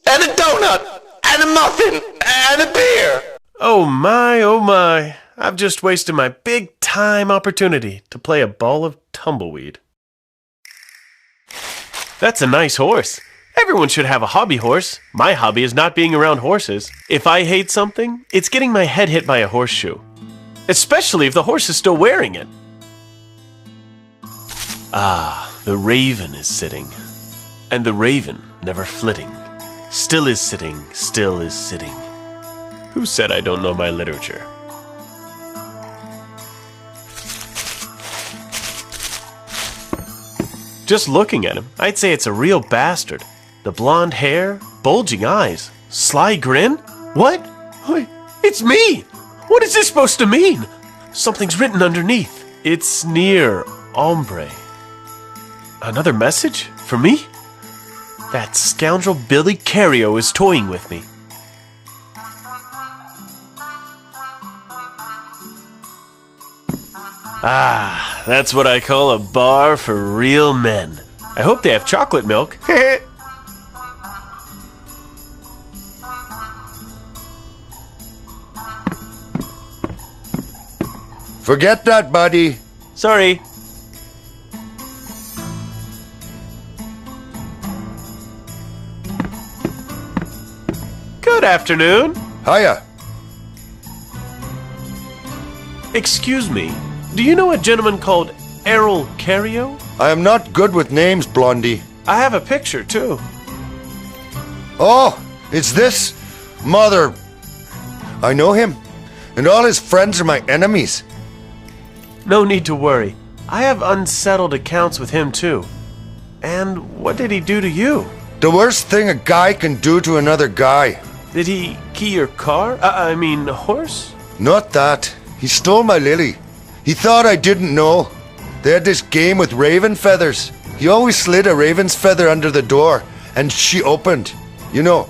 and a donut, and a muffin, and a beer. Oh my. I've just wasted my big time opportunity to play a ball of tumbleweed. That's a nice horse. Everyone should have a hobby horse. My hobby is not being around horses. If I hate something, it's getting my head hit by a horseshoe. Especially if the horse is still wearing it. Ah, the raven is sitting. and the raven never flitting. Still is sitting, still is sitting. Who said I don't know my literature? Just looking at him, I'd say it's a real bastard. The blonde hair, bulging eyes, sly grin? What? Wait, it's me! What is this supposed to mean? Something's written underneath. It's near ombre. Another message? For me? That scoundrel Billy Cario is toying with me. Ah, that's what I call a bar for real men. I hope they have chocolate milk. Forget that, buddy. Sorry. Good afternoon. Hiya. Excuse me, do you know a gentleman called Errol Cario? I am not good with names, Blondie. I have a picture, too. Oh, it's this mother. I know him, and all his friends are my enemies. No need to worry. I have unsettled accounts with him, too. And what did he do to you? The worst thing a guy can do to another guy. Did he key your car? Horse? Not that. He stole my Lily. He thought I didn't know. They had this game with raven feathers. He always slid a raven's feather under the door, and she opened. You know,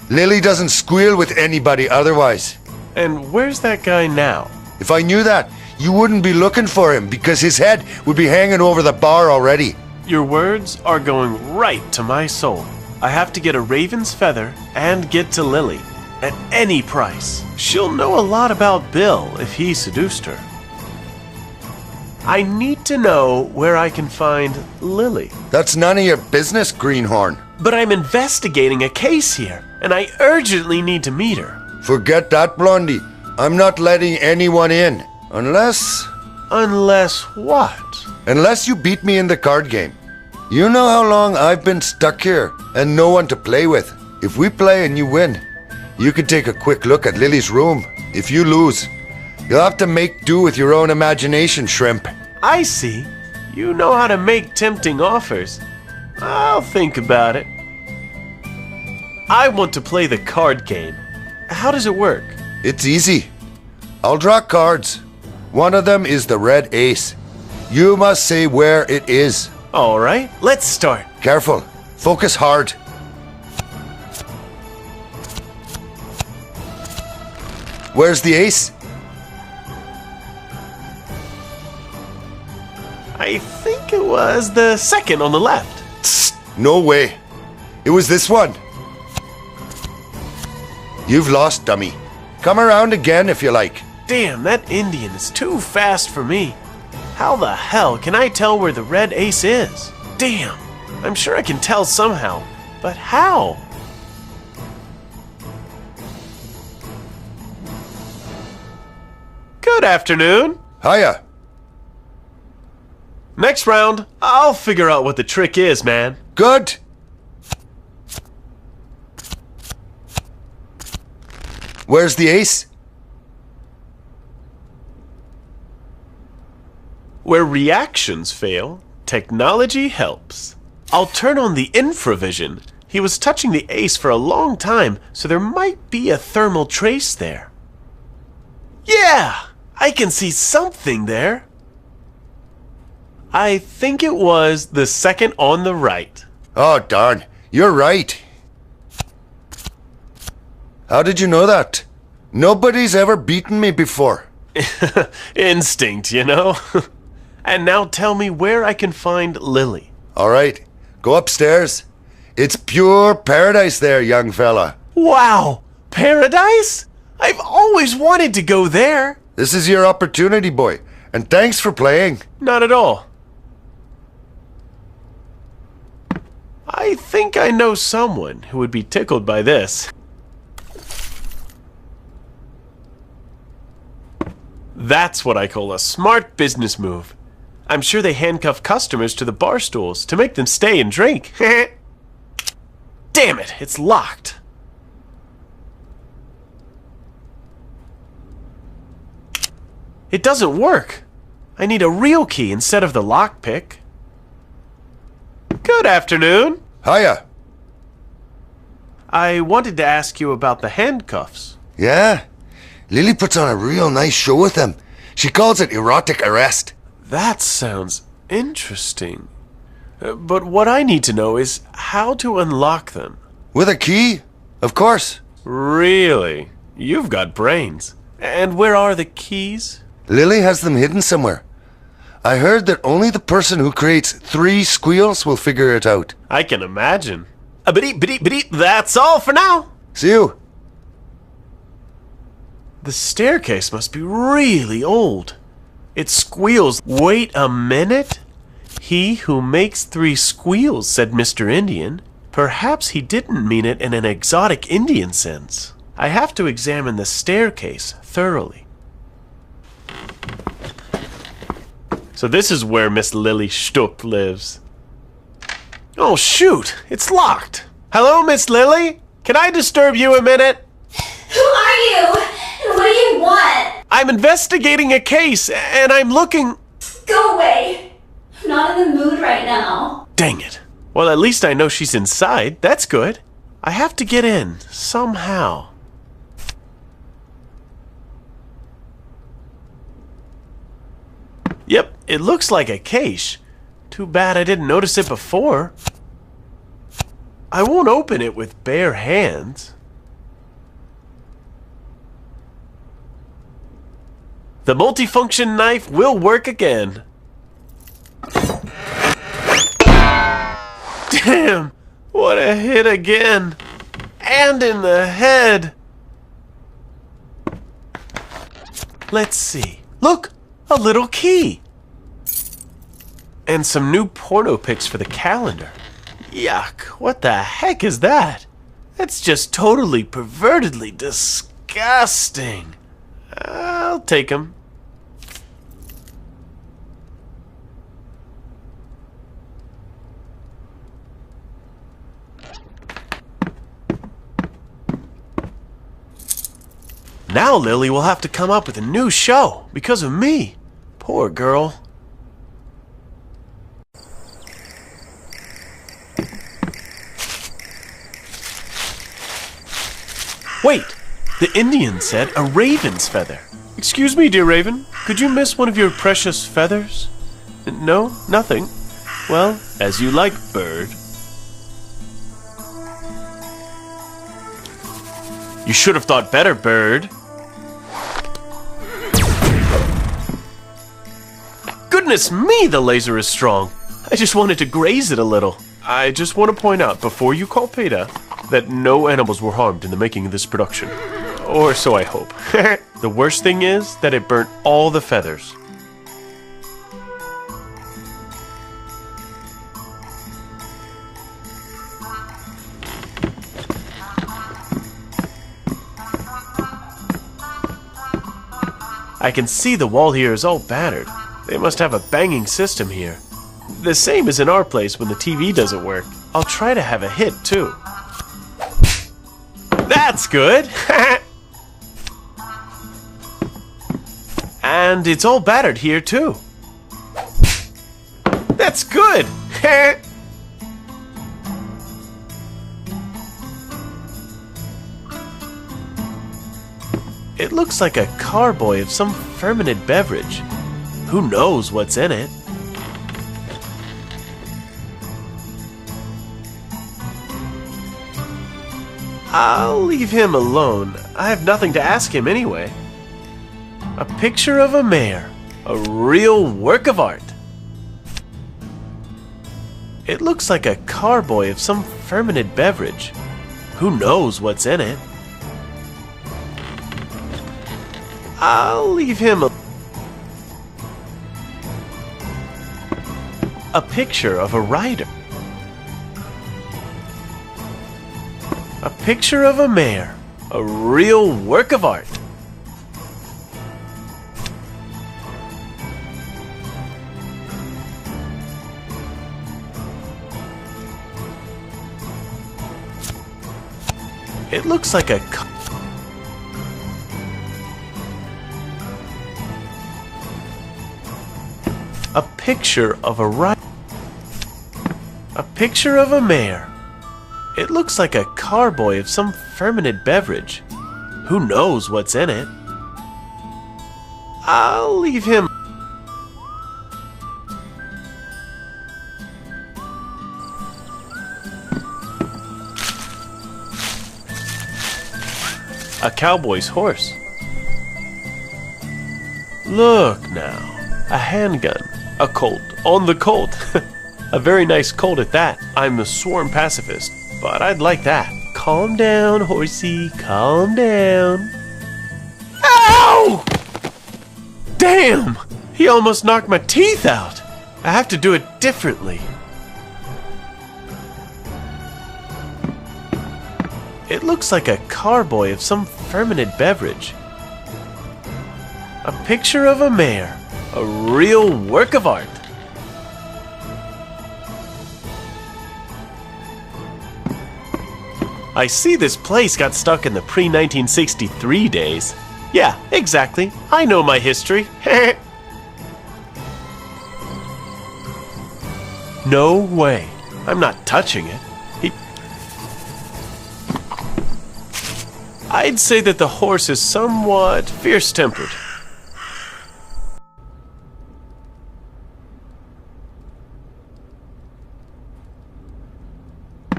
Lily doesn't squeal with anybody otherwise. And where's that guy now? If I knew that, you wouldn't be looking for him, because his head would be hanging over the bar already. Your words are going right to my soul. I have to get a raven's feather and get to Lily. At any price. She'll know a lot about Bill if he seduced her. I need to know where I can find Lily. That's none of your business, Greenhorn. But I'm investigating a case here, and I urgently need to meet her. Forget that, Blondie. I'm not letting anyone in. Unless... Unless what? Unless you beat me in the card game. You know how long I've been stuck here, and no one to play with. If we play and you win, you can take a quick look at Lily's room. If you lose, you'll have to make do with your own imagination, Shrimp. I see. You know how to make tempting offers. I'll think about it. I want to play the card game. How does it work? It's easy. I'll draw cards. One of them is the red ace. You must say where it is. All right, let's start. Careful. Focus hard. Where's the ace? I think it was the second on the left. Tss, no way. It was this one. You've lost, dummy. Come around again if you like. Damn, that Indian is too fast for me. How the hell can I tell where the red ace is? Damn, I'm sure I can tell somehow. But how? Good afternoon. Hiya. Next round, I'll figure out what the trick is, man. Good. Where's the ace? Where reactions fail, technology helps. I'll turn on the infravision. He was touching the ace for a long time, so there might be a thermal trace there. Yeah, I can see something there. I think it was the second on the right. Oh, darn. You're right. How did you know that? Nobody's ever beaten me before. Instinct, you know? And now tell me where I can find Lily. All right, go upstairs. It's pure paradise there, young fella. Wow, paradise? I've always wanted to go there. This is your opportunity, boy, and thanks for playing. Not at all. I think I know someone who would be tickled by this. That's what I call a smart business move. I'm sure they handcuff customers to the bar stools to make them stay and drink. Damn it, it's locked. It doesn't work. I need a real key instead of the lockpick. Good afternoon. Hiya. I wanted to ask you about the handcuffs. Yeah? Lily puts on a real nice show with them. She calls it erotic arrest. That sounds interesting. But what I need to know is how to unlock them. With a key? Of course. Really? You've got brains. And where are the keys? Lily has them hidden somewhere. I heard that only the person who creates 3 squeals will figure it out. I can imagine. That's all for now. See you. The staircase must be really old. It squeals. Wait a minute. He who makes 3 squeals, said Mr. Indian. Perhaps he didn't mean it in an exotic Indian sense. I have to examine the staircase thoroughly. So this is where Miss Lily Stupp lives. Oh shoot, it's locked. Hello, Miss Lily? Can I disturb you a minute? Who are you? And what do you want? I'm investigating a case, and I'm looking... Go away. I'm not in the mood right now. Dang it. Well, at least I know she's inside. That's good. I have to get in, somehow. Yep, it looks like a cache. Too bad I didn't notice it before. I won't open it with bare hands. The multifunction knife will work again. Damn! What a hit again! And in the head! Let's see. Look! A little key! And some new porno pics for the calendar. Yuck, what the heck is that? That's just totally pervertedly disgusting. I'll take 'em. Now Lily will have to come up with a new show because of me. Poor girl. Wait, the Indian said a raven's feather. Excuse me, dear raven, could you miss one of your precious feathers? No, nothing. Well, as you like, bird. You should have thought better, bird. Goodness me, the laser is strong. I just wanted to graze it a little. I just want to point out before you call PETA that no animals were harmed in the making of this production. Or so I hope. The worst thing is that it burnt all the feathers. I can see the wall here is all battered. They must have a banging system here. The same as in our place when the TV doesn't work. I'll try to have a hit, too. That's good! And it's all battered here, too. That's good! It looks like a carboy of some fermented beverage. Who knows what's in it? I'll leave him alone. I have nothing to ask him anyway. A picture of a mare. A real work of art. It looks like a carboy of some fermented beverage. Who knows what's in it? I'll leave him alone. A picture of a rider. A picture of a mare. A real work of art. It looks like a picture of a picture of a mare. It looks like a carboy of some fermented beverage. Who knows what's in it? I'll leave him. A cowboy's horse. Look now. A handgun. A Colt. On the Colt. A very nice Colt at that. I'm a sworn pacifist, but I'd like that. Calm down, horsey. Calm down. Ow! Damn! He almost knocked my teeth out. I have to do it differently. It looks like a carboy of some fermented beverage. A picture of a mare. A real work of art. I see this place got stuck in the pre-1963 days. Yeah, exactly. I know my history. No way. I'm not touching it. I'd say that the horse is somewhat fierce-tempered.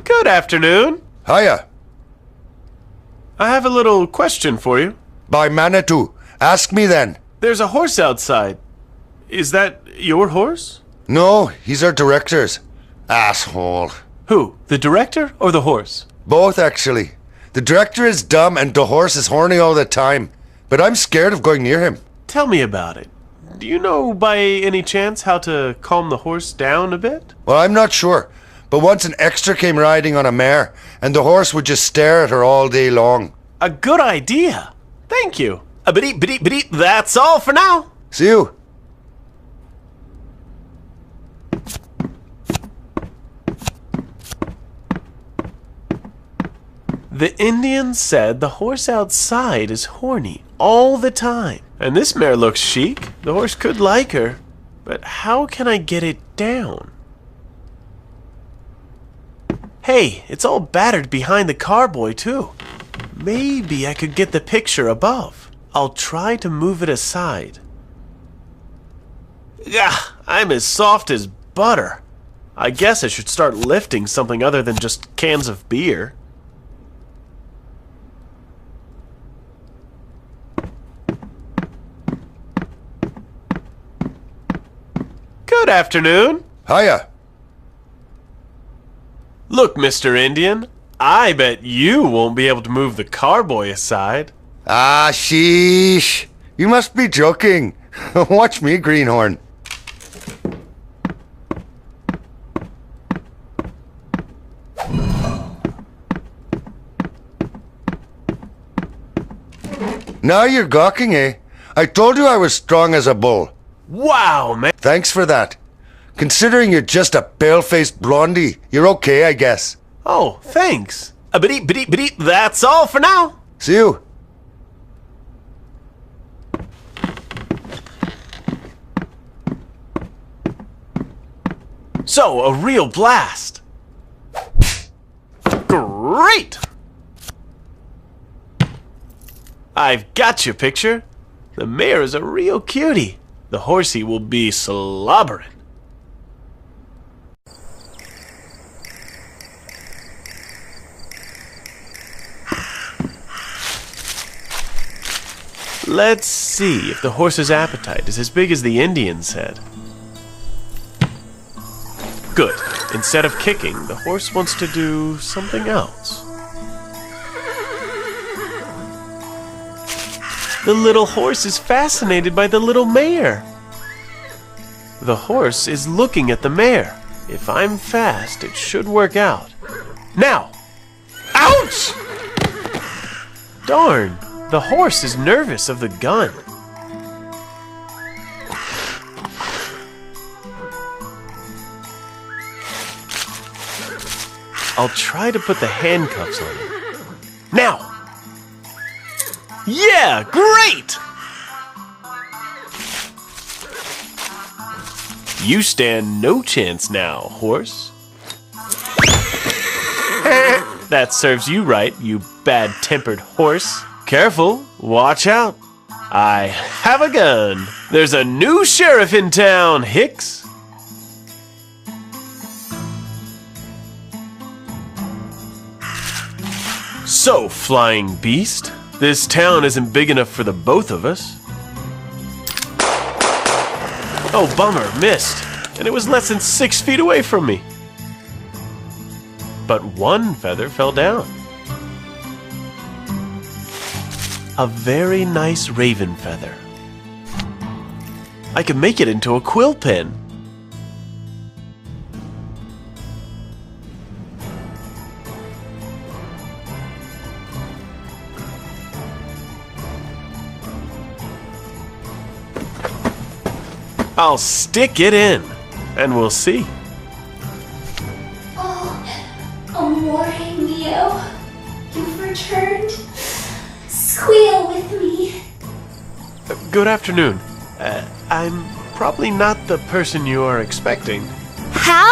Good afternoon. Hiya. I have a little question for you. By Manitou. Ask me then. There's a horse outside. Is that your horse? No, he's our director's. Asshole. Who? The director or the horse? Both, actually. The director is dumb and the horse is horny all the time. But I'm scared of going near him. Tell me about it. Do you know by any chance how to calm the horse down a bit? Well, I'm not sure. But once an extra came riding on a mare, and the horse would just stare at her all day long. A good idea. Thank you. That's all for now. See you. The Indian said the horse outside is horny all the time. And this mare looks chic. The horse could like her. But how can I get it down? Hey, it's all battered behind the carboy too. Maybe I could get the picture above. I'll try to move it aside. Gah, I'm as soft as butter. I guess I should start lifting something other than just cans of beer. Good afternoon. Hiya. Look, Mr. Indian, I bet you won't be able to move the carboy aside. Ah, sheesh. You must be joking. Watch me, Greenhorn. Now you're gawking, eh? I told you I was strong as a bull. Wow, man. Thanks for that. Considering you're just a pale-faced blondie, you're okay, I guess. Oh, thanks. That's all for now. See you. So, a real blast. Great! I've got your picture. The mare is a real cutie. The horsey will be slobbering. Let's see if the horse's appetite is as big as the Indian said. Good. Instead of kicking, the horse wants to do something else. The little horse is fascinated by the little mare. The horse is looking at the mare. If I'm fast, it should work out. Now! Ouch! Darn, the horse is nervous of the gun. I'll try to put the handcuffs on him. Now! Yeah, great! You stand no chance now, horse. That serves you right, you bad-tempered horse. Careful, watch out. I have a gun. There's a new sheriff in town, Hicks. So, flying beast, this town isn't big enough for the both of us. Oh, bummer, missed. And it was less than 6 feet away from me. But one feather fell down. A very nice raven feather. I can make it into a quill pen. I'll stick it in, and we'll see. Amore mio, you've returned. Squeal with me. Good afternoon. I'm probably not the person you are expecting. How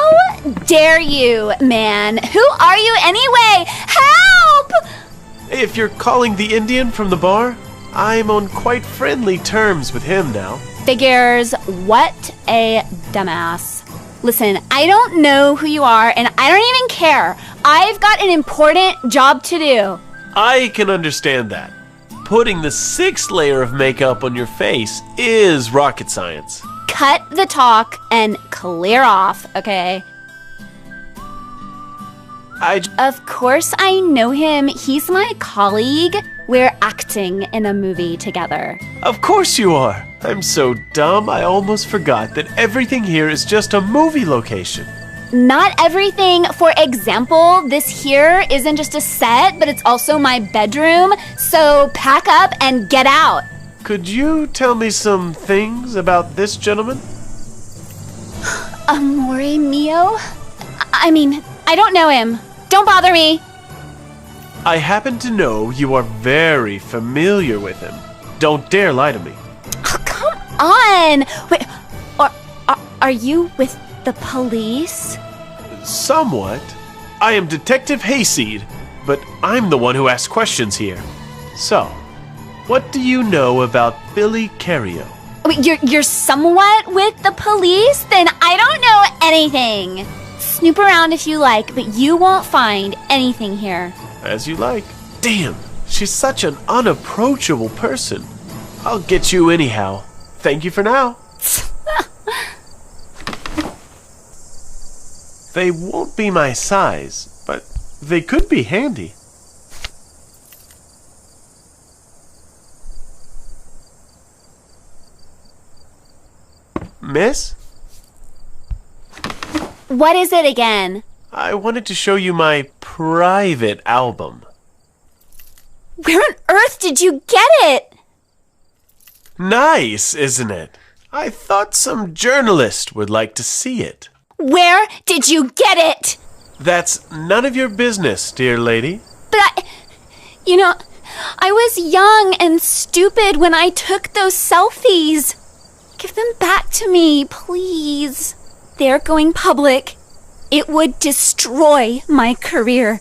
dare you, man? Who are you anyway? Help! If you're calling the Indian from the bar, I'm on quite friendly terms with him now. Figures. What a dumbass. Listen, I don't know who you are, and I don't even care. I've got an important job to do. I can understand that. Putting the 6th layer of makeup on your face is rocket science. Cut the talk and clear off, okay? Of course I know him. He's my colleague. We're acting in a movie together. Of course you are. I'm so dumb I almost forgot that everything here is just a movie location. Not everything. For example, this here isn't just a set, but it's also my bedroom. So pack up and get out. Could you tell me some things about this gentleman? Amore mio? I mean, I don't know him. Don't bother me. I happen to know you are very familiar with him. Don't dare lie to me. Oh, come on. Wait, are you with the police? Somewhat. I am Detective Hayseed, but I'm the one who asks questions here. So, what do you know about Billy Cario? Wait, you're somewhat with the police? Then I don't know anything. Snoop around if you like, but you won't find anything here. As you like. Damn, she's such an unapproachable person. I'll get you anyhow. Thank you for now. They won't be my size, but they could be handy. Miss? What is it again? I wanted to show you my private album. Where on earth did you get it? Nice, isn't it? I thought some journalist would like to see it. Where did you get it? That's none of your business, dear lady. But I was young and stupid when I took those selfies. Give them back to me, please. They're going public. It would destroy my career.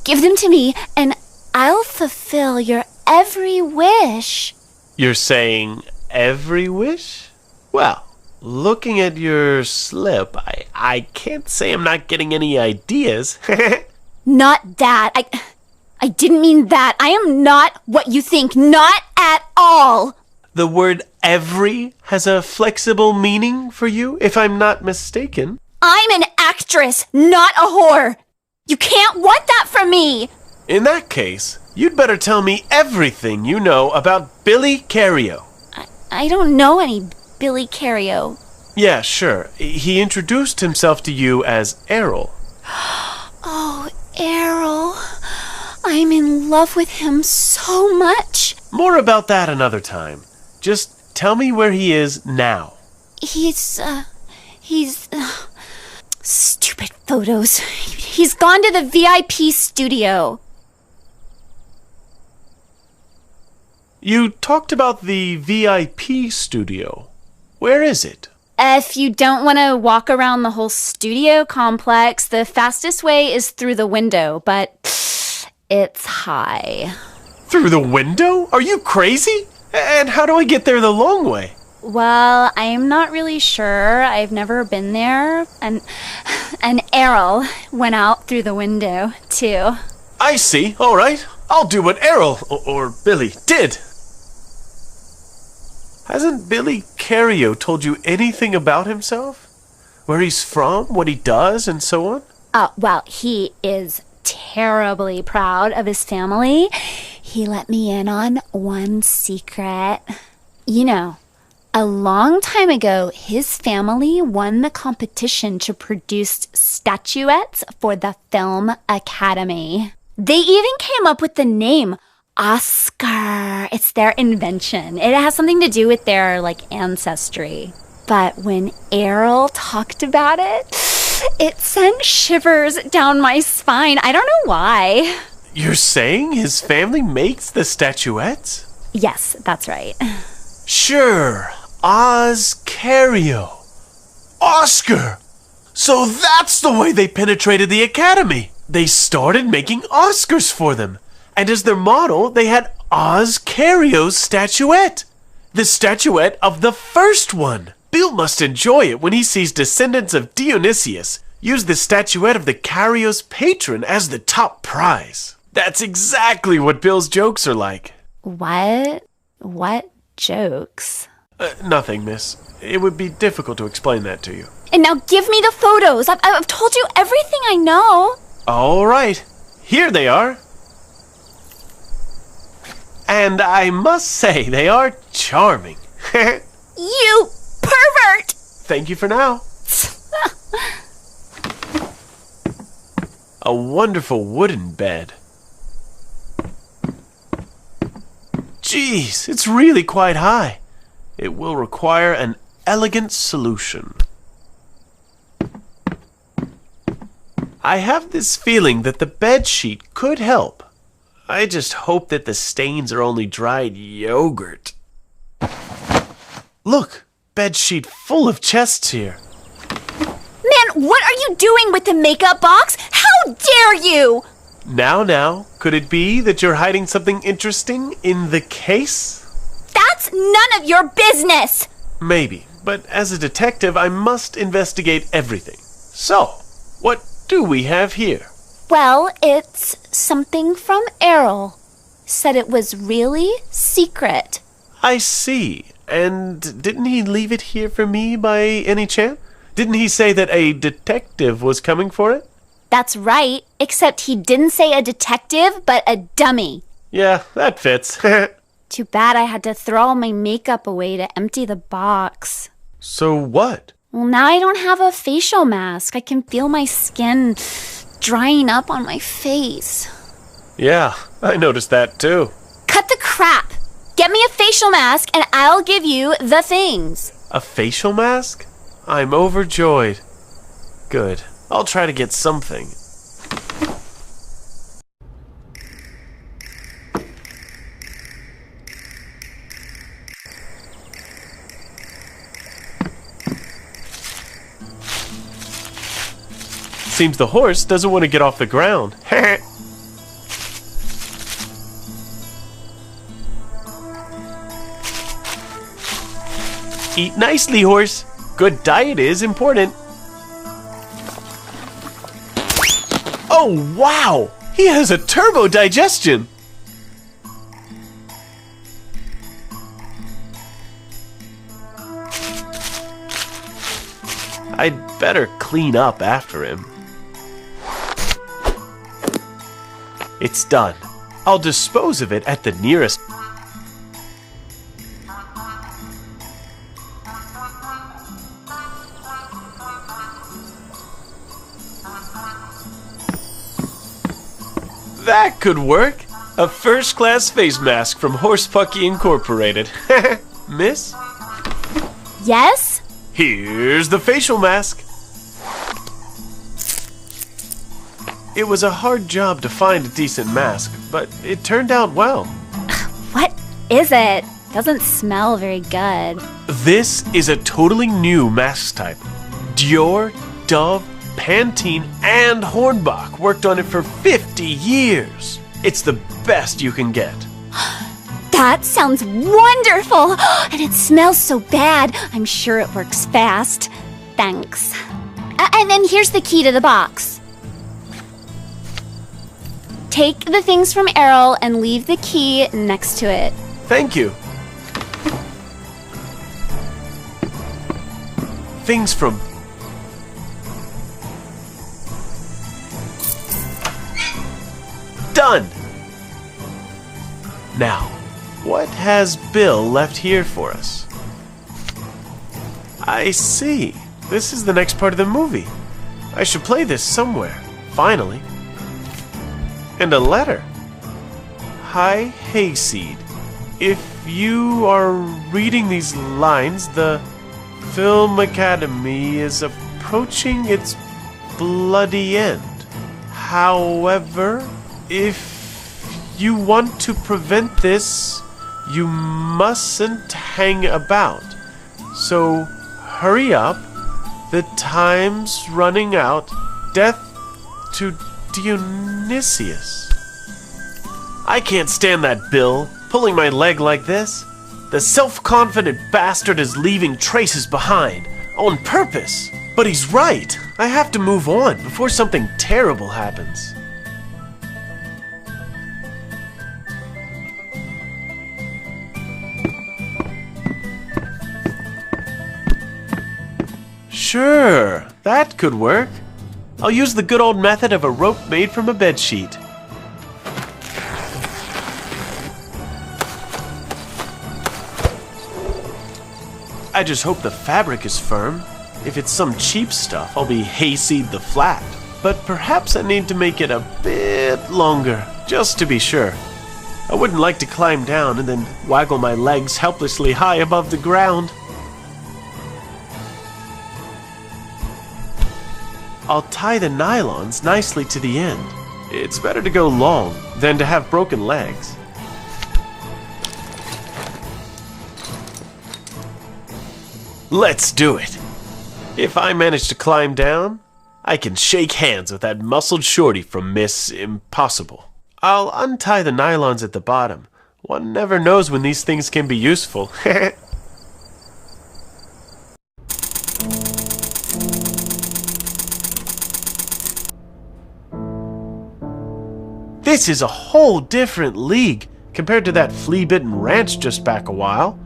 Give them to me, and I'll fulfill your every wish. You're saying every wish? Well, looking at your slip, I can't say I'm not getting any ideas. Not that. I didn't mean that. I am not what you think. Not at all. The word every has a flexible meaning for you, if I'm not mistaken. I'm an actress, not a whore. You can't want that from me. In that case, you'd better tell me everything you know about Billy Cario. I don't know any Billy Cario. Yeah, sure. He introduced himself to you as Errol. Oh, Errol. I'm in love with him so much. More about that another time. Just tell me where he is now. He's stupid photos. He's gone to the VIP studio. You talked about the VIP studio. Where is it? If you don't want to walk around the whole studio complex, the fastest way is through the window, but it's high. Through the window? Are you crazy? And how do I get there the long way? Well, I'm not really sure. I've never been there. And Errol went out through the window, too. I see. All right. I'll do what Errol or Billy did. Hasn't Billy Cario told you anything about himself? Where he's from, what he does, and so on? Well, he is terribly proud of his family. He let me in on one secret. You know, a long time ago, his family won the competition to produce statuettes for the Film Academy. They even came up with the name Oscar. It's their invention. It has something to do with their, ancestry. But when Errol talked about it, it sent shivers down my spine. I don't know why. You're saying his family makes the statuettes? Yes, that's right. Sure. Oscario. Oscar. So that's the way they penetrated the Academy. They started making Oscars for them. And as their model, they had Oscario's statuette. The statuette of the first one. Bill must enjoy it when he sees descendants of Dionysius use the statuette of the Cario's patron as the top prize. That's exactly what Bill's jokes are like. What? What jokes? Nothing, miss. It would be difficult to explain that to you. And now give me the photos. I've told you everything I know. All right. Here they are. And I must say, they are charming. You pervert! Thank you for now. A wonderful wooden bed. Geez, it's really quite high. It will require an elegant solution. I have this feeling that the bed sheet could help. I just hope that the stains are only dried yogurt. Look, bed sheet full of chests here. Man, what are you doing with the makeup box? How dare you! Now, could it be that you're hiding something interesting in the case? That's none of your business! Maybe, but as a detective, I must investigate everything. So, what do we have here? Well, it's something from Errol. Said it was really secret. I see. And didn't he leave it here for me by any chance? Didn't he say that a detective was coming for it? That's right, except he didn't say a detective, but a dummy. Yeah, that fits. Too bad I had to throw all my makeup away to empty the box. So what? Well, now I don't have a facial mask. I can feel my skin drying up on my face. Yeah, I noticed that too. Cut the crap! Get me a facial mask and I'll give you the things. A facial mask? I'm overjoyed. Good. I'll try to get something. Seems the horse doesn't want to get off the ground. Eat nicely, horse. Good diet is important. Oh, wow! He has a turbo digestion! I'd better clean up after him. It's done. I'll dispose of it at the nearest. That could work. A first-class face mask from Horsepucky Incorporated. Miss? Yes? Here's the facial mask. It was a hard job to find a decent mask, but it turned out well. is it? Doesn't smell very good. This is a totally new mask type. Dior, Dove, Pantene, and Hornbach worked on it for 50 years. It's the best you can get. That sounds wonderful! And it smells so bad. I'm sure it works fast. Thanks. And then here's the key to the box. Take the things from Errol and leave the key next to it. Thank you. Things from... Done! Now, what has Bill left here for us? I see. This is the next part of the movie. I should play this somewhere, finally. And a letter. Hi, Hayseed. If you are reading these lines, the Film Academy is approaching its bloody end. However, if you want to prevent this, you mustn't hang about. So hurry up. The time's running out. Death to Dionysius. I can't stand that Bill pulling my leg like this. The self-confident bastard is leaving traces behind on purpose. But he's right. I have to move on before something terrible happens. Sure, that could work. I'll use the good old method of a rope made from a bedsheet. I just hope the fabric is firm. If it's some cheap stuff, I'll be Hayseed the Flat. But perhaps I need to make it a bit longer, just to be sure. I wouldn't like to climb down and then waggle my legs helplessly high above the ground. I'll tie the nylons nicely to the end. It's better to go long than to have broken legs. Let's do it. If I manage to climb down, I can shake hands with that muscled shorty from Miss Impossible. I'll untie the nylons at the bottom. One never knows when these things can be useful. This is a whole different league compared to that flea-bitten ranch just back a while.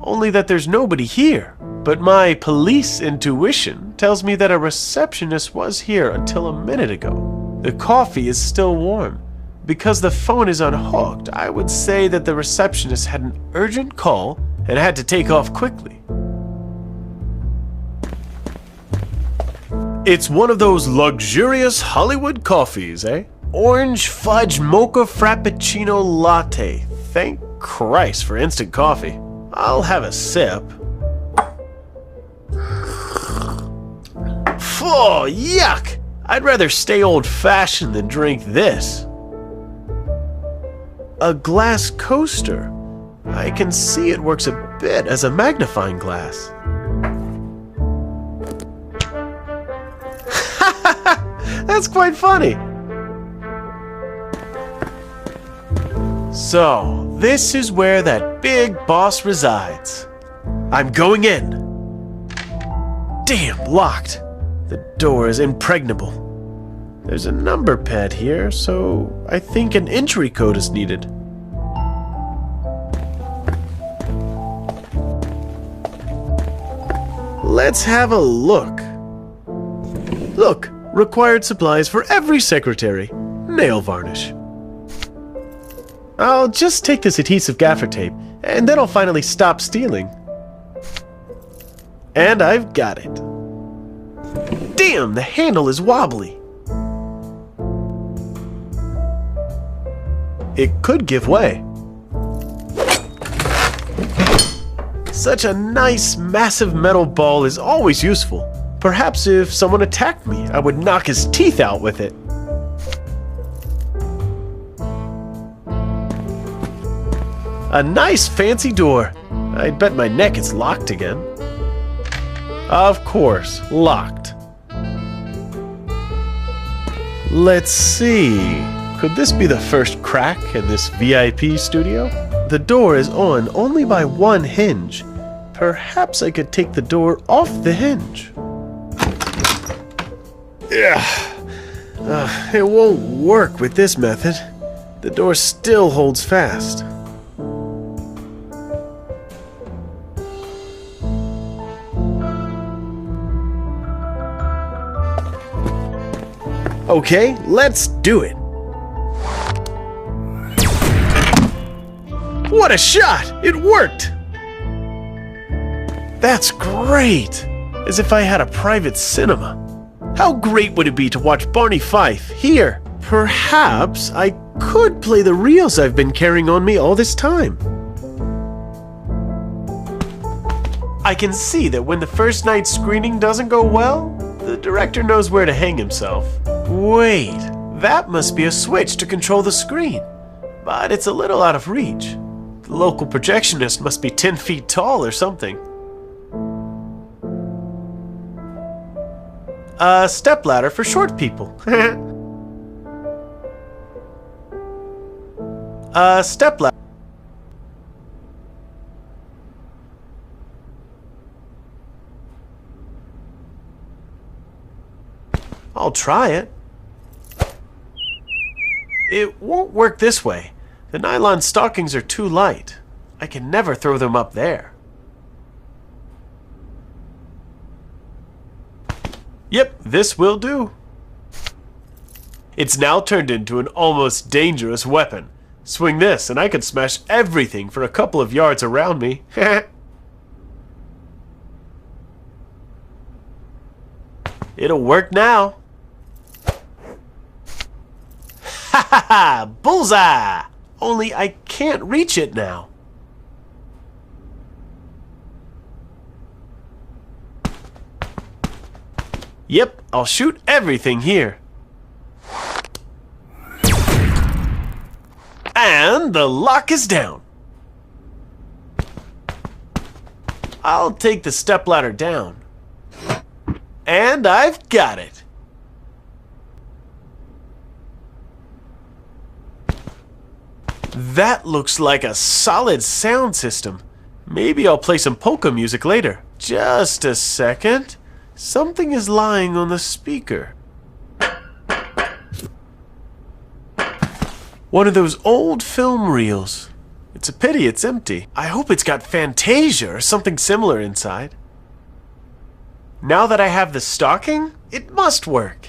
Only that there's nobody here. But my police intuition tells me that a receptionist was here until a minute ago. The coffee is still warm. Because the phone is unhooked, I would say that the receptionist had an urgent call and had to take off quickly. It's one of those luxurious Hollywood coffees, eh? Orange fudge mocha frappuccino latte. Thank Christ for instant coffee. I'll have a sip. Oh, yuck! I'd rather stay old-fashioned than drink this. A glass coaster. I can see it works a bit as a magnifying glass. That's quite funny. So, this is where that big boss resides. I'm going in. Damn, locked. The door is impregnable. There's a number pad here, so I think an entry code is needed. Let's have a look. Look, required supplies for every secretary. Nail varnish. I'll just take this adhesive gaffer tape, and then I'll finally stop stealing. And I've got it. Damn, the handle is wobbly. It could give way. Such a nice, massive metal ball is always useful. Perhaps if someone attacked me, I would knock his teeth out with it. A nice fancy door. I'd bet my neck it's locked again. Of course, locked. Let's see. Could this be the first crack in this VIP studio? The door is on only by one hinge. Perhaps I could take the door off the hinge. It won't work with this method. The door still holds fast. Okay, let's do it. What a shot! It worked! That's great! As if I had a private cinema. How great would it be to watch Barney Fife here? Perhaps I could play the reels I've been carrying on me all this time. I can see that when the first night screening doesn't go well, the director knows where to hang himself. Wait, that must be a switch to control the screen. But it's a little out of reach. The local projectionist must be 10 feet tall or something. A stepladder for short people. A stepladder. I'll try it. It won't work this way. The nylon stockings are too light. I can never throw them up there. Yep, this will do. It's now turned into an almost dangerous weapon. Swing this and I can smash everything for a couple of yards around me. It'll work now. Ha ha ha! Bullseye! Only I can't reach it now. Yep, I'll shoot everything here. And the lock is down. I'll take the stepladder down. And I've got it. That looks like a solid sound system. Maybe I'll play some polka music later. Just a second. Something is lying on the speaker. One of those old film reels. It's a pity it's empty. I hope it's got Fantasia or something similar inside. Now that I have the stocking, it must work.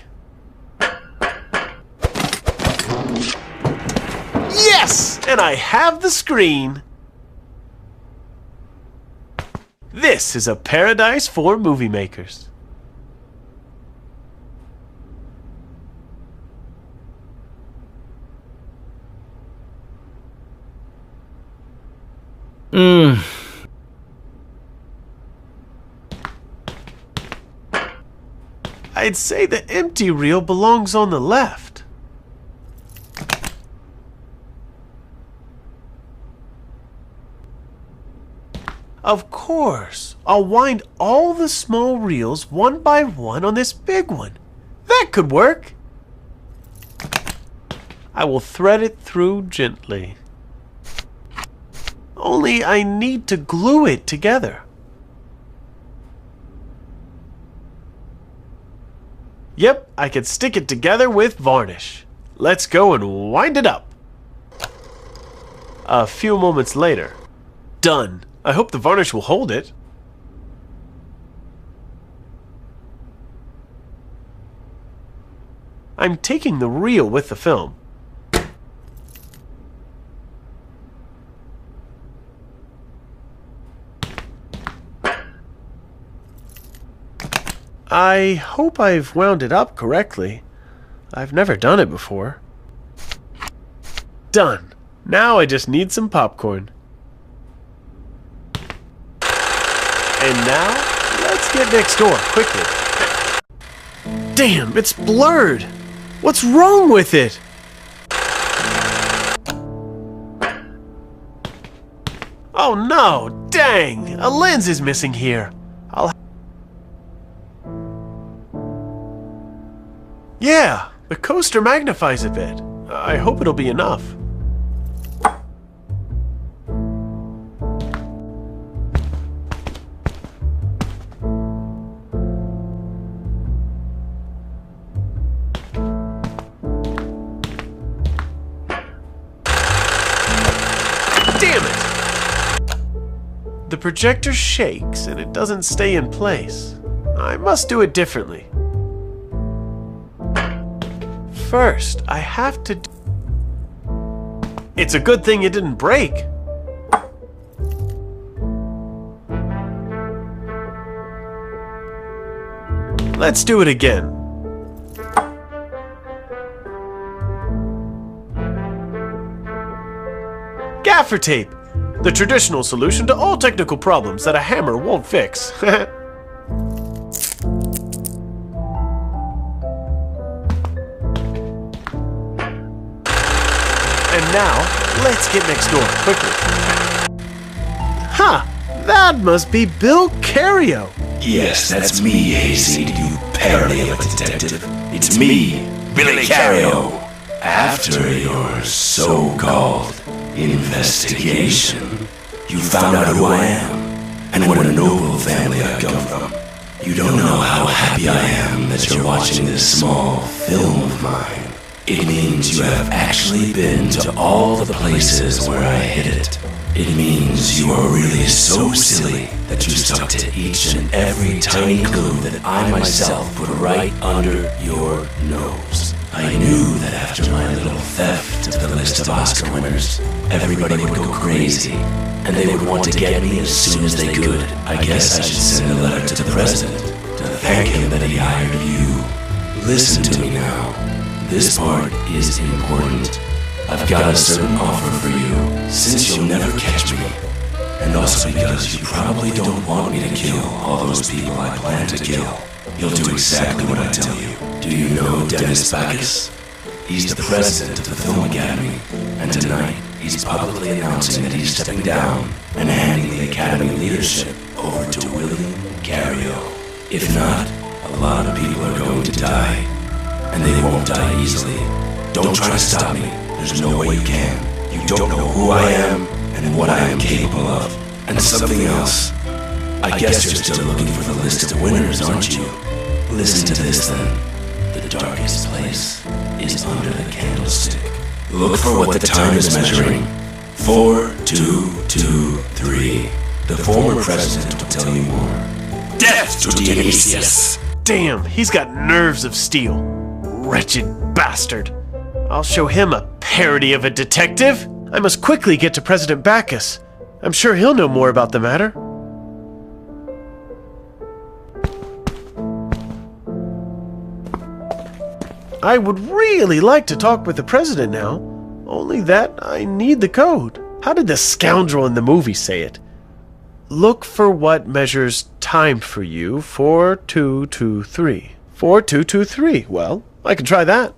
Yes! And I have the screen. This is a paradise for movie makers. I'd say the empty reel belongs on the left. Of course, I'll wind all the small reels one by one on this big one. That could work. I will thread it through gently. Only I need to glue it together. Yep, I can stick it together with varnish. Let's go and wind it up. A few moments later. Done. I hope the varnish will hold it. I'm taking the reel with the film. I hope I've wound it up correctly. I've never done it before. Done. Now I just need some popcorn. And now, let's get next door, quickly. Damn, it's blurred! What's wrong with it? Oh no! Dang! A lens is missing here. Yeah, the coaster magnifies a bit. I hope it'll be enough. Damn it! The projector shakes and it doesn't stay in place. I must do it differently. First, I have to... It's a good thing it didn't break. Let's do it again. Gaffer tape! The traditional solution to all technical problems that a hammer won't fix. And now, let's get next door, quickly. Huh, that must be Bill Cario. Yes, that's me, Hayseed, you parody of a detective. It's me, Billy Cario. After your so-called investigation, you found out who I am and what a noble family I come from. You don't know how happy I am that you're watching this small film of mine. It means you have actually been to all the places where I hid it. It means you are really so silly that you stuck to each and every tiny clue that I myself put right under your nose. I knew that after my little theft of the list of Oscar winners, everybody would go crazy, and they would want to get me as soon as they could. I guess I should send a letter to the president to thank him that he hired you. Listen to me now. This part is important. I've got a certain offer for you, since you'll never catch me. And also because you probably don't want me to kill all those people I plan to kill. You'll do exactly what I tell you. Do you know Dennis Backus? He's the president of the Film Academy, and tonight he's publicly announcing that he's stepping down and handing the Academy leadership over to William Cario. If not, a lot of people are going to die, and they won't die easily. Don't try to stop me. There's no way you can. You don't know who I am and what I am capable of. And something else. I guess you're still looking for the list of winners, aren't you? Listen to this then. The darkest place is under the candlestick. Look for what the time is measuring. 4, 2, 2, 3. The former president will tell you more. Death to Dionysius! Damn, he's got nerves of steel. Wretched bastard. I'll show him a parody of a detective. I must quickly get to President Backus. I'm sure he'll know more about the matter. I would really like to talk with the president now. Only that I need the code. How did the scoundrel in the movie say it? Look for what measures time for you. 4223. 4223. Well, I can try that.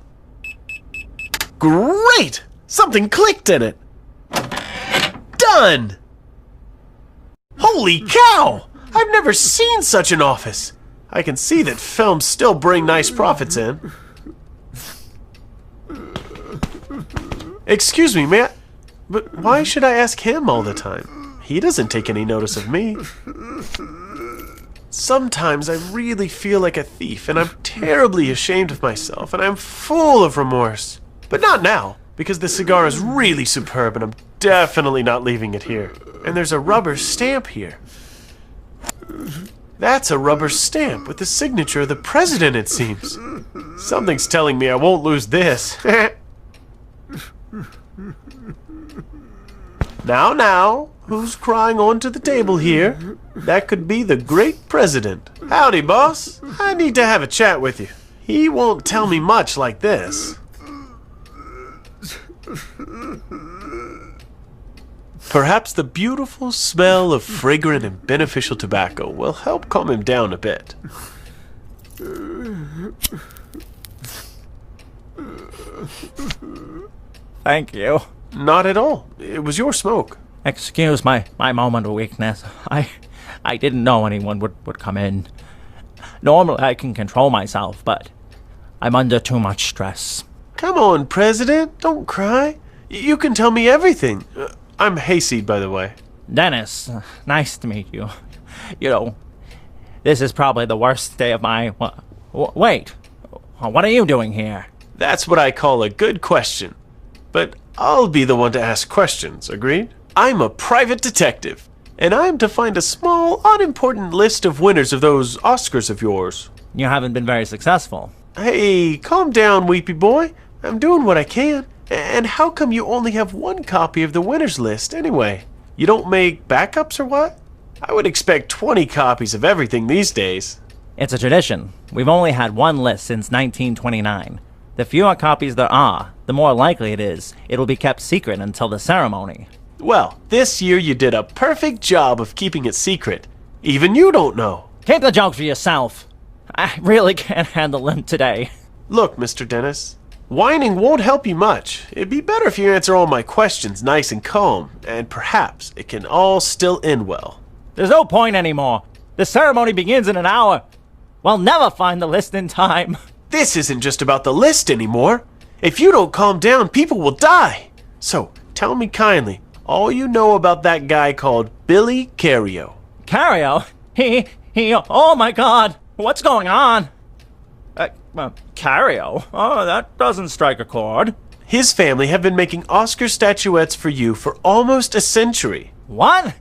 Great! Something clicked in it. Done! Holy cow! I've never seen such an office. I can see that films still bring nice profits in. Excuse me, man. But why should I ask him all the time? He doesn't take any notice of me. Sometimes I really feel like a thief, and I'm terribly ashamed of myself, and I'm full of remorse. But not now, because the cigar is really superb, and I'm definitely not leaving it here. And there's a rubber stamp here. That's a rubber stamp with the signature of the president, it seems. Something's telling me I won't lose this. Now, who's crying onto the table here? That could be the great president. Howdy, boss. I need to have a chat with you. He won't tell me much like this. Perhaps the beautiful smell of fragrant and beneficial tobacco will help calm him down a bit. Thank you. Not at all. It was your smoke. Excuse my moment of weakness. I didn't know anyone would come in. Normally I can control myself, but I'm under too much stress. Come on, President. Don't cry. You can tell me everything. I'm Hayseed, by the way. Dennis, nice to meet you. You know, this is probably the worst day of my... Wait, what are you doing here? That's what I call a good question. But I'll be the one to ask questions, agreed? I'm a private detective, and I'm to find a small, unimportant list of winners of those Oscars of yours. You haven't been very successful. Hey, calm down, weepy boy. I'm doing what I can. And how come you only have one copy of the winners list, anyway? You don't make backups or what? I would expect 20 copies of everything these days. It's a tradition. We've only had one list since 1929. The fewer copies there are, the more likely it is it'll be kept secret until the ceremony. Well, this year you did a perfect job of keeping it secret. Even you don't know. Keep the joke for yourself. I really can't handle them today. Look, Mr. Dennis, whining won't help you much. It'd be better if you answer all my questions nice and calm, and perhaps it can all still end well. There's no point anymore. The ceremony begins in an hour. We'll never find the list in time. This isn't just about the list anymore. If you don't calm down, people will die. So, tell me kindly, all you know about that guy called Billy Cario. Cario? He, oh my God, what's going on? Cario? Oh, that doesn't strike a chord. His family have been making Oscar statuettes for you for almost a century. What?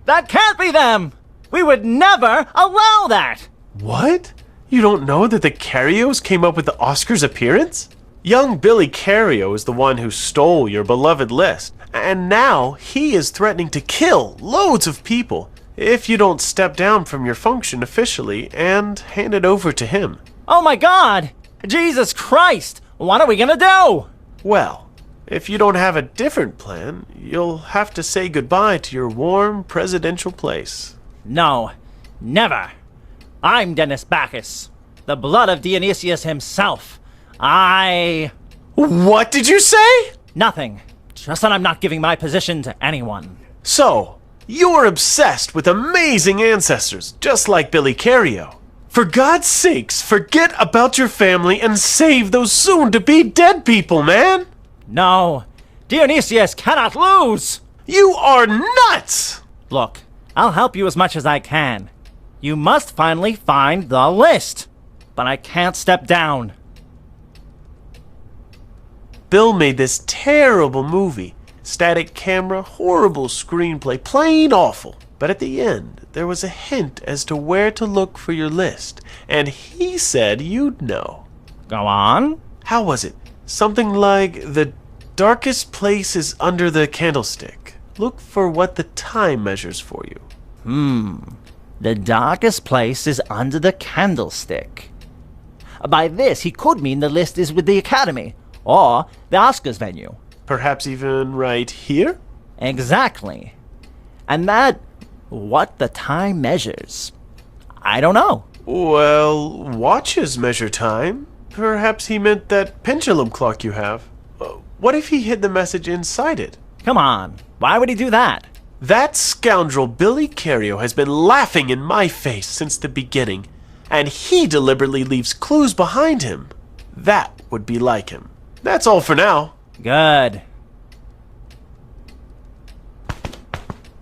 That can't be them! We would never allow that! What? You don't know that the Carios came up with the Oscars appearance? Young Billy Cario is the one who stole your beloved list, and now he is threatening to kill loads of people if you don't step down from your function officially and hand it over to him. Oh my God! Jesus Christ! What are we gonna do? Well, if you don't have a different plan, you'll have to say goodbye to your warm presidential place. No, never. I'm Dennis Bacchus, the blood of Dionysius himself. What did you say? Nothing. Just that I'm not giving my position to anyone. So, you're obsessed with amazing ancestors, just like Billy Cario. For God's sakes, forget about your family and save those soon-to-be dead people, man! No, Dionysius cannot lose! You are nuts! Look, I'll help you as much as I can. You must finally find the list, but I can't step down. Bill made this terrible movie. Static camera, horrible screenplay, plain awful. But at the end, there was a hint as to where to look for your list, and he said you'd know. Go on. How was it? Something like, the darkest place is under the candlestick. Look for what the time measures for you. The darkest place is under the candlestick. By this, he could mean the list is with the Academy, or the Oscars venue. Perhaps even right here? Exactly. And that, what the time measures, I don't know. Well, watches measure time. Perhaps he meant that pendulum clock you have. What if he hid the message inside it? Come on, why would he do that? That scoundrel Billy Cario has been laughing in my face since the beginning, and he deliberately leaves clues behind him. That would be like him. That's all for now. Good.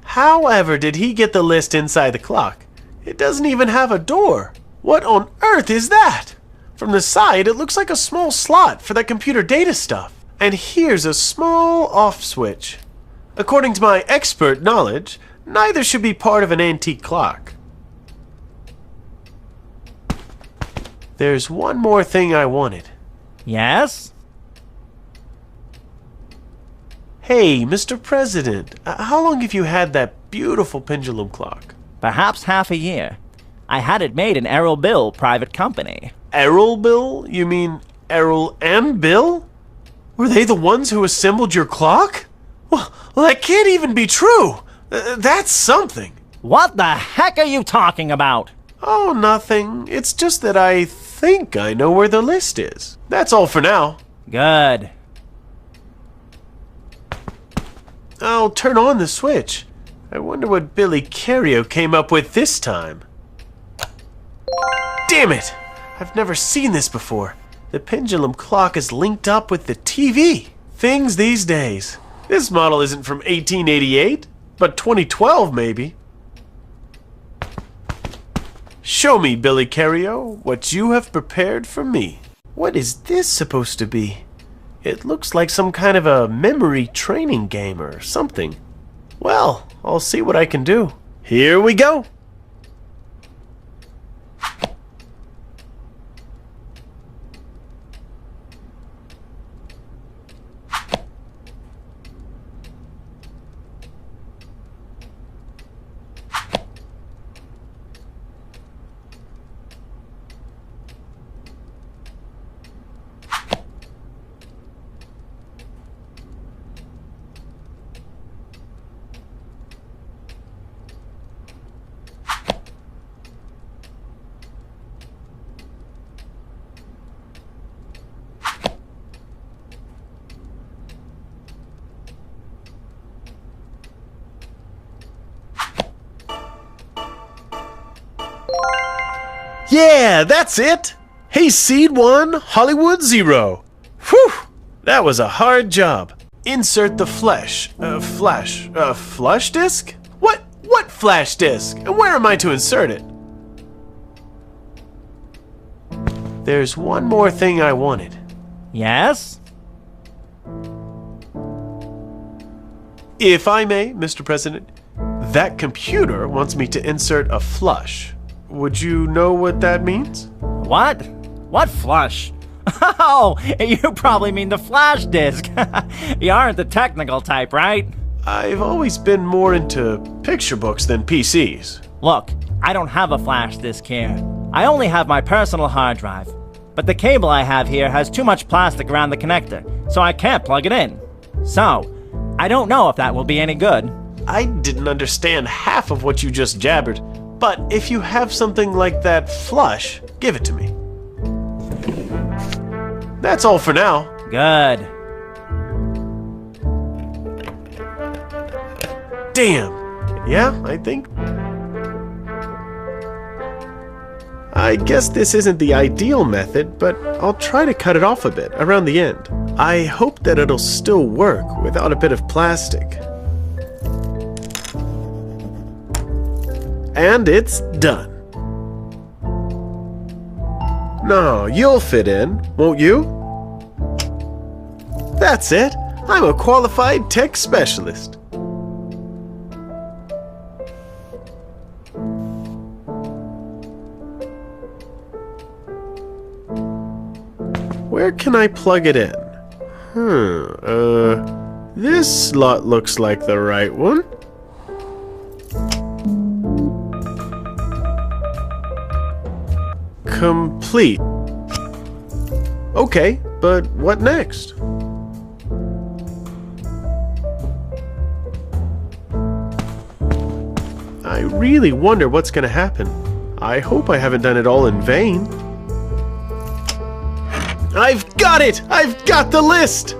However did he get the list inside the clock? It doesn't even have a door. What on earth is that? From the side, it looks like a small slot for that computer data stuff. And here's a small off switch. According to my expert knowledge, neither should be part of an antique clock. There's one more thing I wanted. Yes? Hey, Mr. President, how long have you had that beautiful pendulum clock? Perhaps half a year. I had it made in Errol Bill Private Company. Errol Bill? You mean Errol and Bill? Were they the ones who assembled your clock? Well, that can't even be true. That's something. What the heck are you talking about? Oh, nothing. It's just that I think I know where the list is. That's all for now. Good. I'll turn on the switch. I wonder what Billy Cario came up with this time. Damn it! I've never seen this before. The pendulum clock is linked up with the TV. Things these days. This model isn't from 1888, but 2012 maybe. Show me, Billy Cario, what you have prepared for me. What is this supposed to be? It looks like some kind of a memory training game or something. Well, I'll see what I can do. Here we go! Yeah, that's it! Hayseed 1, Hollywood 0. Whew! That was a hard job. Insert the flash disk? What flash disk? And where am I to insert it? There's one more thing I wanted. Yes? If I may, Mr. President, that computer wants me to insert a flush. Would you know what that means? What? What flush? Oh, you probably mean the flash disk. You aren't the technical type, right? I've always been more into picture books than PCs. Look, I don't have a flash disk here. I only have my personal hard drive. But the cable I have here has too much plastic around the connector, so I can't plug it in. So, I don't know if that will be any good. I didn't understand half of what you just jabbered. But if you have something like that flush, give it to me. That's all for now. Good. Damn. Yeah, I guess this isn't the ideal method, but I'll try to cut it off a bit around the end. I hope that it'll still work without a bit of plastic. And it's done. No, you'll fit in, won't you? That's it. I'm a qualified tech specialist. Where can I plug it in? This slot looks like the right one. Complete. Okay, but what next? I really wonder what's gonna happen. I hope I haven't done it all in vain. I've got it! I've got the list!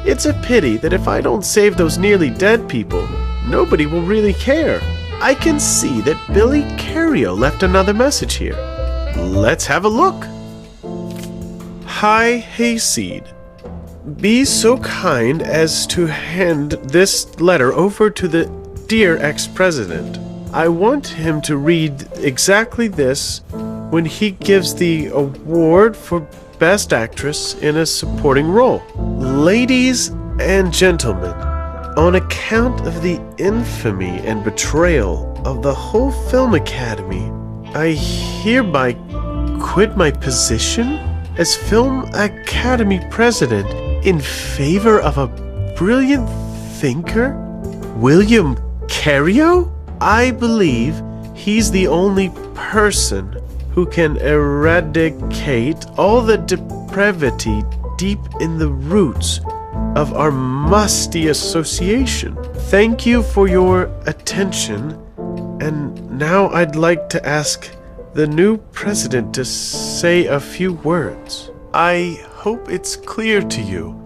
It's a pity that if I don't save those nearly dead people, nobody will really care. I can see that Billy Cario left another message here. Let's have a look. Hi, Hayseed. Be so kind as to hand this letter over to the dear ex-president. I want him to read exactly this when he gives the award for Best Actress in a Supporting Role. Ladies and gentlemen, on account of the infamy and betrayal of the whole Film Academy, I hereby quit my position as Film Academy President in favor of a brilliant thinker, William Cario? I believe he's the only person who can eradicate all the depravity deep in the roots of our musty association. Thank you for your attention, and now I'd like to ask the new president to say a few words. I hope it's clear to you.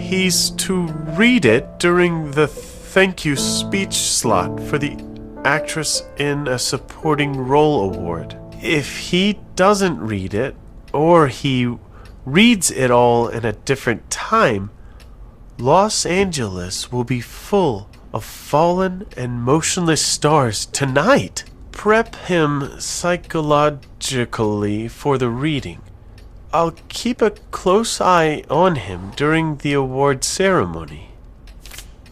He's to read it during the thank you speech slot for the actress in a supporting role award. If he doesn't read it, or he reads it all in a different time, Los Angeles will be full of fallen and motionless stars tonight. Prep him psychologically for the reading. I'll keep a close eye on him during the award ceremony.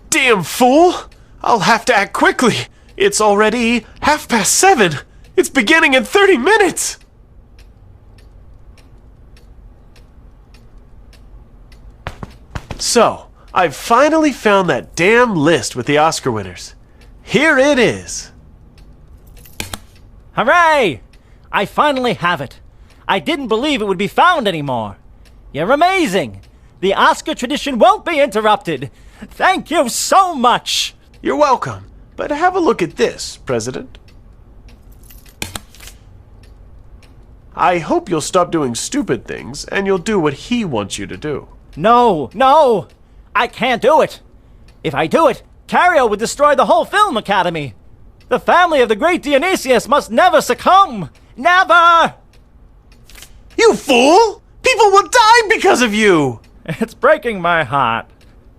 Damn fool! I'll have to act quickly. It's already 7:30. It's beginning in 30 minutes. So, I've finally found that damn list with the Oscar winners. Here it is. Hooray! I finally have it. I didn't believe it would be found anymore. You're amazing. The Oscar tradition won't be interrupted. Thank you so much. You're welcome. But have a look at this, President. I hope you'll stop doing stupid things and you'll do what he wants you to do. No! I can't do it. If I do it, Cario would destroy the whole film academy. The family of the great Dionysius must never succumb. Never! You fool! People will die because of you! It's breaking my heart,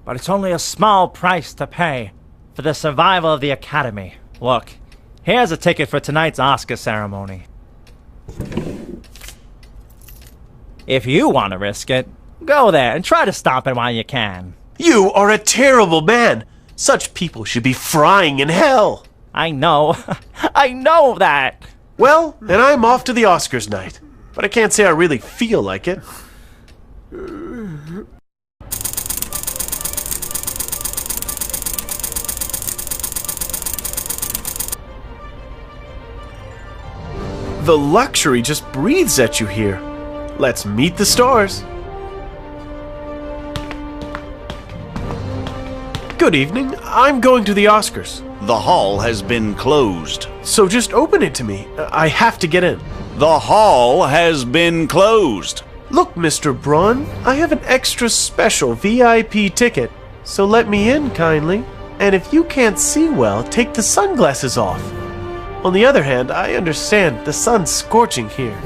but it's only a small price to pay for the survival of the academy. Look, here's a ticket for tonight's Oscar ceremony. If you want to risk it, go there and try to stop it while you can. You are a terrible man. Such people should be frying in hell. I know. I know that. Well, then I'm off to the Oscars night. But I can't say I really feel like it. The luxury just breathes at you here. Let's meet the stars. Good evening. I'm going to the Oscars. The hall has been closed. So just open it to me. I have to get in. The hall has been closed. Look, Mr. Braun, I have an extra special VIP ticket, so let me in kindly. And if you can't see well, take the sunglasses off. On the other hand, I understand the sun's scorching here.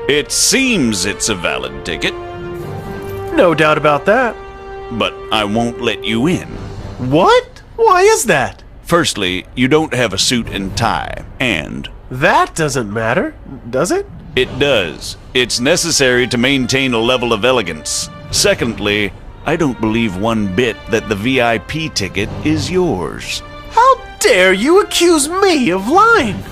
It seems it's a valid ticket. No doubt about that. But I won't let you in. What? Why is that? Firstly, you don't have a suit and tie, and... That doesn't matter, does it? It does. It's necessary to maintain a level of elegance. Secondly, I don't believe one bit that the VIP ticket is yours. How dare you accuse me of lying?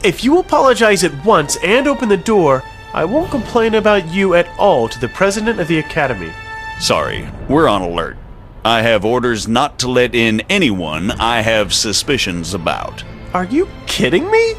If you apologize at once and open the door, I won't complain about you at all to the president of the academy. Sorry, we're on alert. I have orders not to let in anyone I have suspicions about. Are you kidding me?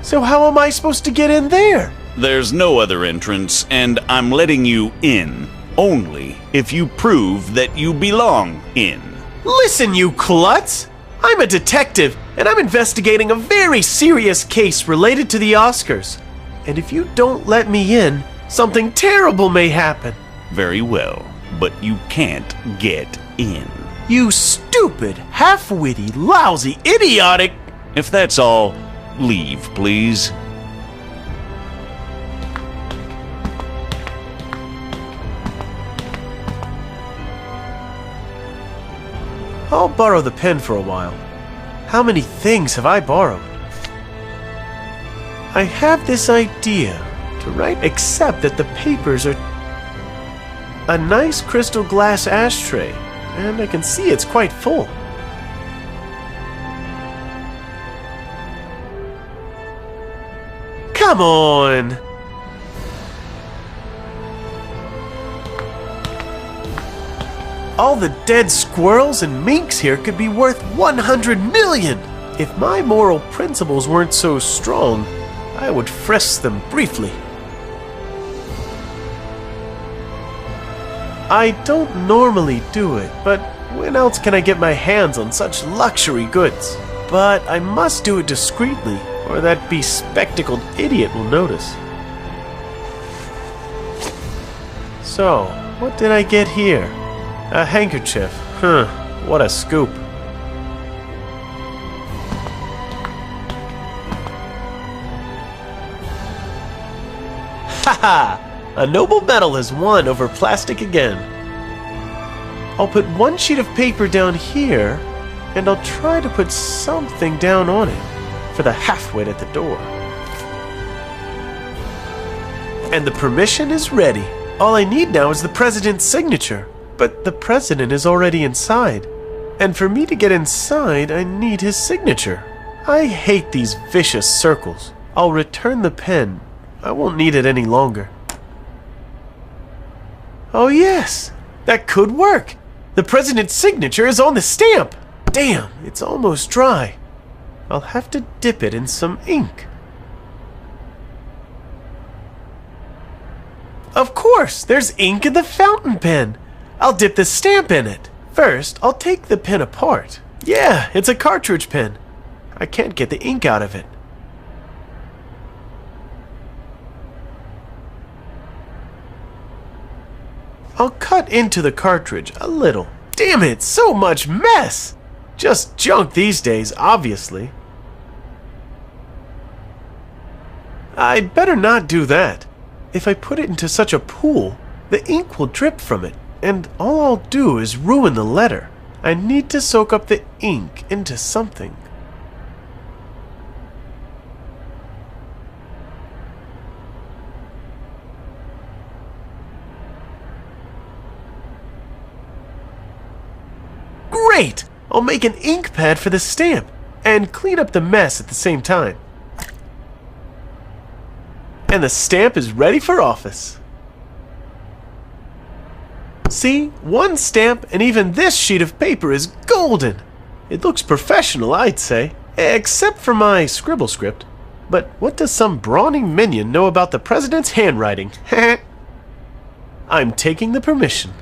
So how am I supposed to get in there? There's no other entrance, and I'm letting you in only if you prove that you belong in. Listen, you klutz! I'm a detective, and I'm investigating a very serious case related to the Oscars. And if you don't let me in, something terrible may happen. Very well, but you can't get in. You stupid, half-witty, lousy, idiotic... If that's all, leave, please. I'll borrow the pen for a while. How many things have I borrowed? I have this idea to write except that the papers are a nice crystal glass ashtray, and I can see it's quite full. Come on! All the dead squirrels and minks here could be worth 100 million! If my moral principles weren't so strong, I would frisk them briefly. I don't normally do it, but when else can I get my hands on such luxury goods? But I must do it discreetly, or that bespectacled idiot will notice. So, what did I get here? A handkerchief. Huh. What a scoop. Haha! A noble medal is won over plastic again. I'll put one sheet of paper down here, and I'll try to put something down on it for the half-wit at the door. And the permission is ready. All I need now is the president's signature. But the president is already inside. And for me to get inside, I need his signature. I hate these vicious circles. I'll return the pen. I won't need it any longer. Oh yes, that could work. The president's signature is on the stamp. Damn, it's almost dry. I'll have to dip it in some ink. Of course, there's ink in the fountain pen. I'll dip the stamp in it. First, I'll take the pen apart. Yeah, it's a cartridge pen. I can't get the ink out of it. I'll cut into the cartridge a little. Damn it, so much mess! Just junk these days, obviously. I'd better not do that. If I put it into such a pool, the ink will drip from it, and all I'll do is ruin the letter. I need to soak up the ink into something. Great! I'll make an ink pad for the stamp, and clean up the mess at the same time. And the stamp is ready for office. See, one stamp and even this sheet of paper is golden. It looks professional, I'd say, except for my scribble script. But what does some brawny minion know about the president's handwriting? I'm taking the permission.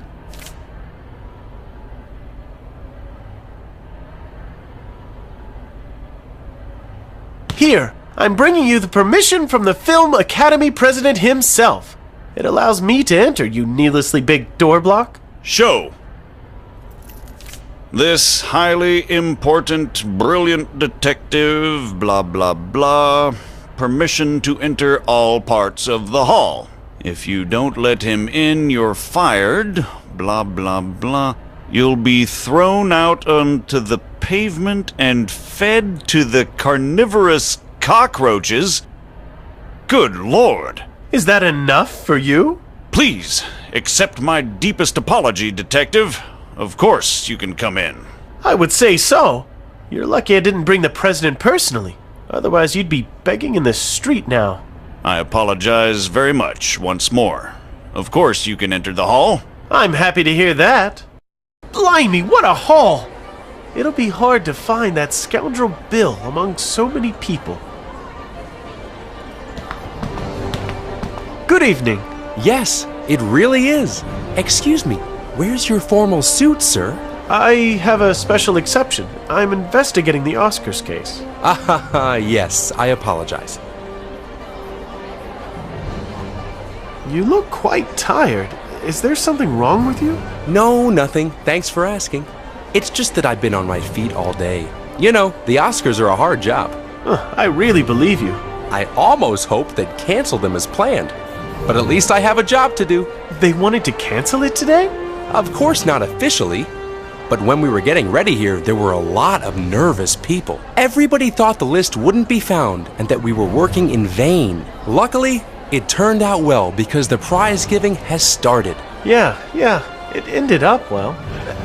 Here, I'm bringing you the permission from the Film Academy president himself. It allows me to enter, you needlessly big door block. Show. This highly important, brilliant detective, blah blah blah, permission to enter all parts of the hall. If you don't let him in, you're fired, blah blah blah. You'll be thrown out onto the pavement and fed to the carnivorous cockroaches. Good Lord! Is that enough for you? Please, accept my deepest apology, Detective. Of course you can come in. I would say so. You're lucky I didn't bring the president personally. Otherwise you'd be begging in the street now. I apologize very much once more. Of course you can enter the hall. I'm happy to hear that. Blimey, what a haul! It'll be hard to find that scoundrel Bill among so many people. Good evening. Yes, it really is. Excuse me, where's your formal suit, sir? I have a special exception. I'm investigating the Oscars case. Yes, I apologize. You look quite tired. Is there something wrong with you? No, nothing. Thanks for asking. It's just that I've been on my feet all day. You know, the Oscars are a hard job. I really believe you. I almost hoped they'd cancel them as planned. But at least I have a job to do. They wanted to cancel it today? Of course not officially. But when we were getting ready here, there were a lot of nervous people. Everybody thought the list wouldn't be found and that we were working in vain. Luckily, it turned out well because the prize giving has started. Yeah, it ended up well.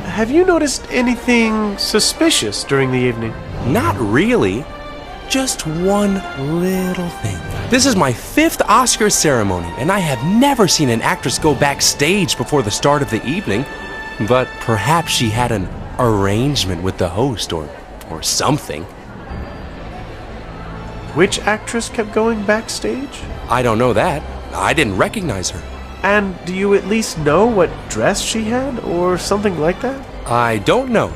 Have you noticed anything suspicious during the evening? Not really. Just one little thing. This is my 5th Oscar ceremony, and I have never seen an actress go backstage before the start of the evening. But perhaps she had an arrangement with the host or something. Which actress kept going backstage? I don't know that. I didn't recognize her. And do you at least know what dress she had, or something like that? I don't know.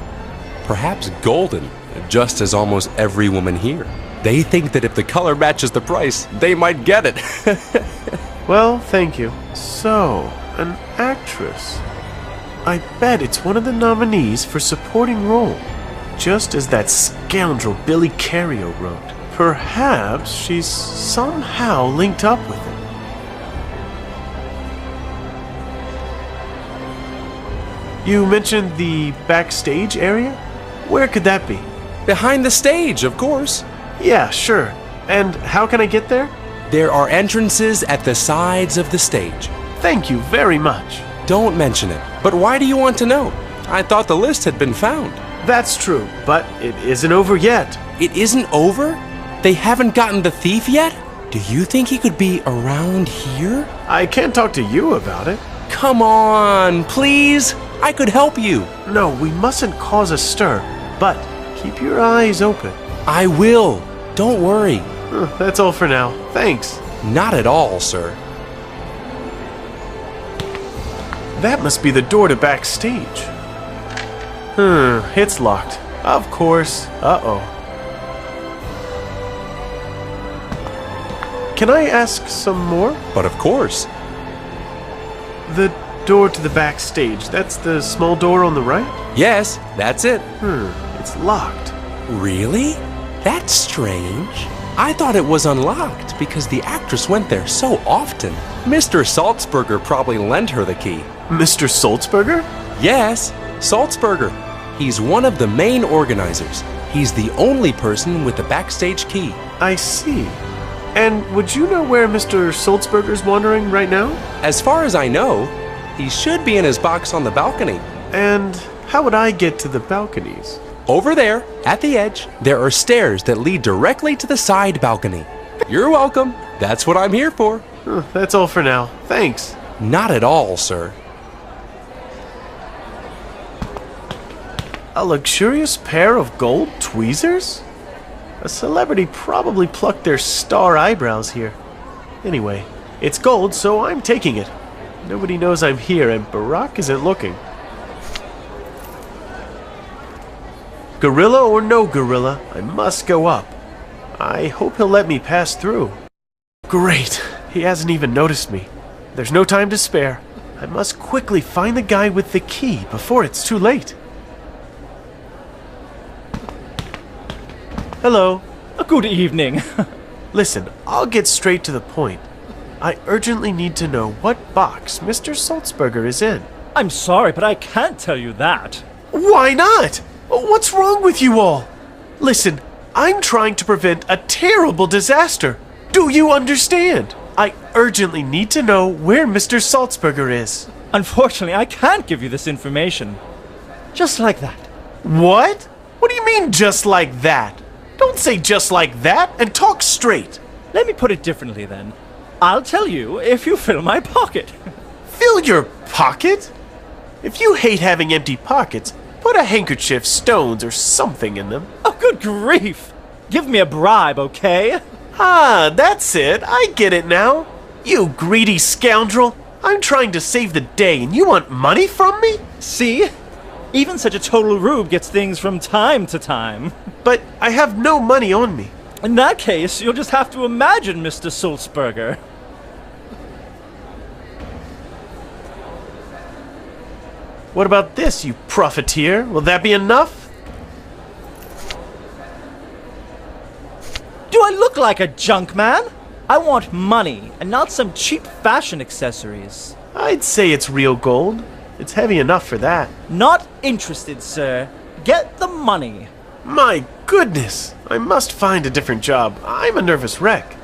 Perhaps golden, just as almost every woman here. They think that if the color matches the price, they might get it. Well, thank you. So, an actress. I bet it's one of the nominees for supporting role. Just as that scoundrel Billy Cario wrote. Perhaps she's somehow linked up with him. You mentioned the backstage area? Where could that be? Behind the stage, of course. Yeah, sure. And how can I get there? There are entrances at the sides of the stage. Thank you very much. Don't mention it. But why do you want to know? I thought the list had been found. That's true, but it isn't over yet. It isn't over? They haven't gotten the thief yet? Do you think he could be around here? I can't talk to you about it. Come on, please. I could help you. No, we mustn't cause a stir, but keep your eyes open. I will. Don't worry. That's all for now. Thanks. Not at all, sir. That must be the door to backstage. It's locked. Of course. Uh-oh. Can I ask some more? But of course. The door to the backstage, that's the small door on the right? Yes, that's it. It's locked. Really? That's strange. I thought it was unlocked because the actress went there so often. Mr. Salzburger probably lent her the key. Mr. Salzburger? Yes, Salzburger. He's one of the main organizers. He's the only person with the backstage key. I see. And would you know where Mr. Salzburger's wandering right now? As far as I know, he should be in his box on the balcony. And how would I get to the balconies? Over there, at the edge, there are stairs that lead directly to the side balcony. You're welcome. That's what I'm here for. That's all for now. Thanks. Not at all, sir. A luxurious pair of gold tweezers? A celebrity probably plucked their star eyebrows here. Anyway, it's gold, so I'm taking it. Nobody knows I'm here, and Barack isn't looking. Gorilla or no gorilla, I must go up. I hope he'll let me pass through. Great, he hasn't even noticed me. There's no time to spare. I must quickly find the guy with the key before it's too late. Hello. Good evening. Listen, I'll get straight to the point. I urgently need to know what box Mr. Salzburger is in. I'm sorry, but I can't tell you that. Why not? What's wrong with you all? Listen, I'm trying to prevent a terrible disaster. Do you understand? I urgently need to know where Mr. Salzburger is. Unfortunately, I can't give you this information. Just like that. What? What do you mean, just like that? Don't say just like that, and talk straight. Let me put it differently then. I'll tell you if you fill my pocket. Fill your pocket? If you hate having empty pockets, put a handkerchief, stones, or something in them. Oh, good grief! Give me a bribe, okay? Ah, that's it. I get it now. You greedy scoundrel. I'm trying to save the day, and you want money from me? See? Even such a total rube gets things from time to time. But I have no money on me. In that case, you'll just have to imagine Mr. Salzburger. What about this, you profiteer? Will that be enough? Do I look like a junk man? I want money, and not some cheap fashion accessories. I'd say it's real gold. It's heavy enough for that. Not interested, sir. Get the money. My goodness! I must find a different job. I'm a nervous wreck.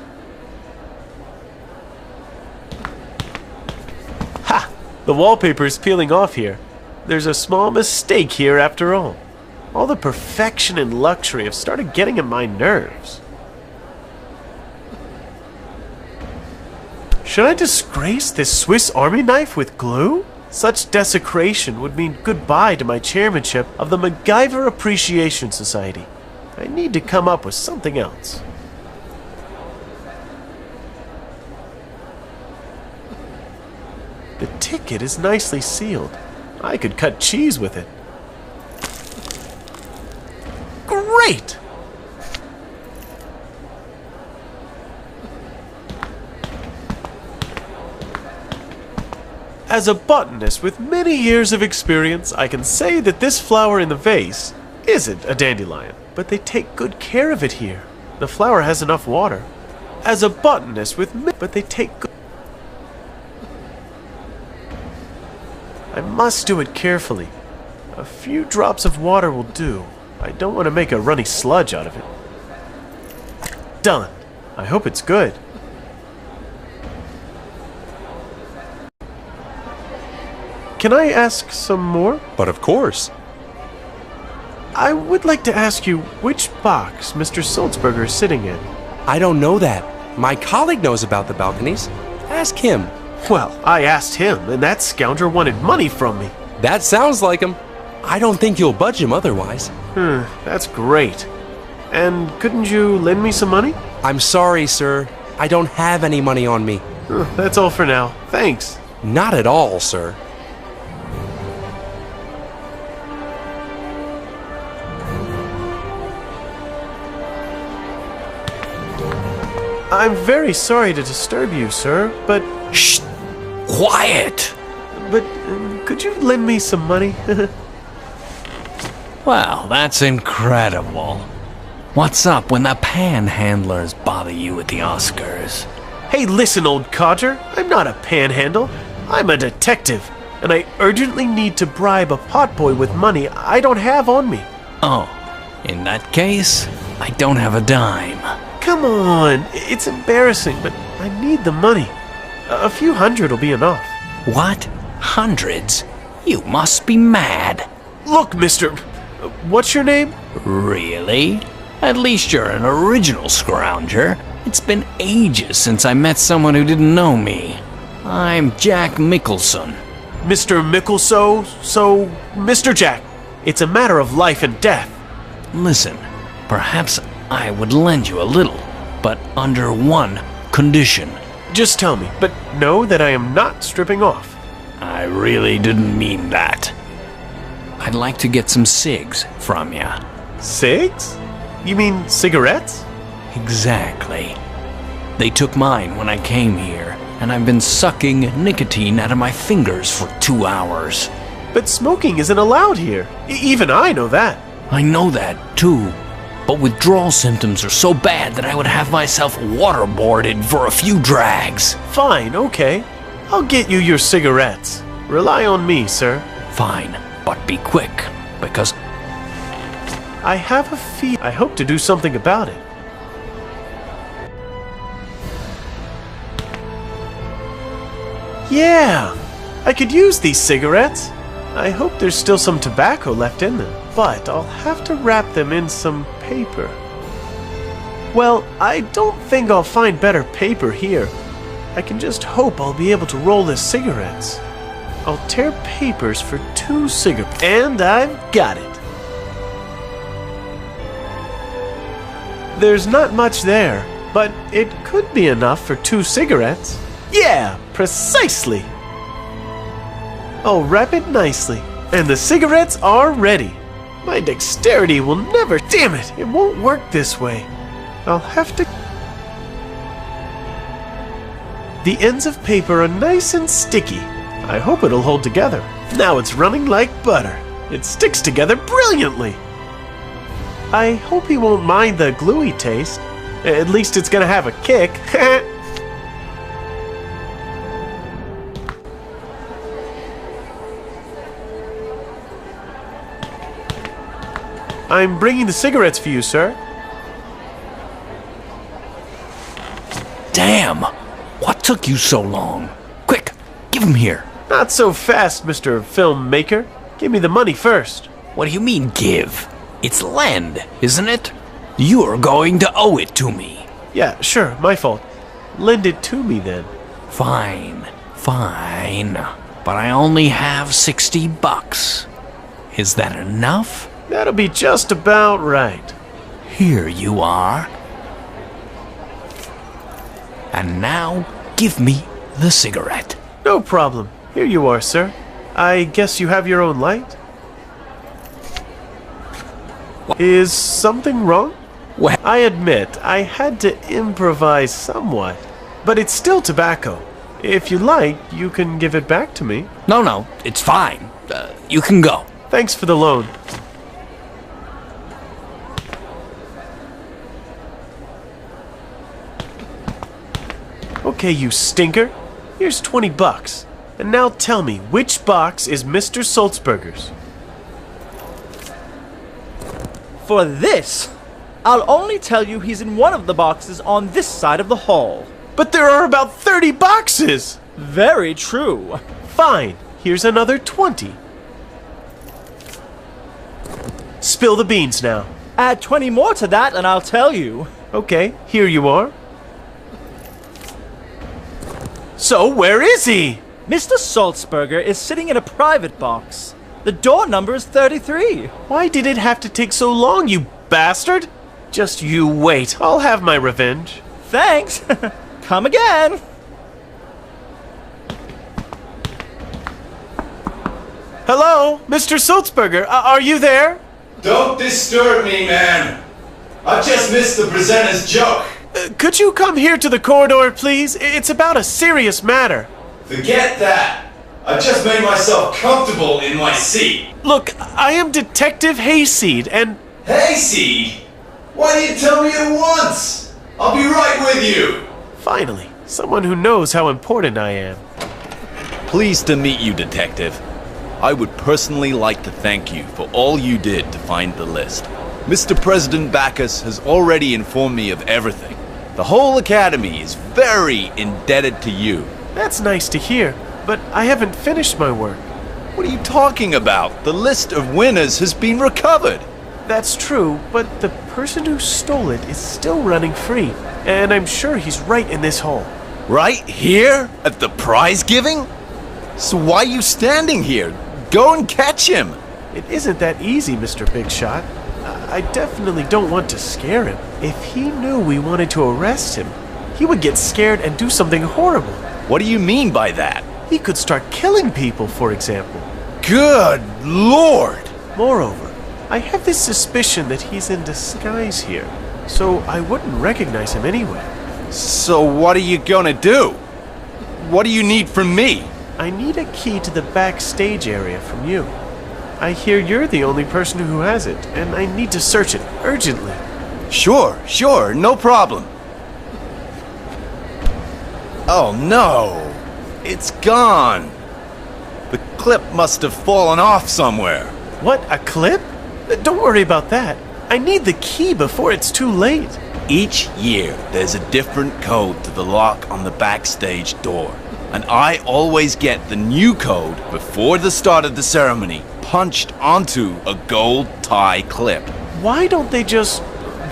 Ha! The wallpaper's peeling off here. There's a small mistake here after all. All the perfection and luxury have started getting on my nerves. Should I disgrace this Swiss Army knife with glue? Such desecration would mean goodbye to my chairmanship of the MacGyver Appreciation Society. I need to come up with something else. The ticket is nicely sealed. I could cut cheese with it. Great! As a botanist with many years of experience, I can say that this flower in the vase isn't a dandelion, but they take good care of it here. The flower has enough water. As a botanist with but they take good... I must do it carefully. A few drops of water will do. I don't want to make a runny sludge out of it. Done. I hope it's good. Can I ask some more? But of course. I would like to ask you which box Mr. Sulzberger is sitting in. I don't know that. My colleague knows about the balconies. Ask him. Well, I asked him, and that scoundrel wanted money from me. That sounds like him. I don't think you'll budge him otherwise. That's great. And couldn't you lend me some money? I'm sorry, sir. I don't have any money on me. That's all for now. Thanks. Not at all, sir. I'm very sorry to disturb you, sir, but... Shh! Quiet! But could you lend me some money? Wow, that's incredible. What's up when the panhandlers bother you at the Oscars? Hey, listen, old codger. I'm not a panhandle. I'm a detective, and I urgently need to bribe a potboy with money I don't have on me. Oh, in that case, I don't have a dime. Come on, it's embarrassing, but I need the money. A few hundred will be enough. What? Hundreds? You must be mad. Look, mister, what's your name? Really? At least you're an original scrounger. It's been ages since I met someone who didn't know me. I'm Jack Mickelson. Mr. Mickelso, so Mr. Jack, it's a matter of life and death. Listen, perhaps I would lend you a little, but under one condition. Just tell me, but know that I am not stripping off. I really didn't mean that. I'd like to get some cigs from you. Cigs? You mean cigarettes? Exactly. They took mine when I came here, and I've been sucking nicotine out of my fingers for 2 hours. But smoking isn't allowed here. Even I know that. I know that, too. But withdrawal symptoms are so bad that I would have myself waterboarded for a few drags. Fine, okay. I'll get you your cigarettes. Rely on me, sir. Fine, but be quick, because I have a fee. I hope to do something about it. Yeah, I could use these cigarettes. I hope there's still some tobacco left in them, but I'll have to wrap them in some paper. Well, I don't think I'll find better paper here. I can just hope I'll be able to roll the cigarettes. I'll tear papers for 2 cigarettes, and I've got it. There's not much there, but it could be enough for 2 cigarettes. Yeah, precisely. I'll wrap it nicely, and the cigarettes are ready. My dexterity will never... Damn it, it won't work this way. I'll have to... The ends of paper are nice and sticky. I hope it'll hold together. Now it's running like butter. It sticks together brilliantly. I hope he won't mind the gluey taste. At least it's gonna have a kick. I'm bringing the cigarettes for you, sir. Damn! What took you so long? Quick, give them here. Not so fast, Mr. Filmmaker. Give me the money first. What do you mean, give? It's lend, isn't it? You're going to owe it to me. Yeah, sure, my fault. Lend it to me, then. Fine, fine. But I only have $60. Is that enough? That'll be just about right. Here you are. And now, give me the cigarette. No problem. Here you are, sir. I guess you have your own light? Is something wrong? Well, I admit, I had to improvise somewhat, but it's still tobacco. If you like, you can give it back to me. No, it's fine. You can go. Thanks for the loan. Okay, you stinker. Here's 20 bucks. And now tell me, which box is Mr. Sulzberger's? For this, I'll only tell you he's in one of the boxes on this side of the hall. But there are about 30 boxes! Very true. Fine, here's another 20. Spill the beans now. Add 20 more to that and I'll tell you. Okay, here you are. So, where is he? Mr. Sulzberger is sitting in a private box. The door number is 33. Why did it have to take so long, you bastard? Just you wait. I'll have my revenge. Thanks. Come again. Hello, Mr. Sulzberger. Are you there? Don't disturb me, man. I just missed the presenter's joke. Could you come here to the corridor, please? It's about a serious matter. Forget that. I just made myself comfortable in my seat. Look, I am Detective Hayseed, and... Hayseed? Why didn't you tell me at once? I'll be right with you. Finally, someone who knows how important I am. Pleased to meet you, Detective. I would personally like to thank you for all you did to find the list. Mr. President Bacchus has already informed me of everything. The whole Academy is very indebted to you. That's nice to hear, but I haven't finished my work. What are you talking about? The list of winners has been recovered. That's true, but the person who stole it is still running free, and I'm sure he's right in this hall. Right here? At the prize giving? So why are you standing here? Go and catch him. It isn't that easy, Mr. Big Shot. I definitely don't want to scare him. If he knew we wanted to arrest him, he would get scared and do something horrible. What do you mean by that? He could start killing people, for example. Good Lord! Moreover, I have this suspicion that he's in disguise here, so I wouldn't recognize him anyway. So what are you gonna do? What do you need from me? I need a key to the backstage area from you. I hear you're the only person who has it, and I need to search it urgently. Sure, no problem. Oh no! It's gone! The clip must have fallen off somewhere. What, a clip? Don't worry about that. I need the key before it's too late. Each year, there's a different code to the lock on the backstage door. And I always get the new code before the start of the ceremony punched onto a gold tie clip. Why don't they just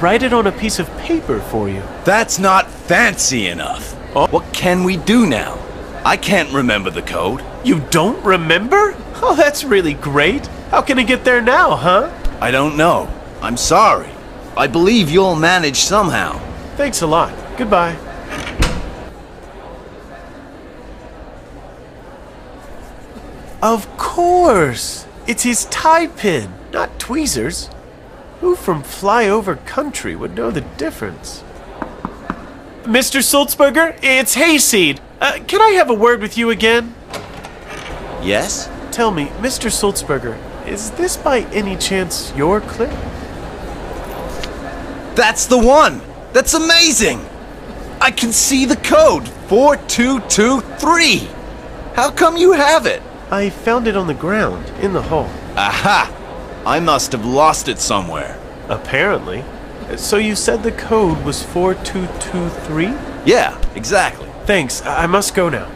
write it on a piece of paper for you? That's not fancy enough. Oh. What can we do now? I can't remember the code. You don't remember? Oh, that's really great. How can I get there now, huh? I don't know. I'm sorry. I believe you'll manage somehow. Thanks a lot. Goodbye. Of course! It's his tie pin, not tweezers. Who from flyover country would know the difference? Mr. Sulzberger, it's Hayseed. Can I have a word with you again? Yes? Tell me, Mr. Sulzberger, is this by any chance your clip? That's the one! That's amazing! I can see the code, 4223! How come you have it? I found it on the ground, in the hall. Aha! I must have lost it somewhere. Apparently. So you said the code was 4223? Yeah, exactly. Thanks, I must go now.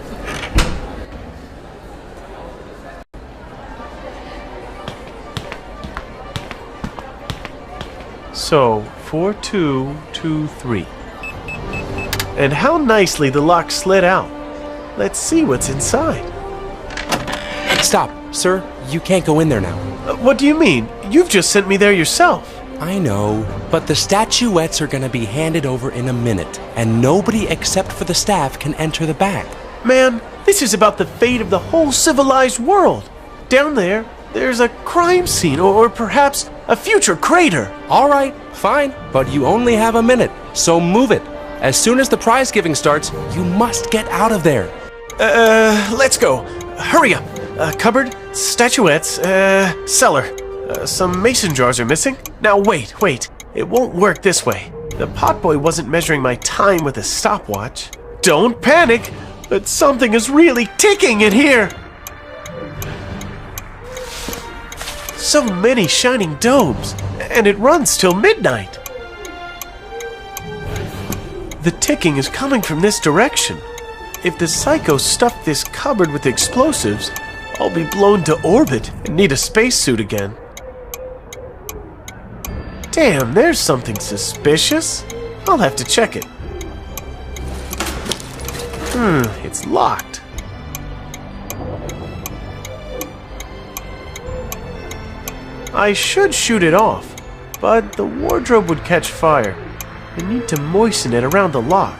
So, 4223. And how nicely the lock slid out. Let's see what's inside. Stop, sir. You can't go in there now. What do you mean? You've just sent me there yourself. I know, but the statuettes are gonna be handed over in a minute, and nobody except for the staff can enter the back. Man, this is about the fate of the whole civilized world. Down there, there's a crime scene, or perhaps a future crater. All right, fine, but you only have a minute, so move it. As soon as the prize giving starts, you must get out of there. Let's go. Hurry up. Cupboard, statuettes, cellar. Some mason jars are missing. Now wait. It won't work this way. The potboy wasn't measuring my time with a stopwatch. Don't panic, but something is really ticking in here. So many shining domes, and it runs till midnight. The ticking is coming from this direction. If the psycho stuffed this cupboard with explosives, I'll be blown to orbit and need a spacesuit again. Damn, there's something suspicious. I'll have to check it. It's locked. I should shoot it off, but the wardrobe would catch fire. I need to moisten it around the lock.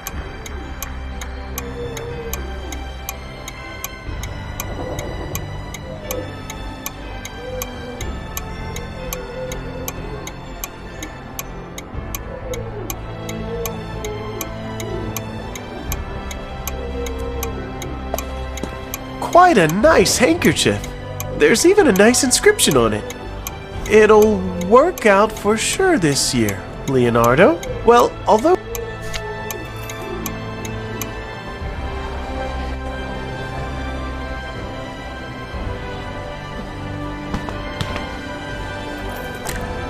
Quite a nice handkerchief. There's even a nice inscription on it. It'll work out for sure this year, Leonardo. Well, although...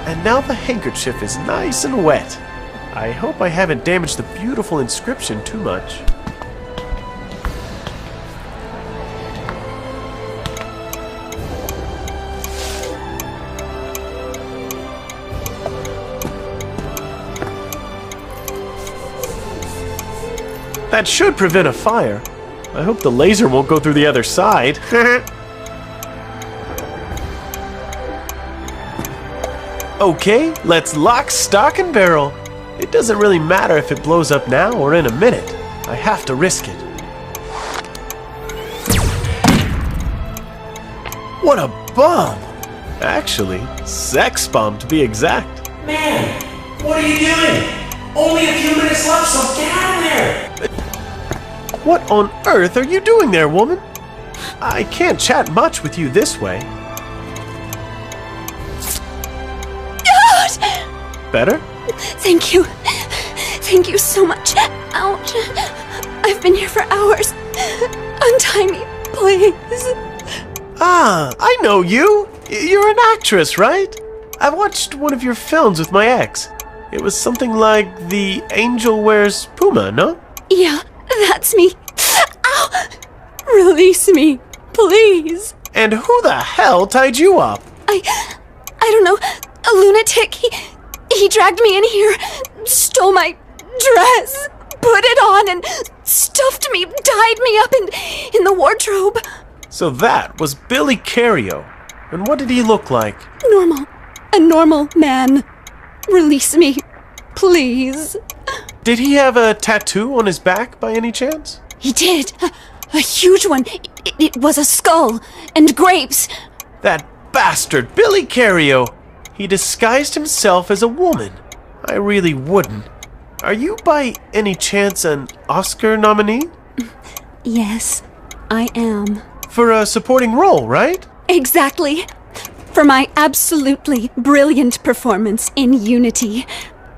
And now the handkerchief is nice and wet. I hope I haven't damaged the beautiful inscription too much. That should prevent a fire. I hope the laser won't go through the other side. Okay, let's lock, stock, and barrel. It doesn't really matter if it blows up now or in a minute. I have to risk it. What a bomb! Actually, sex bomb to be exact. Man, what are you doing? Only a few minutes left, so get out of there! What on earth are you doing there, woman? I can't chat much with you this way. Better? Thank you. Thank you so much. Ouch. I've been here for hours. Untie me, please. Ah, I know you. You're an actress, right? I watched one of your films with my ex. It was something like The Angel Wears Puma, no? Yeah, that's me. Ow! Release me, please. And who the hell tied you up? I don't know. A lunatic. He dragged me in here, stole my dress, put it on, and stuffed me, tied me up in the wardrobe. So that was Billy Cario. And what did he look like? Normal. A normal man. Release me, please. Did he have a tattoo on his back by any chance? He did. A huge one. It was a skull and grapes. That bastard, Billy Cario. He disguised himself as a woman. I really wouldn't. Are you by any chance an Oscar nominee? Yes, I am. For a supporting role, right? Exactly. For my absolutely brilliant performance in Unity.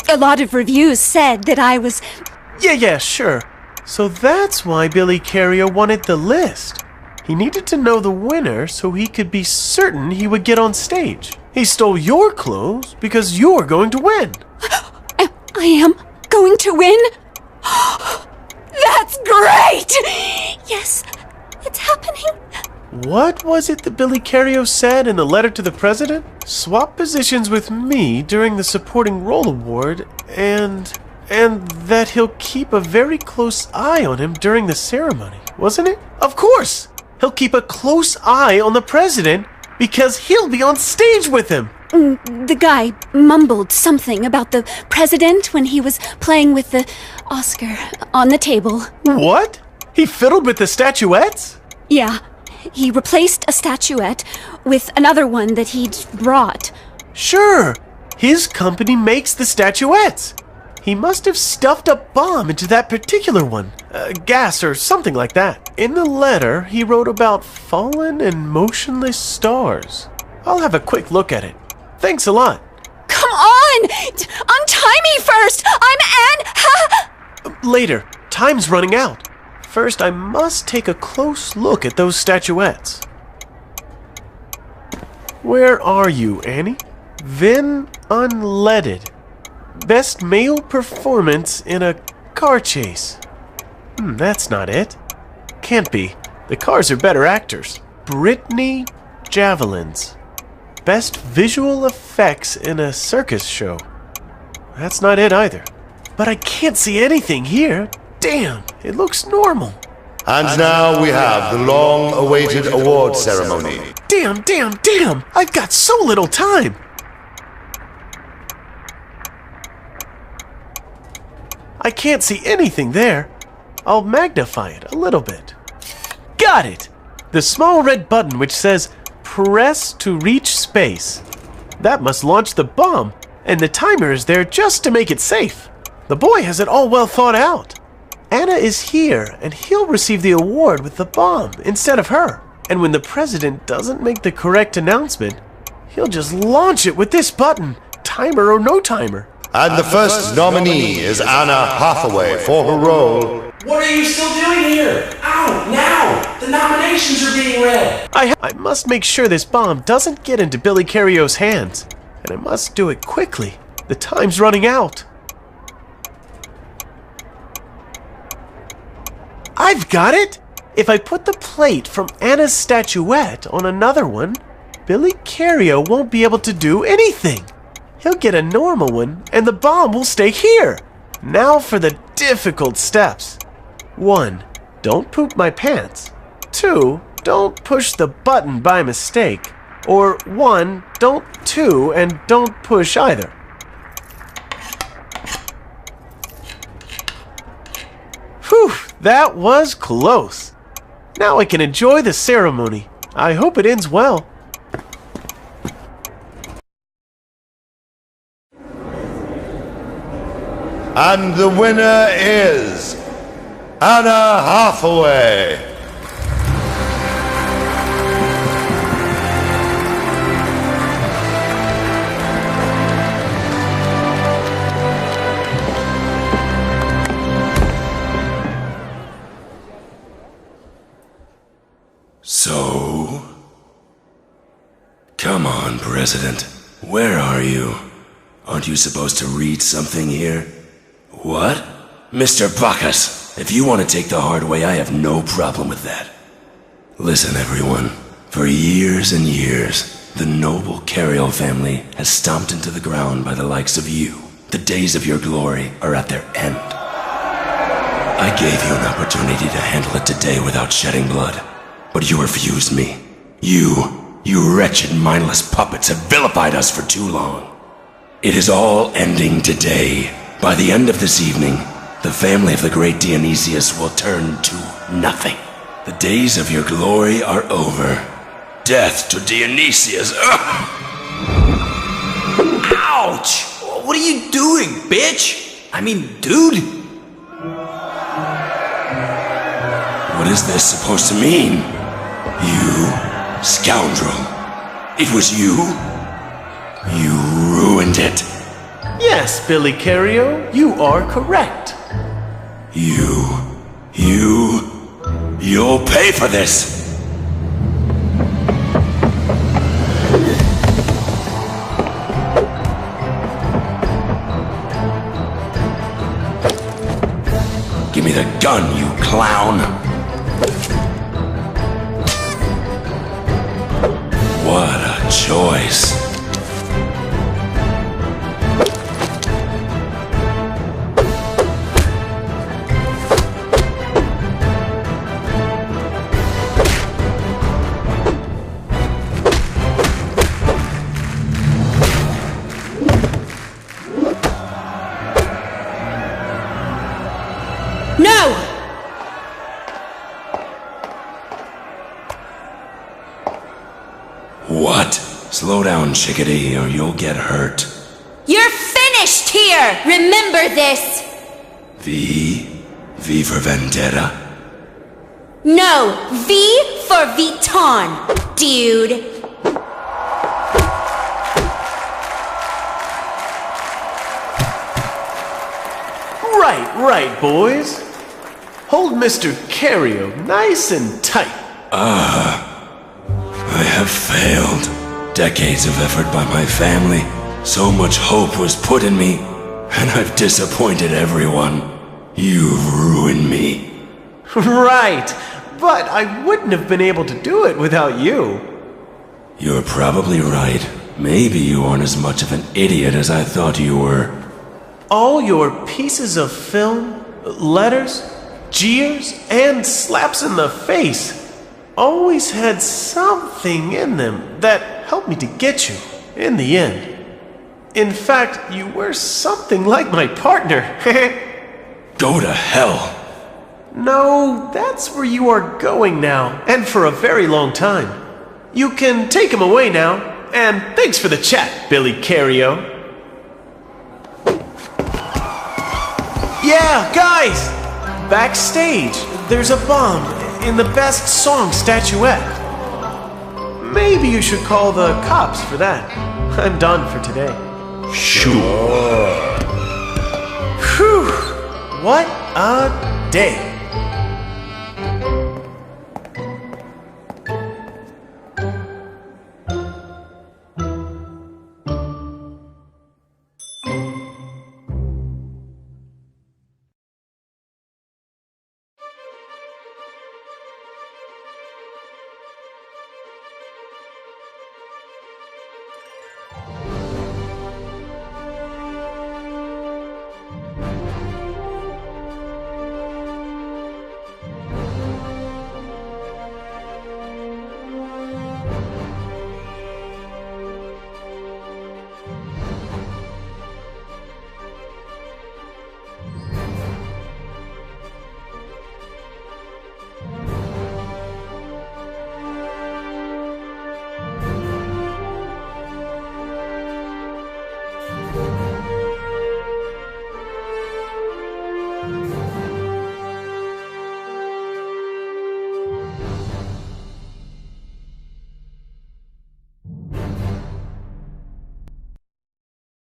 A lot of reviews said that I was... Yeah, sure. So that's why Billy Cario wanted the list. He needed to know the winner so he could be certain he would get on stage. He stole your clothes because you're going to win. I am going to win? That's great! Yes, it's happening. What was it that Billy Cario said in the letter to the president? Swap positions with me during the supporting role award, and that he'll keep a very close eye on him during the ceremony, wasn't it? Of course! He'll keep a close eye on the president because he'll be on stage with him. The guy mumbled something about the president when he was playing with the Oscar on the table. What? He fiddled with the statuettes? Yeah. He replaced a statuette with another one that he'd brought. Sure. His company makes the statuettes. He must have stuffed a bomb into that particular one. Gas or something like that. In the letter, he wrote about fallen and motionless stars. I'll have a quick look at it. Thanks a lot. Come on! Untie me first! Later. Time's running out. First, I must take a close look at those statuettes. Where are you, Annie? Vin Unleaded. Best male performance in a car chase. That's not it. Can't be. The cars are better actors. Brittany Javelins. Best visual effects in a circus show. That's not it either. But I can't see anything here. Damn, it looks normal. And now we have the long-awaited award ceremony. Damn! I've got so little time. I can't see anything there. I'll magnify it a little bit. Got it! The small red button which says, press to reach space. That must launch the bomb, and the timer is there just to make it safe. The boy has it all well thought out. Anna is here, and he'll receive the award with the bomb instead of her. And when the president doesn't make the correct announcement, he'll just launch it with this button, timer or no timer. And the first nominee is Anna Hathaway for her role. What are you still doing here? Out, now! The nominations are being read! I must make sure this bomb doesn't get into Billy Carrio's hands. And I must do it quickly. The time's running out. I've got it! If I put the plate from Anna's statuette on another one, Billy Carrio won't be able to do anything. He'll get a normal one, and the bomb will stay here. Now for the difficult steps. 1. Don't poop my pants. 2. Don't push the button by mistake. Or 1. Don't 2 and don't push either. Whew, that was close. Now I can enjoy the ceremony. I hope it ends well. And the winner is Anna Hathaway. So? Come on, President. Where are you? Aren't you supposed to read something here? What? Mr. Bacchus, if you want to take the hard way, I have no problem with that. Listen, everyone. For years and years, the noble Carriel family has stomped into the ground by the likes of you. The days of your glory are at their end. I gave you an opportunity to handle it today without shedding blood, but you refused me. You wretched, mindless puppets have vilified us for too long. It is all ending today. By the end of this evening, the family of the great Dionysius will turn to nothing. The days of your glory are over. Death to Dionysius! Ugh! Ouch! What are you doing, bitch? I mean, dude? What is this supposed to mean? You scoundrel. It was you? You ruined it. Yes, Billy Carrio, you are correct. You'll pay for this. Give me the gun, you clown. What a choice. No! What? Slow down, chickadee, or you'll get hurt. You're finished here! Here, remember this. V for Vendetta? No, V for Vuitton, dude. Right, boys. Hold Mr. Cario nice and tight. I have failed. Decades of effort by my family. So much hope was put in me, and I've disappointed everyone. You've ruined me. Right, but I wouldn't have been able to do it without you. You're probably right. Maybe you aren't as much of an idiot as I thought you were. All your pieces of film, letters, jeers, and slaps in the face always had something in them that helped me to get you in the end. In fact, you were something like my partner. Go to hell. No, that's where you are going now, and for a very long time. You can take him away now, and thanks for the chat, Billy Cario. Yeah, guys! Backstage, there's a bomb in the best song statuette. Maybe you should call the cops for that. I'm done for today. Sure. Whew! What a day.